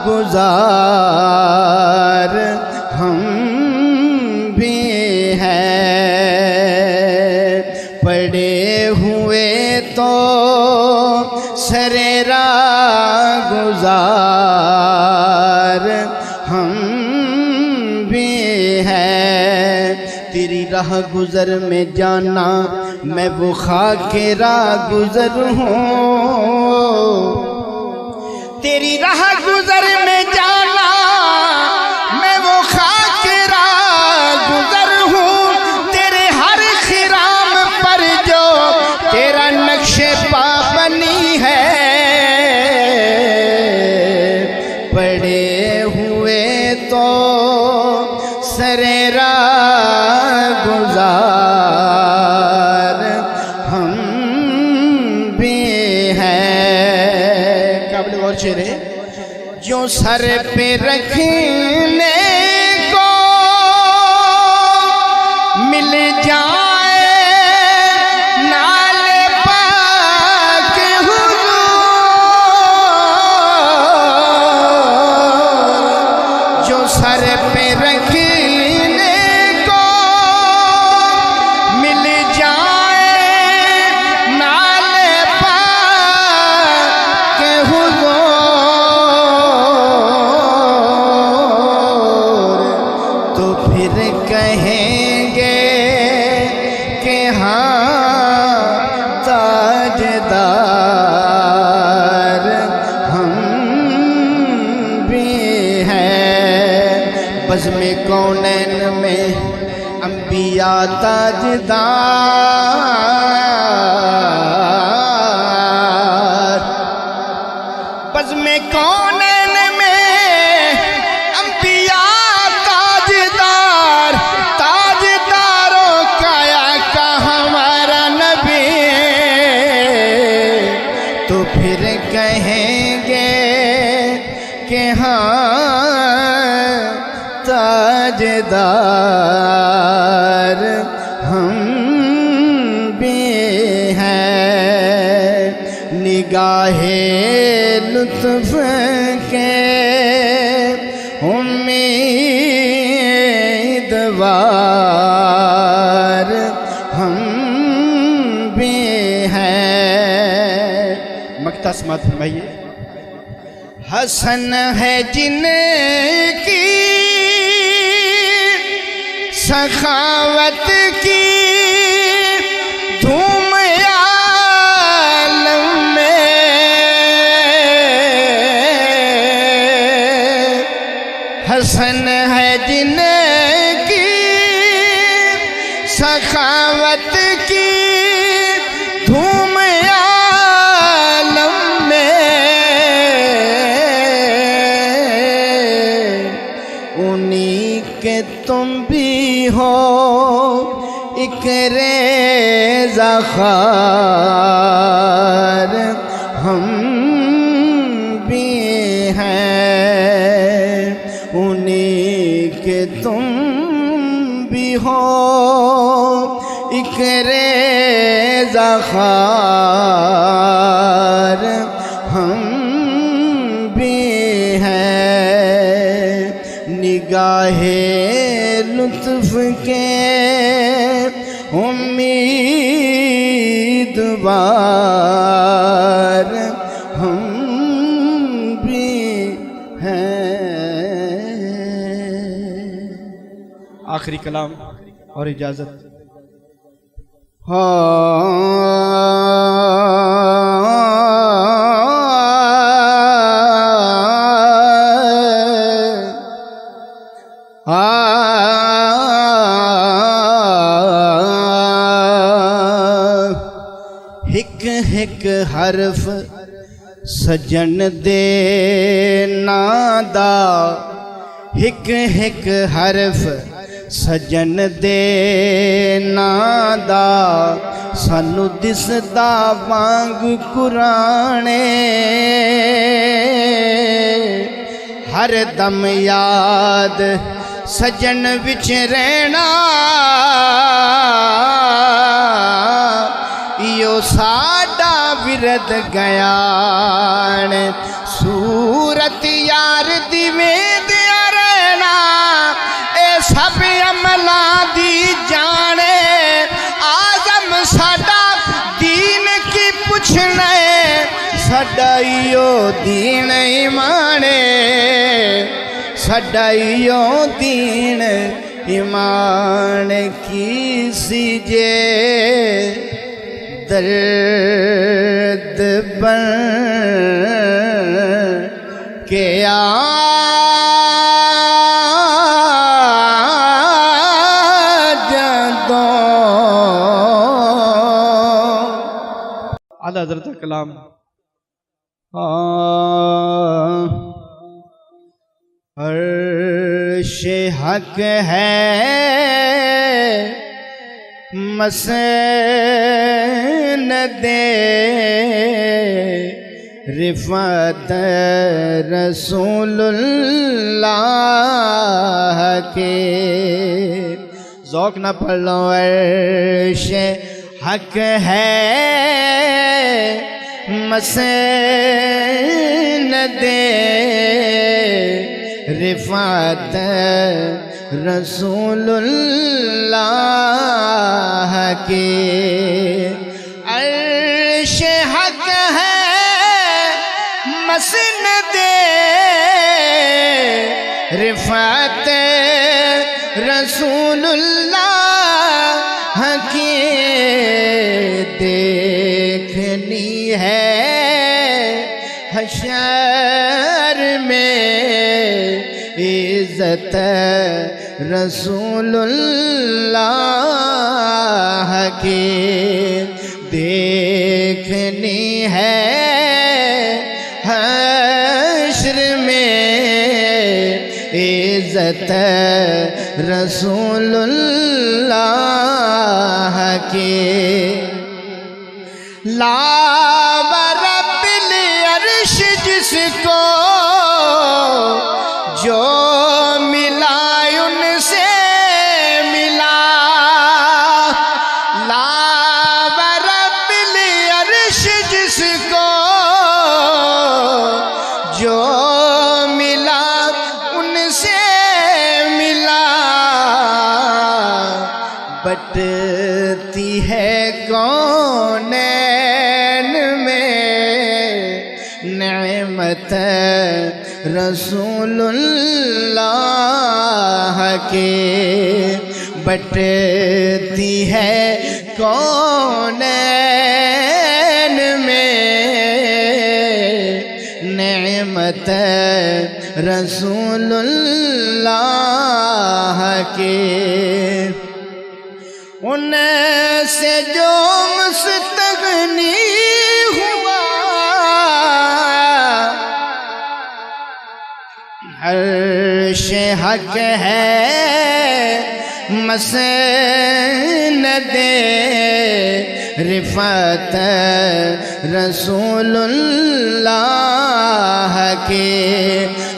गुजार हम भी हैं, पड़े हुए तो सरेरा गुजार हम भी हैं। तेरी राह गुजर में जाना मैं वो खाके राह गुजर हूँ, तेरी राह गुजर में जाना मैं वो खाके राह गुजर हूँ, तेरे हर खिराम पर जो तेरा नक्शे पा बनी है, पड़े हुए तो सरेरा गुजार हम भी हैं। काबिल गौर शेर है। जो सर पे रखने को मिल जाए नाले पाक हुजूर, जो सर पे रखने को मिल जाए नाले पाक हुजूर, तो फिर कहेंगे कि हाँ ताजदार हम भी हैं। बज़्म-ए कौनैन में अंबिया ताजदार, बज़्म-ए कौनैन में अंबिया ताजदार, ताजदारों का आका हमारा नबी, तो फिर कहेंगे कि हाँ ताजदार हम भी हैं। निगाहे लुत्फ के उम्मीदवार हम भी हैं। मक्ता समात फरमाइए। हसन है जिनकी सखावत की धूम आलम में, हसन है जिनकी सखावत की कि तुम भी हो एक रेज़ा ख़ार, हम भी हैं उन्हीं के तुम भी हो एक रेज़ा ख़ार, हम भी हैं निगाहे लुत्फ़ के उम्मीदवार, हम भी हैं। आखिरी कलाम और इजाजत। हिक हिक हरफ सजन दे नादा, हिक हिक हरफ सजन दे नादा, सानू दिसदा वांग कुराने, हर दम याद सजन विच रहना, यो साडा विरद गयान, सूरत यार दी वेंदिया रहना, ए सब अमला दी जाने, आजम साडा दीन की पुछना, साडा यो दीन ईमाने, साडा यो दीन ईमान की सीजे दर्द बन के आ जादो। आला हज़रत कलाम। अर्श हक है मसनदे रिफ़त रसूलुल्लाह के, ज़ौक़ ना पढ़ लो। अर्श हक है मसनदे रिफ़त रसूलुल्लाह के, अर्श हक है मसनदे रिफ़त रसूलुल्लाह की, देखनी है हशर में इज़्ज़त रसूलुल्लाह की, देखनी है हश्र में इज़्ज़त रसूलुल्लाह की। लावरबिल अर्श जिसको जो मिला उनसे मिला, लावरबिल अर्श जिसको जो मिला उनसे मिला, बटती है कौनैन में नेमत रसूलुल्लाह के, बटती है कौनैन में नेमत रसूलुल्लाह के, उनसे जो मुस्तगनी हुआ हर अर्श हक है मसनद रिफत रसूलुल्लाह के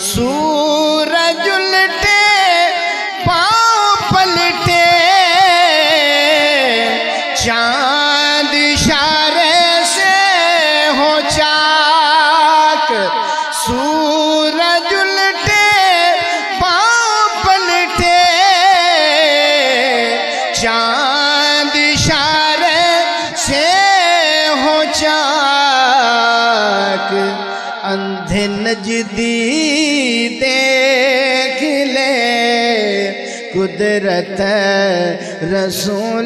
सूरज उल्टे पाँव पलटे चांद इशारे से हो चाक सूरज उल्टे पाँव पलटे चांद इशारे से हो चाक अंधे नजदी देख ले कुदरत रसूलुल्लाह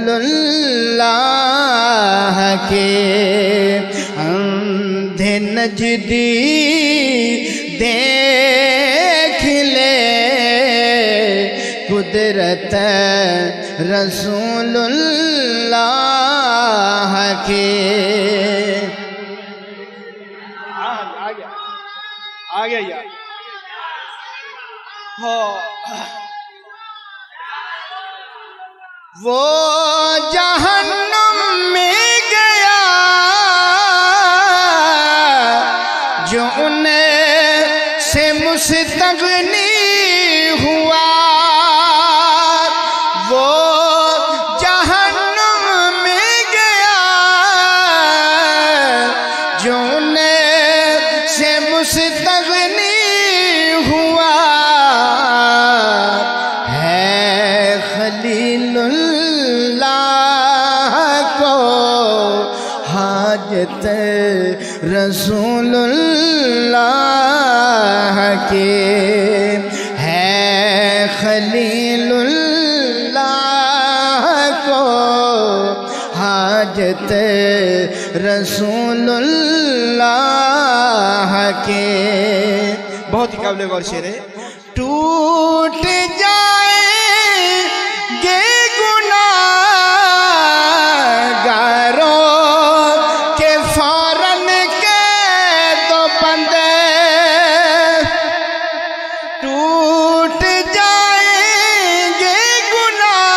के अंधे नजदी देख ले कुदरत रसूलुल्लाह के। आ गया यार। वो जहन्नुम में गया जो उन्हें से मुस्तगनी हुआ। वो जहन्नुम में गया जो उन्हें से मुस्तगनी हुआ है खलीलुल्लाह को हाजत रसूलुल्लाह के है खलीलुल्लाह को हाजत रसूलुल्लाह के। बहुत ही काबिल गौर शेर है। टूट जाएंगे गुनाहगारों के फौरन के दो बंदे टूट जाएंगे गुनाहगारों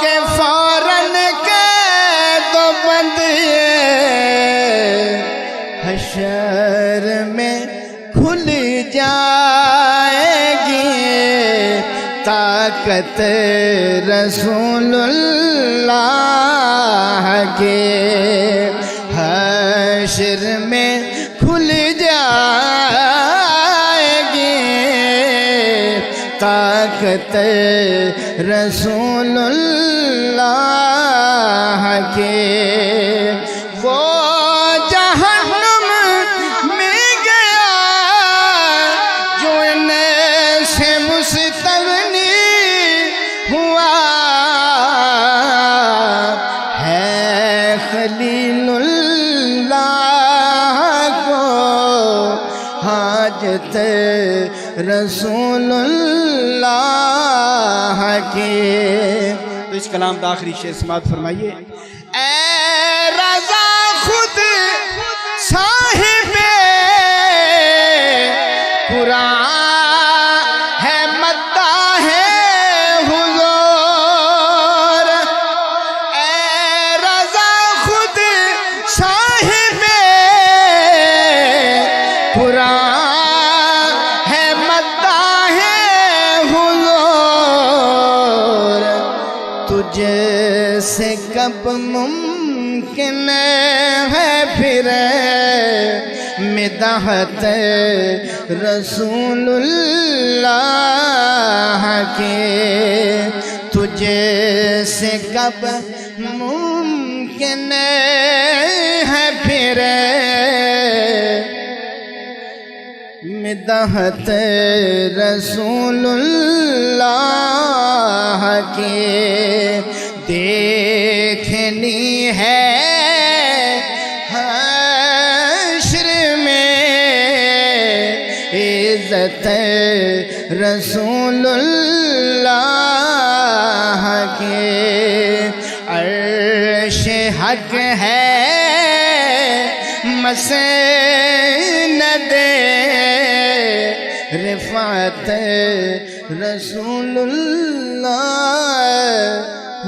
के फौरन के दो बंदे हशर में खुल जाएगी ताकत रसूलुल्लाह के हशर में खुल जाएगी ताकत रसूलुल्लाह के। वो जहन्नुम में गया जो इन्हें से मुस्तगनी हुआ है खलीलुल्लाह को हाजत रसूलुल्लाह के। तो इस कलाम का आखिरी शेर समाप्त फरमाइए। ए रज़ा खुद साहिबे कुरान है मद्दा है हुजूर। ए रज़ा खुद साहिबे कुरान है मद्दा है हुजूर। तुझे से कब मुमकिन है फिर मिदहत रसूलुल्लाह के। तुझे से कब मुमकिन है फिर मिदहत रसूलुल्लाह के। देखनी है हश्र में इज्जत रसूलुल्लाह के। अर्श हक है मसनद रिफात रसूलुल्लाह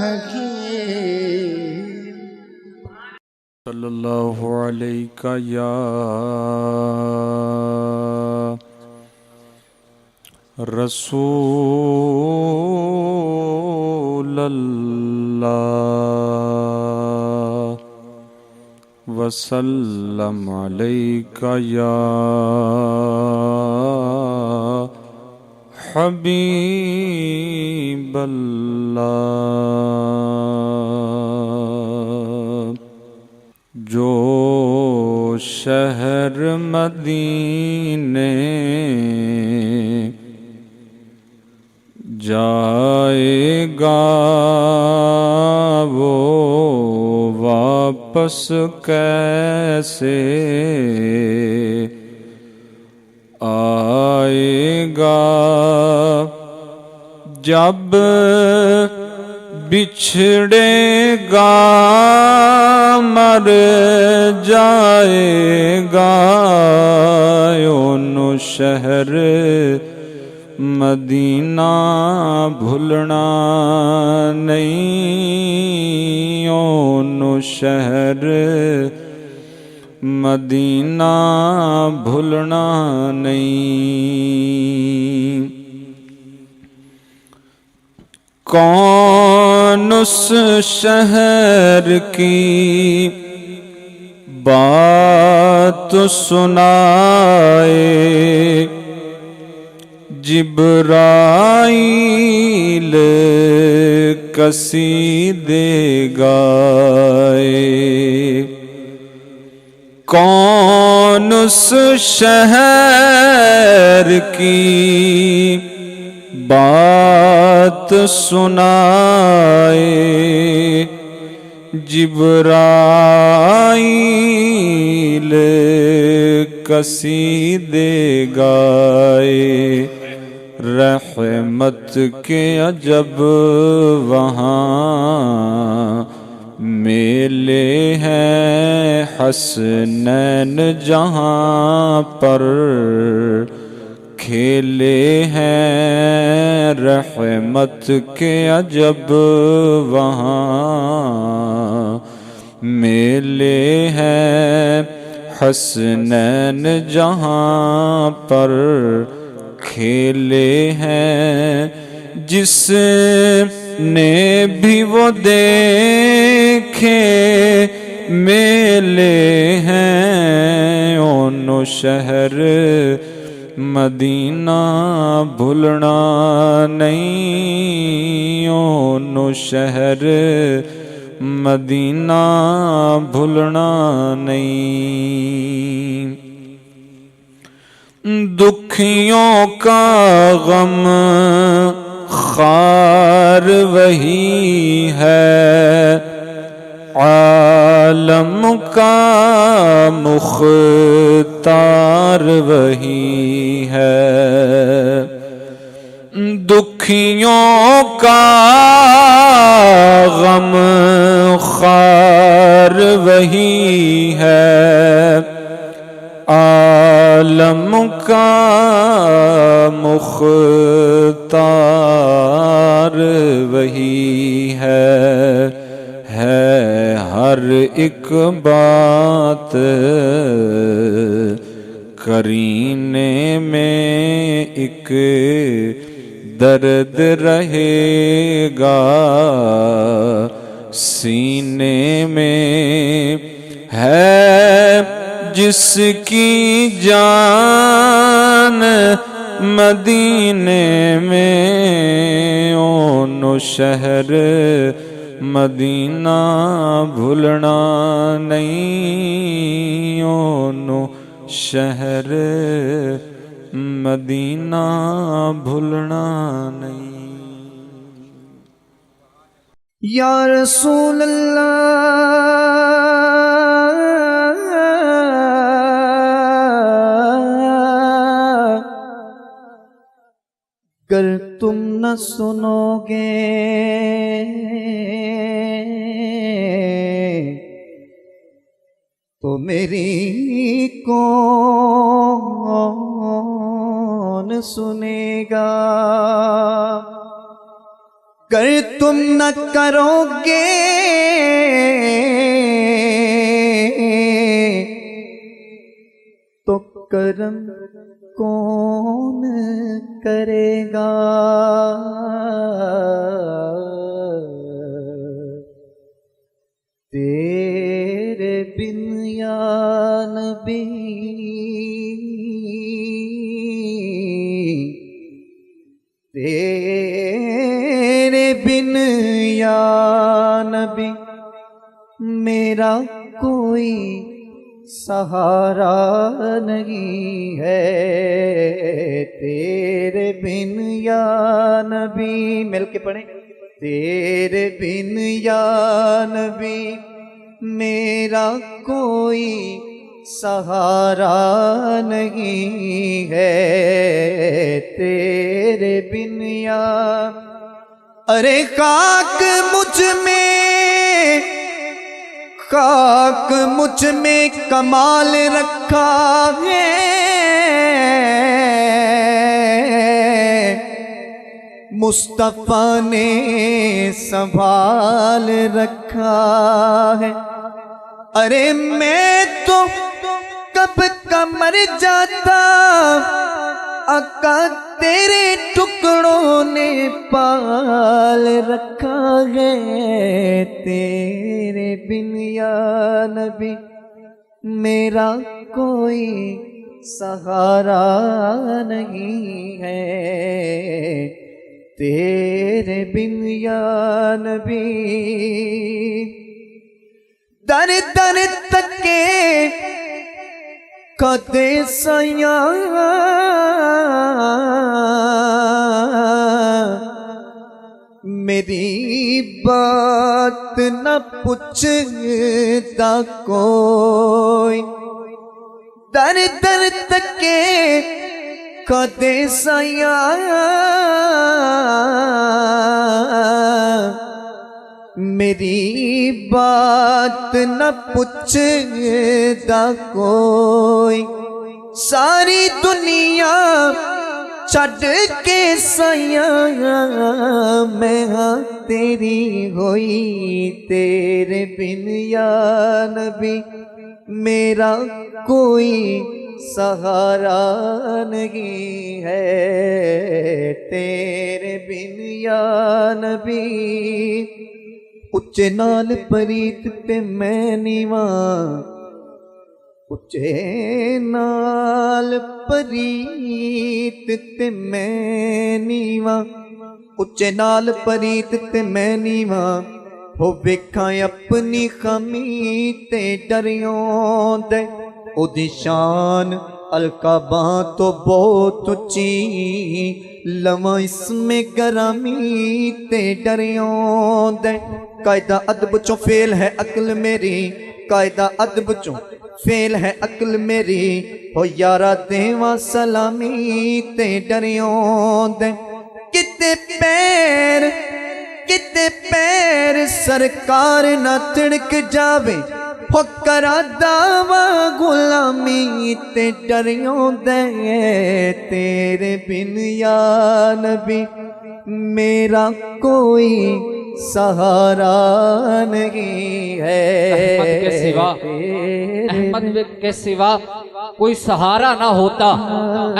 हकीम। सल्लल्लाहु अलैका या रसूलल्लाह वसल्लम अलैका या हबीबल्लाह। जो शहर मदीने जाएगा वो वापस कैसे आएगा। जब बिछड़ेगा मर जाएगा उन शहर मदीना भूलना नहीं। उन शहर मदीना भूलना नहीं। कौन उस शहर की बात सुनाए जिब्राईल कसीदे गाए। कौन उस शहर की बात सुनाए जिब्राईल कसीदे गाए। रहमत के अजब वहाँ मेले हैं हसनैन जहाँ पर खेले हैं। रहमत के अजब वहाँ मेले हैं हसनैन जहाँ पर खेले हैं। जिसने भी वो देखे मेले हैं उन शहर मदीना भूलना नहीं। उन शहर मदीना भूलना नहीं। दुखियों का गम खार वही है आलम का मुख्तार वही है। दुखियों का गम खार वही है आलम का मुख्तार वही है हर एक बात करीने में एक दर्द रहेगा सीने में है जिसकी जान मदीने में ओनो शहर मदीना भूलना नहीं ओनो शहर मदीना भूलना नहीं। या रसूल अल्लाह कर तुम न सुनोगे तो मेरी कौन कौन सुनेगा। कर तुम न करोगे तो करम कौन करेगा। तेरे बिन या नबी तेरे बिन या नबी मेरा कोई सहारा नहीं है। तेरे बिन या नबी, मिल के पढ़े। तेरे बिन या नबी मेरा कोई सहारा नहीं है। तेरे बिन या, अरे खाक मुझ में कमाल रखा है। मुस्तफा ने संभाल रखा है। अरे मैं तो कब का मर जाता, आका तेरे टुकड़ों ने पाल रखा है। तेरे बिन या नबी मेरा कोई सहारा नहीं है। तेरे बिन या नबी दर दर तके कदे सया मेरी बात न पूछता कोई। दर दर तके कदे सया मेरी बात न पूछता कोई। सारी दुनिया छड़ के सया मैं हाँ तेरी होई। तेरे बिन या नबी मेरा कोई सहारा नहीं है। तेरे बिन या नबी उच्चे नाल परीत ते मैं नीवा। उच्चे नाल परीत ते मैं नीवा। उच्चे नाल परीत ते मैं नीवा। हो वेखां अपनी खमी ते डरियों दे। उदी शान अलकाबा तो बहुत उच्ची। लवा इसमें गरामी ते डरियों दे। कायदा अदब चो फेल है अक्ल मेरी। कायदा अदब चो फेल है अक्ल मेरी। हो यारा देवा सलामी ते डरियों दे। किते पैर सरकार ना तिड़क जावे। हो करा दावा गुलामी ते डरियों दे। तेरे बिन या नबी मेरा कोई सहारा नहीं है। अहमद के सिवा कोई सहारा ना होता।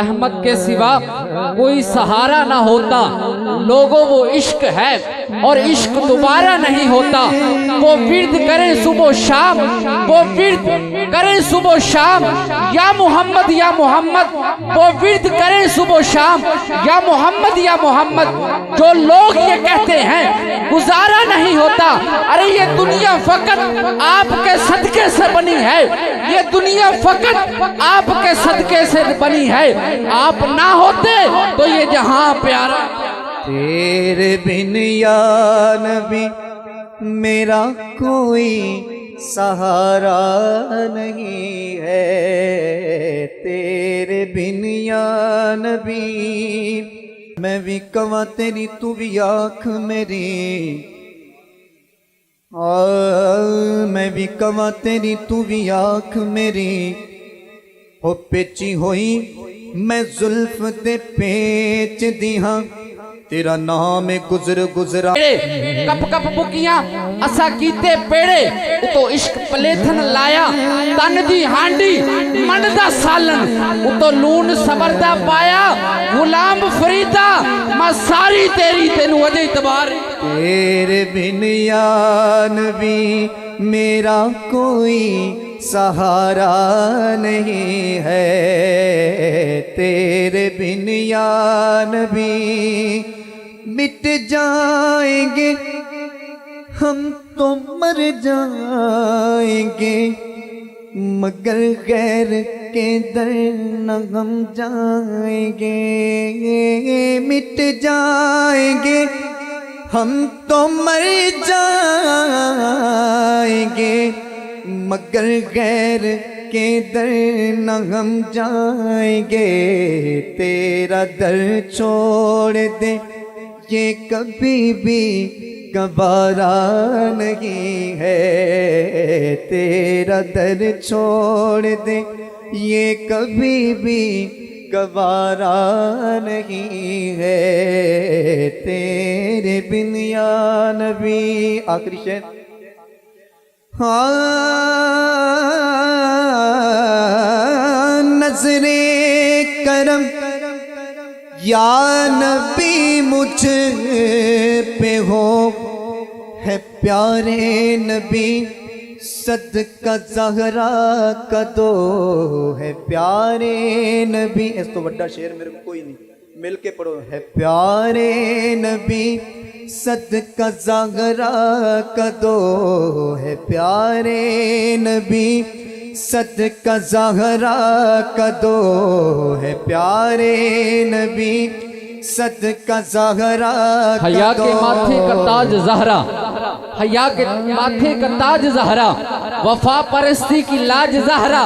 अहमद के सिवा कोई सहारा ना होता। लोगों वो इश्क है और इश्क दोबारा नहीं होता। वो विर्द करें सुबह शाम, वो विर्द करें सुबह शाम या मोहम्मद या मोहम्मद। वो विर्द करें सुबह शाम या मोहम्मद या मोहम्मद। जो लोग ये कहते हैं गुजारा नहीं होता, अरे ये दुनिया फकत आपके सदके से बनी है। ये दुनिया फकत आपके सदके से बनी है। आप ना होते तो ये जहां प्यारा। तेरे बिन या नबी मेरा कोई सहारा नहीं है। तेरे बिन या नबी मैं भी कवा तेरी तू भी आँख मेरी। मैं भी कवा तेरी तू भी आँख मेरी। हो पेची होई मैं जुल्फ दे पेच दिहां तेरा नाम गुजर गुजरा कप कप बुकियां असा कीते पेड़े उतो इश्क पलेथन लाया तन दी हांडी मन दा सालन उतो लून सबर दा पाया गुलाम फरीदा मैं सारी तेरी तेनू अजे इतबार तेरे बिन या नबी मेरा कोई सहारा नहीं है तेरे बिन या नबी मिट जाएंगे हम तो मर जाएंगे मगर गैर के दर न हम जाएंगे मिट जाएंगे हम तो मर जाएंगे मगर गैर के दर न हम जाएंगे तेरा दर छोड़ दे ये कभी भी गवारा नहीं है तेरा दर छोड़ दे ये कभी भी गवारा नहीं है तेरे बिन या नबी। आखिरी शेर नजरे करम या नबी मुझ पे हो है प्यारे नबी सदका ज़हरा का दो है प्यारे नबी। इस तो बड़ा शेर मेरे को कोई नहीं, मिल के पढ़ो। है प्यारे नबी सदका ज़हरा का दो है प्यारे नबी सदका ज़हरा का दो है प्यारे नबी सदका ज़हरा हया के माथे का ताज ज़हरा हया के माथे का ताज ज़हरा वफा परस्ती की लाज ज़हरा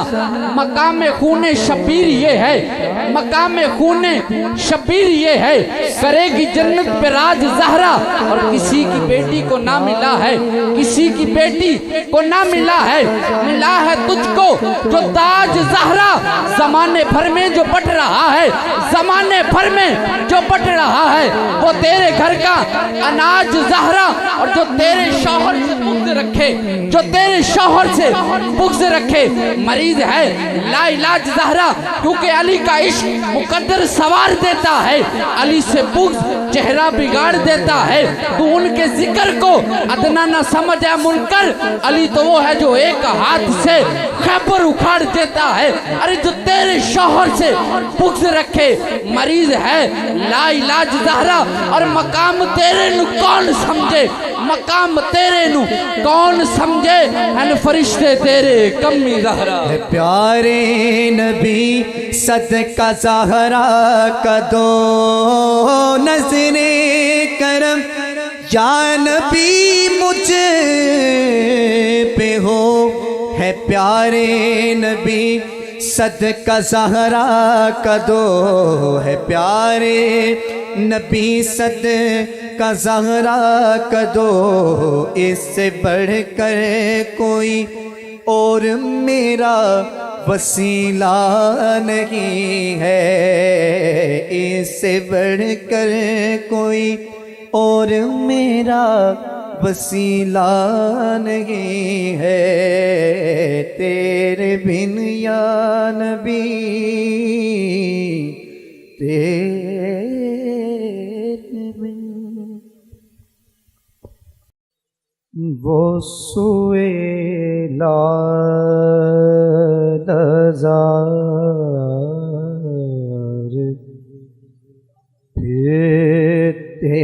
मकाम खूने शबीर ये है मकाम खूने शबीर ये है करेगी जन्नत पे राज ज़हरा। और किसी की बेटी को ना मिला है किसी की बेटी को ना मिला है तुझको जो ताज ज़हरा। जमाने भर में जो बट रहा है जमाने भर में जो बट रहा है वो तेरे घर का अनाज ज़हरा। और जो तेरे शौहर से बुग़्ज़ रखे जो तेरे शौहर से बुग़्ज़ रखे मरीज है लाइलाज ज़हरा। क्योंकि अली का इश्क मुकद्दर सवार देता है अली से बुग़्ज़ चेहरा बिगाड़ देता है। तू उनके जिक्र को अदना न समझ है मुनकर अली तो वो है जो एक हाथ से खैबर उखाड़ देता है। अरे जो तेरे शौहर से बुग़्ज़ रखे मरीज है लाइलाज ज़हरा। और मकाम तेरे नु कौन समझे मकाम तेरे नु कौन समझे हन फरिश्ते तेरे कमी ज़हरा। है प्यारे नबी सदका ज़हरा का दो नज़रे करम या नबी मुझे पे हो है प्यारे नबी सदका ज़हरा का दो है प्यारे नबी सदका ज़हरा का दो। इससे बढ़कर कोई और मेरा वसीला नहीं है इससे बढ़कर कोई और मेरा वसीला नहीं है तेरे बिन या नबी तेरे बिन। वो सुए लाज़ार फिरते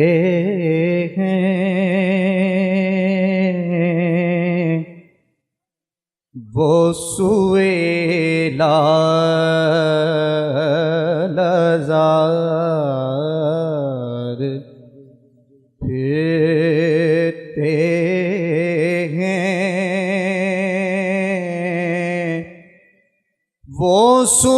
वो सुए लाज़ार फिरते हैं वो सु